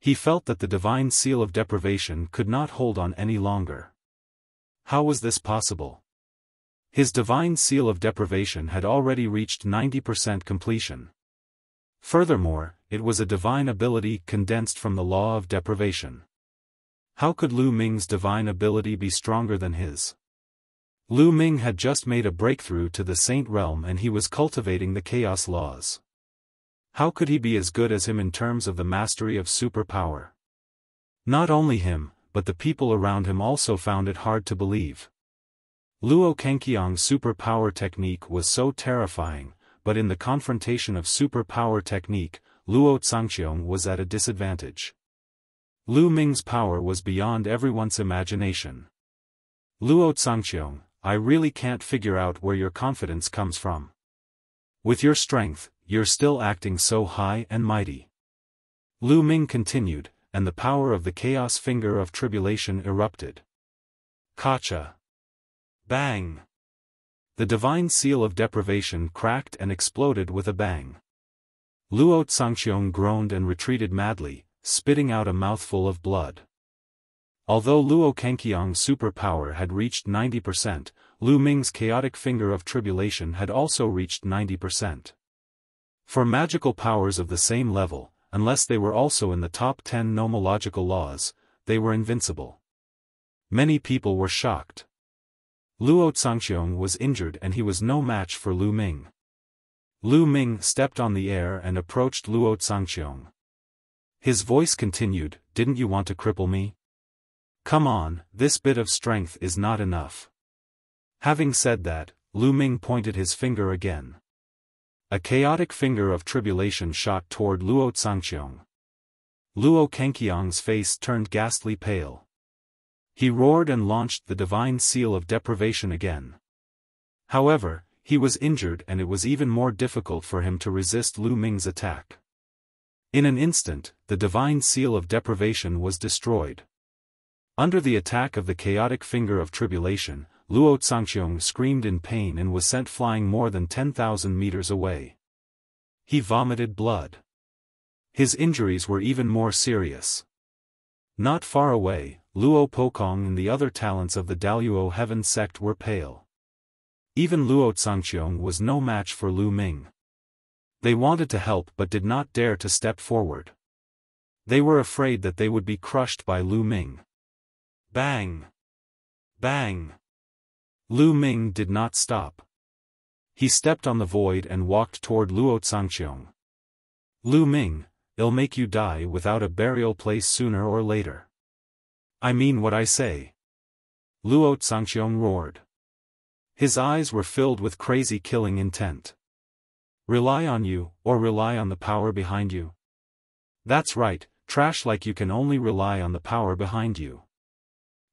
He felt that the divine seal of deprivation could not hold on any longer. How was this possible? His divine seal of deprivation had already reached 90% completion. Furthermore, it was a divine ability condensed from the law of deprivation. How could Lu Ming's divine ability be stronger than his? Lu Ming had just made a breakthrough to the Saint Realm and he was cultivating the chaos laws. How could he be as good as him in terms of the mastery of superpower? Not only him, but the people around him also found it hard to believe. Luo Cangqiong's superpower technique was so terrifying, but in the confrontation of superpower technique, Luo Xiang was at a disadvantage. Lu Ming's power was beyond everyone's imagination. Luo Xiang, I really can't figure out where your confidence comes from. With your strength, you're still acting so high and mighty. Lu Ming continued, and the power of the chaos finger of tribulation erupted. Kacha! Bang! The divine seal of deprivation cracked and exploded with a bang. Luo Xiang groaned and retreated madly, spitting out a mouthful of blood. Although Luo Cangqiong's superpower had reached 90%, Lu Ming's chaotic finger of tribulation had also reached 90%. For magical powers of the same level, unless they were also in the top 10 nomological laws, they were invincible. Many people were shocked. Luo Xiang was injured and he was no match for Lu Ming. Lu Ming stepped on the air and approached Luo Xiang. His voice continued, "Didn't you want to cripple me? Come on, this bit of strength is not enough." Having said that, Lu Ming pointed his finger again. A chaotic finger of tribulation shot toward Luo Xiang. Luo Cangqiong's face turned ghastly pale. He roared and launched the divine seal of deprivation again. However, he was injured and it was even more difficult for him to resist Lu Ming's attack. In an instant, the divine seal of deprivation was destroyed. Under the attack of the chaotic finger of tribulation, Luo Xiang screamed in pain and was sent flying more than 10,000 meters away. He vomited blood. His injuries were even more serious. Not far away, Luo Pokong and the other talents of the Daluo Heaven sect were pale. Even Luo Xiang was no match for Lu Ming. They wanted to help but did not dare to step forward. They were afraid that they would be crushed by Lu Ming. Bang! Bang! Lu Ming did not stop. He stepped on the void and walked toward Luo Xiang. "Lu Ming, it'll make you die without a burial place sooner or later. I mean what I say." Luo Xiang roared. His eyes were filled with crazy killing intent. "Rely on you, or rely on the power behind you? That's right, trash like you can only rely on the power behind you."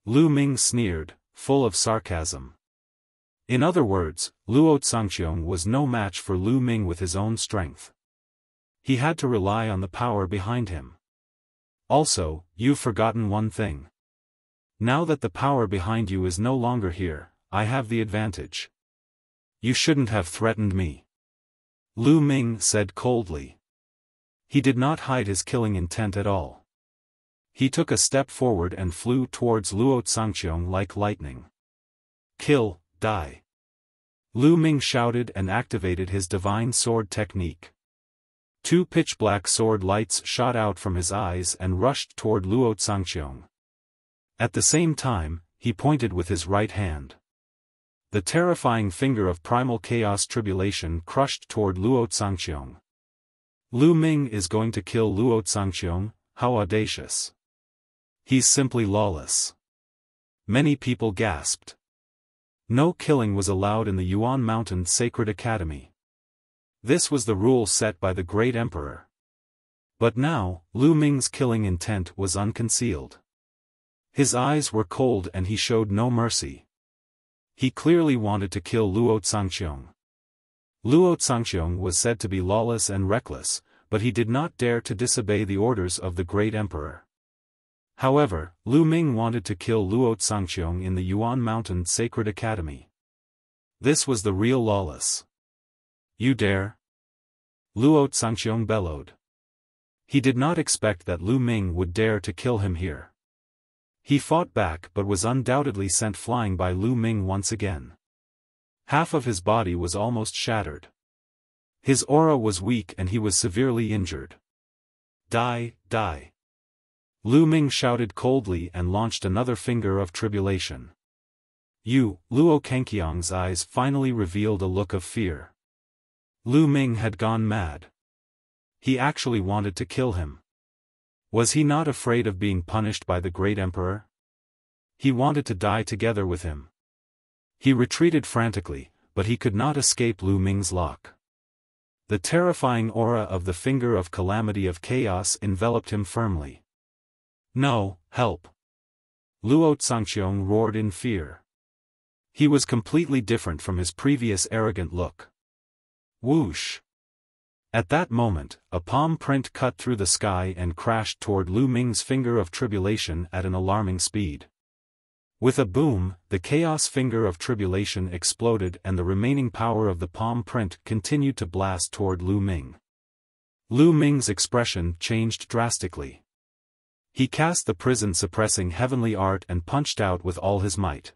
Lu Ming sneered, full of sarcasm. In other words, Luo Xiang was no match for Lu Ming with his own strength. He had to rely on the power behind him. "Also, you've forgotten one thing. Now that the power behind you is no longer here, I have the advantage. You shouldn't have threatened me," Lu Ming said coldly. He did not hide his killing intent at all. He took a step forward and flew towards Luo Xiang like lightning. "Kill, die!" Lu Ming shouted and activated his divine sword technique. Two pitch-black sword lights shot out from his eyes and rushed toward Luo Xiang. At the same time, he pointed with his right hand. The terrifying finger of primal chaos tribulation crushed toward Luo Xiang. Lu Ming is going to kill Luo Xiang, how audacious. He's simply lawless. Many people gasped. No killing was allowed in the Yuan Mountain Sacred Academy. This was the rule set by the Great Emperor. But now, Lu Ming's killing intent was unconcealed. His eyes were cold and he showed no mercy. He clearly wanted to kill Luo Xiang. Luo Xiang was said to be lawless and reckless, but he did not dare to disobey the orders of the Great Emperor. However, Lu Ming wanted to kill Luo Xiang in the Yuan Mountain Sacred Academy. This was the real lawless. "You dare?" Luo Xiang bellowed. He did not expect that Lu Ming would dare to kill him here. He fought back but was undoubtedly sent flying by Lu Ming once again. Half of his body was almost shattered. His aura was weak and he was severely injured. "Die, die!" Lu Ming shouted coldly and launched another finger of tribulation. Luo Cangqiong's eyes finally revealed a look of fear. Lu Ming had gone mad. He actually wanted to kill him. Was he not afraid of being punished by the Great Emperor? He wanted to die together with him. He retreated frantically, but he could not escape Lu Ming's lock. The terrifying aura of the finger of calamity of chaos enveloped him firmly. "No, help!" Luo Xiang roared in fear. He was completely different from his previous arrogant look. Whoosh! At that moment, a palm print cut through the sky and crashed toward Lu Ming's finger of tribulation at an alarming speed. With a boom, the chaos finger of tribulation exploded and the remaining power of the palm print continued to blast toward Lu Ming. Lu Ming's expression changed drastically. He cast the prison-suppressing heavenly art and punched out with all his might.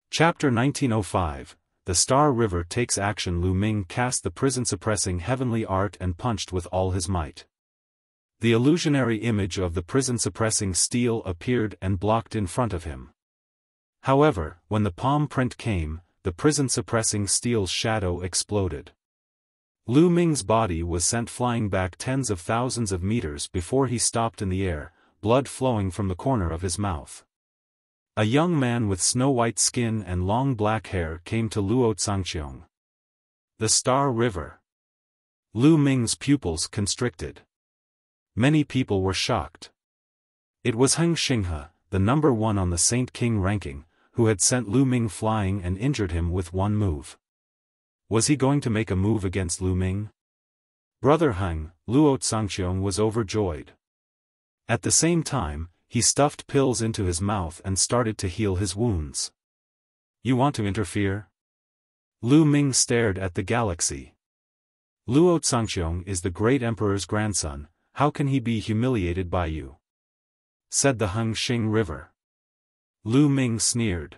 Chapter 1905, The Star River Takes Action. Lu Ming cast the prison-suppressing heavenly art and punched with all his might. The illusionary image of the prison-suppressing steel appeared and blocked in front of him. However, when the palm print came, the prison-suppressing steel shadow exploded. Lu Ming's body was sent flying back tens of thousands of meters before he stopped in the air, blood flowing from the corner of his mouth. A young man with snow-white skin and long black hair came to Luo Xiang. The Star River. Lu Ming's pupils constricted. Many people were shocked. It was Heng Xinghe, the number 1 on the Saint King ranking, who had sent Lu Ming flying and injured him with one move. Was he going to make a move against Lu Ming? Brother Heng, Luo Xiang was overjoyed. At the same time, he stuffed pills into his mouth and started to heal his wounds. You want to interfere? Lu Ming stared at the galaxy. Luo Xiang is the great emperor's grandson, how can he be humiliated by you? Said the Heng Xing River. Lu Ming sneered.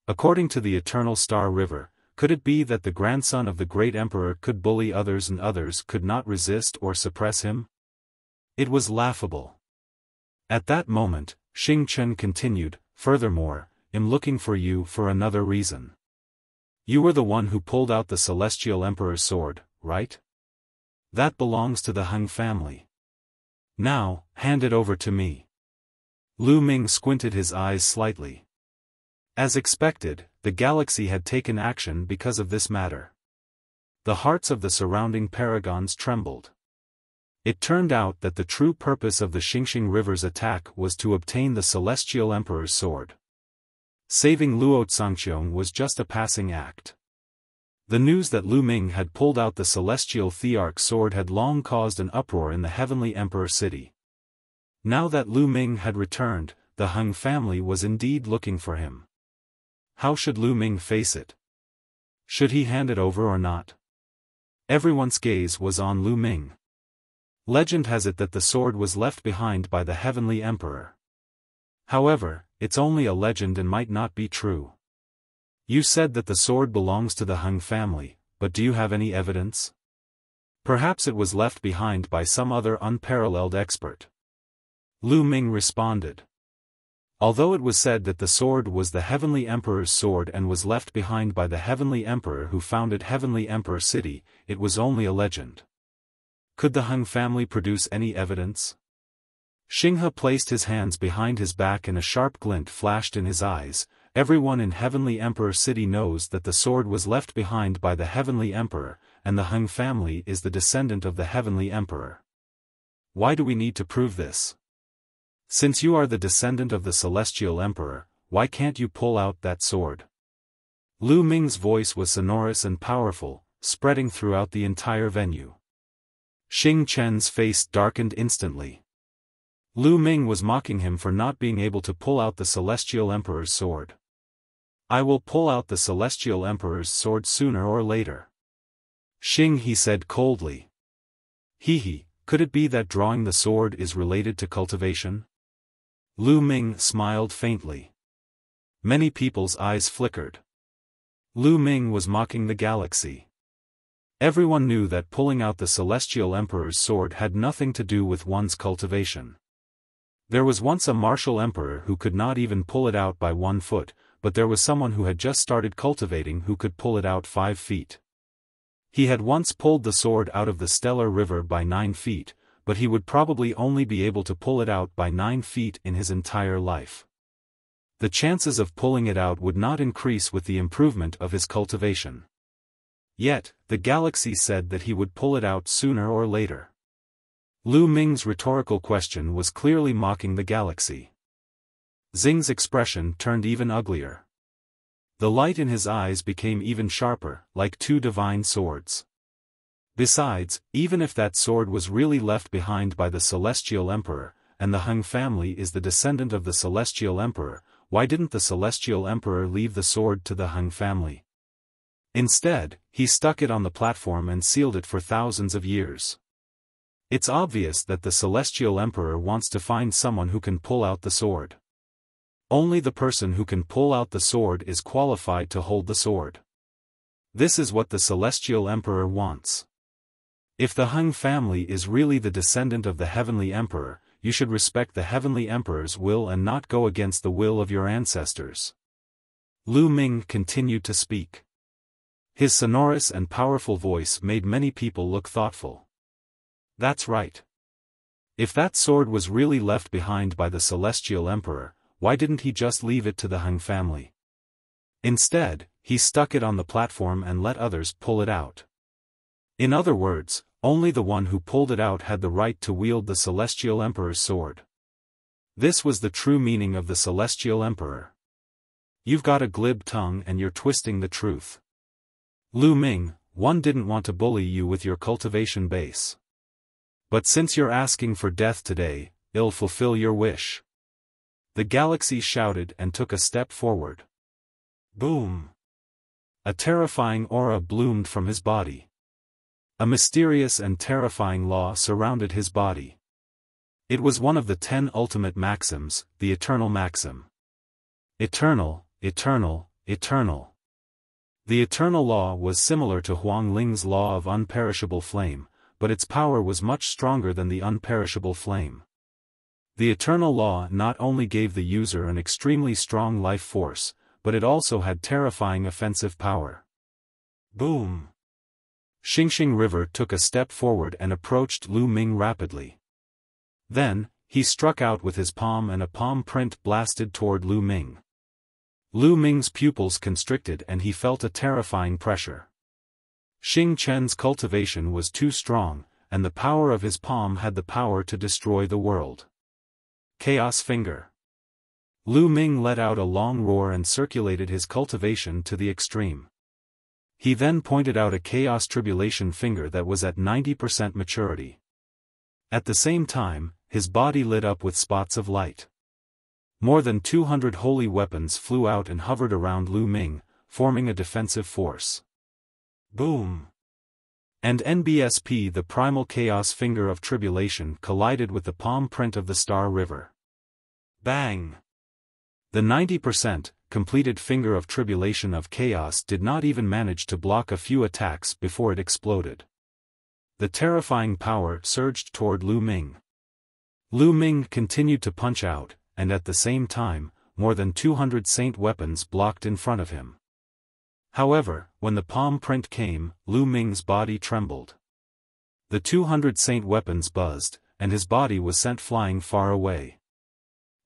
According to the Eternal Star River, could it be that the grandson of the great emperor could bully others and others could not resist or suppress him? It was laughable. At that moment, Xing Chen continued, furthermore, I'm looking for you for another reason. You were the one who pulled out the celestial emperor's sword, right? That belongs to the Heng family. Now, hand it over to me. Lu Ming squinted his eyes slightly. As expected, the galaxy had taken action because of this matter. The hearts of the surrounding paragons trembled. It turned out that the true purpose of the Xingxing River's attack was to obtain the Celestial Emperor's sword. Saving Luo Xiang was just a passing act. The news that Lu Ming had pulled out the celestial Thearch sword had long caused an uproar in the Heavenly Emperor city. Now that Lu Ming had returned, the Heng family was indeed looking for him. How should Lu Ming face it? Should he hand it over or not? Everyone's gaze was on Lu Ming. Legend has it that the sword was left behind by the Heavenly Emperor. However, it's only a legend and might not be true. You said that the sword belongs to the Heng family, but do you have any evidence? Perhaps it was left behind by some other unparalleled expert. Lu Ming responded. Although it was said that the sword was the Heavenly Emperor's sword and was left behind by the Heavenly Emperor who founded Heavenly Emperor City, it was only a legend. Could the Heng family produce any evidence? Xinghe placed his hands behind his back and a sharp glint flashed in his eyes. Everyone in Heavenly Emperor City knows that the sword was left behind by the Heavenly Emperor, and the Heng family is the descendant of the Heavenly Emperor. Why do we need to prove this? Since you are the descendant of the Celestial Emperor, why can't you pull out that sword? Lu Ming's voice was sonorous and powerful, spreading throughout the entire venue. Xing Chen's face darkened instantly. Lu Ming was mocking him for not being able to pull out the Celestial Emperor's sword. I will pull out the Celestial Emperor's sword sooner or later. Xing he said coldly. He, could it be that drawing the sword is related to cultivation? Lu Ming smiled faintly. Many people's eyes flickered. Lu Ming was mocking the galaxy. Everyone knew that pulling out the Celestial Emperor's sword had nothing to do with one's cultivation. There was once a martial emperor who could not even pull it out by 1 foot, but there was someone who had just started cultivating who could pull it out 5 feet. He had once pulled the sword out of the Stellar River by 9 feet, but he would probably only be able to pull it out by 9 feet in his entire life. The chances of pulling it out would not increase with the improvement of his cultivation. Yet, the galaxy said that he would pull it out sooner or later. Lu Ming's rhetorical question was clearly mocking the galaxy. Xing's expression turned even uglier. The light in his eyes became even sharper, like 2 divine swords. Besides, even if that sword was really left behind by the Celestial Emperor, and the Heng family is the descendant of the Celestial Emperor, why didn't the Celestial Emperor leave the sword to the Heng family? Instead, he stuck it on the platform and sealed it for thousands of years. It's obvious that the Celestial Emperor wants to find someone who can pull out the sword. Only the person who can pull out the sword is qualified to hold the sword. This is what the Celestial Emperor wants. If the Heng family is really the descendant of the Heavenly Emperor, you should respect the Heavenly Emperor's will and not go against the will of your ancestors. Lu Ming continued to speak. His sonorous and powerful voice made many people look thoughtful. That's right. If that sword was really left behind by the Celestial Emperor, why didn't he just leave it to the Hung family? Instead, he stuck it on the platform and let others pull it out. In other words, only the one who pulled it out had the right to wield the Celestial Emperor's sword. This was the true meaning of the Celestial Emperor. You've got a glib tongue and you're twisting the truth. Lu Ming, one didn't want to bully you with your cultivation base. But since you're asking for death today, it'll fulfill your wish. The galaxy shouted and took a step forward. Boom! A terrifying aura bloomed from his body. A mysterious and terrifying law surrounded his body. It was one of the 10 ultimate maxims, the eternal maxim. Eternal, eternal, eternal. The eternal law was similar to Huang Ling's law of unperishable flame, but its power was much stronger than the unperishable flame. The eternal law not only gave the user an extremely strong life force, but it also had terrifying offensive power. Boom! Xingxing River took a step forward and approached Lu Ming rapidly. Then, he struck out with his palm and a palm print blasted toward Lu Ming. Lu Ming's pupils constricted and he felt a terrifying pressure. Xing Chen's cultivation was too strong, and the power of his palm had the power to destroy the world. Chaos Finger. Lu Ming let out a long roar and circulated his cultivation to the extreme. He then pointed out a Chaos Tribulation Finger that was at 90% maturity. At the same time, his body lit up with spots of light. More than 200 holy weapons flew out and hovered around Lu Ming, forming a defensive force. Boom! And NBSP, the primal Chaos Finger of Tribulation, collided with the palm print of the Star River. Bang! The 90% completed Finger of Tribulation of Chaos did not even manage to block a few attacks before it exploded. The terrifying power surged toward Lu Ming. Lu Ming continued to punch out, and at the same time, more than 200 saint weapons blocked in front of him. However, when the palm print came, Lu Ming's body trembled. The 200 saint weapons buzzed, and his body was sent flying far away.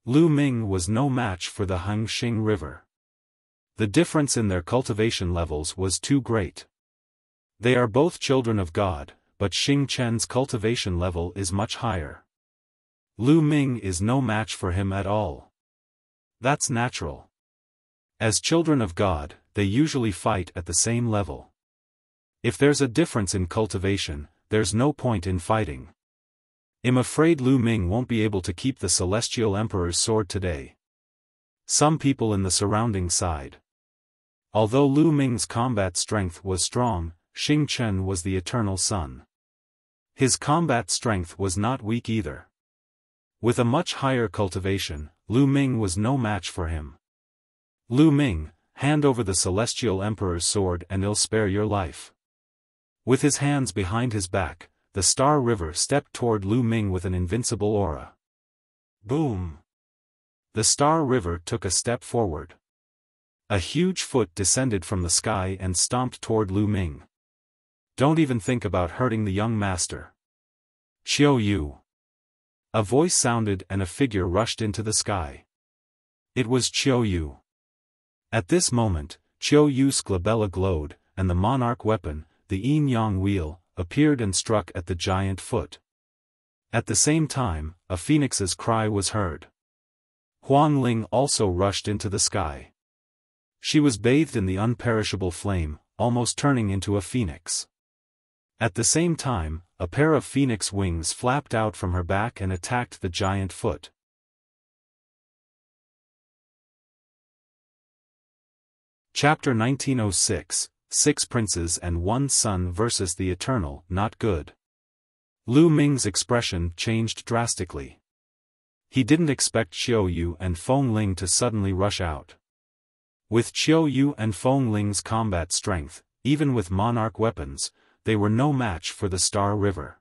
Lu Ming was no match for the Xing River. The difference in their cultivation levels was too great. They are both children of God, but Xing Chen's cultivation level is much higher. Lu Ming is no match for him at all. That's natural. As children of God, they usually fight at the same level. If there's a difference in cultivation, there's no point in fighting. I'm afraid Lu Ming won't be able to keep the Celestial Emperor's sword today. Some people in the surrounding side. Although Lu Ming's combat strength was strong, Xing Chen was the eternal sun. His combat strength was not weak either. With a much higher cultivation, Lu Ming was no match for him. Lu Ming, hand over the Celestial Emperor's sword and I'll spare your life. With his hands behind his back, the Star River stepped toward Lu Ming with an invincible aura. Boom! The Star River took a step forward. A huge foot descended from the sky and stomped toward Lu Ming. Don't even think about hurting the young master. Qiu Yue. A voice sounded and a figure rushed into the sky. It was Qiu Yue. At this moment, Qiu Yue's glabella glowed, and the monarch weapon, the yin-yang wheel, appeared and struck at the giant foot. At the same time, a phoenix's cry was heard. Huang Ling also rushed into the sky. She was bathed in the unperishable flame, almost turning into a phoenix. At the same time, a pair of phoenix wings flapped out from her back and attacked the giant foot. Chapter 1906, 6 Princes and 1 Son versus the Eternal, Not Good. Lu Ming's expression changed drastically. He didn't expect Qiu Yue and Feng Ling to suddenly rush out. With Qiu Yue and Feng Ling's combat strength, even with monarch weapons, they were no match for the Star River.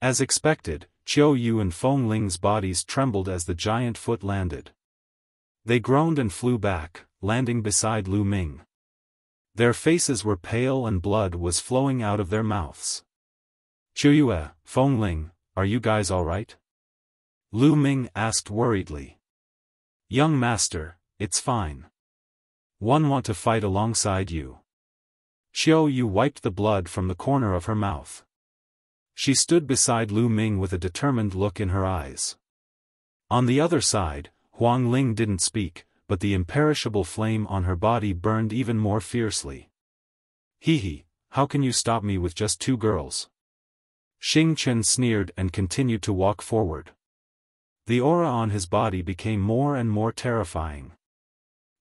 As expected, Qiu Yue and Feng Ling's bodies trembled as the giant foot landed. They groaned and flew back, landing beside Lu Ming. Their faces were pale and blood was flowing out of their mouths. "Qiu Yue, Feng Ling, are you guys alright?" Lu Ming asked worriedly. "Young master, it's fine. One want to fight alongside you." Qiu Yue wiped the blood from the corner of her mouth. She stood beside Lu Ming with a determined look in her eyes. On the other side, Huang Ling didn't speak, but the imperishable flame on her body burned even more fiercely. "Hee, how can you stop me with just 2 girls?" Xing Chen sneered and continued to walk forward. The aura on his body became more and more terrifying.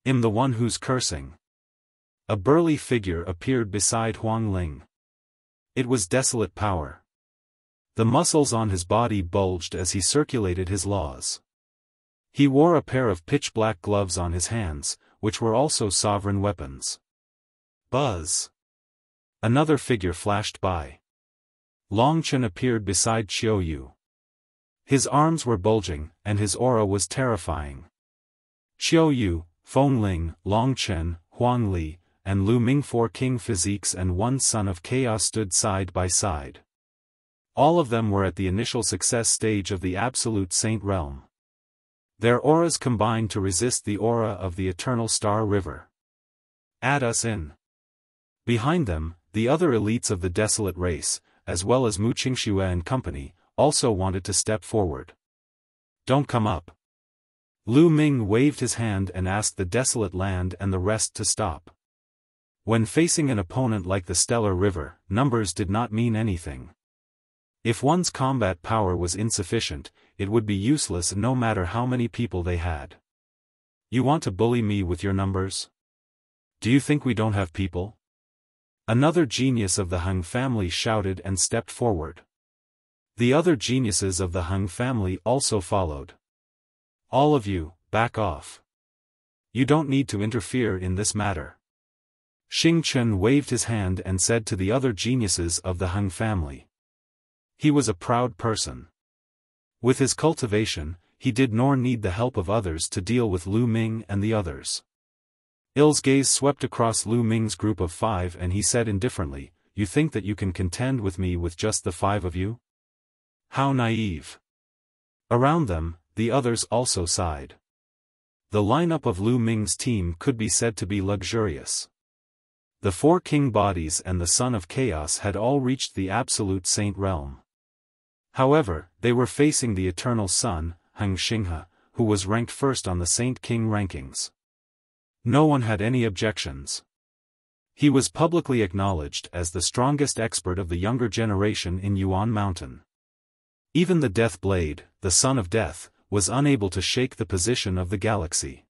"I'm the one who's cursing." A burly figure appeared beside Huang Ling. It was desolate power. The muscles on his body bulged as he circulated his laws. He wore a pair of pitch-black gloves on his hands, which were also sovereign weapons. Buzz! Another figure flashed by. Longchen appeared beside Qiu Yue. His arms were bulging, and his aura was terrifying. Qiu Yue, Feng Ling, Longchen, Huang Li, and Lu Ming, 4 king physiques and 1 son of chaos stood side by side. All of them were at the initial success stage of the Absolute Saint realm. Their auras combined to resist the aura of the Eternal Star River. "Add us in." Behind them, the other elites of the Desolate race, as well as Mu Qingxue and company, also wanted to step forward. "Don't come up." Lu Ming waved his hand and asked the Desolate Land and the rest to stop. When facing an opponent like the Stellar River, numbers did not mean anything. If one's combat power was insufficient, it would be useless no matter how many people they had. "You want to bully me with your numbers? Do you think we don't have people?" Another genius of the Hung family shouted and stepped forward. The other geniuses of the Hung family also followed. "All of you, back off. You don't need to interfere in this matter." Xing Chen waved his hand and said to the other geniuses of the Hung family. He was a proud person. With his cultivation, he did nor need the help of others to deal with Lu Ming and the others. Il's gaze swept across Lu Ming's group of 5 and he said indifferently, "You think that you can contend with me with just the 5 of you? How naive." Around them, the others also sighed. The lineup of Lu Ming's team could be said to be luxurious. The 4 king bodies and the son of chaos had all reached the absolute saint realm. However, they were facing the eternal son, Hung Xinghe, who was ranked first on the Saint King rankings. No one had any objections. He was publicly acknowledged as the strongest expert of the younger generation in Yuan Mountain. Even the Death Blade, the son of death, was unable to shake the position of the galaxy.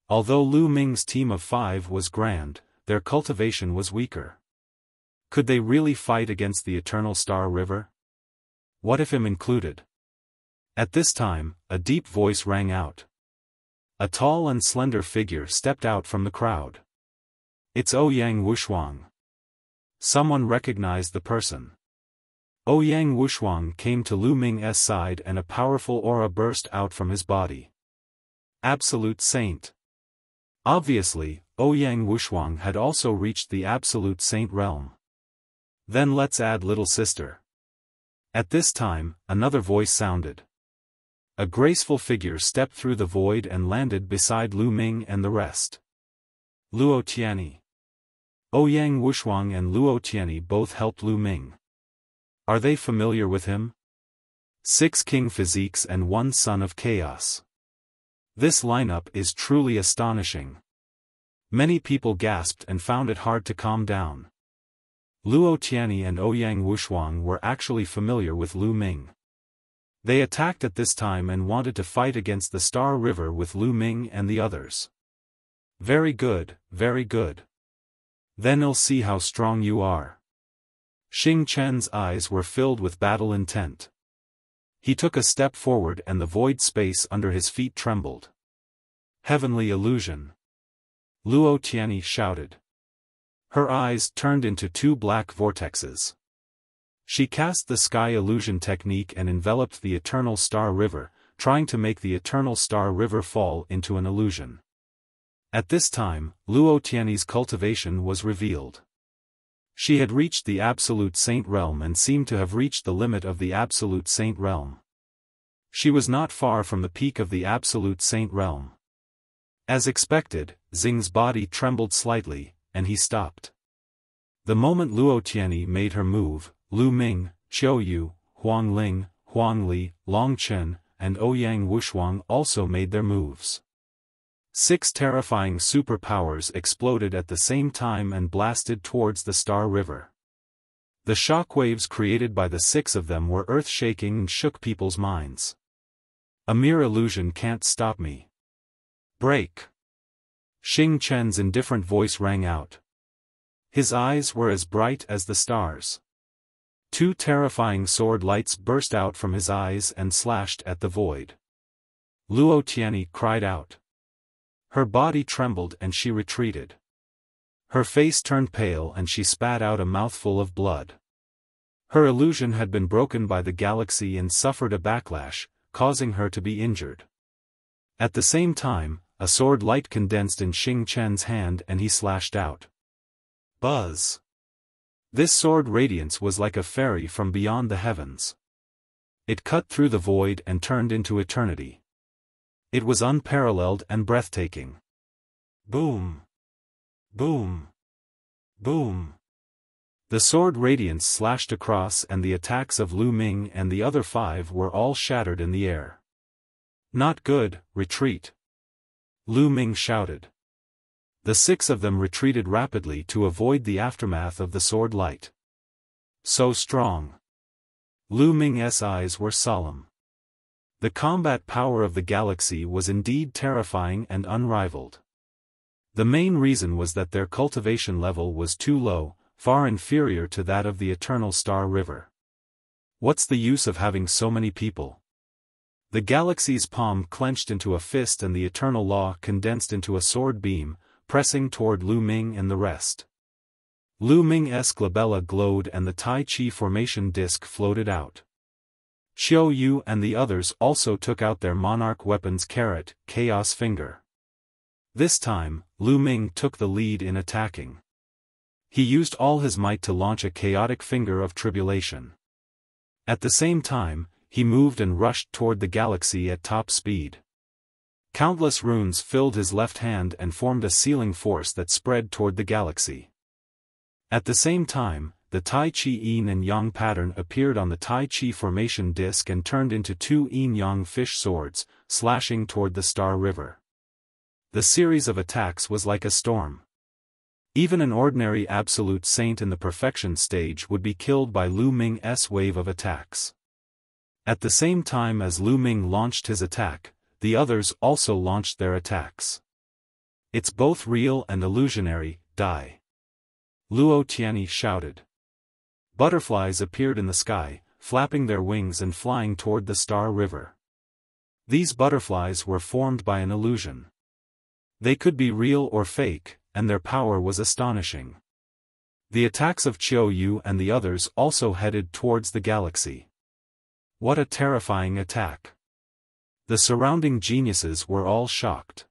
Although Lu Ming's team of 5 was grand, their cultivation was weaker. Could they really fight against the Eternal Star River? What if him included? At this time, a deep voice rang out. A tall and slender figure stepped out from the crowd. "It's Ouyang Wushuang." Someone recognized the person. Ouyang Wushuang came to Lu Ming's side and a powerful aura burst out from his body. Absolute Saint. Obviously, Ouyang Wushuang had also reached the Absolute Saint realm. Then let's add little sister. At this time, another voice sounded. A graceful figure stepped through the void and landed beside Lu Ming and the rest. Luo Tianyi. Ouyang Wushuang and Luo Tianyi both helped Lu Ming. Are they familiar with him? 6 king physiques and 1 son of chaos. This lineup is truly astonishing. Many people gasped and found it hard to calm down. Luo Tianyi and Ouyang Wushuang were actually familiar with Lu Ming. They attacked at this time and wanted to fight against the Star River with Lu Ming and the others. Very good, very good. Then I'll see how strong you are. Xing Chen's eyes were filled with battle intent. He took a step forward and the void space under his feet trembled. Heavenly illusion. Luo Tianyi shouted. Her eyes turned into 2 black vortexes. She cast the sky illusion technique and enveloped the Eternal Star River, trying to make the Eternal Star River fall into an illusion. At this time, Luo Tianyi's cultivation was revealed. She had reached the Absolute Saint realm and seemed to have reached the limit of the Absolute Saint realm. She was not far from the peak of the Absolute Saint realm. As expected, Xing's body trembled slightly, and he stopped. The moment Luo Tianyi made her move, Lu Ming, Qiu Yue, Huang Ling, Huang Li, Long Chen, and Ouyang Wushuang also made their moves. 6 terrifying superpowers exploded at the same time and blasted towards the Star River. The shockwaves created by the 6 of them were earth-shaking and shook people's minds. A mere illusion can't stop me. Break! Xing Chen's indifferent voice rang out. His eyes were as bright as the stars. 2 terrifying sword lights burst out from his eyes and slashed at the void. Luo Tianyi cried out. Her body trembled and she retreated. Her face turned pale and she spat out a mouthful of blood. Her illusion had been broken by the galaxy and suffered a backlash, causing her to be injured. At the same time, a sword light condensed in Xing Chen's hand and he slashed out. Buzz! This sword radiance was like a fairy from beyond the heavens. It cut through the void and turned into eternity. It was unparalleled and breathtaking. Boom! Boom! Boom! The sword radiance slashed across and the attacks of Lu Ming and the other 5 were all shattered in the air. Not good, retreat! Lu Ming shouted. The 6 of them retreated rapidly to avoid the aftermath of the sword light. So strong! Lu Ming's eyes were solemn. The combat power of the galaxy was indeed terrifying and unrivaled. The main reason was that their cultivation level was too low, far inferior to that of the Eternal Star River. What's the use of having so many people? The galaxy's palm clenched into a fist and the eternal law condensed into a sword beam, pressing toward Lu Ming and the rest. Lu Ming's glabella glowed and the Tai Chi formation disc floated out. Qiu Yue and the others also took out their monarch weapons Chaos Finger. This time, Lu Ming took the lead in attacking. He used all his might to launch a chaotic finger of tribulation. At the same time, he moved and rushed toward the galaxy at top speed. Countless runes filled his left hand and formed a sealing force that spread toward the galaxy. At the same time, the Tai Chi Yin and Yang pattern appeared on the Tai Chi formation disc and turned into 2 yin-yang fish swords, slashing toward the Star River. The series of attacks was like a storm. Even an ordinary absolute saint in the perfection stage would be killed by Lu Ming's wave of attacks. At the same time as Lu Ming launched his attack, the others also launched their attacks. It's both real and illusionary, die! Luo Tianyi shouted. Butterflies appeared in the sky, flapping their wings and flying toward the Star River. These butterflies were formed by an illusion. They could be real or fake, and their power was astonishing. The attacks of Qiu Yue and the others also headed towards the galaxy. What a terrifying attack! The surrounding geniuses were all shocked.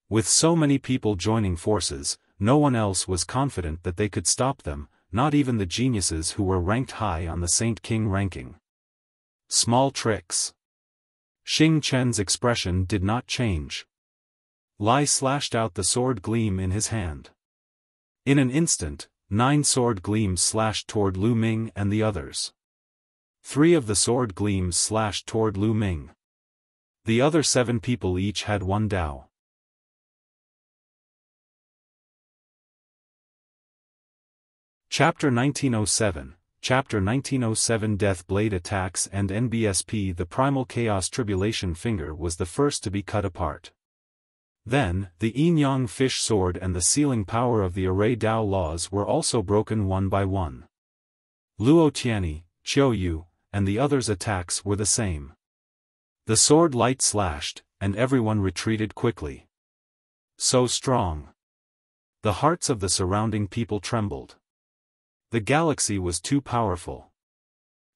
With so many people joining forces, no one else was confident that they could stop them, not even the geniuses who were ranked high on the Saint King ranking. Small tricks. Xing Chen's expression did not change. Lai slashed out the sword gleam in his hand. In an instant, 9 sword gleams slashed toward Lu Ming and the others. 3 of the sword gleams slashed toward Lu Ming. The other 7 people each had 1 Dao. Chapter 1907, Chapter 1907 Death Blade Attacks and NBSP. The Primal Chaos Tribulation Finger was the first to be cut apart. Then, the yin-yang fish sword and the sealing power of the array Dao laws were also broken one by one. Luo Tianyi, Qiu Yue, and the others' attacks were the same. The sword light slashed, and everyone retreated quickly. So strong. The hearts of the surrounding people trembled. The galaxy was too powerful.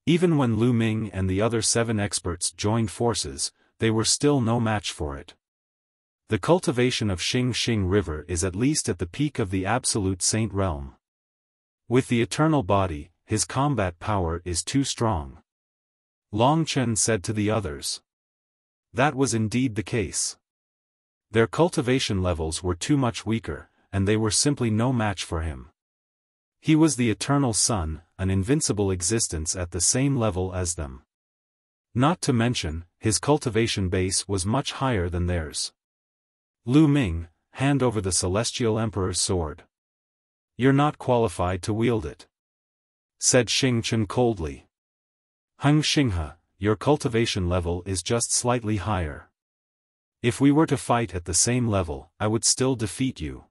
Even when Lu Ming and the other 7 experts joined forces, they were still no match for it. The cultivation of Xing River is at least at the peak of the absolute saint realm. With the eternal body, his combat power is too strong. Long Chen said to the others. That was indeed the case. Their cultivation levels were too much weaker, and they were simply no match for him. He was the eternal sun, an invincible existence at the same level as them. Not to mention, his cultivation base was much higher than theirs. Lu Ming, hand over the Celestial Emperor's sword. You're not qualified to wield it, said Xing Chen coldly. Heng Xinghe, your cultivation level is just slightly higher. If we were to fight at the same level, I would still defeat you.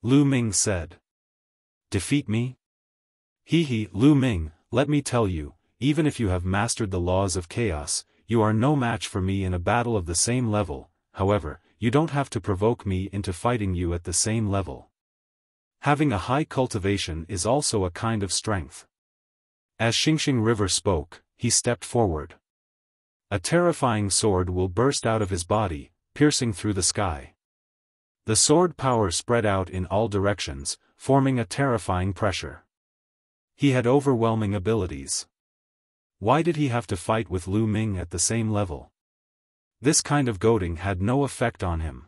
Lu Ming said. Defeat me? He, Lu Ming, let me tell you, even if you have mastered the laws of chaos, you are no match for me in a battle of the same level. However, you don't have to provoke me into fighting you at the same level. Having a high cultivation is also a kind of strength. As Xing River spoke, he stepped forward. A terrifying sword will burst out of his body, piercing through the sky. The sword power spread out in all directions, forming a terrifying pressure. He had overwhelming abilities. Why did he have to fight with Lu Ming at the same level? This kind of goading had no effect on him.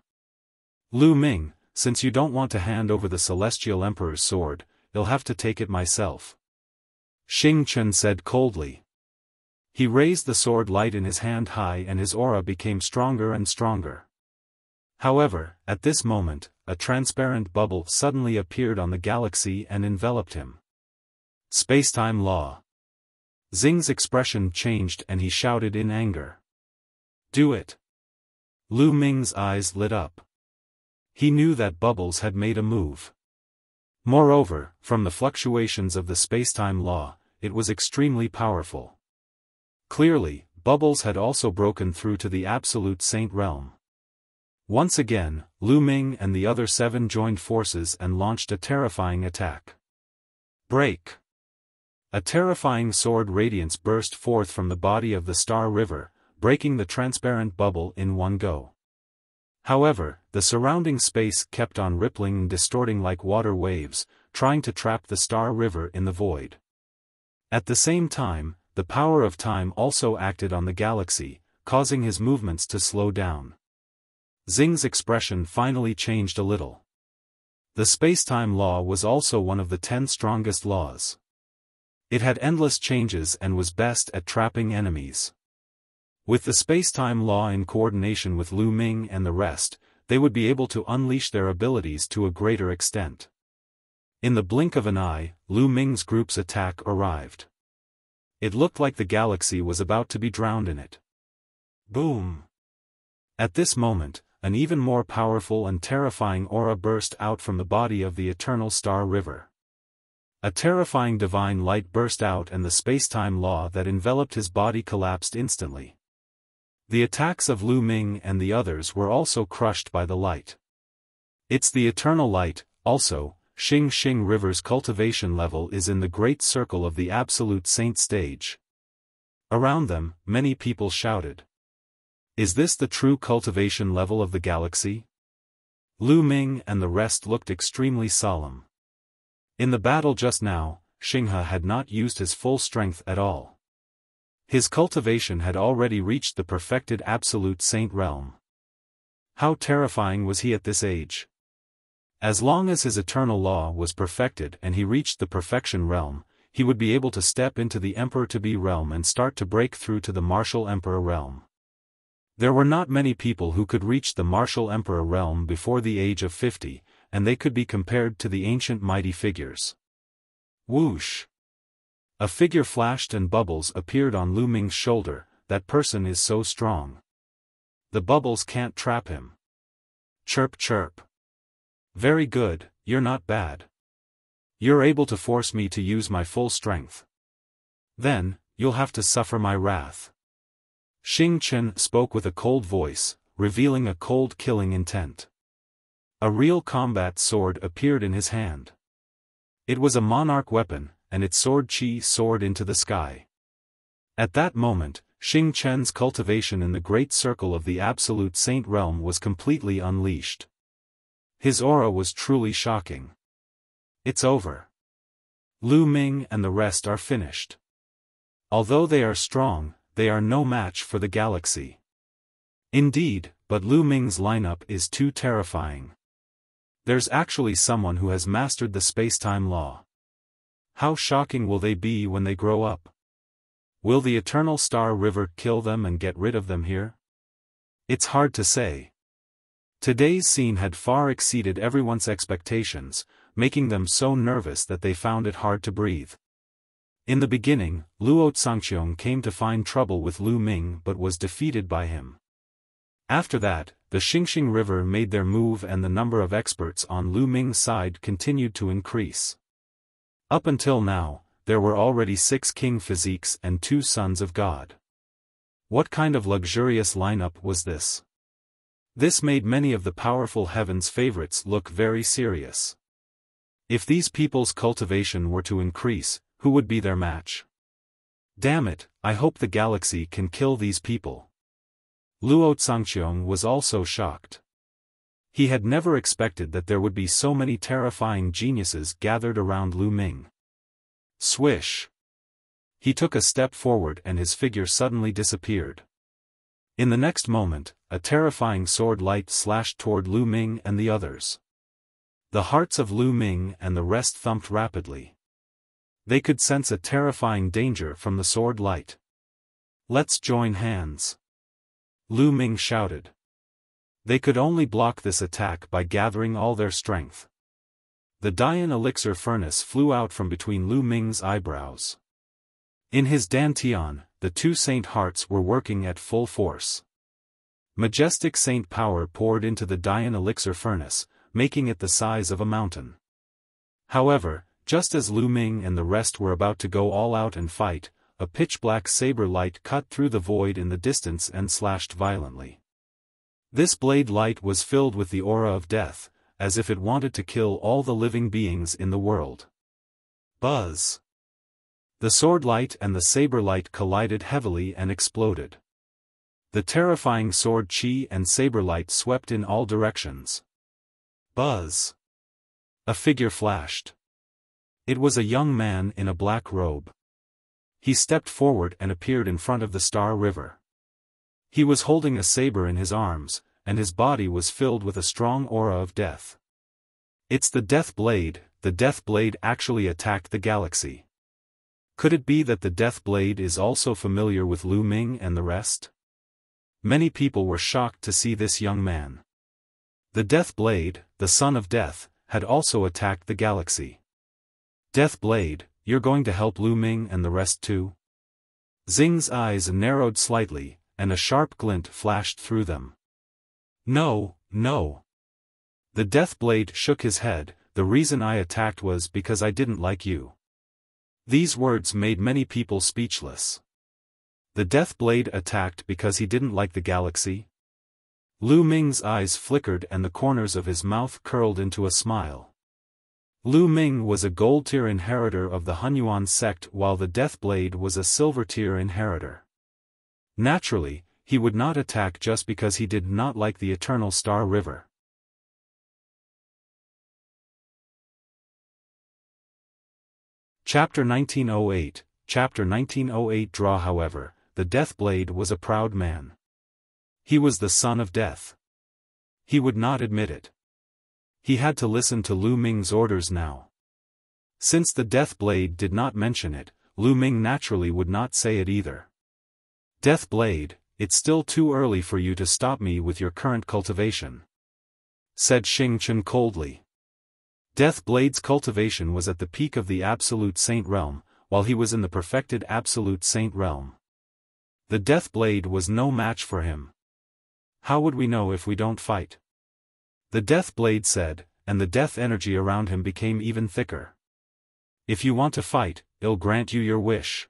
Lu Ming, since you don't want to hand over the Celestial Emperor's sword, I'll have to take it myself. Xing Chen said coldly. He raised the sword light in his hand high and his aura became stronger and stronger. However, at this moment, a transparent bubble suddenly appeared on the galaxy and enveloped him. Spacetime law. Xing's expression changed and he shouted in anger. Do it. Lu Ming's eyes lit up. He knew that Bubbles had made a move. Moreover, from the fluctuations of the spacetime law, it was extremely powerful. Clearly, Bubbles had also broken through to the absolute saint realm. Once again, Lu Ming and the other 7 joined forces and launched a terrifying attack. Break! A terrifying sword radiance burst forth from the body of the Star River, breaking the transparent bubble in one go. However, the surrounding space kept on rippling and distorting like water waves, trying to trap the Star River in the void. At the same time, the power of time also acted on the galaxy, causing his movements to slow down. Xing's expression finally changed a little. The spacetime law was also one of the 10 strongest laws. It had endless changes and was best at trapping enemies. With the spacetime law in coordination with Lu Ming and the rest, they would be able to unleash their abilities to a greater extent. In the blink of an eye, Lu Ming's group's attack arrived. It looked like the galaxy was about to be drowned in it. Boom! At this moment, an even more powerful and terrifying aura burst out from the body of the Eternal Star River. A terrifying divine light burst out and the spacetime law that enveloped his body collapsed instantly. The attacks of Lu Ming and the others were also crushed by the light. It's the eternal light. Also, Xing River's cultivation level is in the great circle of the absolute saint stage. Around them, many people shouted. Is this the true cultivation level of the galaxy? Lu Ming and the rest looked extremely solemn. In the battle just now, Xinghe had not used his full strength at all. His cultivation had already reached the perfected absolute saint realm. How terrifying was he at this age? As long as his eternal law was perfected and he reached the perfection realm, he would be able to step into the Emperor-to-be realm and start to break through to the martial Emperor realm. There were not many people who could reach the martial Emperor realm before the age of 50, and they could be compared to the ancient mighty figures. Whoosh! A figure flashed and bubbles appeared on Lu Ming's shoulder. That person is so strong. The bubbles can't trap him. Chirp chirp. Very good, you're not bad. You're able to force me to use my full strength. Then, you'll have to suffer my wrath. Xing Chen spoke with a cold voice, revealing a cold killing intent. A real combat sword appeared in his hand. It was a monarch weapon, and its sword Qi soared into the sky. At that moment, Xing Chen's cultivation in the great circle of the absolute saint realm was completely unleashed. His aura was truly shocking. It's over. Lu Ming and the rest are finished. Although they are strong, they are no match for the galaxy. Indeed, but Lu Ming's lineup is too terrifying. There's actually someone who has mastered the space-time law. How shocking will they be when they grow up? Will the Eternal Star River kill them and get rid of them here? It's hard to say. Today's scene had far exceeded everyone's expectations, making them so nervous that they found it hard to breathe. In the beginning, Luo Xiang came to find trouble with Lu Ming but was defeated by him. After that, the Xingxing River made their move and the number of experts on Lu Ming's side continued to increase. Up until now, there were already 6 king physiques and 2 sons of God. What kind of luxurious lineup was this? This made many of the powerful heaven's favorites look very serious. If these people's cultivation were to increase, who would be their match? Damn it, I hope the galaxy can kill these people. Luo Xiang was also shocked. He had never expected that there would be so many terrifying geniuses gathered around Lu Ming. Swish! He took a step forward and his figure suddenly disappeared. In the next moment, a terrifying sword light slashed toward Lu Ming and the others. The hearts of Lu Ming and the rest thumped rapidly. They could sense a terrifying danger from the sword light. Let's join hands. Lu Ming shouted. They could only block this attack by gathering all their strength. The Dian elixir furnace flew out from between Lu Ming's eyebrows. In his dantian, the 2 saint hearts were working at full force. Majestic saint power poured into the Dian elixir furnace, making it the size of a mountain. However, just as Lu Ming and the rest were about to go all out and fight, a pitch-black saber light cut through the void in the distance and slashed violently. This blade light was filled with the aura of death, as if it wanted to kill all the living beings in the world. Buzz! The sword light and the saber light collided heavily and exploded. The terrifying sword chi and saber light swept in all directions. Buzz! A figure flashed. It was a young man in a black robe. He stepped forward and appeared in front of the Star River. He was holding a saber in his arms, and his body was filled with a strong aura of death. It's the Death Blade. The Death Blade actually attacked the galaxy. Could it be that the Death Blade is also familiar with Lu Ming and the rest? Many people were shocked to see this young man. The Death Blade, the son of death, had also attacked the galaxy. Death Blade, you're going to help Lu Ming and the rest too? Xing's eyes narrowed slightly, and a sharp glint flashed through them. No, no. The Death Blade shook his head. The reason I attacked was because I didn't like you. These words made many people speechless. The Death Blade attacked because he didn't like the galaxy? Lu Ming's eyes flickered and the corners of his mouth curled into a smile. Lu Ming was a gold-tier inheritor of the Hunyuan sect while the Death Blade was a silver-tier inheritor. Naturally, he would not attack just because he did not like the Eternal Star River. Chapter 1908. Chapter 1908 Draw. However, the Death Blade was a proud man. He was the son of death. He would not admit it. He had to listen to Lu Ming's orders now. Since the Death Blade did not mention it, Lu Ming naturally would not say it either. Death Blade, it's still too early for you to stop me with your current cultivation, said Xing Chen coldly. Death Blade's cultivation was at the peak of the Absolute Saint Realm, while he was in the perfected Absolute Saint Realm. The Death Blade was no match for him. How would we know if we don't fight? The Death Blade said, and the death energy around him became even thicker. If you want to fight, I'll grant you your wish.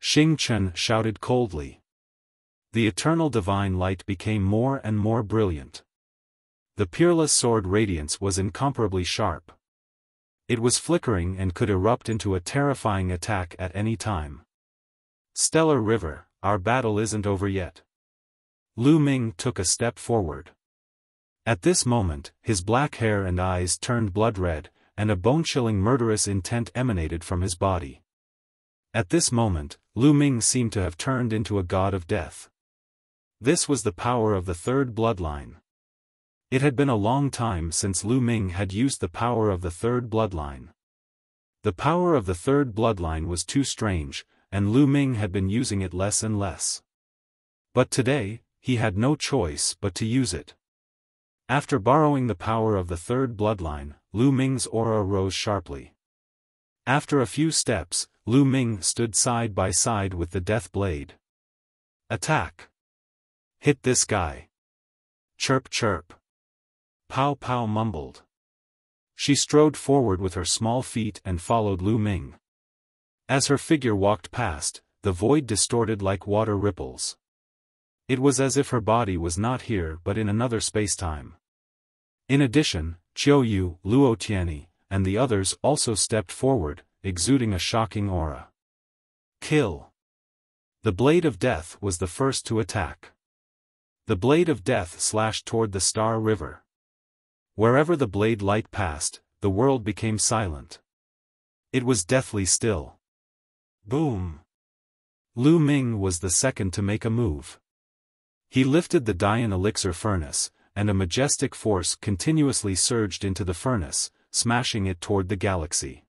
Xing Chen shouted coldly. The eternal divine light became more and more brilliant. The peerless sword radiance was incomparably sharp. It was flickering and could erupt into a terrifying attack at any time. Stellar River, our battle isn't over yet." Lu Ming took a step forward. At this moment, his black hair and eyes turned blood red, and a bone-chilling murderous intent emanated from his body. At this moment, Lu Ming seemed to have turned into a god of death. This was the power of the third bloodline. It had been a long time since Lu Ming had used the power of the third bloodline. The power of the third bloodline was too strange, and Lu Ming had been using it less and less. But today, he had no choice but to use it. After borrowing the power of the third bloodline, Lu Ming's aura rose sharply. After a few steps, Lu Ming stood side by side with the death blade. "Attack! Hit this guy!" "Chirp chirp!" Pow Pow mumbled. She strode forward with her small feet and followed Lu Ming. As her figure walked past, the void distorted like water ripples. It was as if her body was not here but in another spacetime. In addition, Qiu Yue, Luo Xiang, and the others also stepped forward, exuding a shocking aura. Kill! The Blade of Death was the first to attack. The Blade of Death slashed toward the Star River. Wherever the blade light passed, the world became silent. It was deathly still. Boom! Lu Ming was the second to make a move. He lifted the Dian elixir furnace, and a majestic force continuously surged into the furnace, smashing it toward the galaxy.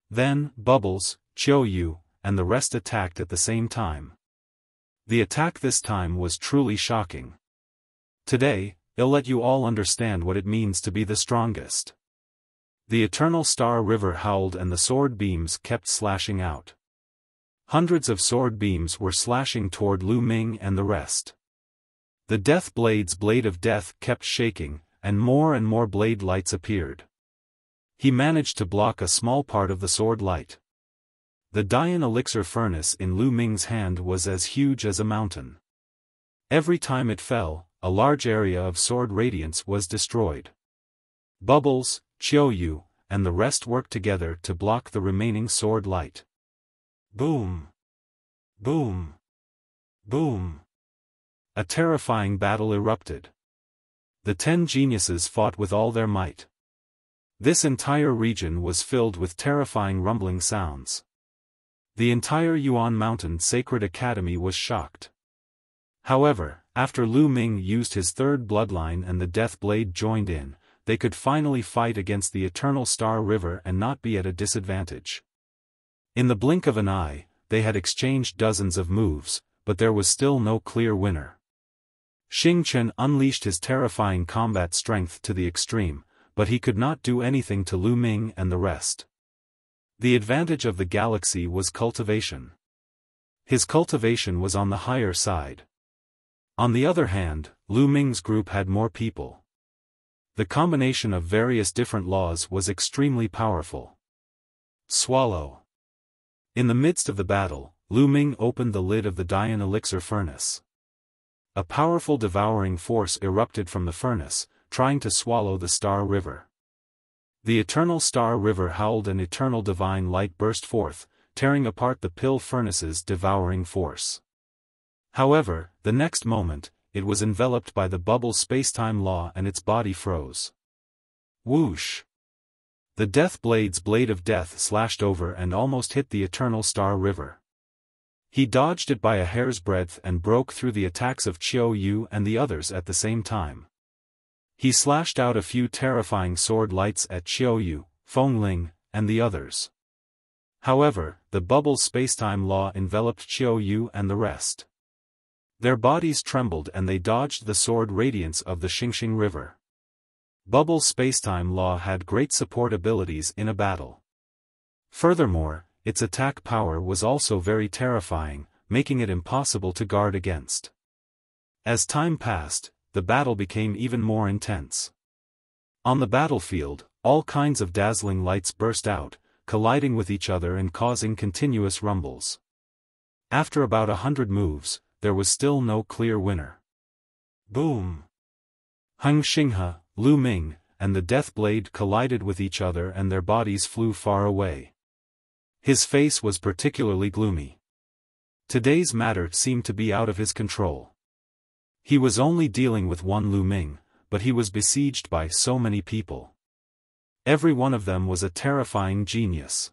Then, Bubbles, Qiu Yue, and the rest attacked at the same time. The attack this time was truly shocking. Today, I'll let you all understand what it means to be the strongest. The eternal Star River howled and the sword beams kept slashing out. Hundreds of sword beams were slashing toward Lu Ming and the rest. The Death Blade's Blade of Death kept shaking, and more blade lights appeared. He managed to block a small part of the sword light. The Dian elixir furnace in Lu Ming's hand was as huge as a mountain. Every time it fell, a large area of sword radiance was destroyed. Bubbles, Qiu Yue, and the rest worked together to block the remaining sword light. Boom! Boom! Boom! A terrifying battle erupted. The 10 geniuses fought with all their might. This entire region was filled with terrifying rumbling sounds. The entire Yuan Mountain Sacred Academy was shocked. However, after Lu Ming used his third bloodline and the Death Blade joined in, they could finally fight against the Eternal Star River and not be at a disadvantage. In the blink of an eye, they had exchanged dozens of moves, but there was still no clear winner. Xing Chen unleashed his terrifying combat strength to the extreme, but he could not do anything to Lu Ming and the rest. The advantage of the galaxy was cultivation. His cultivation was on the higher side. On the other hand, Lu Ming's group had more people. The combination of various different laws was extremely powerful. Swallow. In the midst of the battle, Lu Ming opened the lid of the Dian elixir furnace. A powerful devouring force erupted from the furnace, trying to swallow the Star River. The eternal Star River howled and eternal divine light burst forth, tearing apart the pill furnace's devouring force. However, the next moment, it was enveloped by the bubble spacetime law and its body froze. Whoosh! The Death Blade's Blade of Death slashed over and almost hit the eternal Star River. He dodged it by a hair's breadth and broke through the attacks of Qiu Yue and the others at the same time. He slashed out a few terrifying sword lights at Qiu Yue, Feng Ling, and the others. However, the bubble spacetime law enveloped Qiu Yue and the rest. Their bodies trembled and they dodged the sword radiance of the Xingxing River. Bubble spacetime law had great support abilities in a battle. Furthermore, its attack power was also very terrifying, making it impossible to guard against. As time passed, the battle became even more intense. On the battlefield, all kinds of dazzling lights burst out, colliding with each other and causing continuous rumbles. After about 100 moves, there was still no clear winner. Boom! Heng Xinghe, Lu Ming, and the Death Blade collided with each other and their bodies flew far away. His face was particularly gloomy. Today's matter seemed to be out of his control. He was only dealing with one Lu Ming, but he was besieged by so many people. Every one of them was a terrifying genius.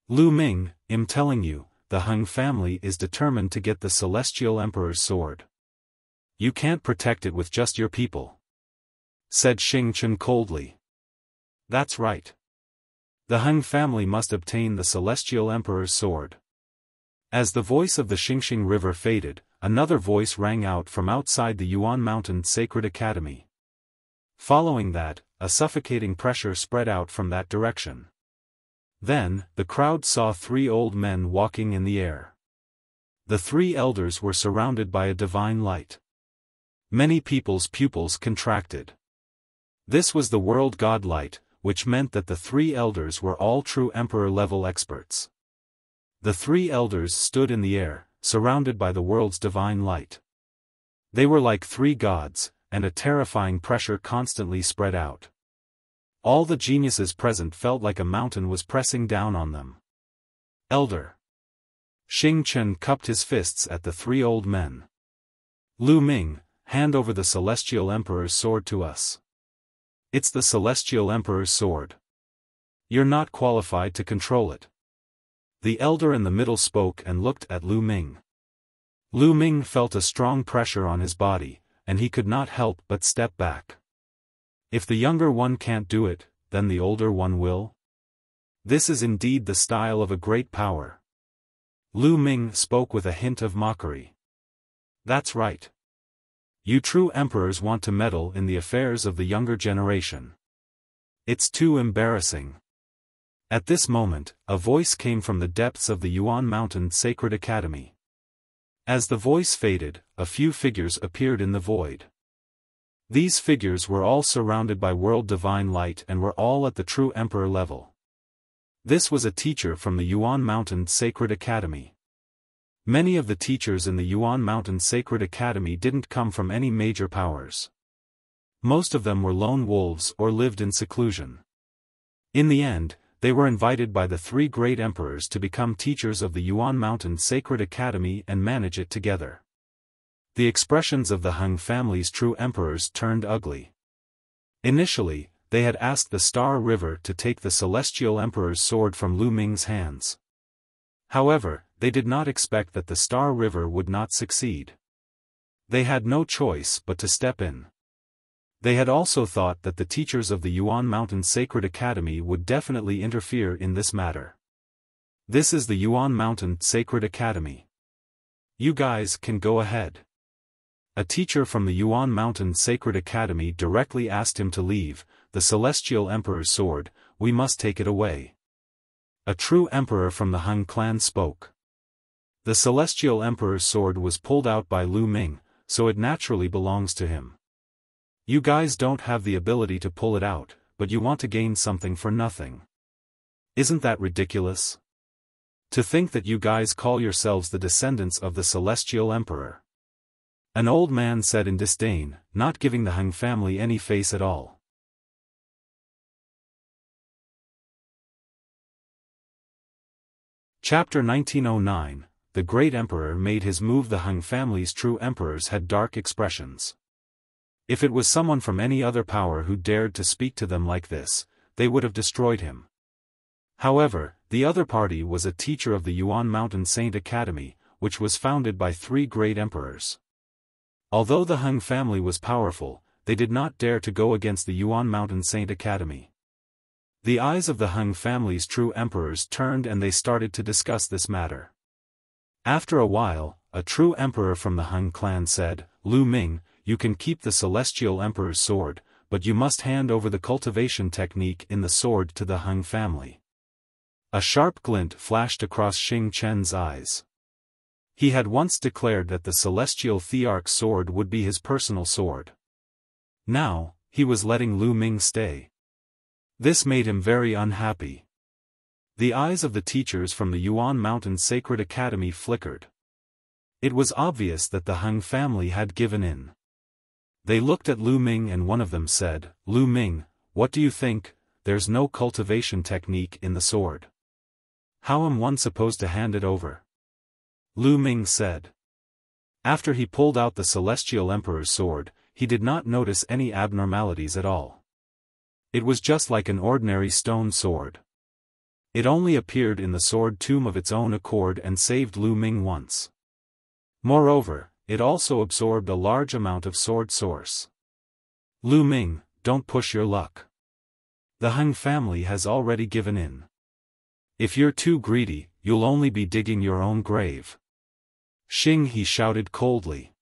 Lu Ming, I'm telling you, the Hung family is determined to get the Celestial Emperor's sword. You can't protect it with just your people, said Xing Chen coldly. That's right. The Hung family must obtain the Celestial Emperor's sword. As the voice of the Xingxing River faded, another voice rang out from outside the Yuan Mountain Sacred Academy. Following that, a suffocating pressure spread out from that direction. Then, the crowd saw three old men walking in the air. The three elders were surrounded by a divine light. Many people's pupils contracted. This was the world god light, which meant that the three elders were all true emperor-level experts. The three elders stood in the air, surrounded by the world's divine light. They were like three gods, and a terrifying pressure constantly spread out. All the geniuses present felt like a mountain was pressing down on them. Elder Xing Chen cupped his fists at the three old men. Lu Ming, hand over the Celestial Emperor's sword to us. It's the Celestial Emperor's sword. You're not qualified to control it. The elder in the middle spoke and looked at Lu Ming. Lu Ming felt a strong pressure on his body, and he could not help but step back. If the younger one can't do it, then the older one will? This is indeed the style of a great power. Lu Ming spoke with a hint of mockery. That's right. You true emperors want to meddle in the affairs of the younger generation. It's too embarrassing. At this moment, a voice came from the depths of the Yuan Mountain Sacred Academy. As the voice faded, a few figures appeared in the void. These figures were all surrounded by world divine light and were all at the true emperor level. This was a teacher from the Yuan Mountain Sacred Academy. Many of the teachers in the Yuan Mountain Sacred Academy didn't come from any major powers. Most of them were lone wolves or lived in seclusion. In the end, they were invited by the three great emperors to become teachers of the Yuan Mountain Sacred Academy and manage it together. The expressions of the Hung family's true emperors turned ugly. Initially, they had asked the Star River to take the Celestial Emperor's sword from Lu Ming's hands. However, they did not expect that the Star River would not succeed. They had no choice but to step in. They had also thought that the teachers of the Yuan Mountain Sacred Academy would definitely interfere in this matter. This is the Yuan Mountain Sacred Academy. You guys can go ahead. A teacher from the Yuan Mountain Sacred Academy directly asked him to leave. The Celestial Emperor's sword, we must take it away. A true emperor from the Hung clan spoke. The Celestial Emperor's sword was pulled out by Lu Ming, so it naturally belongs to him. You guys don't have the ability to pull it out, but you want to gain something for nothing. Isn't that ridiculous? To think that you guys call yourselves the descendants of the Celestial Emperor. An old man said in disdain, not giving the Hung family any face at all. Chapter 1909, The Great Emperor made his move. The Hung family's true emperors had dark expressions. If it was someone from any other power who dared to speak to them like this, they would have destroyed him. However, the other party was a teacher of the Yuan Mountain Saint Academy, which was founded by three great emperors. Although the Hung family was powerful, they did not dare to go against the Yuan Mountain Saint Academy. The eyes of the Hung family's true emperors turned and they started to discuss this matter. After a while, a true emperor from the Hung clan said, Lu Ming, you can keep the Celestial Emperor's sword, but you must hand over the cultivation technique in the sword to the Hung family. A sharp glint flashed across Xing Chen's eyes. He had once declared that the celestial Thearch sword would be his personal sword. Now, he was letting Lu Ming stay. This made him very unhappy. The eyes of the teachers from the Yuan Mountain Sacred Academy flickered. It was obvious that the Hung family had given in. They looked at Lu Ming and one of them said, Lu Ming, what do you think? There's no cultivation technique in the sword. How am one supposed to hand it over? Lu Ming said. After he pulled out the Celestial Emperor's sword, he did not notice any abnormalities at all. It was just like an ordinary stone sword. It only appeared in the sword tomb of its own accord and saved Lu Ming once. Moreover, it also absorbed a large amount of sword source. Lu Ming, don't push your luck. The Hung family has already given in. If you're too greedy, you'll only be digging your own grave. Xing he shouted coldly.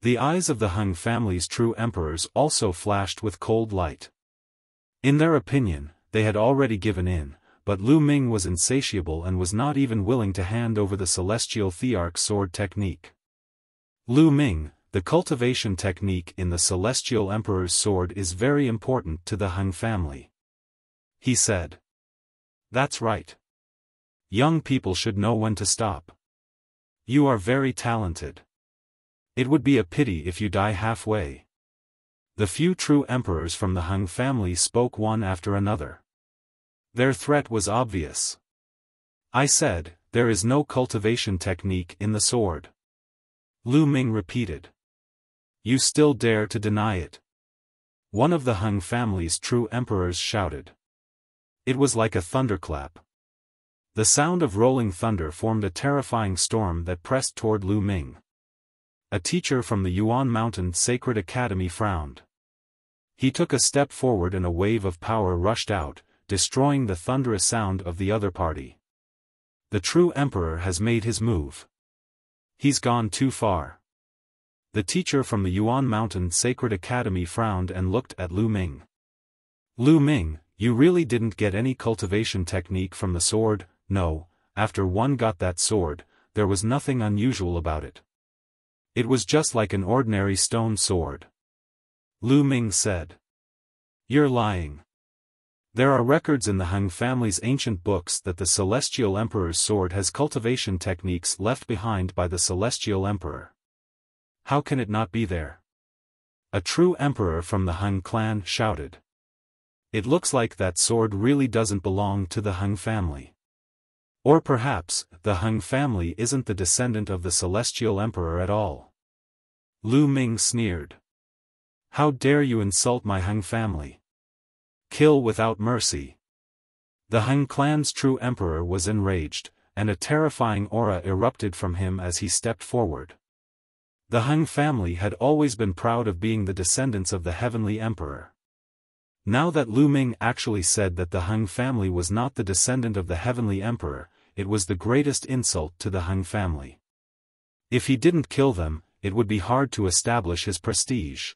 The eyes of the Hung family's true emperors also flashed with cold light. In their opinion, they had already given in, but Lu Ming was insatiable and was not even willing to hand over the celestial Thearch sword technique. Lu Ming, the cultivation technique in the celestial emperor's sword is very important to the Hung family. He said. That's right. Young people should know when to stop. You are very talented. It would be a pity if you die halfway. The few true emperors from the Hung family spoke one after another. Their threat was obvious. I said, there is no cultivation technique in the sword. Lu Ming repeated. You still dare to deny it? One of the Hung family's true emperors shouted. It was like a thunderclap. The sound of rolling thunder formed a terrifying storm that pressed toward Lu Ming. A teacher from the Yuan Mountain Sacred Academy frowned. He took a step forward and a wave of power rushed out, destroying the thunderous sound of the other party. The true emperor has made his move. He's gone too far. The teacher from the Yuan Mountain Sacred Academy frowned and looked at Lu Ming. Lu Ming, you really didn't get any cultivation technique from the sword? No, after one got that sword, there was nothing unusual about it. It was just like an ordinary stone sword. Lu Ming said. You're lying. There are records in the Hung family's ancient books that the Celestial Emperor's sword has cultivation techniques left behind by the Celestial Emperor. How can it not be there? A true emperor from the Hung clan shouted. It looks like that sword really doesn't belong to the Hung family. Or perhaps, the Hung family isn't the descendant of the Celestial Emperor at all. Lu Ming sneered. How dare you insult my Hung family? Kill without mercy. The Hung clan's true emperor was enraged, and a terrifying aura erupted from him as he stepped forward. The Hung family had always been proud of being the descendants of the Heavenly Emperor. Now that Lu Ming actually said that the Hung family was not the descendant of the Heavenly Emperor, it was the greatest insult to the Hung family. If he didn't kill them, it would be hard to establish his prestige.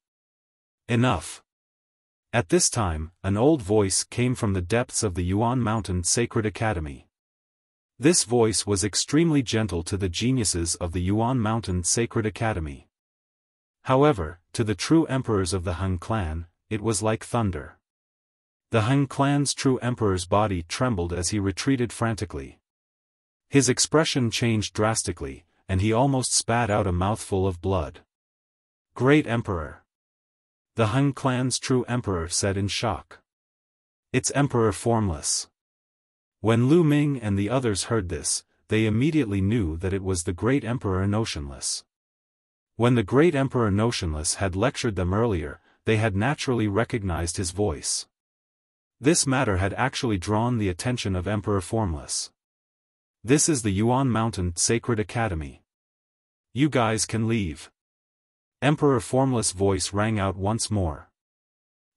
Enough. At this time, an old voice came from the depths of the Yuan Mountain Sacred Academy. This voice was extremely gentle to the geniuses of the Yuan Mountain Sacred Academy. However, to the true emperors of the Hung clan, it was like thunder. The Hung clan's true emperor's body trembled as he retreated frantically. His expression changed drastically, and he almost spat out a mouthful of blood. Great Emperor! The Hung clan's true emperor said in shock. It's Emperor Formless. When Lu Ming and the others heard this, they immediately knew that it was the Great Emperor Notionless. When the Great Emperor Notionless had lectured them earlier, they had naturally recognized his voice. This matter had actually drawn the attention of Emperor Formless. This is the Yuan Mountain Sacred Academy. You guys can leave. Emperor Formless' voice rang out once more.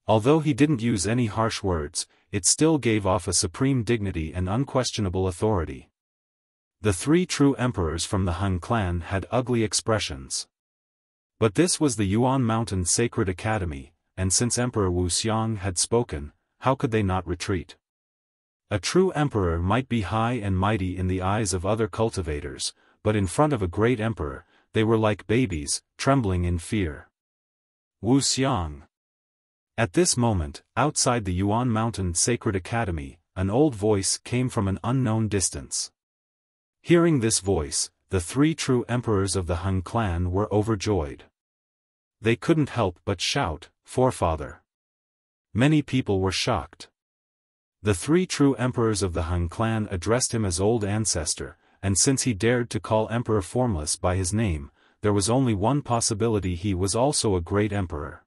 Although he didn't use any harsh words, it still gave off a supreme dignity and unquestionable authority. The three true emperors from the Hung clan had ugly expressions. But this was the Yuan Mountain Sacred Academy, and since Emperor Luo Xiang had spoken, how could they not retreat? A true emperor might be high and mighty in the eyes of other cultivators, but in front of a great emperor, they were like babies, trembling in fear. Luo Xiang. At this moment, outside the Yuan Mountain Sacred Academy, an old voice came from an unknown distance. Hearing this voice, the three true emperors of the Hung clan were overjoyed. They couldn't help but shout, "Forefather!" Many people were shocked. The three true emperors of the Hung clan addressed him as Old Ancestor, and since he dared to call Emperor Formless by his name, there was only one possibility: he was also a great emperor.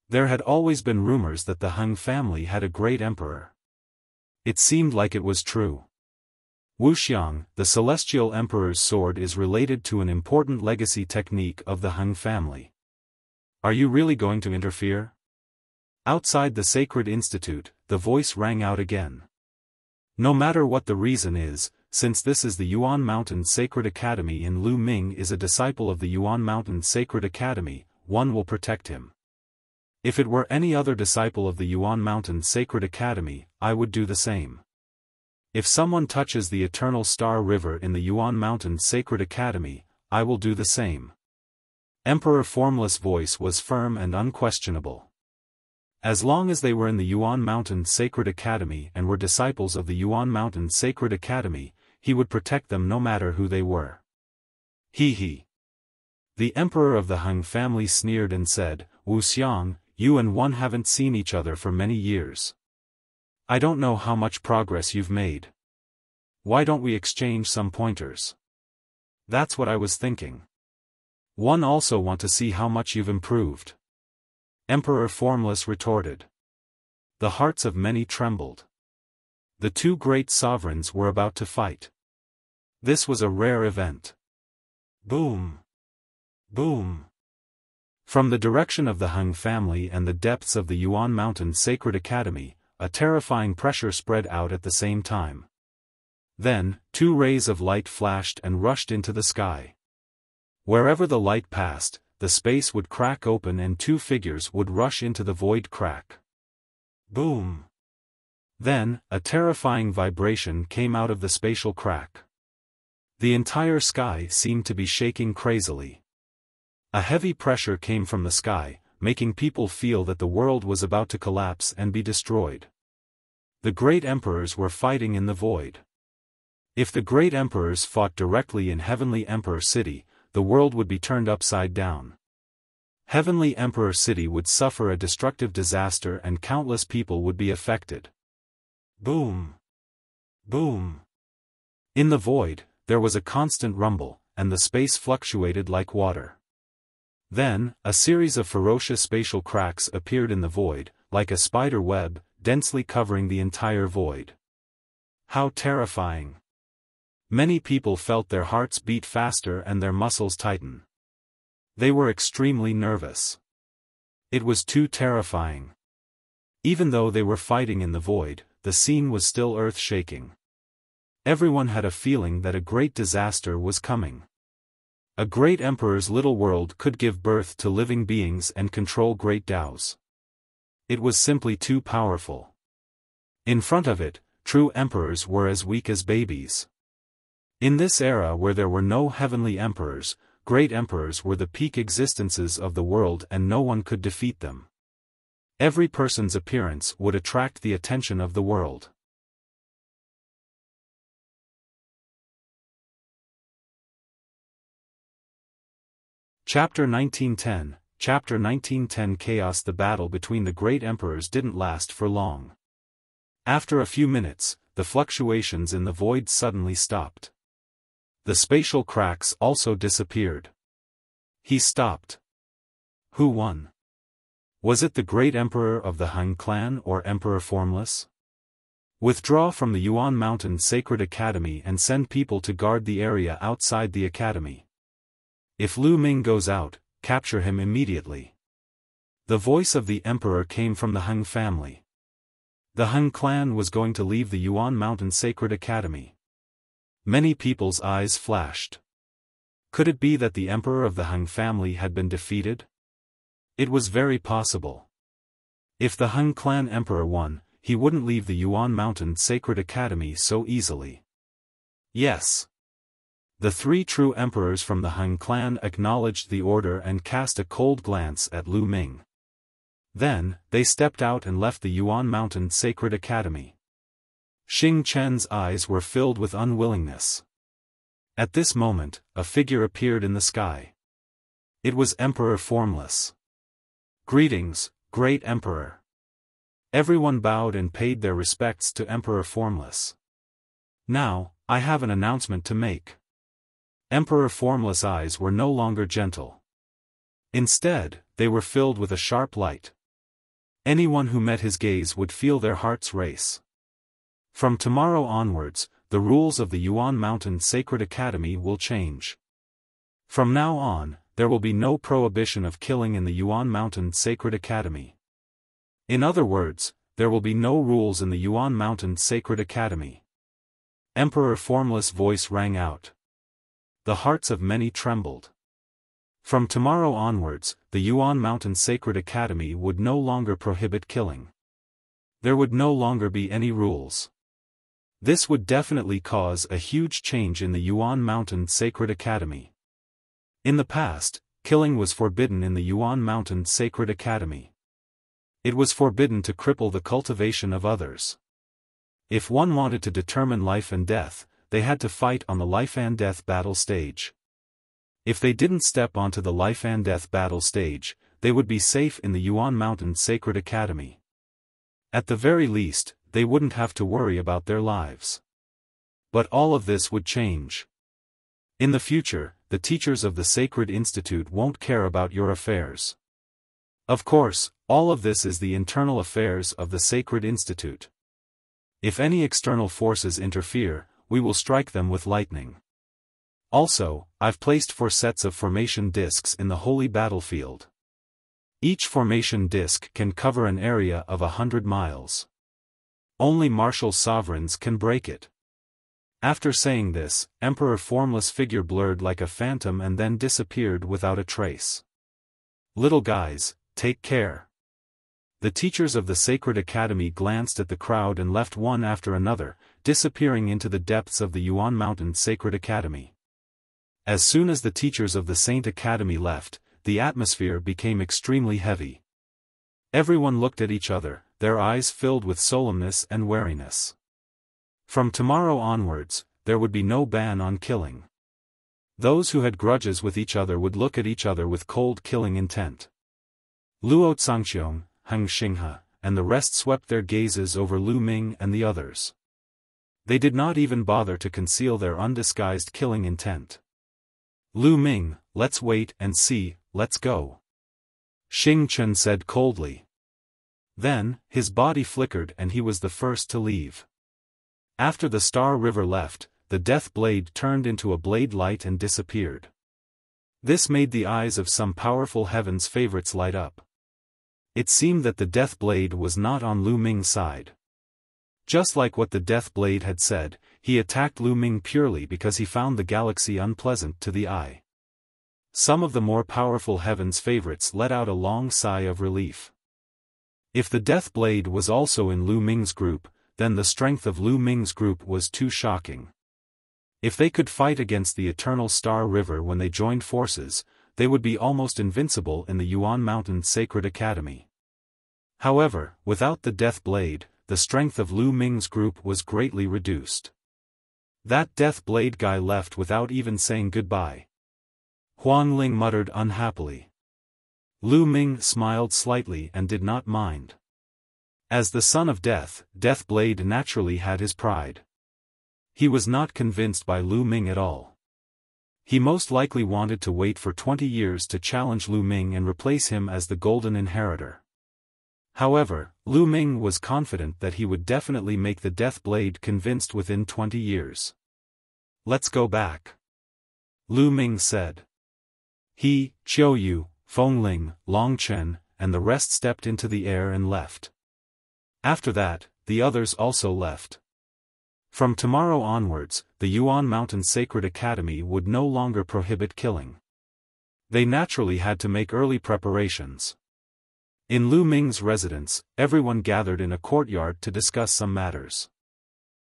There had always been rumors that the Han family had a great emperor. It seemed like it was true. Luo Xiang, the celestial emperor's sword, is related to an important legacy technique of the Han family. Are you really going to interfere? Outside the sacred institute, the voice rang out again. No matter what the reason is, since this is the Yuan Mountain Sacred Academy and Lu Ming is a disciple of the Yuan Mountain Sacred Academy, one will protect him. If it were any other disciple of the Yuan Mountain Sacred Academy, I would do the same. If someone touches the Eternal Star River in the Yuan Mountain Sacred Academy, I will do the same. Emperor Formless' voice was firm and unquestionable. As long as they were in the Yuan Mountain Sacred Academy and were disciples of the Yuan Mountain Sacred Academy, he would protect them no matter who they were. He. The emperor of the Han family sneered and said, "Luo Xiang, you and one haven't seen each other for many years. I don't know how much progress you've made. Why don't we exchange some pointers?" "That's what I was thinking. One also want to see how much you've improved," Emperor Formless retorted. The hearts of many trembled. The two great sovereigns were about to fight. This was a rare event. Boom! Boom! From the direction of the Han family and the depths of the Yuan Mountain Sacred Academy, a terrifying pressure spread out at the same time. Then, two rays of light flashed and rushed into the sky. Wherever the light passed, the space would crack open and two figures would rush into the void crack. Boom! Then, a terrifying vibration came out of the spatial crack. The entire sky seemed to be shaking crazily. A heavy pressure came from the sky, making people feel that the world was about to collapse and be destroyed. The great emperors were fighting in the void. If the great emperors fought directly in Heavenly Emperor City, the world would be turned upside down. Heavenly Emperor City would suffer a destructive disaster and countless people would be affected. Boom! Boom! In the void, there was a constant rumble, and the space fluctuated like water. Then, a series of ferocious spatial cracks appeared in the void, like a spider web, densely covering the entire void. How terrifying! Many people felt their hearts beat faster and their muscles tighten. They were extremely nervous. It was too terrifying. Even though they were fighting in the void, the scene was still earth-shaking. Everyone had a feeling that a great disaster was coming. A great emperor's little world could give birth to living beings and control great Daos. It was simply too powerful. In front of it, true emperors were as weak as babies. In this era where there were no heavenly emperors, great emperors were the peak existences of the world and no one could defeat them. Every person's appearance would attract the attention of the world. Chapter 1910, Chapter 1910 Chaos. The battle between the great emperors didn't last for long. After a few minutes, the fluctuations in the void suddenly stopped. The spatial cracks also disappeared. He stopped. Who won? Was it the great emperor of the Han clan or Emperor Formless? Withdraw from the Yuan Mountain Sacred Academy and send people to guard the area outside the academy. If Lu Ming goes out, capture him immediately. The voice of the emperor came from the Han family. The Han clan was going to leave the Yuan Mountain Sacred Academy. Many people's eyes flashed. Could it be that the emperor of the Han family had been defeated? It was very possible. If the Han clan emperor won, he wouldn't leave the Yuan Mountain Sacred Academy so easily. Yes. The three true emperors from the Han clan acknowledged the order and cast a cold glance at Lu Ming. Then, they stepped out and left the Yuan Mountain Sacred Academy. Xing Chen's eyes were filled with unwillingness. At this moment, a figure appeared in the sky. It was Emperor Formless. Greetings, Great Emperor. Everyone bowed and paid their respects to Emperor Formless. Now, I have an announcement to make. Emperor Formless' eyes were no longer gentle. Instead, they were filled with a sharp light. Anyone who met his gaze would feel their hearts race. From tomorrow onwards, the rules of the Yuan Mountain Sacred Academy will change. From now on, there will be no prohibition of killing in the Yuan Mountain Sacred Academy. In other words, there will be no rules in the Yuan Mountain Sacred Academy. Emperor Formless' voice rang out. The hearts of many trembled. From tomorrow onwards, the Yuan Mountain Sacred Academy would no longer prohibit killing. There would no longer be any rules. This would definitely cause a huge change in the Yuan Mountain Sacred Academy. In the past, killing was forbidden in the Yuan Mountain Sacred Academy. It was forbidden to cripple the cultivation of others. If one wanted to determine life and death, they had to fight on the life and death battle stage. If they didn't step onto the life and death battle stage, they would be safe in the Yuan Mountain Sacred Academy. At the very least, they wouldn't have to worry about their lives. But all of this would change. In the future, the teachers of the Sacred Institute won't care about your affairs. Of course, all of this is the internal affairs of the Sacred Institute. If any external forces interfere, we will strike them with lightning. Also, I've placed 4 sets of formation discs in the holy battlefield. Each formation disc can cover an area of 100 miles. Only martial sovereigns can break it. After saying this, Emperor Formless' figure blurred like a phantom and then disappeared without a trace. Little guys, take care. The teachers of the Sacred Academy glanced at the crowd and left one after another, disappearing into the depths of the Yuan Mountain Sacred Academy. As soon as the teachers of the Saint Academy left, the atmosphere became extremely heavy. Everyone looked at each other, their eyes filled with solemnness and wariness. From tomorrow onwards, there would be no ban on killing. Those who had grudges with each other would look at each other with cold killing intent. Luo Xiang, Heng Xinghe, and the rest swept their gazes over Lu Ming and the others. They did not even bother to conceal their undisguised killing intent. Lu Ming, let's wait and see, let's go. Xing Chen said coldly. Then, his body flickered and he was the first to leave. After the Star River left, the death blade turned into a blade light and disappeared. This made the eyes of some powerful heaven's favorites light up. It seemed that the death blade was not on Lu Ming's side. Just like what the death blade had said, he attacked Lu Ming purely because he found the galaxy unpleasant to the eye. Some of the more powerful heaven's favorites let out a long sigh of relief. If the death blade was also in Lu Ming's group, then the strength of Lu Ming's group was too shocking. If they could fight against the Eternal Star River when they joined forces, they would be almost invincible in the Yuan Mountain Sacred Academy. However, without the death blade, the strength of Lu Ming's group was greatly reduced. That death blade guy left without even saying goodbye. Huang Ling muttered unhappily. Lu Ming smiled slightly and did not mind. As the son of death, Death Blade naturally had his pride. He was not convinced by Lu Ming at all. He most likely wanted to wait for 20 years to challenge Lu Ming and replace him as the Golden Inheritor. However, Lu Ming was confident that he would definitely make the Death Blade convinced within 20 years. Let's go back. Lu Ming said. He, Qiu Yue, Feng Ling, Long Chen, and the rest stepped into the air and left. After that, the others also left. From tomorrow onwards, the Yuan Mountain Sacred Academy would no longer prohibit killing. They naturally had to make early preparations. In Lu Ming's residence, everyone gathered in a courtyard to discuss some matters.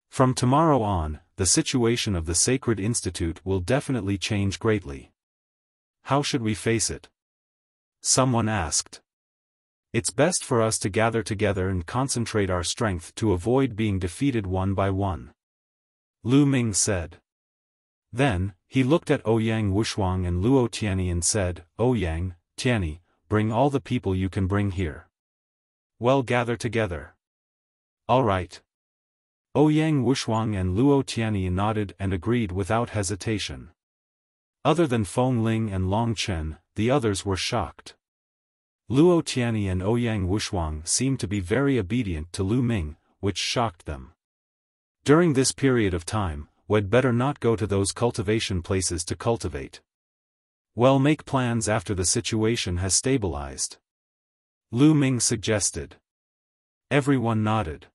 From tomorrow on, the situation of the Sacred Institute will definitely change greatly. How should we face it? Someone asked. It's best for us to gather together and concentrate our strength to avoid being defeated one by one. Lu Ming said. Then, he looked at Ouyang Wushuang and Luo Tianyi and said, Ouyang, Tianyi, bring all the people you can bring here. Well, gather together. All right. Ouyang Wuxuang and Luo Tianyi nodded and agreed without hesitation. Other than Feng Ling and Long Chen, the others were shocked. Luo Tianyi and Ouyang Wuxuang seemed to be very obedient to Lu Ming, which shocked them. During this period of time, we'd better not go to those cultivation places to cultivate. Well, make plans after the situation has stabilized. Lu Ming suggested. Everyone nodded.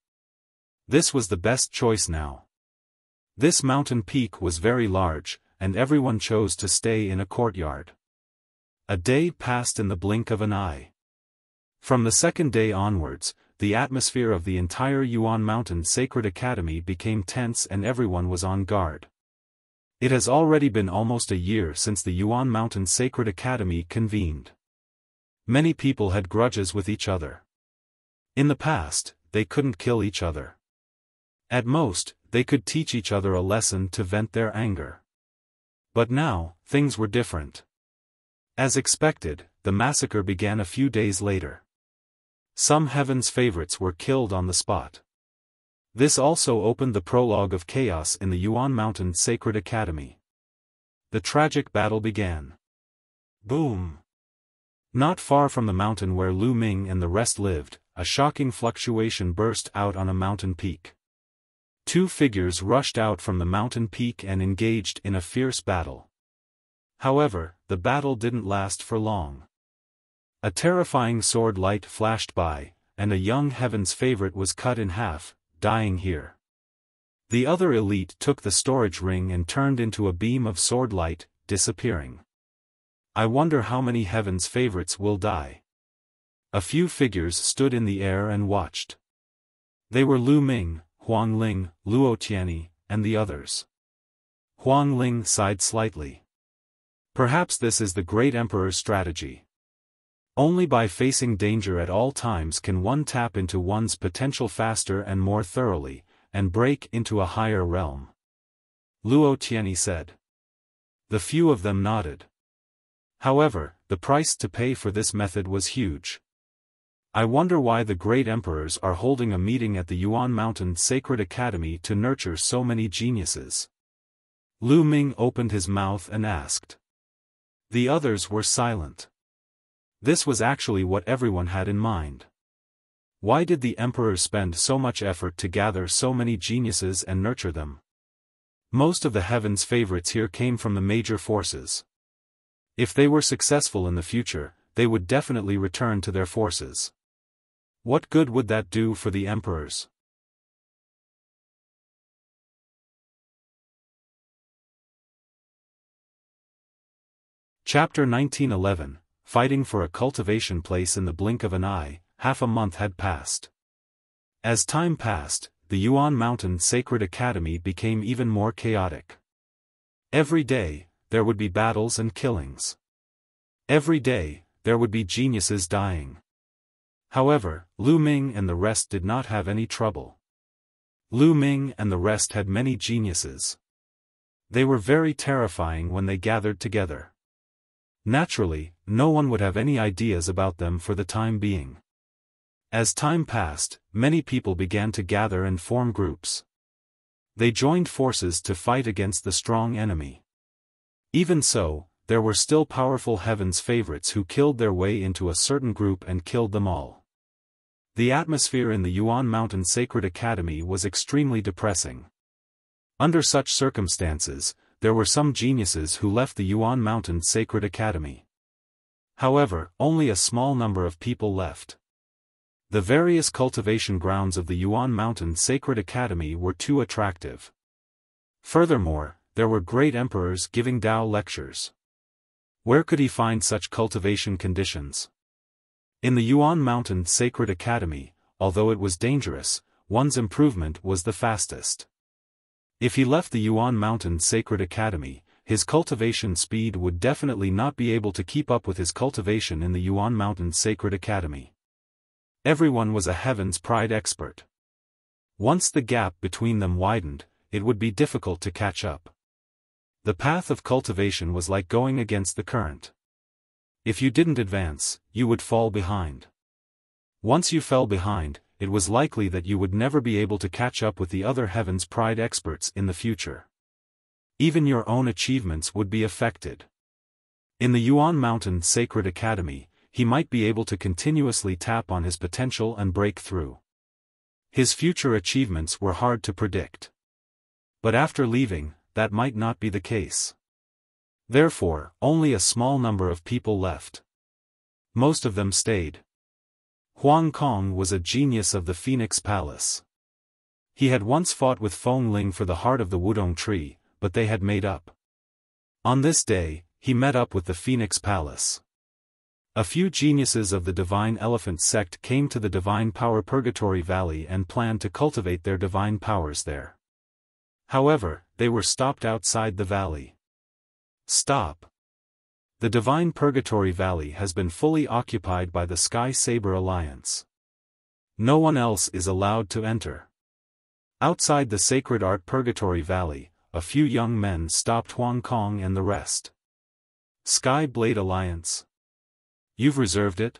This was the best choice now. This mountain peak was very large, and everyone chose to stay in a courtyard. A day passed in the blink of an eye. From the second day onwards, the atmosphere of the entire Yuan Mountain Sacred Academy became tense and everyone was on guard. It has already been almost a year since the Yuan Mountain Sacred Academy convened. Many people had grudges with each other. In the past, they couldn't kill each other. At most, they could teach each other a lesson to vent their anger. But now, things were different. As expected, the massacre began a few days later. Some Heaven's favorites were killed on the spot. This also opened the prologue of chaos in the Yuan Mountain Sacred Academy. The tragic battle began. Boom! Not far from the mountain where Lu Ming and the rest lived, a shocking fluctuation burst out on a mountain peak. Two figures rushed out from the mountain peak and engaged in a fierce battle. However, the battle didn't last for long. A terrifying sword light flashed by, and a young Heaven's favorite was cut in half, dying here. The other elite took the storage ring and turned into a beam of sword light, disappearing. I wonder how many Heaven's favorites will die. A few figures stood in the air and watched. They were Lu Ming, Huang Ling, Luo Tianyi, and the others. Huang Ling sighed slightly. Perhaps this is the great emperor's strategy. Only by facing danger at all times can one tap into one's potential faster and more thoroughly, and break into a higher realm. Luo Tianyi said. The few of them nodded. However, the price to pay for this method was huge. I wonder why the great emperors are holding a meeting at the Yuan Mountain Sacred Academy to nurture so many geniuses. Lu Ming opened his mouth and asked. The others were silent. This was actually what everyone had in mind. Why did the emperors spend so much effort to gather so many geniuses and nurture them? Most of the Heaven's favorites here came from the major forces. If they were successful in the future, they would definitely return to their forces. What good would that do for the emperors? Chapter 1911, Fighting for a Cultivation Place in the blink of an eye. Half a month had passed. As time passed, the Yuan Mountain Sacred Academy became even more chaotic. Every day, there would be battles and killings. Every day, there would be geniuses dying. However, Lu Ming and the rest did not have any trouble. Lu Ming and the rest had many geniuses. They were very terrifying when they gathered together. Naturally, no one would have any ideas about them for the time being. As time passed, many people began to gather and form groups. They joined forces to fight against the strong enemy. Even so, there were still powerful Heaven's favorites who killed their way into a certain group and killed them all. The atmosphere in the Yuan Mountain Sacred Academy was extremely depressing. Under such circumstances, there were some geniuses who left the Yuan Mountain Sacred Academy. However, only a small number of people left. The various cultivation grounds of the Yuan Mountain Sacred Academy were too attractive. Furthermore, there were great emperors giving Tao lectures. Where could he find such cultivation conditions? In the Yuan Mountain Sacred Academy, although it was dangerous, one's improvement was the fastest. If he left the Yuan Mountain Sacred Academy, his cultivation speed would definitely not be able to keep up with his cultivation in the Yuan Mountain Sacred Academy. Everyone was a Heaven's Pride expert. Once the gap between them widened, it would be difficult to catch up. The path of cultivation was like going against the current. If you didn't advance, you would fall behind. Once you fell behind, it was likely that you would never be able to catch up with the other Heaven's Pride experts in the future. Even your own achievements would be affected. In the Yuan Mountain Sacred Academy, he might be able to continuously tap on his potential and break through. His future achievements were hard to predict. But after leaving, that might not be the case. Therefore, only a small number of people left. Most of them stayed. Huang Kong was a genius of the Phoenix Palace. He had once fought with Feng Ling for the heart of the Wudong tree, but they had made up. On this day, he met up with the Phoenix Palace. A few geniuses of the Divine Elephant sect came to the Divine Power Purgatory Valley and planned to cultivate their divine powers there. However, they were stopped outside the valley. Stop. The Divine Purgatory Valley has been fully occupied by the Sky Saber Alliance. No one else is allowed to enter. Outside the Sacred Art Purgatory Valley, a few young men stopped Huang Kong and the rest. Sky Blade Alliance. You've reserved it?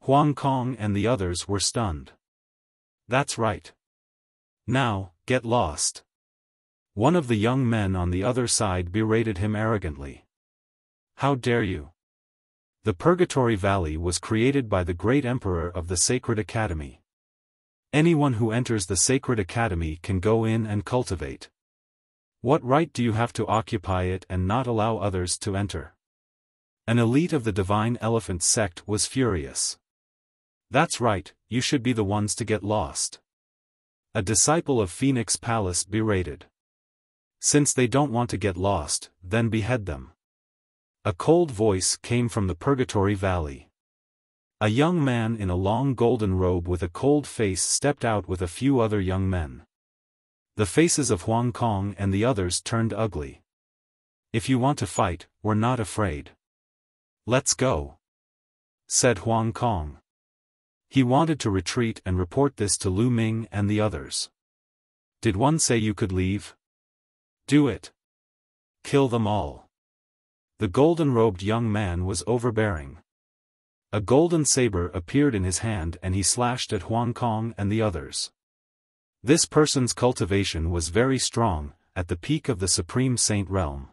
Huang Kong and the others were stunned. That's right. Now, get lost. One of the young men on the other side berated him arrogantly. How dare you? The Purgatory Valley was created by the great Emperor of the Sacred Academy. Anyone who enters the Sacred Academy can go in and cultivate. What right do you have to occupy it and not allow others to enter? An elite of the Divine Elephant sect was furious. That's right, you should be the ones to get lost. A disciple of Phoenix Palace berated. Since they don't want to get lost, then behead them. A cold voice came from the Purgatory Valley. A young man in a long golden robe with a cold face stepped out with a few other young men. The faces of Huang Kong and the others turned ugly. If you want to fight, we're not afraid. Let's go, said Huang Kong. He wanted to retreat and report this to Lu Ming and the others. Did one say you could leave? Do it. Kill them all. The golden-robed young man was overbearing. A golden saber appeared in his hand and he slashed at Huang Kong and the others. This person's cultivation was very strong, at the peak of the Supreme Saint realm.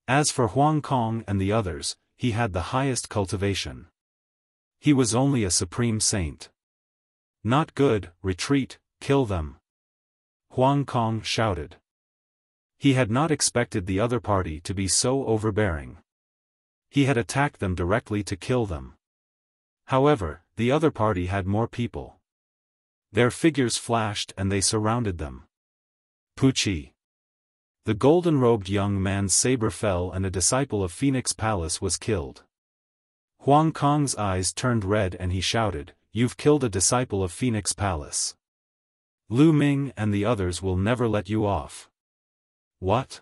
As for Huang Kong and the others, he had the highest cultivation. He was only a Supreme Saint. Not good, retreat, kill them. Huang Kong shouted. He had not expected the other party to be so overbearing. He had attacked them directly to kill them. However, the other party had more people. Their figures flashed and they surrounded them. Puchi. The golden-robed young man's saber fell and a disciple of Phoenix Palace was killed. Huang Kong's eyes turned red and he shouted, "You've killed a disciple of Phoenix Palace. Lu Ming and the others will never let you off." What?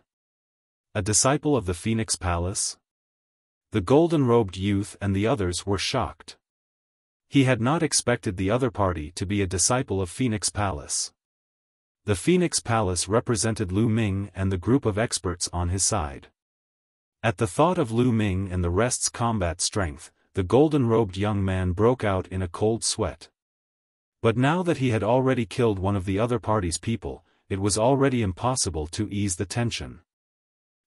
A disciple of the Phoenix Palace? The golden-robed youth and the others were shocked. He had not expected the other party to be a disciple of Phoenix Palace. The Phoenix Palace represented Lu Ming and the group of experts on his side. At the thought of Lu Ming and the rest's combat strength, the golden-robed young man broke out in a cold sweat. But now that he had already killed one of the other party's people, it was already impossible to ease the tension.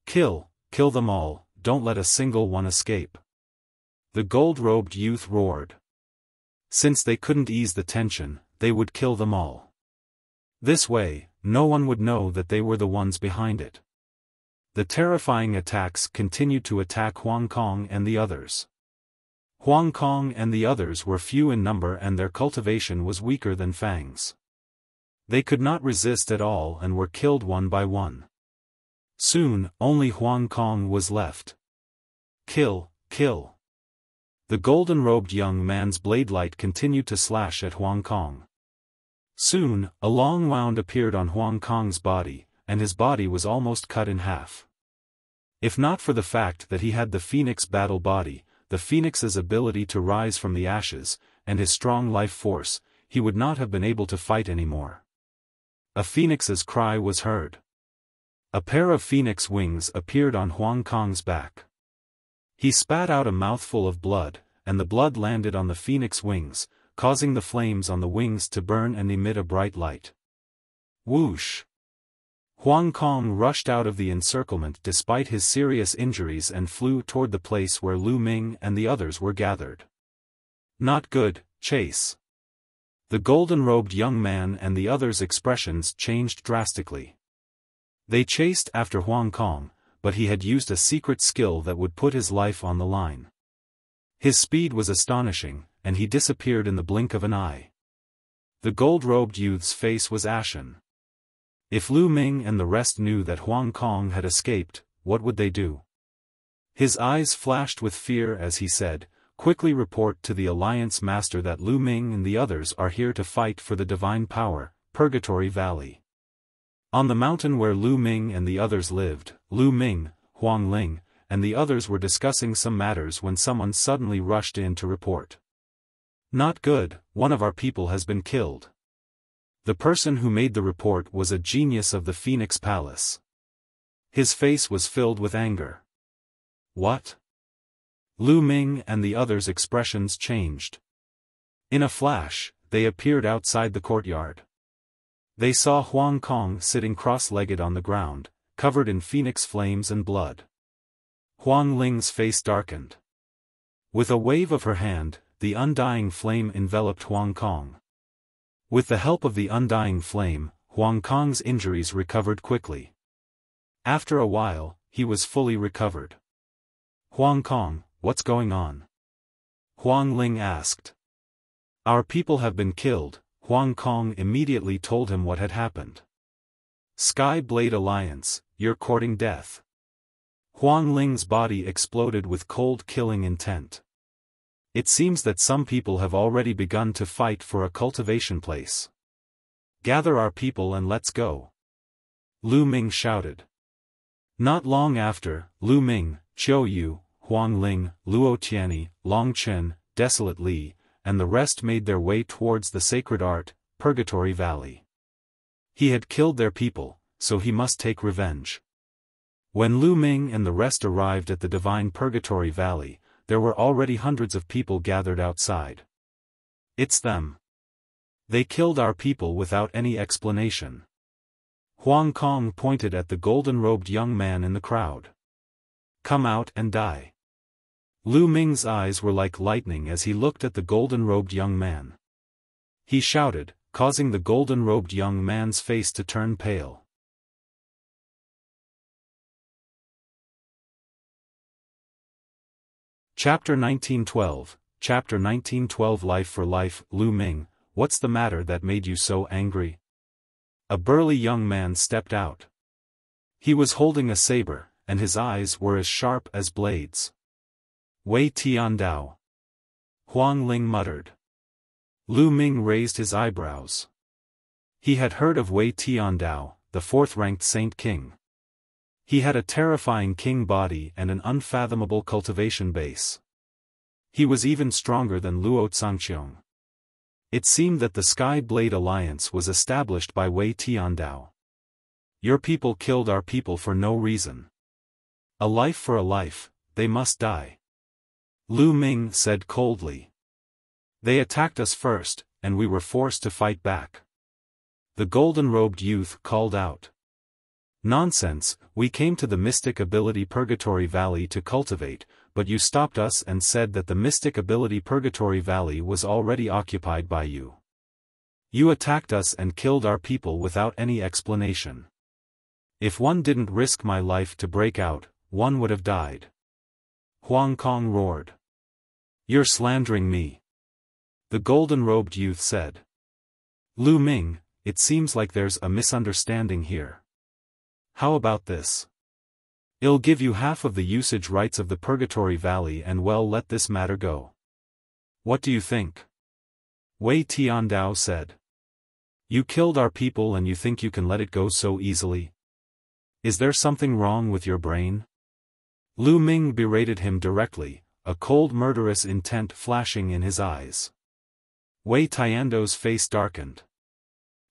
Kill them all, don't let a single one escape. The gold-robed youth roared. Since they couldn't ease the tension, they would kill them all. This way, no one would know that they were the ones behind it. The terrifying attacks continued to attack Huang Kong and the others. Huang Kong and the others were few in number and their cultivation was weaker than Fang's. They could not resist at all and were killed one by one. Soon, only Huang Kong was left. Kill. The golden-robed young man's blade light continued to slash at Huang Kong. Soon, a long wound appeared on Huang Kong's body, and his body was almost cut in half. If not for the fact that he had the Phoenix battle body, the Phoenix's ability to rise from the ashes, and his strong life force, he would not have been able to fight anymore. A Phoenix's cry was heard. A pair of Phoenix wings appeared on Huang Kong's back. He spat out a mouthful of blood, and the blood landed on the Phoenix wings, causing the flames on the wings to burn and emit a bright light. Whoosh! Huang Kong rushed out of the encirclement despite his serious injuries and flew toward the place where Lu Ming and the others were gathered. Not good, chase. The golden-robed young man and the others' expressions changed drastically. They chased after Huang Kong, but he had used a secret skill that would put his life on the line. His speed was astonishing, and he disappeared in the blink of an eye. The gold-robed youth's face was ashen. If Lu Ming and the rest knew that Huang Kong had escaped, what would they do? His eyes flashed with fear as he said, "Quickly report to the Alliance Master that Lu Ming and the others are here to fight for the divine power, Purgatory Valley." On the mountain where Lu Ming and the others lived, Lu Ming, Huang Ling, and the others were discussing some matters when someone suddenly rushed in to report. "Not good, one of our people has been killed." The person who made the report was a genius of the Phoenix Palace. His face was filled with anger. What? Lu Ming and the others' expressions changed. In a flash, they appeared outside the courtyard. They saw Huang Kong sitting cross-legged on the ground, covered in phoenix flames and blood. Huang Ling's face darkened. With a wave of her hand, the undying flame enveloped Huang Kong. With the help of the undying flame, Huang Kong's injuries recovered quickly. After a while, he was fully recovered. "Huang Kong, what's going on?" Huang Ling asked. "Our people have been killed," Huang Kong immediately told him what had happened. "Sky Blade Alliance, you're courting death." Huang Ling's body exploded with cold killing intent. "It seems that some people have already begun to fight for a cultivation place. Gather our people and let's go." Lu Ming shouted. Not long after, Lu Ming, Qiu Yue, Huang Ling, Luo Xiang, Long Chen, Desolate Li, and the rest made their way towards the sacred art, Purgatory Valley. He had killed their people, so he must take revenge. When Lu Ming and the rest arrived at the divine Purgatory Valley, there were already hundreds of people gathered outside. "It's them. They killed our people without any explanation." Huang Kong pointed at the golden-robed young man in the crowd. "Come out and die." Lu Ming's eyes were like lightning as he looked at the golden-robed young man. He shouted, causing the golden-robed young man's face to turn pale. Chapter 1912, Chapter 1912 Life for Life. Lu Ming, what's the matter that made you so angry? A burly young man stepped out. He was holding a saber, and his eyes were as sharp as blades. "Wei Tiandao." Huang Ling muttered. Lu Ming raised his eyebrows. He had heard of Wei Tiandao, the fourth-ranked Saint King. He had a terrifying king body and an unfathomable cultivation base. He was even stronger than Luo Xiang. It seemed that the Sky Blade Alliance was established by Wei Tiandao. "Your people killed our people for no reason. A life for a life, they must die." Lu Ming said coldly. "They attacked us first, and we were forced to fight back." The golden-robed youth called out. "Nonsense, we came to the Mystic Ability Purgatory Valley to cultivate, but you stopped us and said that the Mystic Ability Purgatory Valley was already occupied by you. You attacked us and killed our people without any explanation. If one didn't risk my life to break out, one would have died." Huang Kong roared. "You're slandering me," the golden-robed youth said. "Lu Ming, it seems like there's a misunderstanding here. How about this? I'll give you half of the usage rights of the Purgatory Valley and well let this matter go. What do you think?" Wei Tiandao said. "You killed our people and you think you can let it go so easily? Is there something wrong with your brain?" Lu Ming berated him directly, a cold murderous intent flashing in his eyes. Wei Tiandao's face darkened.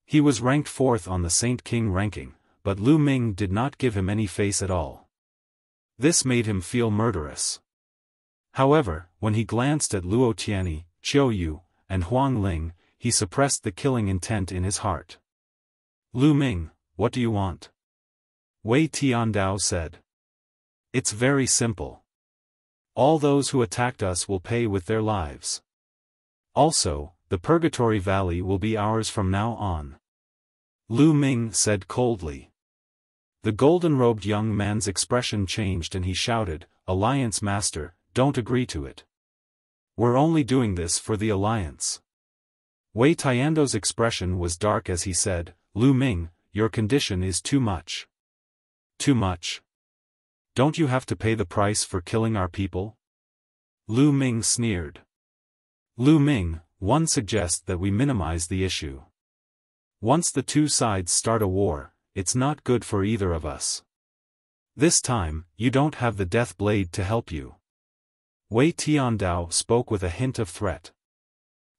He was ranked 4th on the Saint King ranking, but Lu Ming did not give him any face at all. This made him feel murderous. However, when he glanced at Luo Xiang, Qiu Yue, and Huang Ling, he suppressed the killing intent in his heart. Lu Ming, what do you want? Wei Tiandao said. It's very simple. All those who attacked us will pay with their lives. Also, the Purgatory Valley will be ours from now on. Lu Ming said coldly. The golden-robed young man's expression changed and he shouted, Alliance Master, don't agree to it. We're only doing this for the Alliance. Wei Tiando's expression was dark as he said, Lu Ming, your condition is too much. Too much? Don't you have to pay the price for killing our people? Lu Ming sneered. Lu Ming, one suggests that we minimize the issue. Once the two sides start a war, it's not good for either of us. This time, you don't have the death blade to help you. Wei Tiandao spoke with a hint of threat.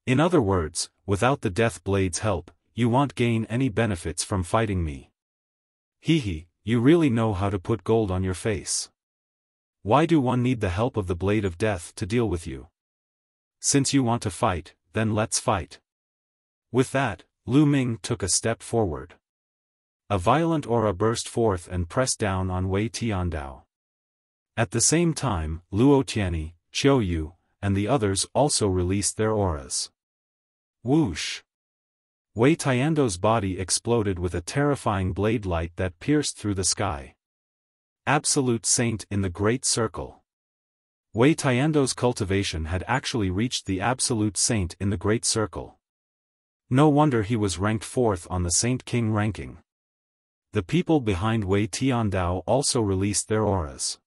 In other words, without the death blade's help, you won't gain any benefits from fighting me. Hehe, you really know how to put gold on your face. Why do one need the help of the blade of death to deal with you? Since you want to fight, then let's fight. With that, Lu Ming took a step forward. A violent aura burst forth and pressed down on Wei Tiandao. At the same time, Luo Xiang, Qiu Yue, and the others also released their auras. Whoosh! Wei Tiando's body exploded with a terrifying blade light that pierced through the sky. Absolute Saint in the Great Circle. Wei Tiando's cultivation had actually reached the Absolute Saint in the Great Circle. No wonder he was ranked 4th on the Saint King ranking. The people behind Wei Tiandao also released their auras.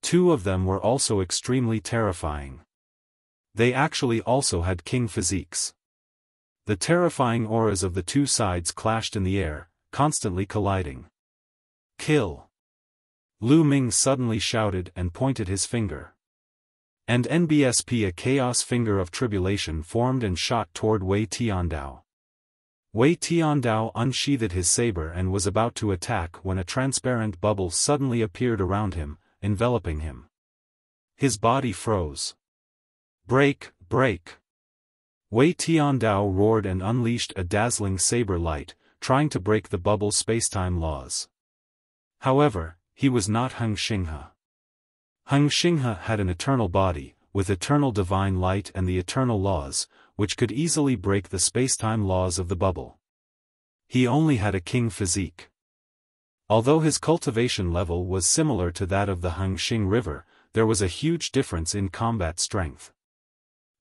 2 of them were also extremely terrifying. They actually also had king physiques. The terrifying auras of the two sides clashed in the air, constantly colliding. Kill! Lu Ming suddenly shouted and pointed his finger. And NBSP, a chaos finger of tribulation, formed and shot toward Wei Tiandao. Wei Tiandao unsheathed his saber and was about to attack when a transparent bubble suddenly appeared around him, enveloping him. His body froze. Break, break! Wei Tiandao roared and unleashed a dazzling saber light, trying to break the bubble spacetime laws. However, he was not Heng Xinghe. Heng Xinghe had an eternal body, with eternal divine light and the eternal laws, which could easily break the spacetime laws of the bubble. He only had a king physique. Although his cultivation level was similar to that of the Hengxing River, there was a huge difference in combat strength.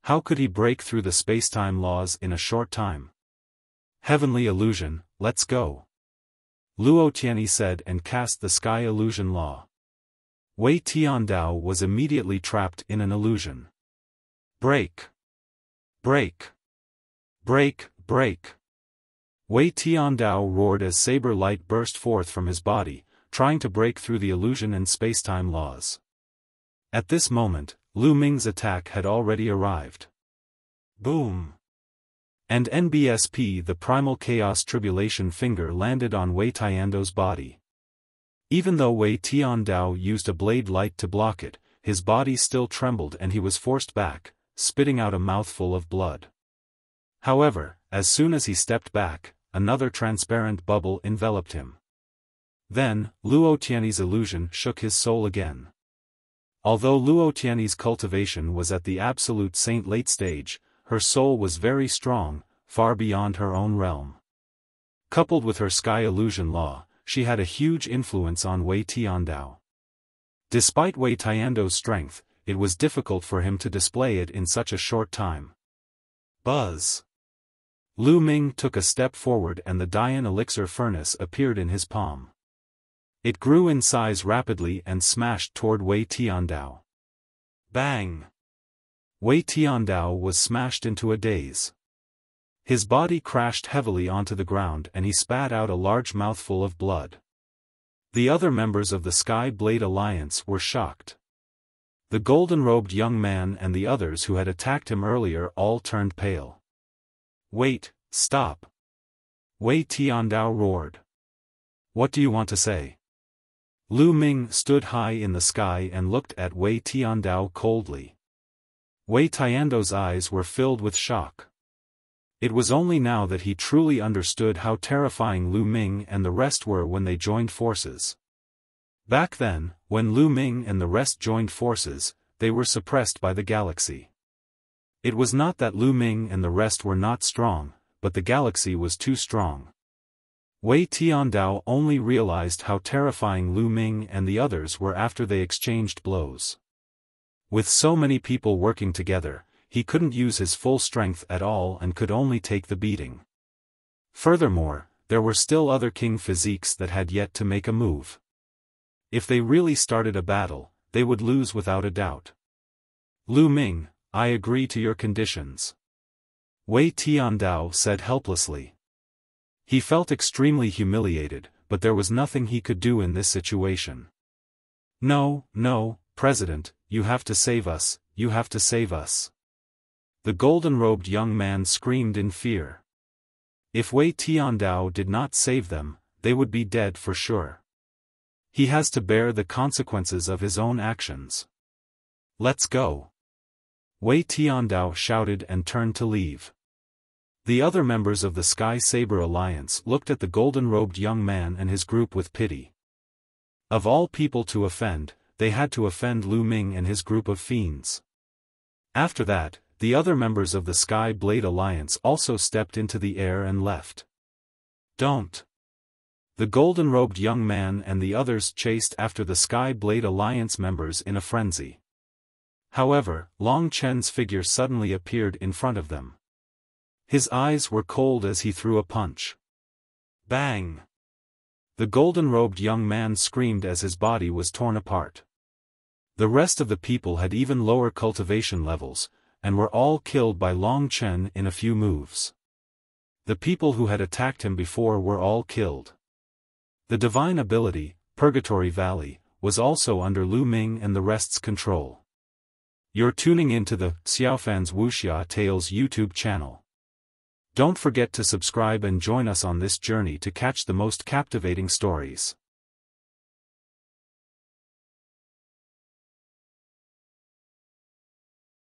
How could he break through the spacetime laws in a short time? Heavenly illusion, let's go. Luo Xiang said and cast the sky illusion law. Wei Tiandao was immediately trapped in an illusion. Break! Break! Break, break! Wei Tiandao roared as saber light burst forth from his body, trying to break through the illusion and spacetime laws. At this moment, Lu Ming's attack had already arrived. Boom! And NBSP, the primal chaos tribulation finger, landed on Wei Tiando's body. Even though Wei Tiandao used a blade light to block it, his body still trembled and he was forced back, spitting out a mouthful of blood. However, as soon as he stepped back, another transparent bubble enveloped him. Then, Luo Xiang's illusion shook his soul again. Although Luo Xiang's cultivation was at the absolute saint late stage, her soul was very strong, far beyond her own realm. Coupled with her sky illusion law, she had a huge influence on Wei Tiandao. Despite Wei Tiando's strength, it was difficult for him to display it in such a short time. Buzz! Lu Ming took a step forward and the Dian elixir furnace appeared in his palm. It grew in size rapidly and smashed toward Wei Tiandao. Bang! Wei Tiandao was smashed into a daze. His body crashed heavily onto the ground and he spat out a large mouthful of blood. The other members of the Sky Blade Alliance were shocked. The golden-robed young man and the others who had attacked him earlier all turned pale. Wait, stop! Wei Tiandao roared. What do you want to say? Lu Ming stood high in the sky and looked at Wei Tiandao coldly. Wei Tiando's eyes were filled with shock. It was only now that he truly understood how terrifying Lu Ming and the rest were when they joined forces. Back then, when Lu Ming and the rest joined forces, they were suppressed by the galaxy. It was not that Lu Ming and the rest were not strong, but the galaxy was too strong. Wei Tiandao only realized how terrifying Lu Ming and the others were after they exchanged blows. With so many people working together, he couldn't use his full strength at all and could only take the beating. Furthermore, there were still other king physiques that had yet to make a move. If they really started a battle, they would lose without a doubt. Lu Ming, I agree to your conditions. Wei Tiandao said helplessly. He felt extremely humiliated, but there was nothing he could do in this situation. No, President, you have to save us, you have to save us. The golden-robed young man screamed in fear. If Wei Tiandao did not save them, they would be dead for sure. He has to bear the consequences of his own actions. Let's go. Wei Tiandao shouted and turned to leave. The other members of the Sky Saber Alliance looked at the golden-robed young man and his group with pity. Of all people to offend, they had to offend Lu Ming and his group of fiends. After that, the other members of the Sky Blade Alliance also stepped into the air and left. Don't. The golden-robed young man and the others chased after the Sky Blade Alliance members in a frenzy. However, Long Chen's figure suddenly appeared in front of them. His eyes were cold as he threw a punch. Bang! The golden-robed young man screamed as his body was torn apart. The rest of the people had even lower cultivation levels, and were all killed by Long Chen in a few moves. The people who had attacked him before were all killed. The divine ability, Purgatory Valley, was also under Lu Ming and the rest's control. You're tuning into the Xiaofan's Wuxia Tales YouTube channel. Don't forget to subscribe and join us on this journey to catch the most captivating stories.